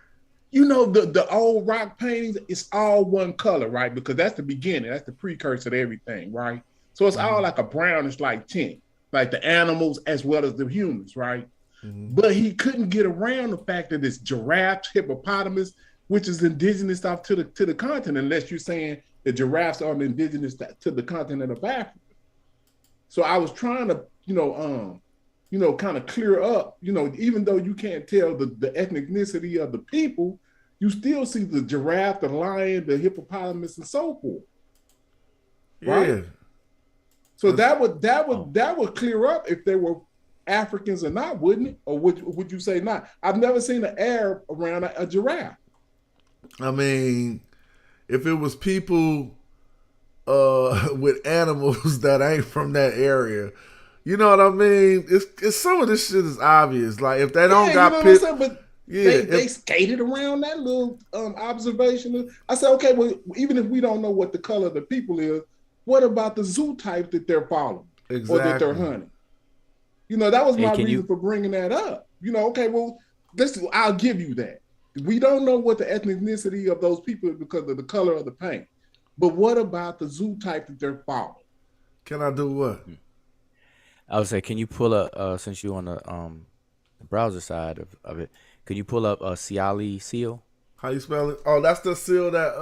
You know, the old rock paintings, it's all one color, right? Because that's the beginning, that's the precursor to everything, right? So it's all like a brownish like tint, like the animals as well as the humans, right? But he couldn't get around the fact that it's giraffes, hippopotamus, which is indigenous off to the continent, unless you're saying the giraffes are indigenous to the continent of Africa. So I was trying to, kind of clear up, even though you can't tell the ethnicity of the people, you still see the giraffe, the lion, the hippopotamus, and so forth. Right? Yeah. So that would clear up if they were Africans or not, wouldn't it? Or would you say not? I've never seen an Arab around a giraffe. I mean, if it was people with animals that ain't from that area, you know what I mean? It's some of this shit is obvious. Like if they don't got what I'm saying? But yeah, they skated around that little observation. I said, okay, well, even if we don't know what the color of the people is, what about the zoo type that they're following or that they're hunting? That was my reason for bringing that up. Okay, well, I'll give you that. We don't know what the ethnicity of those people is because of the color of the paint. But what about the zoo type that they're following? Can I do what? I would say, can you pull up, since you're on the browser side of it, can you pull up Ciali seal? How you spell it? Oh, that's the seal that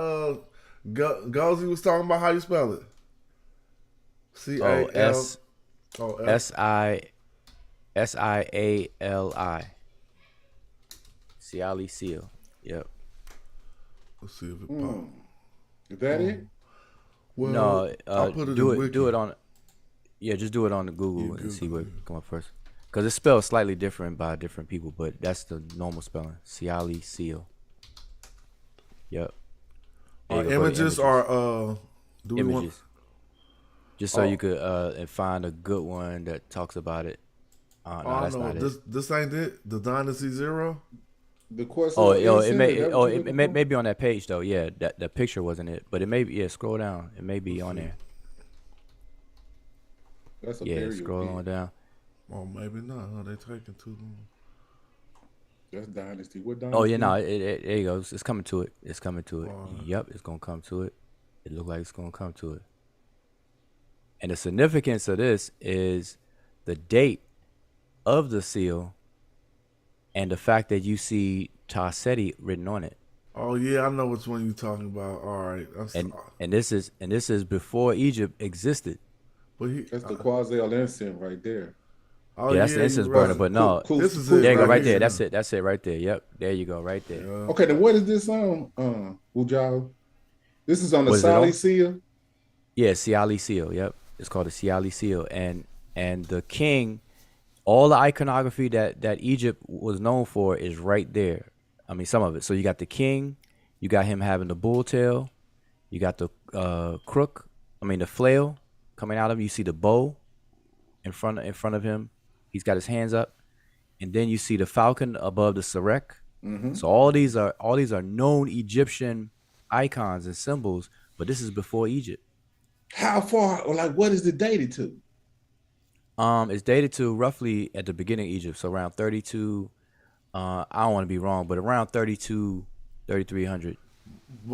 Gozy was talking about. How you spell it? C-A-L. S-I-A-L-I. Ciali seal. Yep. Let's see if it pops. Is that it? Well, no, I'll put it do it on. Yeah, just do it on the Google and see what come up first. Because it's spelled slightly different by different people, but that's the normal spelling. Ciali seal. Yep. Images are do we images. want? Just so you could find a good one that talks about it. No, that's not it. This ain't it. The Dynasty Zero. The course. It may be on that page though. Yeah, that picture wasn't it, but it may be. Yeah, scroll down. It may be on there. That's a scroll on down. Oh, maybe not. Huh? They taking too long. That's Dynasty. What Dynasty? Oh yeah, no. There you go. It's coming to it. It's coming to it. Yep, it's gonna come to it. It looks like it's gonna come to it. And the significance of this is the date of the seal and the fact that you see Tarseti written on it. Oh yeah, I know which one you're talking about. All right, and this is before Egypt existed. But that's the Quasi Instant right there. Oh yeah, that's the incense burner. But no, this is there you go, right here. there. That's it, right there. Yep, there you go, right there. Yeah. Okay, then what is this on, Ujao? This is on the Ciali seal. Yeah, Ciali seal. Yep, it's called the Ciali seal, and the king. All the iconography that Egypt was known for is right there. I mean, some of it. So you got the king, you got him having the bull tail, you got the the flail coming out of him. You see the bow in front of him. He's got his hands up, and then you see the falcon above the Sarek. Mm-hmm. So all these are known Egyptian icons and symbols, but this is before Egypt. How far? Or what is it dated to? It's dated to roughly at the beginning of Egypt, so around 32. I don't want to be wrong, but around 3,300.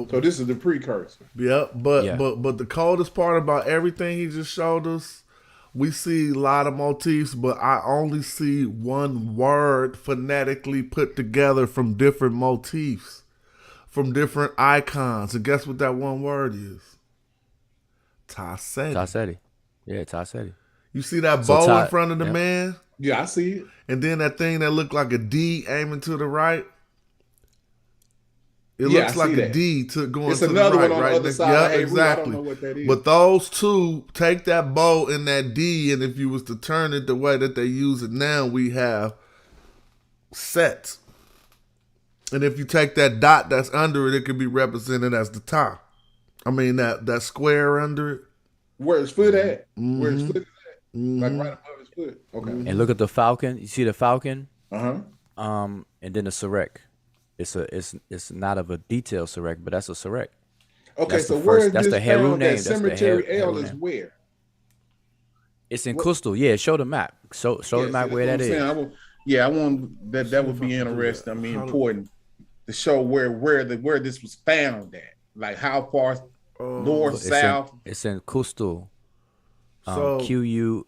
So this is the precursor. Yeah, but the coldest part about everything he just showed us we see a lot of motifs, but I only see one word phonetically put together from different motifs, from different icons. And guess what that one word is? Tassetti. Tassetti. Yeah, Tassetti. You see that So bow in front of the yep. man? Yeah, I see it. And then that thing that looked like a D aiming to the right? It Yeah, looks I like see a that. D to going It's to the another right, one on right? the other next- side. Yeah, Hey, Rue, I exactly. don't know what that is. But those two, take that bow and that D, and if you was to turn it the way that they use it now, we have sets. And if you take that dot that's under it, it could be represented as the top. I mean that square under it. Where his foot at? Mm-hmm. Where his foot is at? Like right above his foot. Okay. And look at the falcon. You see the falcon? Uh-huh. And then the Sarek. It's not of a detailed Sarek, but that's a Sarek. Okay, That's the so where first- is that's this the Heru found? name. That That's the cemetery Heru L is name. where? It's in Kustal. Yeah, show the map. Show the Yeah, map see, where that's that what I'm is. saying. I want that would be interesting. I mean, important to show where this was found at. Like how far north, It's south. It's in Kustal. So Qustul.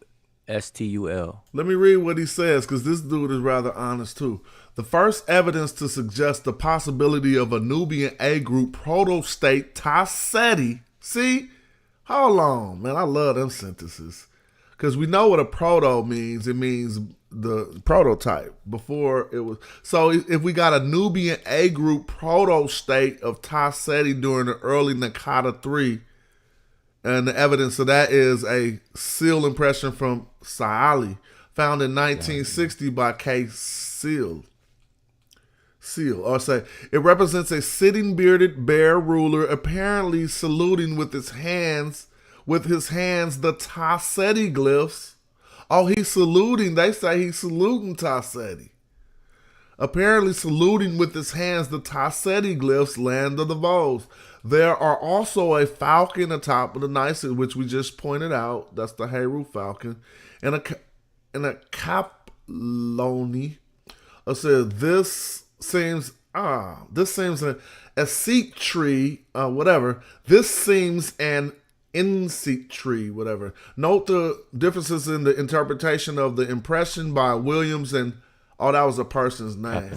let me read what he says, because this dude is rather honest too. The first evidence to suggest the possibility of a Nubian A group proto-state Tassetti. See? Hold on, man. I love them sentences. Because we know what a proto means. It means the prototype before it was. So if we got a Nubian A group proto-state of Tassetti during the early Nakata 3, and the evidence of that is a seal impression from Saali, found in 1960 by K. Seal. Or say it represents a sitting bearded bear ruler, apparently saluting with his hands the Tassetti glyphs. Oh, he's saluting. They say he's saluting Tassetti. Apparently saluting with his hands the Tassetti glyphs, land of the Voles. There are also a falcon atop of the Nysa, which we just pointed out. That's the Heru falcon, and a caploni. It says this seems a seat tree, whatever. This seems an in-seat tree, whatever. Note the differences in the interpretation of the impression by Williams and that was a person's name.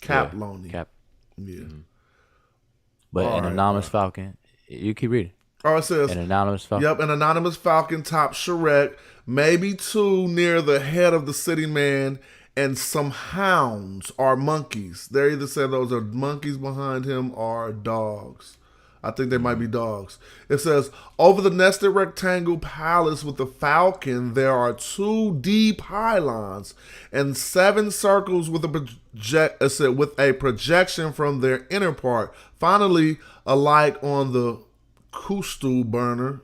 Caploni. Cap. Yeah. But All an right, anonymous falcon. You keep reading. Oh, it says An anonymous falcon. Yep, an anonymous falcon top Shrek, maybe two near the head of the sitting man, and some hounds or monkeys. They either say those are monkeys behind him or dogs. I think they might be dogs. It says, over the nested rectangle palace with the falcon, there are 2 deep pylons and 7 circles with a projection from their inner part. Finally, a light on the Kustul burner.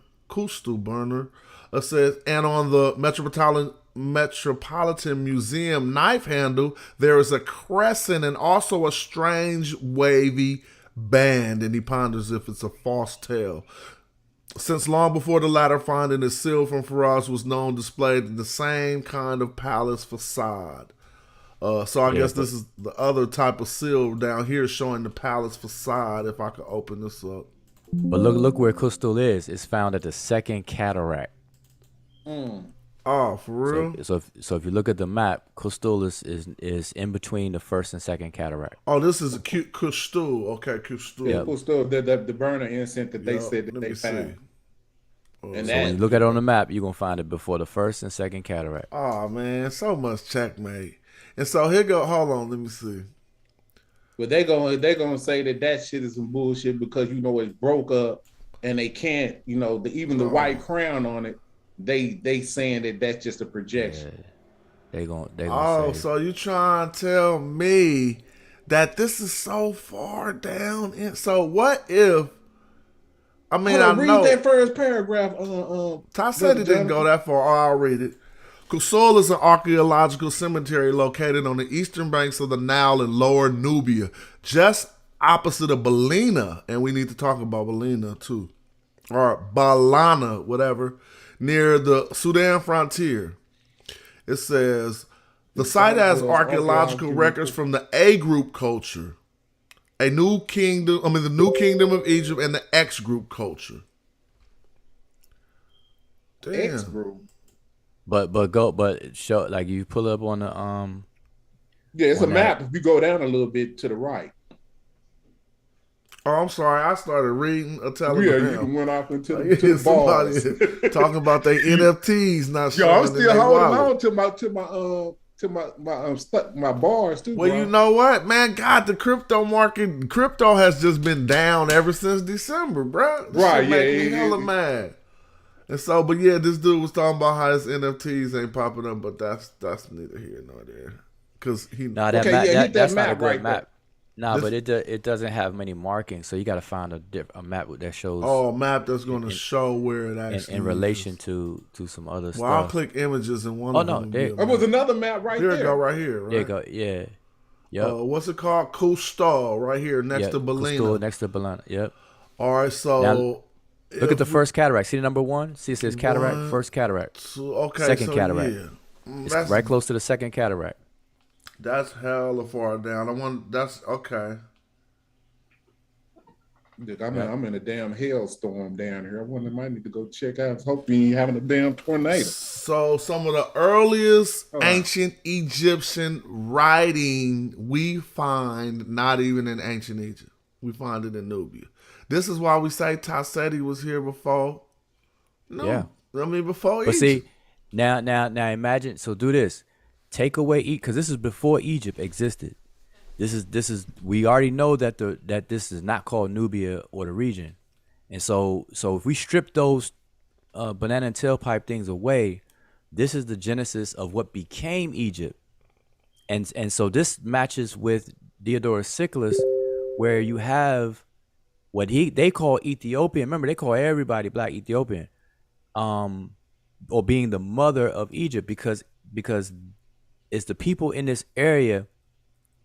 It says, and on the Metropolitan Museum knife handle, there is a crescent and also a strange wavy band, and he ponders if it's a false tale. Since long before the latter finding, the seal from Faraz was known displayed in the same kind of palace facade. So I guess this is the other type of seal down here showing the palace facade, if I could open this up. But look where Kustul is. It's found at the second cataract. Oh, for real? So if you look at the map, Kustul is in between the first and second cataract. Oh, this is a cute Kustul. Okay, Kustul. Yeah, Kustul, the burner incense that they Yep, said that let they me see. found. And So when you look at it on the map, you're gonna find it before the first and second cataract. Oh man, so much checkmate. And so here go. Hold on, let me see. But they're gonna say that shit is some bullshit because it's broke up and they can't, even the white crown on it, they saying that that's just a projection. They gonna Oh, say, so you trying to tell me that this is so far down? So what if? I mean, I read know that first paragraph. Ty said it didn't go that far. Oh, I'll read it. Kusol is an archaeological cemetery located on the eastern banks of the Nile in Lower Nubia, just opposite of Balina, and we need to talk about Balina too, or Balana, whatever, near the Sudan frontier. It says the site has archaeological records from the A group culture, the new kingdom of Egypt, and the X group culture. Damn. X group. but show like you pull up on the Yeah, it's a on that. map. If you go down a little bit to the right, Oh, I'm sorry. I started reading a yeah, you telegram. can went off into Yeah, to the somebody bars. talking about their NFTs not Yo, I'm showing in still their holding wallet. on to my bars too, Well, bro. you know what, man? God, the crypto has just been down ever since December, bro. This Right, shit yeah, make me hella mad. And so, but yeah, this dude was talking about how his NFTs ain't popping up, but that's neither here nor there. Cause he Nah, that Okay, map yeah, hit that that's not a map good right there. map. Nah, This- but it doesn't have many markings, so you got to find a map that shows a map that's gonna show where it actually in relation is. to some other Well, I'll stuff. click images and one Oh, of no, them. there- There was another map right Here there. it go, right here, right? There you go. Yeah. Yep. What's it called? Cousteau, right here next Yep. to Bellina. Cousteau next to Bellina. Yep. All right, so Look at the first cataract. See the number one? See it says cataract, One, first cataract. okay, second so cataract. Yeah. It's right close to the second cataract. That's hella far down. That's okay. Dude, I'm in a damn hailstorm down here. I wonder, I might need to go check out. Hope we ain't having a damn tornado. So some of the earliest All right. ancient Egyptian writing we find not even in ancient Egypt. We find it in Nubia. This is why we say Tasseti was here before. No, Yeah. I mean before But Egypt. see, now imagine. So do this. Take away because this is before Egypt existed. This is we already know that that this is not called Nubia or the region, and so if we strip those banana and tailpipe things away, this is the genesis of what became Egypt, and so this matches with Diodorus Siculus, where you have what they call Ethiopian. Remember, they call everybody Black Ethiopian, or being the mother of Egypt because it's the people in this area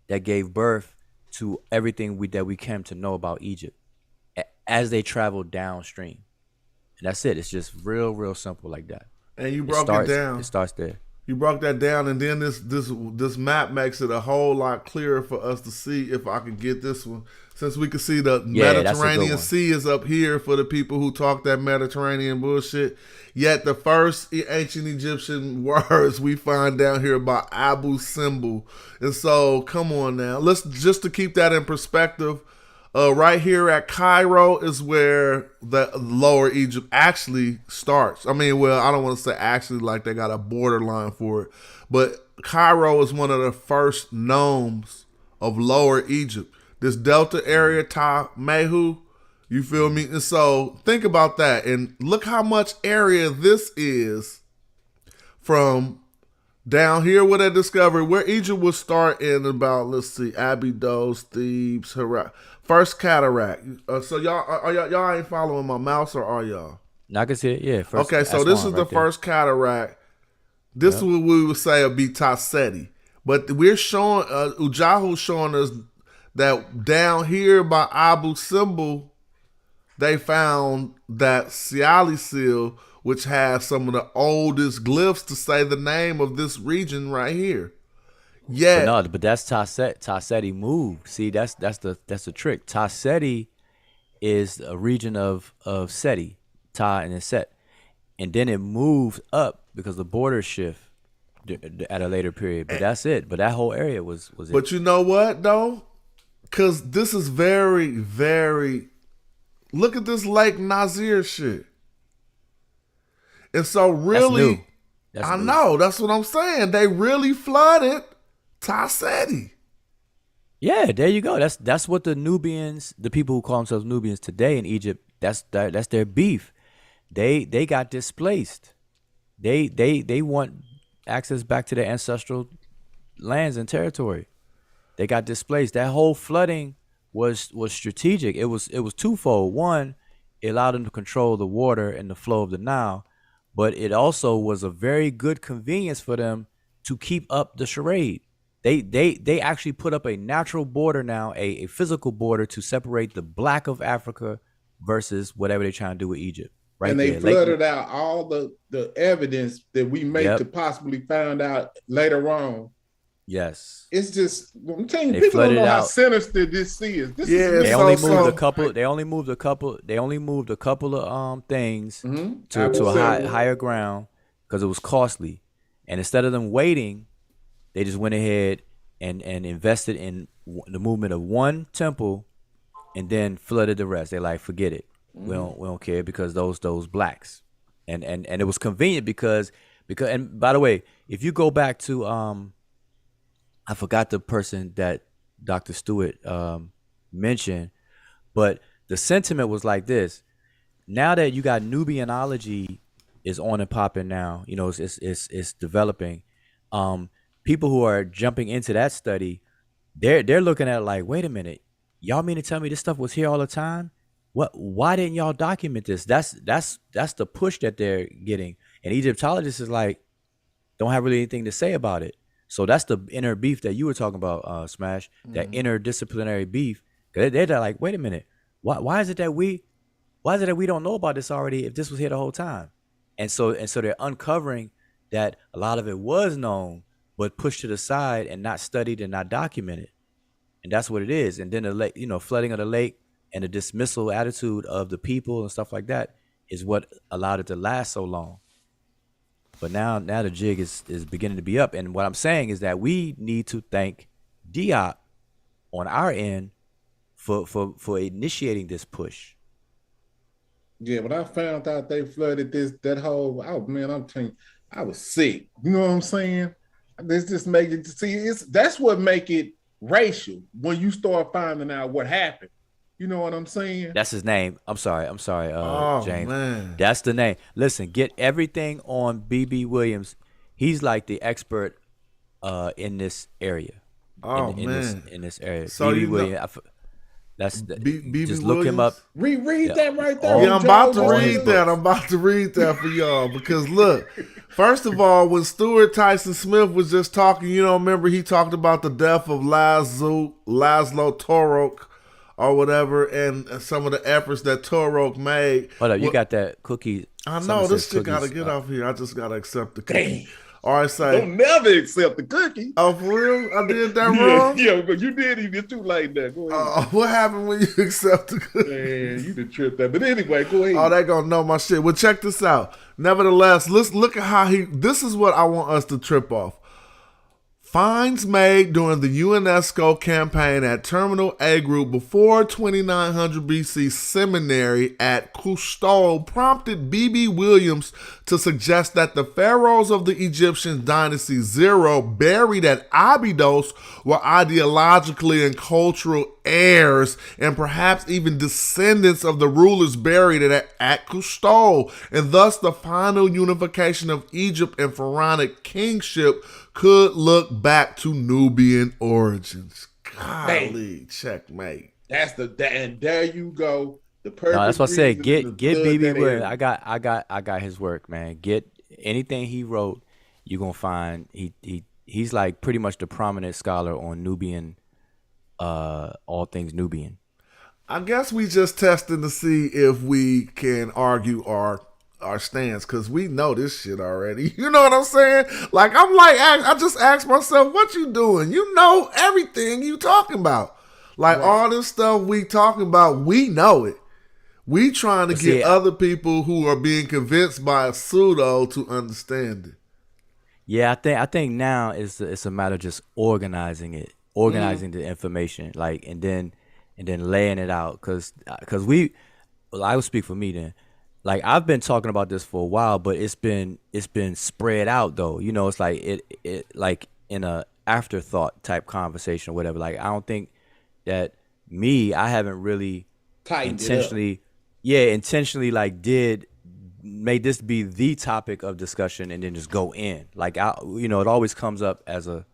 that gave birth to everything that we came to know about Egypt as they traveled downstream. And that's it. It's just real simple like that. And you broke it down. It starts there. You broke that down, and then this map makes it a whole lot clearer for us to see. If I could get this one, since we can see the Yeah, that's a good Mediterranean one. Sea is up here for the people who talk that Mediterranean bullshit. Yet the first ancient Egyptian words we find down here about Abu Simbel, and so come on now, let's just to keep that in perspective. Right here at Cairo is where the Lower Egypt actually starts. I mean, well, I don't want to say actually like they got a borderline for it, but Cairo is one of the first nomes of Lower Egypt. This Delta area, Ta Mehu, you feel me? And so think about that and look how much area this is from down here where they discovered where Egypt would start in about, let's see, Abydos, Thebes, Herat. First cataract. So y'all ain't following my mouse, or are y'all? Now I can see it. Yeah. First, Okay, so this is Aswan the right there. first cataract. This is what we would say would be Tasseti. But we're showing, Ujahu's showing us that down here by Abu Simbel, they found that Siali seal, which has some of the oldest glyphs to say the name of this region right here. Yeah. But that's Tasseti moved. See, that's the trick. Tasseti is a region of Seti, Ta and then Set, and then it moved up because the border shift at a later period. But that's it. But that whole area was it. But you know what though? Because this is very, very. Look at this Lake Nazir shit. And so really, new. That's I new. know, that's what I'm saying. They really flooded Tasseti. Yeah, there you go. That's what the Nubians, the people who call themselves Nubians today in Egypt, that's their beef. They got displaced. They want access back to their ancestral lands and territory. They got displaced. That whole flooding was strategic. It was twofold. One, it allowed them to control the water and the flow of the Nile, but it also was a very good convenience for them to keep up the charade. They actually put up a natural border now, a physical border to separate the black of Africa versus whatever they're trying to do with Egypt. Right And they there. flooded out all the evidence that we may Yep. could possibly find out later on. Yes. It's just, I'm telling you, They people don't flooded know how out. sinister this is. This Yeah, is They So- only so- moved a couple. They only moved a couple of things Mhm. to Abu a Simbel. higher ground. because it was costly. And instead of them waiting, they just went ahead and invested in the movement of one temple, and then flooded the rest. They like, forget it. We don't care because those blacks, and it was convenient because and by the way, if you go back to I forgot the person that Dr. Stewart mentioned, but the sentiment was like this: now that you got Nubianology is on and popping now, it's developing. People who are jumping into that study, they're looking at it like, wait a minute, y'all mean to tell me this stuff was here all the time? Why didn't y'all document this? That's the push that they're getting. And Egyptologists is like, don't have really anything to say about it. So that's the inner beef that you were talking about, Smash, that interdisciplinary beef. They're like, wait a minute, why is it that we don't know about this already if this was here the whole time? And so they're uncovering that a lot of it was known, but pushed to the side and not studied and not documented. And that's what it is. And then the lake, flooding of the lake and the dismissal attitude of the people and stuff like that is what allowed it to last so long. But now the jig is beginning to be up. And what I'm saying is that we need to thank Diop on our end for initiating this push. Yeah, when I found out they flooded that whole, I'm telling you, I was sick. You know what I'm saying? This just make it that's what make it racial when you start finding out what happened. You know what I'm saying? That's his name. I'm sorry, James. Man. That's the name. Listen, get everything on BB Williams. He's like the expert in this area. In this area. So BB Williams. That's BB just Williams? look him up. Reread that right there. Yeah, I'm about to read that for y'all because look, first of all, when Stuart Tyson Smith was just talking, remember he talked about the death of Laszlo Torok or whatever, and some of the efforts that Torok made. Hold up, you got that cookie. I know this shit gotta get off here. I just gotta accept the cookie. Dang. All right, say. Don't never accept the cookie. Oh, for real? I did that wrong? Yeah, but you did. It's too late now. Go ahead. What happened when you accept the cookie? Man, you done tripped that. But anyway, go ahead. Oh, they gonna know my shit. Well, check this out. Nevertheless, let's look at how this is what I want us to trip off. Finds made during the UNESCO campaign at Terminal A Group before 2900 BC seminary at Cousteau prompted B.B. Williams to suggest that the pharaohs of the Egyptian dynasty Zero, buried at Abydos, were ideologically and cultural heirs and perhaps even descendants of the rulers buried at Cousteau, and thus the final unification of Egypt and pharaonic kingship could look back to Nubian origins. Golly, checkmate. And there you go. The perfect. No, that's what I said. reason Get to BB flood that Williams. area. I got his work, man. Get anything he wrote. You're gonna find he's like pretty much the prominent scholar on Nubian, all things Nubian. I guess we just testing to see if we can argue our stance, because we know this shit already. You know what I'm saying? Like, I just asked myself, what you doing? You know everything you talking about. Like, all this stuff we talking about, we know it. We trying to get other people who are being convinced by a pseudo to understand it. Yeah, I think now it's a matter of just organizing the information, like, and then laying it out, because I will speak for me then. Like, I've been talking about this for a while, but it's been spread out though. It's like it like in a afterthought type conversation or whatever. Like, I don't think that I haven't really intentionally like made this be the topic of discussion and then just go in. Like, it always comes up as a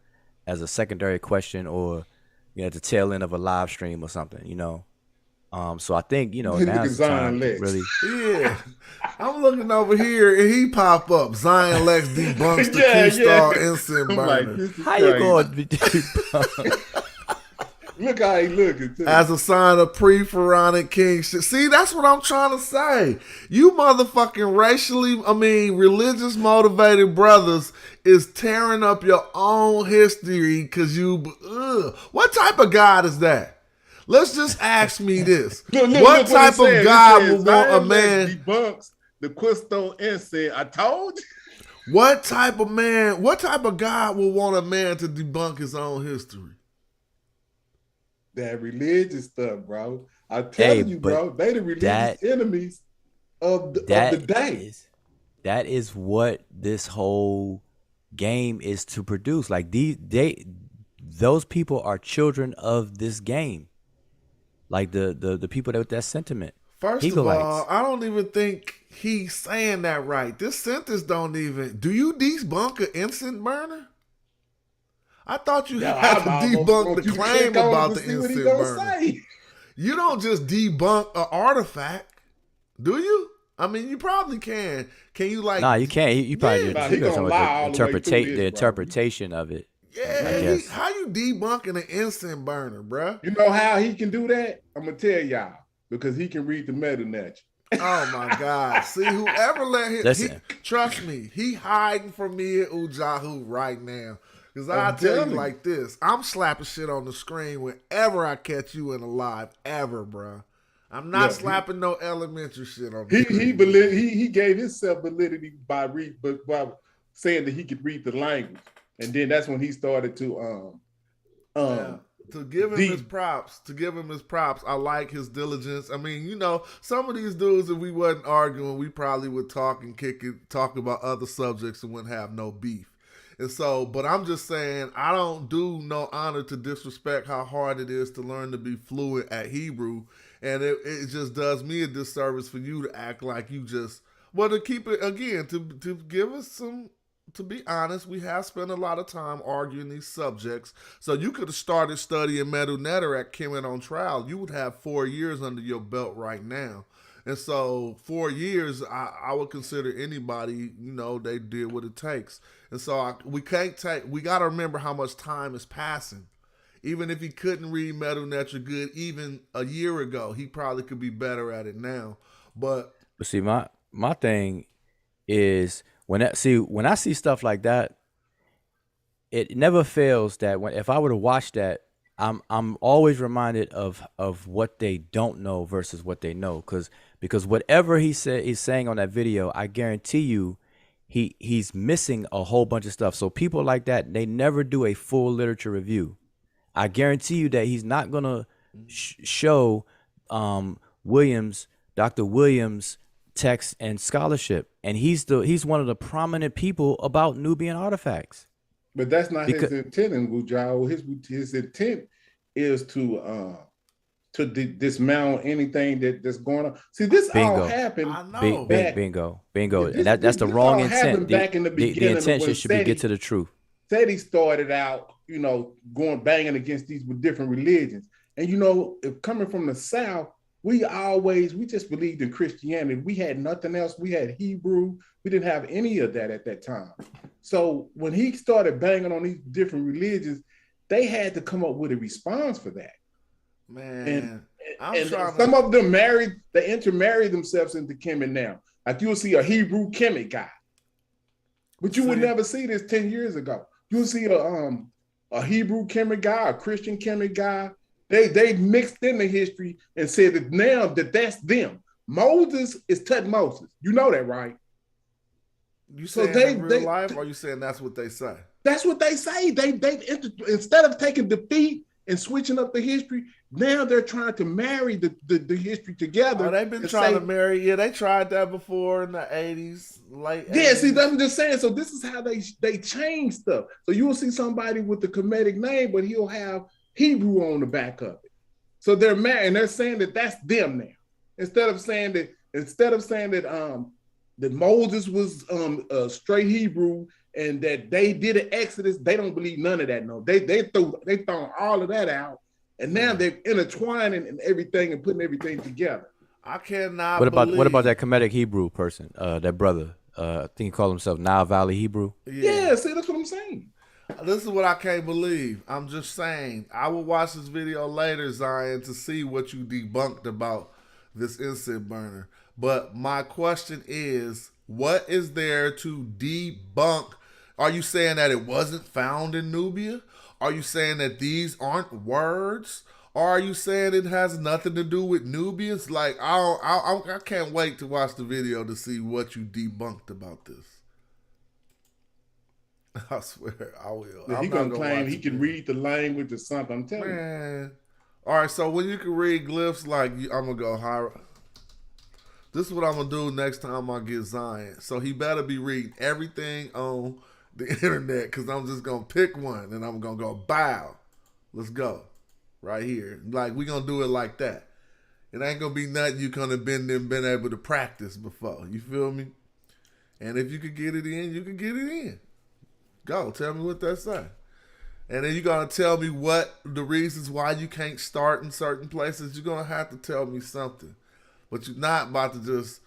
secondary question, or at the tail end of a live stream or something, So I think, now it's time to really. Yeah. I'm looking over here and he pop up. Zion Lex debunks the Q-Star incense burner. How you going to debunk? Look how he looking too. As a sign of pre-pharaonic kingship. See, that's what I'm trying to say. You motherfucking religious motivated brothers is tearing up your own history because what type of God is that? Let's just ask me this. What type of God would want a man? Debunks the Quisto incense. I told you. What type of God will want a man to debunk his own history? That religious stuff, bro. I'm Hey, telling you, but bro. They the religious that enemies of the that day. is what this whole game is to produce. Like those people are children of this game. Like the people that with that sentiment. First of all, Hegelites. I don't even think he's saying that right. This sentence don't even. Do you debunk an instant burner? I thought you Yeah, had to I almost debunk the want you to claim click on about it the to see what he instant gonna burner. say. You don't just debunk an artifact, do you? I mean, you probably can. Can you like? Nah, you can't. You probably Nah, you he got gonna some lie the all the way through interpretate this, the bro. interpretation of it. I Yeah, guess. how you debunking an instant burner, bruh? You know how he can do that? I'm gonna tell y'all because he can read the meta nature. Oh my God! See, whoever let him, Listen. trust me, he hiding from me at Ujahu right now. Cause I I'm tell you telling you. like this, I'm slapping shit on the screen whenever I catch you in a live, ever, bruh. I'm not Yeah, slapping no elementary shit on the screen. He gave himself validity by saying that he could read the language, and then that's when he started to Yeah. To give him his deep. props, I like his diligence. I mean, you know, some of these dudes, if we wasn't arguing, we probably would talk and talk about other subjects and wouldn't have no beef. And so, but I'm just saying, I don't do no honor to disrespect how hard it is to learn to be fluent at Hebrew. And it just does me a disservice for you to act like you just, well, to keep it, again, to give us some, to be honest, we have spent a lot of time arguing these subjects. So you could have started studying Medu Netter at Kemet on trial. You would have 4 years under your belt right now. And so 4 years, I would consider anybody, you know, they did what it takes. And so we got to remember how much time is passing. Even if he couldn't read Medu Netter good even a year ago, he probably could be better at it now. But see, my thing is when I see stuff like that, it never fails that if I were to watch that, I'm always reminded of what they don't know versus what they know, because whatever he's saying on that video, I guarantee you he's missing a whole bunch of stuff. So people like that, they never do a full literature review. I guarantee you that he's not gonna show Dr. Williams' text and scholarship, and he's one of the prominent people about Nubian artifacts. But that's not his intent in Wujao. His intent is to dismount anything that's going on. See, this all happened. I know. Bingo. And that's the wrong intent. Back in the beginning, the intention should be get to the truth. Said he started out, you know, going banging against these with different religions. And you know, if coming from the South, we just believed in Christianity. We had nothing else. We had Hebrew. We didn't have any of that at that time. So when he started banging on these different religions, they had to come up with a response for that. Man, and some of them intermarried themselves into Kemet now. Like you'll see a Hebrew Kemet guy, but you would never see this 10 years ago. You'll see a Hebrew Kemet guy, a Christian Kemet guy. They mixed in the history and said that now that's them. Moses is Tutmosis. You know that, right? You saying in real life, or are you saying that's what they say? That's what they say. They instead of taking defeat and switching up the history, now they're trying to marry the history together. Oh, they've been trying to marry. Yeah, they tried that before in the 80s, late 80s. Yeah, see, that's what I'm just saying. So this is how they change stuff. So you will see somebody with the Kemetic name, but he'll have Hebrew on the back of it. So they're married, and they're saying that that's them now. Instead of saying that that Moses was straight Hebrew and that they did an Exodus, they don't believe none of that. No, they thrown all of that out, and now they're intertwining and everything and putting everything together. I cannot. What about that Kemetic Hebrew person? That brother, I think he called himself Nile Valley Hebrew. Yeah, see, that's what I'm saying. This is what I can't believe. I'm just saying. I will watch this video later, Zion, to see what you debunked about this incense burner. But my question is, what is there to debunk? Are you saying that it wasn't found in Nubia? Are you saying that these aren't words? Or are you saying it has nothing to do with Nubians? Like, I can't wait to watch the video to see what you debunked about this. I swear I will. He I'm not gonna gonna claim watch he it, can read the language or something. I'm telling you. man. All right, so when you can read glyphs, like I'm gonna go higher. This is what I'm gonna do next time I get Zion. So he better be reading everything on the internet, because I'm just gonna pick one and I'm gonna go bow. Let's go. Right here. Like we gonna do it like that. It ain't gonna be nothing you could have been able to practice before. You feel me? And if you could get it in, you can get it in. Go. Tell me what that say. And then you're gonna tell me what the reasons why you can't start in certain places. You're gonna have to tell me something. But you're not about to just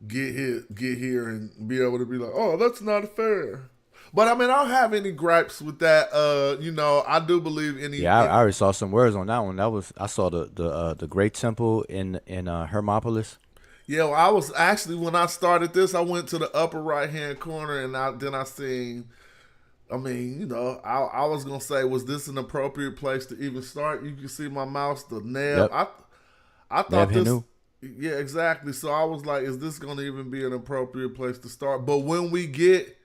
get here and be able to be like, oh, that's not fair. But I mean, I don't have any gripes with that. I do believe any. Yeah, I already saw some words on that one. I saw the Great Temple in Hermopolis. Yeah, well, I was actually, when I started this, I went to the upper right hand corner and I seen. I mean, I was gonna say, was this an appropriate place to even start? You can see my mouse, the nail. Yep. I thought this. Hinu. Yeah, exactly. So I was like, is this gonna even be an appropriate place to start? But when we get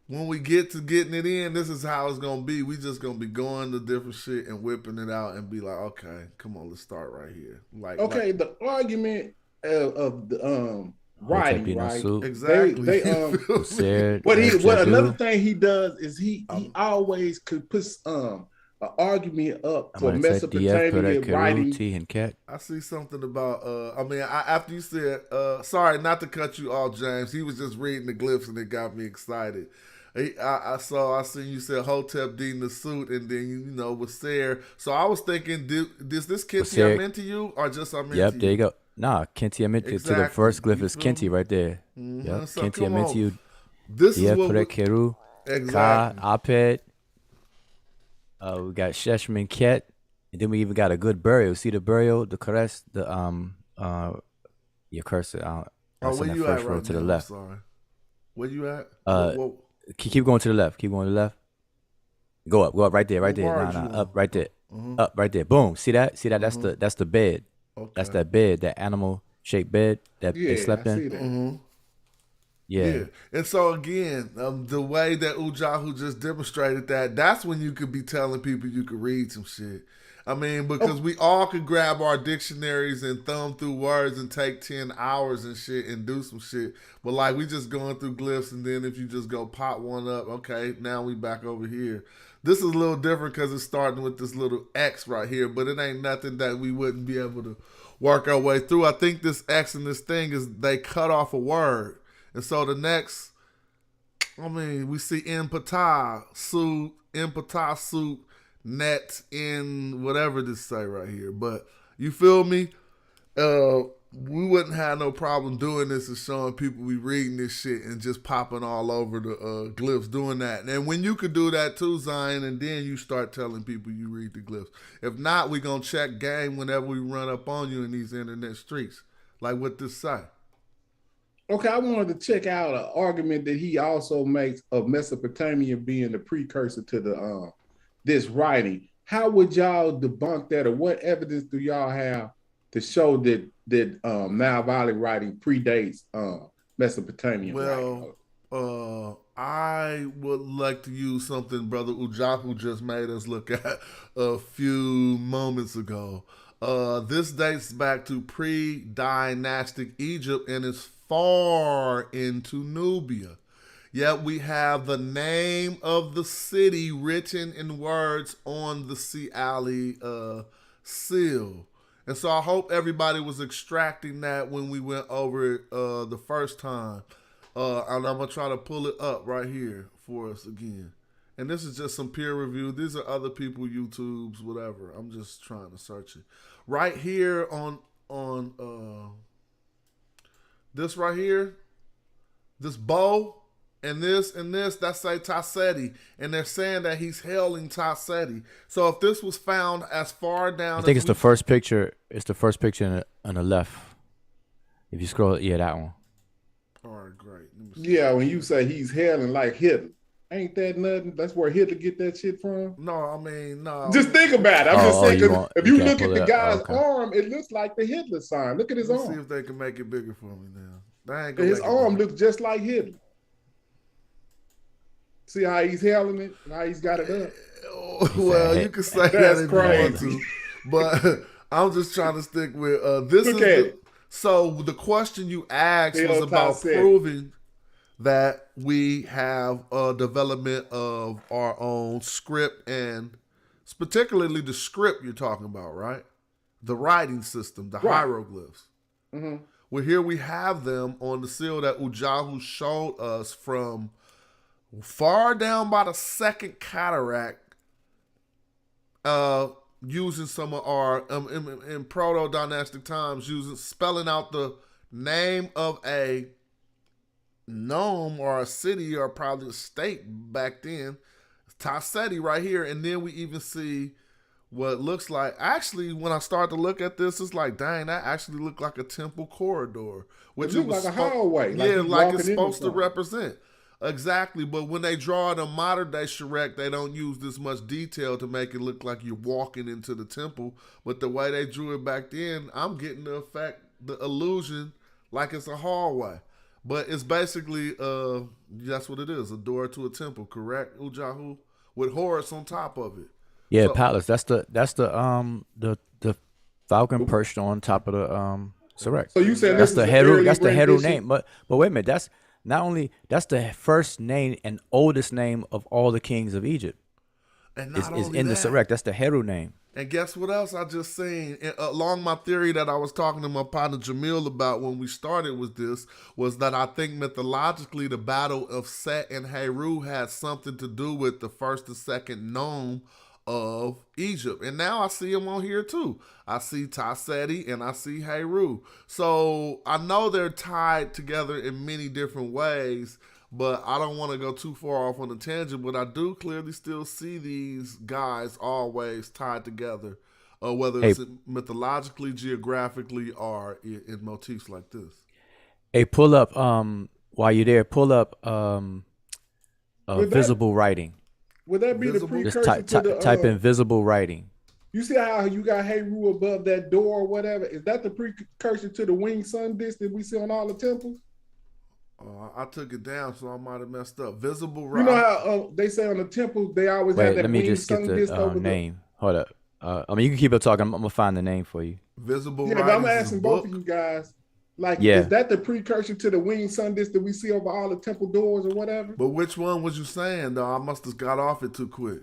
to getting it in, this is how it's gonna be. We just gonna be going to different shit and whipping it out and be like, okay, come on, let's start right here. Okay, the argument of the writing, right? Exactly. Another thing he does is he always could put an argument up for Mesopotamian writing. I see something about after you said sorry, not to cut you off, James. He was just reading the glyphs and it got me excited. I seen you said Hotep D in the suit, and then was there. So I was thinking, is this Kinti I meant to you or just I meant to you? Yep, there you go. Nah, Kinti I meant to the first glyph is Kinti right there. Mm-hmm. Yep, So Kinti I meant to you. This is what Keru, exactly. Ka, Apet. We got Sheshman Ket, and then we even got a good burial. See the burial, the Kores, your cursor. Where in the you first at row right to now? the left. I'm sorry. Where you at? Keep going to the left. Keep going to the left. Go up right there, right there. Up right there. Mm-hmm. Up right there. Boom. See that? Mm-hmm. That's the bed. Okay. That's that bed, that animal shaped bed that they slept in. See that. Mm-hmm. Yeah. And so again, the way that Ujahu just demonstrated that's when you could be telling people you could read some shit. I mean, because we all could grab our dictionaries and thumb through words and take 10 hours and shit and do some shit. But like we just going through glyphs, and then if you just go pop one up, okay, now we back over here. This is a little different because it's starting with this little X right here, but it ain't nothing that we wouldn't be able to work our way through. I think this X and this thing is they cut off a word. And so the next, we see empatah, suit, net, in whatever this say right here. But you feel me? We wouldn't have no problem doing this and showing people we reading this shit and just popping all over the glyphs doing that. And when you could do that too, Zion, and then you start telling people you read the glyphs. If not, we gonna check game whenever we run up on you in these internet streets. Like what this say. Okay, I wanted to check out an argument that he also makes of Mesopotamia being the precursor to the this writing. How would y'all debunk that, or what evidence do y'all have to show that Nile Valley writing predates Mesopotamian writing? I would like to use something Brother Ujaku just made us look at a few moments ago. This dates back to pre-dynastic Egypt and is far into Nubia. Yet we have the name of the city written in words on the Sea Alley seal. And so I hope everybody was extracting that when we went over it the first time. And I'm going to try to pull it up right here for us again. And this is just some peer review. These are other people, YouTubes, whatever. I'm just trying to search it. Right here on this right here, this bow and this, that say Tasseti. And they're saying that he's hailing Tasseti. So if this was found as far down I think it's the first picture. It's the first picture on the left. If you scroll, that one. All right, great. Yeah, when you say he's hailing like Hitler. Ain't that nothing? That's where Hitler get that shit from? No. Just think about it. I'm just saying, because if you look at the guy's arm, it looks like the Hitler sign. Look at his arm. See if they can make it bigger for me now. His arm looks just like Hitler. See how he's hailing it and how he's got it up. Well, you can say That's that if you want crazy. to, but I'm just trying to stick with this. Look Is at the, it. so the question you asked was Hell about Tassetti. proving that we have a development of our own script, and particularly the script you're talking about, right? The writing system, the Right. hieroglyphs. Mhm. Well, here we have them on the seal that Ujahu showed us from far down by the second cataract, using some of our in proto-dynastic times, using spelling out the name of a nome or a city or probably a state back then, Tassetti right here, and then we even see what looks like, actually when I start to look at this, it's like, dang, that actually looked like a temple corridor, which It looked was like a hallway, like yeah, you like walking it's into supposed to something. represent. Exactly, but when they draw it on modern day Shrek, they don't use this much detail to make it look like you're walking into the temple. But the way they drew it back then, I'm getting the effect, the illusion, like it's a hallway. But it's basically, that's what it is, a door to a temple, correct, Ujahu? With Horus on top of it. Yeah, So- palace. That's the falcon perched on top of the Sarek. So you said That's this the is Heru. early That's the Heru rendition? name. But wait a minute. That's not only that's the first name and oldest name of all the kings of Egypt. And Is not is only in the that, Sarek. That's the Heru name. and guess what else I just seen? Along my theory that I was talking to my partner Jamil about when we started with this, was that I think mythologically the battle of Set and Heru had something to do with the first and second nome of Egypt. And now I see them on here too. I see Tassetti and I see Heru. So I know they're tied together in many different ways, but I don't want to go too far off on a tangent, but I do clearly still see these guys always tied together, whether it's mythologically, geographically, or in motifs like this. Hey, pull up while you're there. Pull up that- visible writing. Would that be Visible? the Just precursor to the type in visible writing. You see how you got Heru above that door or whatever? Is that the precursor to the winged sun disk that we see on all the temples? I took it down, so I might have messed up. Visible, You right? know how they say on the temples they always have Wait, that let me winged just get sun disk the over name. Hold up. I mean, you can keep it talking. I'm gonna find the name for you. Visible, the. Yeah, but I'm asking both of you guys. Like, Yeah. is that the precursor to the winged sun disk that we see over all the temple doors or whatever? But which one was you saying though? I must have got off it too quick.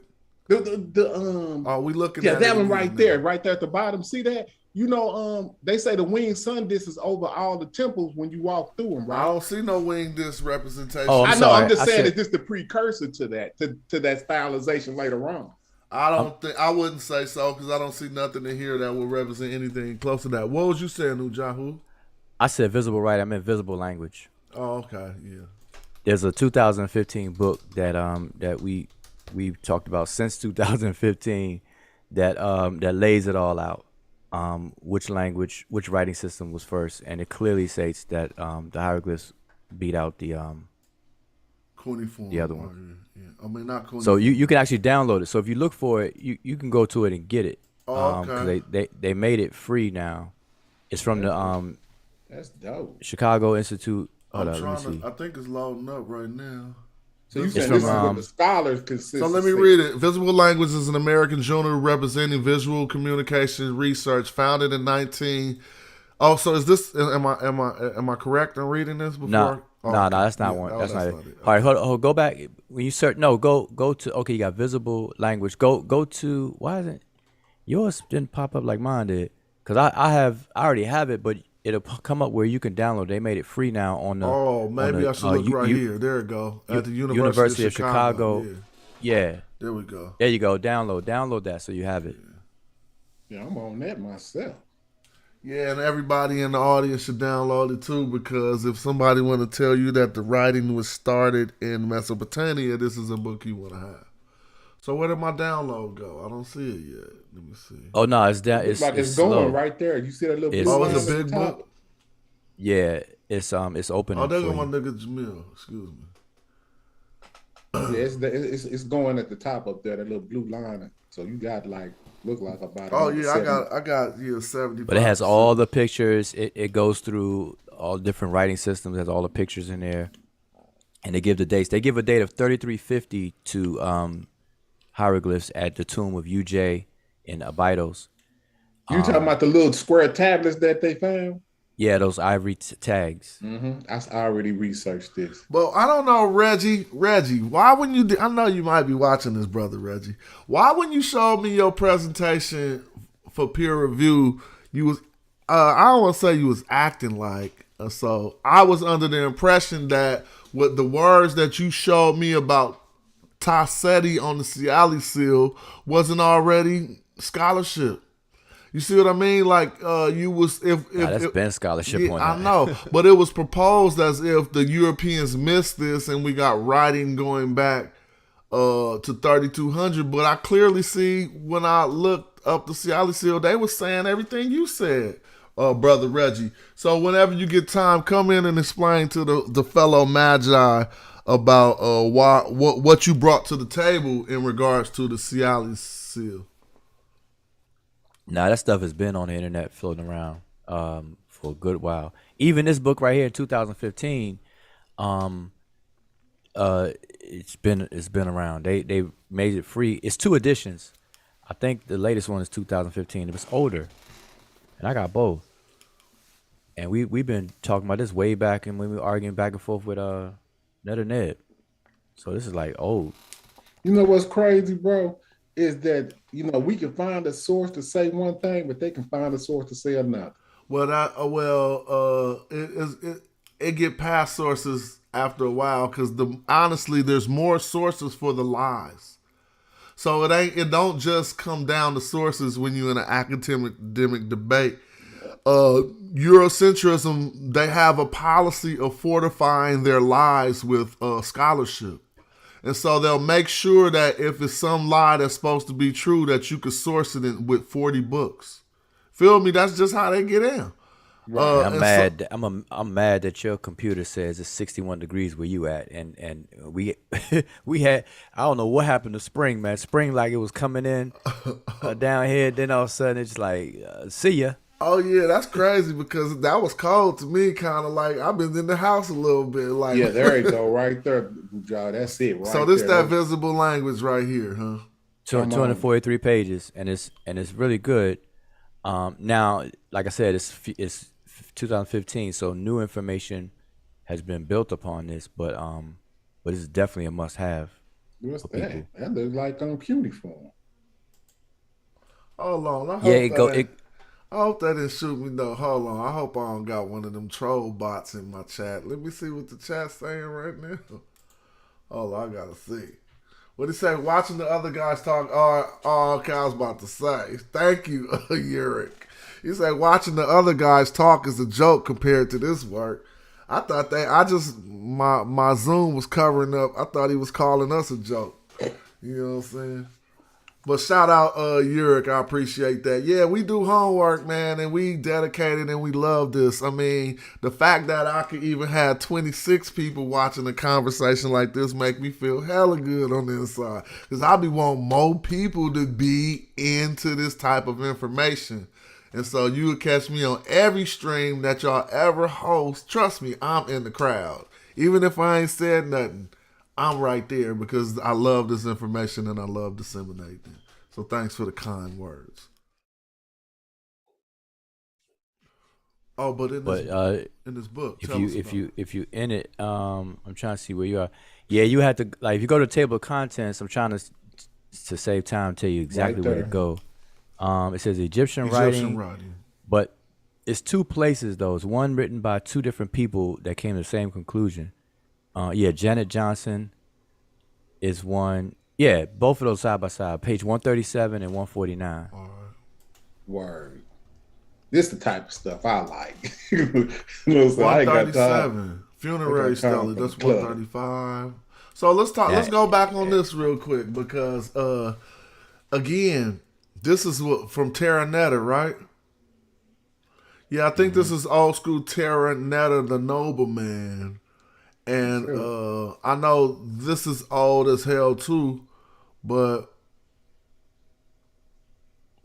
The we looking yeah, at that it one again right now. there, right there at the bottom. See that? You know, they say the winged sun disk is over all the temples when you walk through them, I right? don't see no wing disc representation. Oh, I know. sorry. I'm just I saying, said- is this the precursor to that, to that stylization later on? I don't think I wouldn't say so because I don't see nothing in here that would represent anything close to that. What was you saying, Ujahu? I said visible writing. I meant visible language. Oh, okay, yeah. There's a 2015 book that that we've talked about since 2015 that that lays it all out. Which language, which writing system was first, and it clearly states that the hieroglyphs beat out the Cuneiform. the other one. Yeah. I mean, not cuneiform. So you can actually download it. So if you look for it, you can go to it and get it. Oh, 'Cause okay. they made it free now. It's from the That's dope. Chicago Institute. I'm Hold on, let trying me see. to. I think it's loading up right now. So you It's said from, this is what the scholars consist. So let me read it. Visible Language is an American journal representing visual communication research, founded in 19. Oh, so is this? Am I correct in reading this before? No, Oh, no, okay. that's not Yeah, one. oh, That's not it. it. All right, hold, go back. When you search, no, go to. Okay, you got visible language. Go to. Why isn't yours didn't pop up like mine did? Because I already have it, but it'll come up where you can download. They made it free now on the. Oh, maybe on the, I should look right here. There it go. At the University of Chicago. Yeah, There we go. there you go. Download that so you have it. Yeah, I'm on that myself. Yeah, and everybody in the audience should download it too, because if somebody want to tell you that the writing was started in Mesopotamia, this is a book you want to have. So where did my download go? I don't see it yet. Let me see. Oh no, it's down. It's It's like it's slow. going right there. You see that little It's- blue Oh, line it's a at the big top? book? Yeah, it's open. Oh, there go my nigga Jamil. Excuse me. Yeah, it's going at the top up there, that little blue line. So you got look like about. Oh another yeah, 70. I got 70. But it has all the pictures. It goes through all different writing systems. Has all the pictures in there. and they give the dates. They give a date of 3350 to hieroglyphs at the tomb of UJ in Abydos. You talking about the little square tablets that they found? Yeah, those ivory tags. I already researched this. But I don't know, Reggie. Why when you? I know you might be watching this, brother Reggie. Why when you showed me your presentation for peer review, you was I don't want to say you was acting like. So I was under the impression that with the words that you showed me about Tassetti on the Cialis seal wasn't already scholarship. You see what I mean? Like you was if That's been scholarship on that. I know, but it was proposed as if the Europeans missed this, and we got writing going back to 3200. But I clearly see when I looked up the Cialis seal, they were saying everything you said, brother Reggie. So whenever you get time, come in and explain to the fellow magi about what you brought to the table in regards to the Cialis seal. Nah, that stuff has been on the internet floating around for a good while. Even this book right here, 2015, it's been around. They made it free. It's 2 editions. I think the latest one is 2015. It was older, and I got both. And we've been talking about this way back, and when we were arguing back and forth with Ned or Ned. So this is like old. You know what's crazy, bro? Is that we can find a source to say one thing, but they can find a source to say another. Well, it get past sources after a while because honestly, there's more sources for the lies. So it don't just come down to sources when you're in an academic debate. Eurocentrism, they have a policy of fortifying their lies with scholarship. And so they'll make sure that if it's some lie that's supposed to be true, that you could source it with 40 books. Feel me? That's just how they get in. Right. I'm mad. I'm mad that your computer says it's 61 degrees where you at, and we we had, I don't know what happened to spring, man. Spring like it was coming in down here, then all of a sudden it's like see ya. Oh yeah, that's crazy because that was cold to me. Kind of like I've been in the house a little bit. Like yeah, there you go, right there, John. That's it. Right. So this there. That visible language right here, huh? 243 pages, and it's really good. Now, like I said, it's 2015, so new information has been built upon this, but it's definitely a must-have. What's that? People. That looks like cuneiform. Hold on, I hope that didn't shoot me though. Hold on, I hope I don't got one of them troll bots in my chat. Let me see what the chat's saying right now. Hold on, I gotta see. What he say? Watching the other guys talk. Okay, I was about to say. Thank you, Yurik. He said watching the other guys talk is a joke compared to this work. I thought my Zoom was covering up. I thought he was calling us a joke. You know what I'm saying? But shout out Yurik, I appreciate that. Yeah, we do homework, man, and we dedicated and we love this. I mean, the fact that I could even have 26 people watching a conversation like this make me feel hella good on the inside. Because I be wanting more people to be into this type of information. And so you would catch me on every stream that y'all ever host. Trust me, I'm in the crowd. Even if I ain't said nothing, I'm right there because I love this information and I love disseminating it. So thanks for the kind words. Oh, but in this book, if you in it, I'm trying to see where you are. Yeah, you have to, like, if you go to the table of contents, I'm trying to save time, tell you exactly where to go. It says Egyptian writing, but it's 2 places though. It's one written by 2 different people that came to the same conclusion. Janet Johnson is one. Yeah, both of those side by side, page 137 and 149. All right. Word. This is the type of stuff I like. So 137 funerary stele. That's 135. So let's talk. Let's go back on this real quick because again, this is from Terra Netta, right? Yeah, I think this is old school Terra Netta, the nobleman. And I know this is old as hell too, but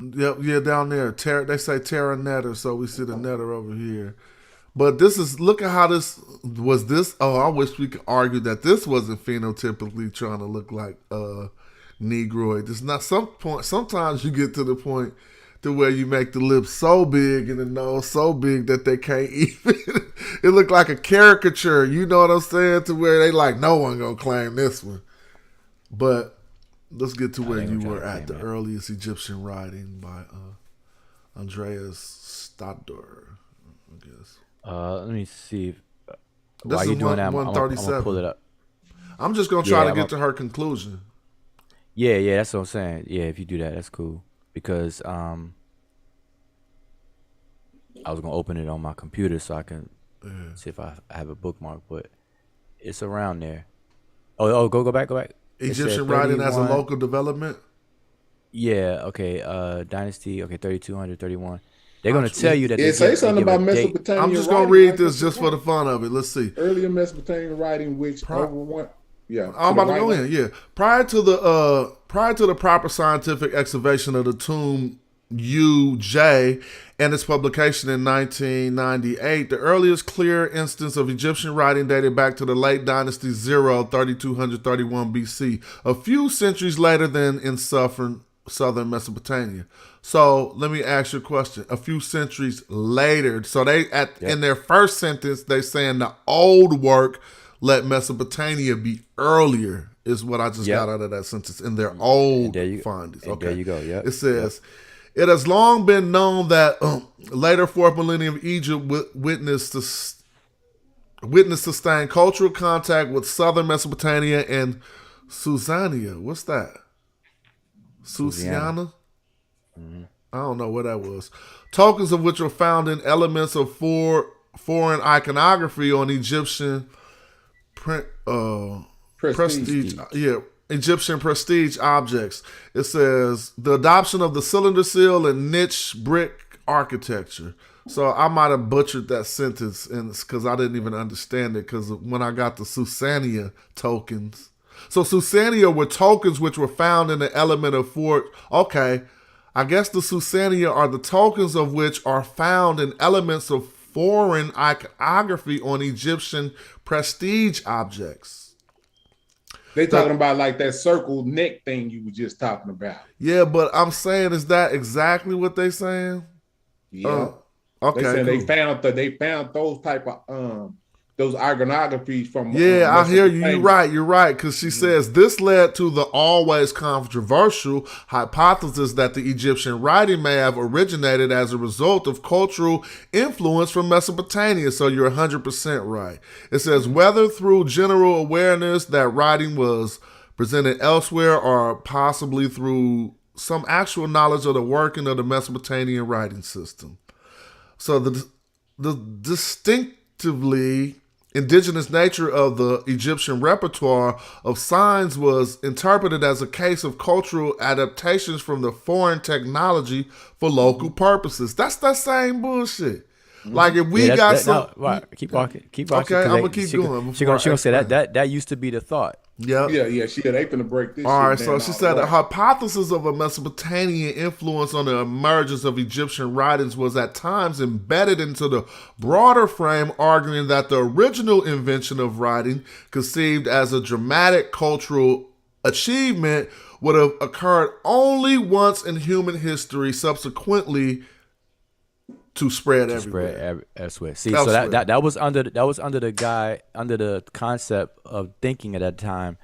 yeah, down there, they say Terra Netta, so we see the Netta over here. But this is, look at how this was this. Oh, I wish we could argue that this wasn't phenotypically trying to look like Negroid. It's not some point. Sometimes you get to the point to where you make the lips so big and the nose so big that they can't even. It looked like a caricature. You know what I'm saying? To where they like, no one gonna claim this one. But let's get to where you were at. The earliest Egyptian writing by Andreas Stadler, I guess. Let me see. This While is you doing that, I'm 137. gonna pull it up. I'm just gonna try to get to her conclusion. Yeah, that's what I'm saying. Yeah, if you do that, that's cool. Because I was gonna open it on my computer so I can see if I have a bookmark, but it's around there. Oh, go back. Egyptian writing as a local development. Yeah. Okay. Dynasty. Okay. 3200, 31. They're gonna tell you that. It say something about Mesopotamian. I'm just gonna read this just for the fun of it. Let's see. Earlier Mesopotamian writing, which yeah, I'm about to go in. Yeah, prior to the proper scientific excavation of the tomb UJ and its publication in 1998, the earliest clear instance of Egyptian writing dated back to the late Dynasty 3231 BC, a few centuries later than in southern Mesopotamia. So let me ask you a question. A few centuries later, so in their first sentence, they saying the old work let Mesopotamia be earlier, is what I just got out of that sentence, in their old findings. Okay, there you go. Yeah, it says, it has long been known that later 4th millennium Egypt witnessed sustained cultural contact with southern Mesopotamia and Susania. What's that? Susiana? Mm-hmm. I don't know what that was. Tokens of which were found in elements of foreign iconography on Egyptian prestige. Egyptian prestige objects. It says the adoption of the cylinder seal and niche brick architecture. So I might have butchered that sentence because I didn't even understand it, because when I got the Susania tokens. So Susania were tokens which were found in the element of fort. Okay, I guess the Susania are the tokens of which are found in elements of foreign iconography on Egyptian prestige objects. They talking about like that circle neck thing you were just talking about. Yeah, but I'm saying, is that exactly what they saying? Yeah. Okay. They said cool. they found those type of those iconographies from. Yeah, I hear you. You're right. Because she says this led to the always controversial hypothesis that the Egyptian writing may have originated as a result of cultural influence from Mesopotamia. So you're 100% right. It says whether through general awareness that writing was presented elsewhere, or possibly through some actual knowledge of the working of the Mesopotamian writing system. So the distinctively indigenous nature of the Egyptian repertoire of signs was interpreted as a case of cultural adaptations from the foreign technology for local purposes. That's that same bullshit. Like if we got some, right. Keep walking. Okay, I'm gonna keep going. She gonna say that used to be the thought. Yeah. They finna break this. All right, so she said the hypothesis of a Mesopotamian influence on the emergence of Egyptian writings was at times embedded into the broader frame, arguing that the original invention of writing, conceived as a dramatic cultural achievement, would have occurred only once in human history, subsequently to spread everywhere. Elsewhere. See, so that was under the concept of thinking at that time,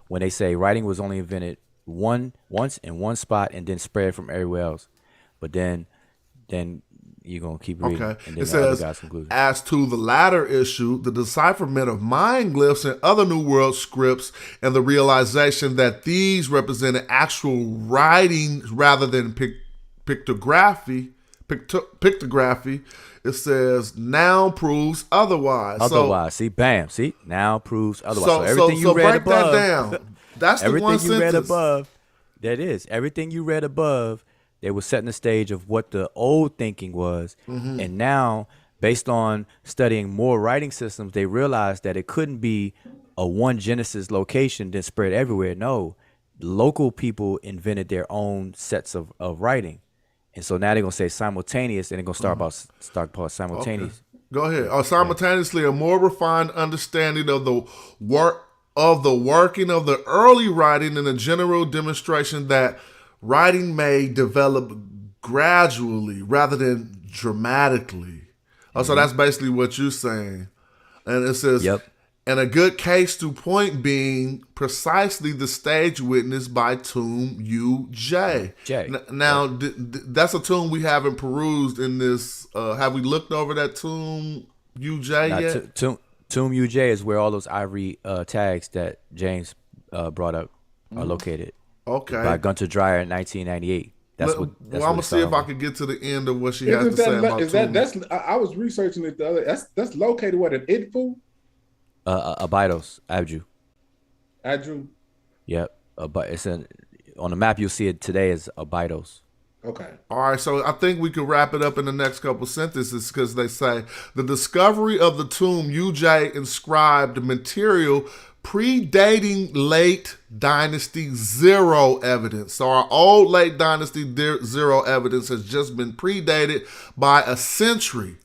when they say writing was only invented once in one spot and then spread from everywhere else. But then you're gonna keep reading. Okay. And then it says, as to the latter issue, the decipherment of Mayan glyphs and other New World scripts, and the realization that these represented actual writing rather than pictography, it says now proves otherwise. Now proves otherwise. So everything you read break above, that down. That's the one sentence. Everything you read above, that is. Everything you read above, they were setting the stage of what the old thinking was. Mm-hmm. And now, based on studying more writing systems, they realized that it couldn't be a one Genesis location then spread everywhere. No, local people invented their own sets of writing. And so now they're gonna say simultaneous, and they're gonna start about simultaneous. Go ahead. Simultaneously, a more refined understanding of the working of the early writing and a general demonstration that writing may develop gradually rather than dramatically. So that's basically what you're saying. And it says, Yep. and a good case to point being precisely the stage witnessed by Tomb UJ. Now, that's a tomb we haven't perused in this. Have we looked over that Tomb UJ yet? Tomb UJ is where all those ivory tags that James brought up are located. Okay. By Gunter Dreyer in 1998. That's well, what I'm gonna see if I can get to the end of what she has to say about Tomb. I was researching it the other. That's located what in Idfu? Abydos, Abju. Adju. Yep. But it's on the map. You'll see it today as Abydos. Okay. All right, so I think we can wrap it up in the next couple sentences because they say the discovery of the tomb UJ inscribed material predating late dynasty zero evidence. So our old late dynasty zero evidence has just been predated by a century.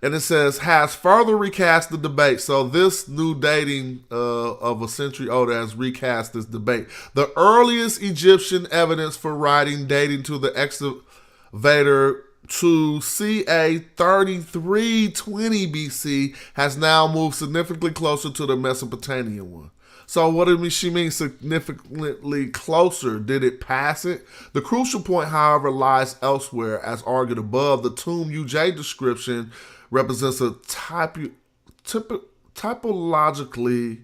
And it says, has further recast the debate. So this new dating of a century older has recast this debate. The earliest Egyptian evidence for writing dating to the excavator to ca 3320 BC has now moved significantly closer to the Mesopotamian one. So what did she mean significantly closer? Did it pass it? The crucial point, however, lies elsewhere. As argued above, the Tomb UJ description represents a typologically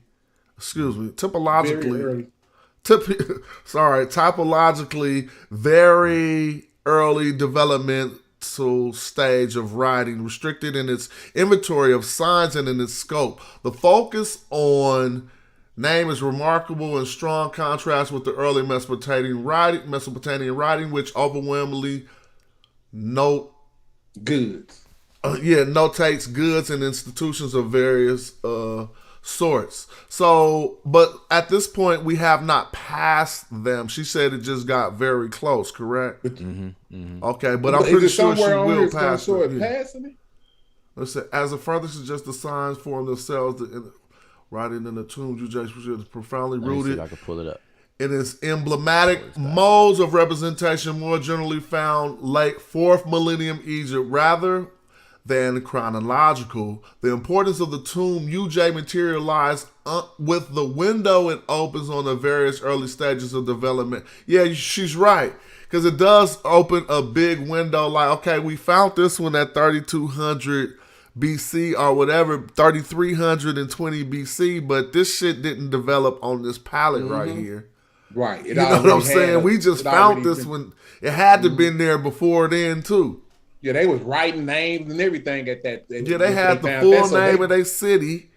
very early developmental stage of writing, restricted in its inventory of signs and in its scope. The focus on name is remarkable in strong contrast with the early Mesopotamian writing, which overwhelmingly notates goods and institutions of various sorts. So, but at this point, we have not passed them. She said it just got very close, correct? Okay, but I'm pretty sure she will pass it. Passing it? Let's say, as a further suggests, the signs form themselves. Writing in the tomb, UJ is profoundly rooted. I can pull it up. In its emblematic modes of representation, more generally found late 4th millennium Egypt rather than chronological. The importance of the tomb UJ material lies with the window it opens on the various early stages of development. Yeah, she's right, because it does open a big window. Like, okay, we found this one at 3200 BC or whatever, 3320 BC, but this shit didn't develop on this palette right here. Right. You know what I'm saying? We just found this one. It had to been there before then too. Yeah, they was writing names and everything at that. Yeah, they had the full name of their city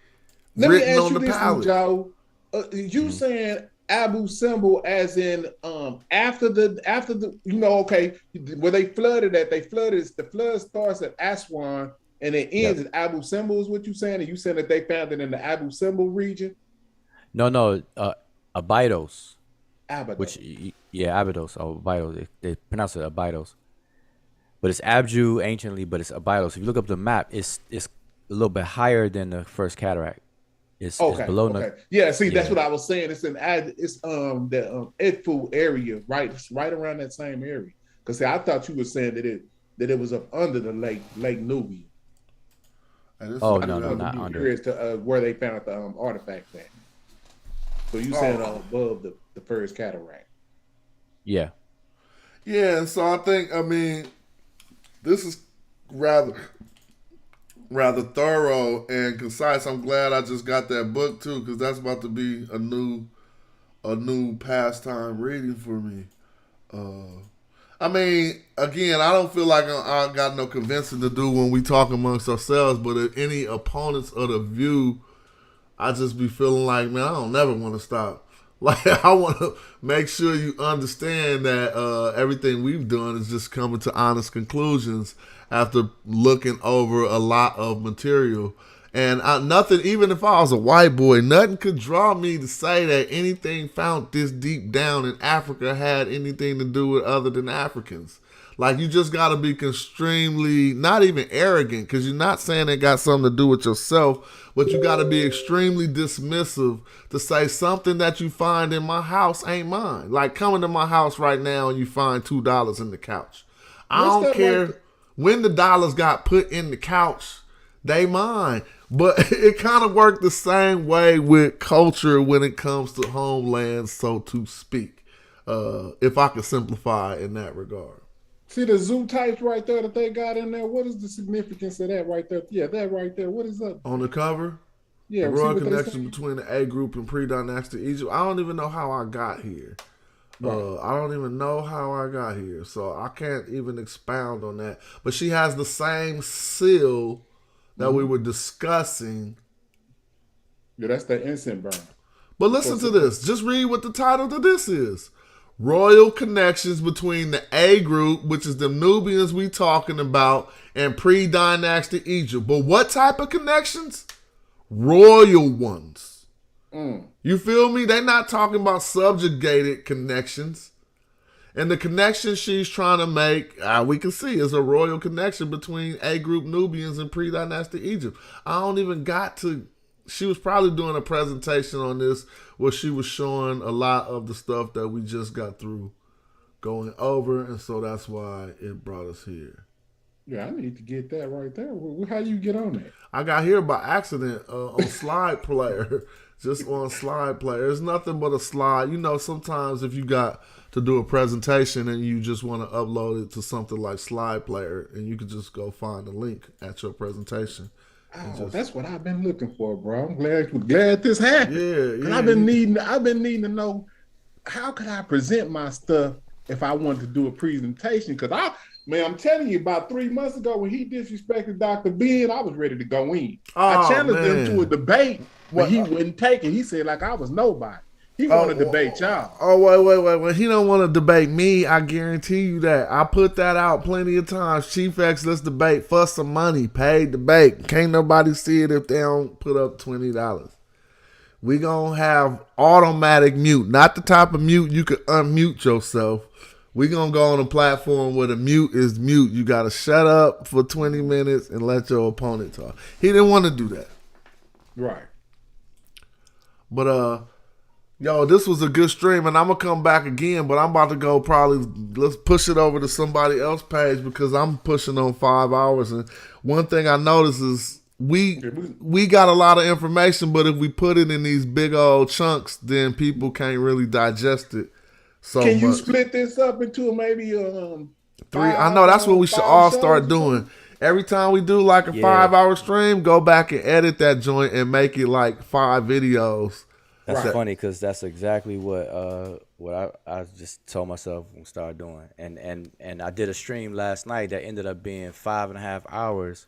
written on the palette. Joe, you saying Abu Simbel as in after the okay, where they flooded, the flood starts at Aswan and it ends at Abu Simbel is what you saying? And you saying that they found it in the Abu Simbel region? No, Abydos. Abydos. Abydos or Abydos. They pronounce it Abydos. But it's Abju anciently, but it's Abydos. If you look up the map, it's a little bit higher than the first cataract. It's below. That's what I was saying. It's the Edfu area, right? It's right around that same area. Because I thought you were saying that it was up under the Lake Nubia. No, not under. Curious to where they found the artifact at. So you saying above the first cataract? Yeah. Yeah, and so I think this is rather thorough and concise. I'm glad I just got that book too, because that's about to be a new pastime reading for me. Again, I don't feel like I got no convincing to do when we talk amongst ourselves, but if any opponents of the view, I just be feeling like, man, I don't never want to stop. Like, I want to make sure you understand that everything we've done is just coming to honest conclusions after looking over a lot of material. And nothing, even if I was a white boy, nothing could draw me to say that anything found this deep down in Africa had anything to do with other than Africans. Like, you just got to be extremely, not even arrogant, because you're not saying it got something to do with yourself, but you got to be extremely dismissive to say something that you find in my house ain't mine. Like, coming to my house right now and you find $2 in the couch. I What's don't that care like when the dollars got put in the couch, they mine. But it kind of worked the same way with culture when it comes to homeland, so to speak, if I could simplify in that regard. See the zoo types right there that they got in there? What is the significance of that right there? Yeah, that right there. What is up? On the cover, Yeah, the see royal what they connection say? between the A group and pre-dynastic Egypt. I don't even know how I got here. Right. I don't even know how I got here, so I can't even expound on that. But she has the same seal that we were discussing. Yeah, that's the incense burn. But listen to this. Just read what the title to this is. Royal connections between the A group, which is the Nubians we talking about, and pre-dynastic Egypt. But what type of connections? Royal ones. You feel me? They're not talking about subjugated connections. And the connection she's trying to make, we can see, is a royal connection between A group Nubians and pre-dynastic Egypt. I don't even got to. She was probably doing a presentation on this where she was showing a lot of the stuff that we just got through going over, and so that's why it brought us here. Yeah, I need to get that right there. How you get on that? I got here by accident on Slide Player, just on Slide Player. It's nothing but a slide. You know, sometimes if you got to do a presentation and you just want to upload it to something like Slide Player, and you can just go find the link at your presentation. Oh, that's what I've been looking for, bro. I'm glad this happened. Yeah. I've been needing to know how could I present my stuff if I wanted to do a presentation. Because I'm telling you, about 3 months ago when he disrespected Dr. Ben, I was ready to go in. I challenged him to a debate, but he wouldn't take it. He said like I was nobody. He want to debate y'all. Oh, wait. When he don't want to debate me, I guarantee you that. I put that out plenty of times. Chief X, let's debate for some money. Paid debate. Can't nobody see it if they don't put up $20. We gonna have automatic mute. Not the type of mute you could unmute yourself. We gonna go on a platform where the mute is mute. You gotta shut up for 20 minutes and let your opponent talk. He didn't want to do that. Right. But yo, this was a good stream, and I'm gonna come back again, but I'm about to go let's push it over to somebody else's page because I'm pushing on 5 hours. And one thing I noticed is we got a lot of information, but if we put it in these big old chunks, then people can't really digest it. So can you much. split this up into maybe 3? I know that's what we should all start doing. Every time we do like a 5-hour stream, go back and edit that joint and make it like 5 videos. That's funny because that's exactly what I just told myself to start doing. And I did a stream last night that ended up being 5.5 hours,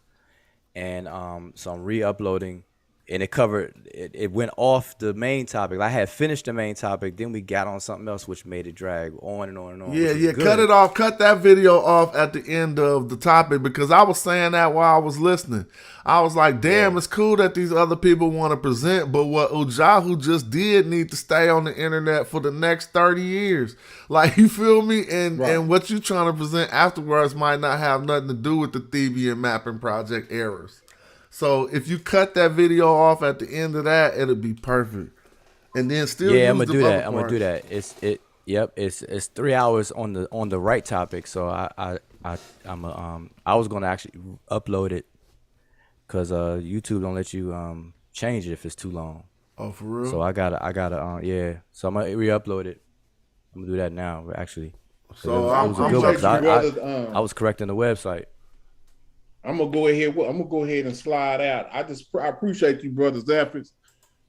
and so I'm re-uploading, and it went off the main topic. I had finished the main topic, then we got on something else, which made it drag on and on and on. Yeah, cut it off. Cut that video off at the end of the topic because I was saying that while I was listening. I was like, damn, it's cool that these other people want to present, but what Ujahu just did need to stay on the internet for the next 30 years. Like, you feel me? And what you trying to present afterwards might not have nothing to do with the Thebian mapping project errors. So if you cut that video off at the end of that, it'll be perfect. And then still I'm gonna do that. I'm gonna do that. It's 3 hours on the right topic. So I was gonna actually upload it because YouTube don't let you change it if it's too long. Oh, for real? So I gotta So I'm gonna re-upload it. I'm gonna do that now actually. So it was a good one. I was correcting the website. I'm gonna go ahead and slide out. I appreciate you brothers' efforts,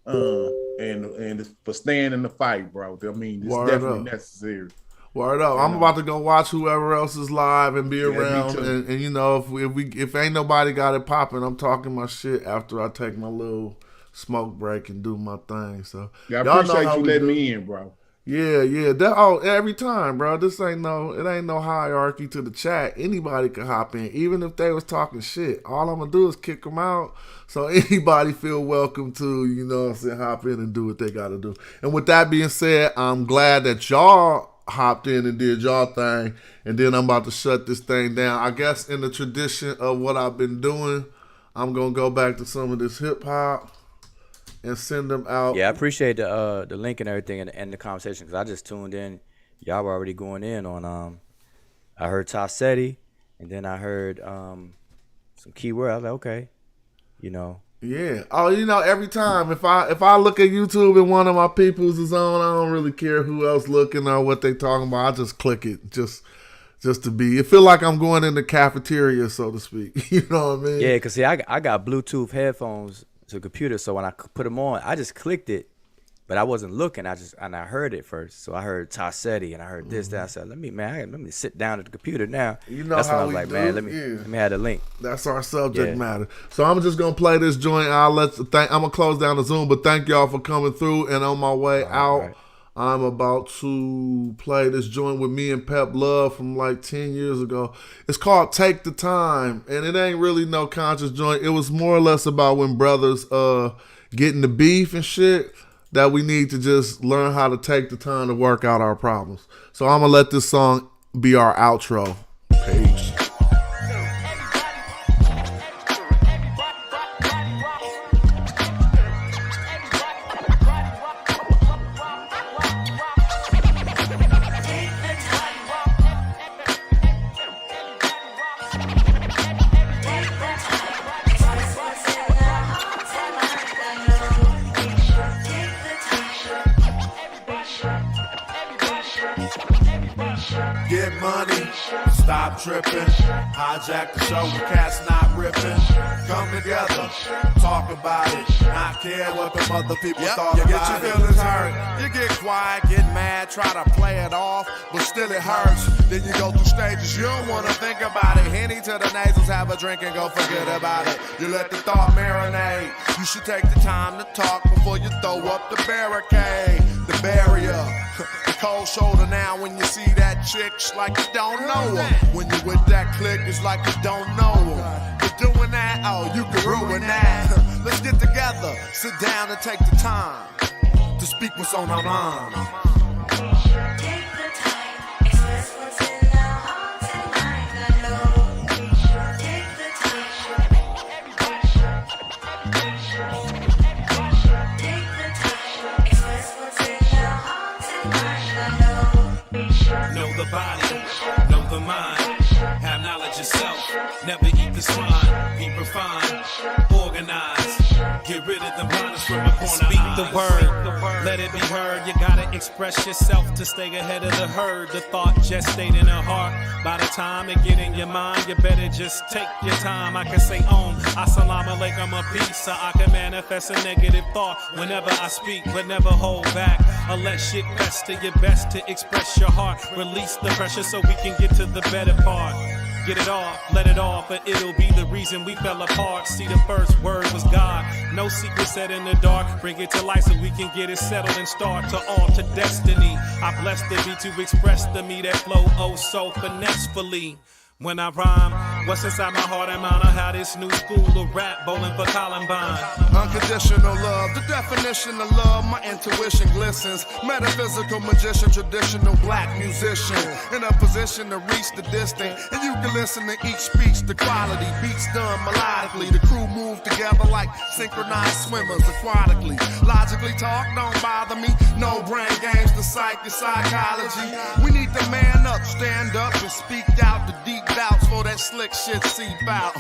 and for staying in the fight, bro. I mean, it's definitely necessary. Word up! I'm about to go watch whoever else is live and be around, and you know, if ain't nobody got it popping, I'm talking my shit after I take my little smoke break and do my thing. So I appreciate you letting me in, bro. Yeah. Every time, bro. It ain't no hierarchy to the chat. Anybody can hop in, even if they was talking shit. All I'm gonna do is kick them out, so anybody feel welcome to, you know what I'm saying, hop in and do what they gotta do. And with that being said, I'm glad that y'all hopped in and did y'all thing, and then I'm about to shut this thing down. I guess in the tradition of what I've been doing, I'm gonna go back to some of this hip hop and send them out. Yeah, I appreciate the link and everything and the conversation, because I just tuned in. Y'all were already going in on I heard Tassetti, and then I heard some keyword. I was like, okay, you know. Yeah. Oh, you know, every time if I look at YouTube and one of my peoples is on, I don't really care who else looking or what they talking about. I just click it just to be. It feel like I'm going in the cafeteria, so to speak. You know what I mean? Yeah, because see, I got Bluetooth headphones to the computer, so when I put them on, I just clicked it, but I wasn't looking. I heard it first. So I heard Tassetti and I heard this, that. I said, let me sit down at the computer now. You know that's how when I was we like, do? man, let me have the link. That's our subject Yeah. matter. So I'm just gonna play this joint. I'm gonna close down the Zoom, but thank y'all for coming through. And on my way out, right. I'm about to play this joint with me and Pep Love from like 10 years ago. It's called Take the Time, and it ain't really no conscious joint. It was more or less about when brothers getting the beef and shit, that we need to just learn how to take the time to work out our problems. So I'm gonna let this song be our outro. Peace. Get money, stop tripping, hijack the show with cats not ripping. Come together, talk about it, not care what the other people thought about it. You get your feelings hurt, you get quiet, get mad, try to play it off, but still it hurts. Then you go through stages, you don't want to think about it. Henny to the nasals, have a drink and go forget about it. You let the thought marinate, you should take the time to talk before you throw up the barricade, the barrier. Cold shoulder now when you see that chick, it's like you don't know her. When you with that click, it's like you don't know her. You're doing that, oh, you can ruin that. Let's get together, sit down and take the time to speak what's on our mind. Take the time, express what's in our hearts and minds. I know. Take the time. Take the time, express what's in our hearts and minds. I know. Know the body, know the mind. Have knowledge yourself. Never eat the swine. Be refined, organized. Get rid of the blinders from the corner. Speak the word, let it be heard. You gotta express yourself to stay ahead of the herd. The thought just stayed in her heart. By the time it get in your mind, you better just take your time. I can say assalamu alaikum, a peace, so I can manifest a negative thought whenever I speak, but never hold back. Or let shit fester. Your best to express your heart. Release the pressure so we can get to the better part. Get it off, let it off, but it'll be the reason we fell apart. See, the first word was God. No secret set in the dark. Bring it to light so we can get it settled and start to alter destiny. I bless the beat to express the me that flow oh so finessefully. When I rhyme, what's inside my heart and mind? I how this new school of rap bowling for Columbine. Unconditional love, the definition of love, my intuition glistens. Metaphysical magician, traditional black musician. In a position to reach the distant. And you can listen to each speech, the quality. Beats done melodically. The crew move together like synchronized swimmers aquatically. Logically talk, don't bother me. No brain games, the psych, your psychology. We need to man up, stand up, and speak out the deep doubts for that slick shit seep out.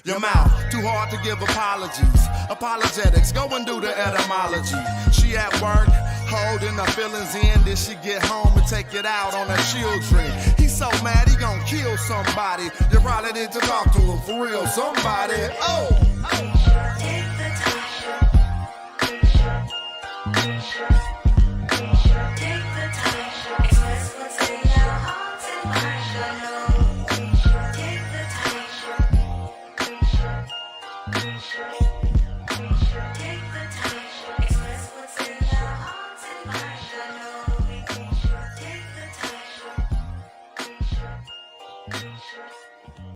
Your mouth, too hard to give apologies. Apologetics, go and do the etymology. She at work, holding her feelings in. Then she get home and take it out on her children. He's so mad he gon' kill somebody. You probably need to talk to him for real. Somebody, oh. Take the time. Take the time. Express what's in our hearts and minds. I know. Take the time.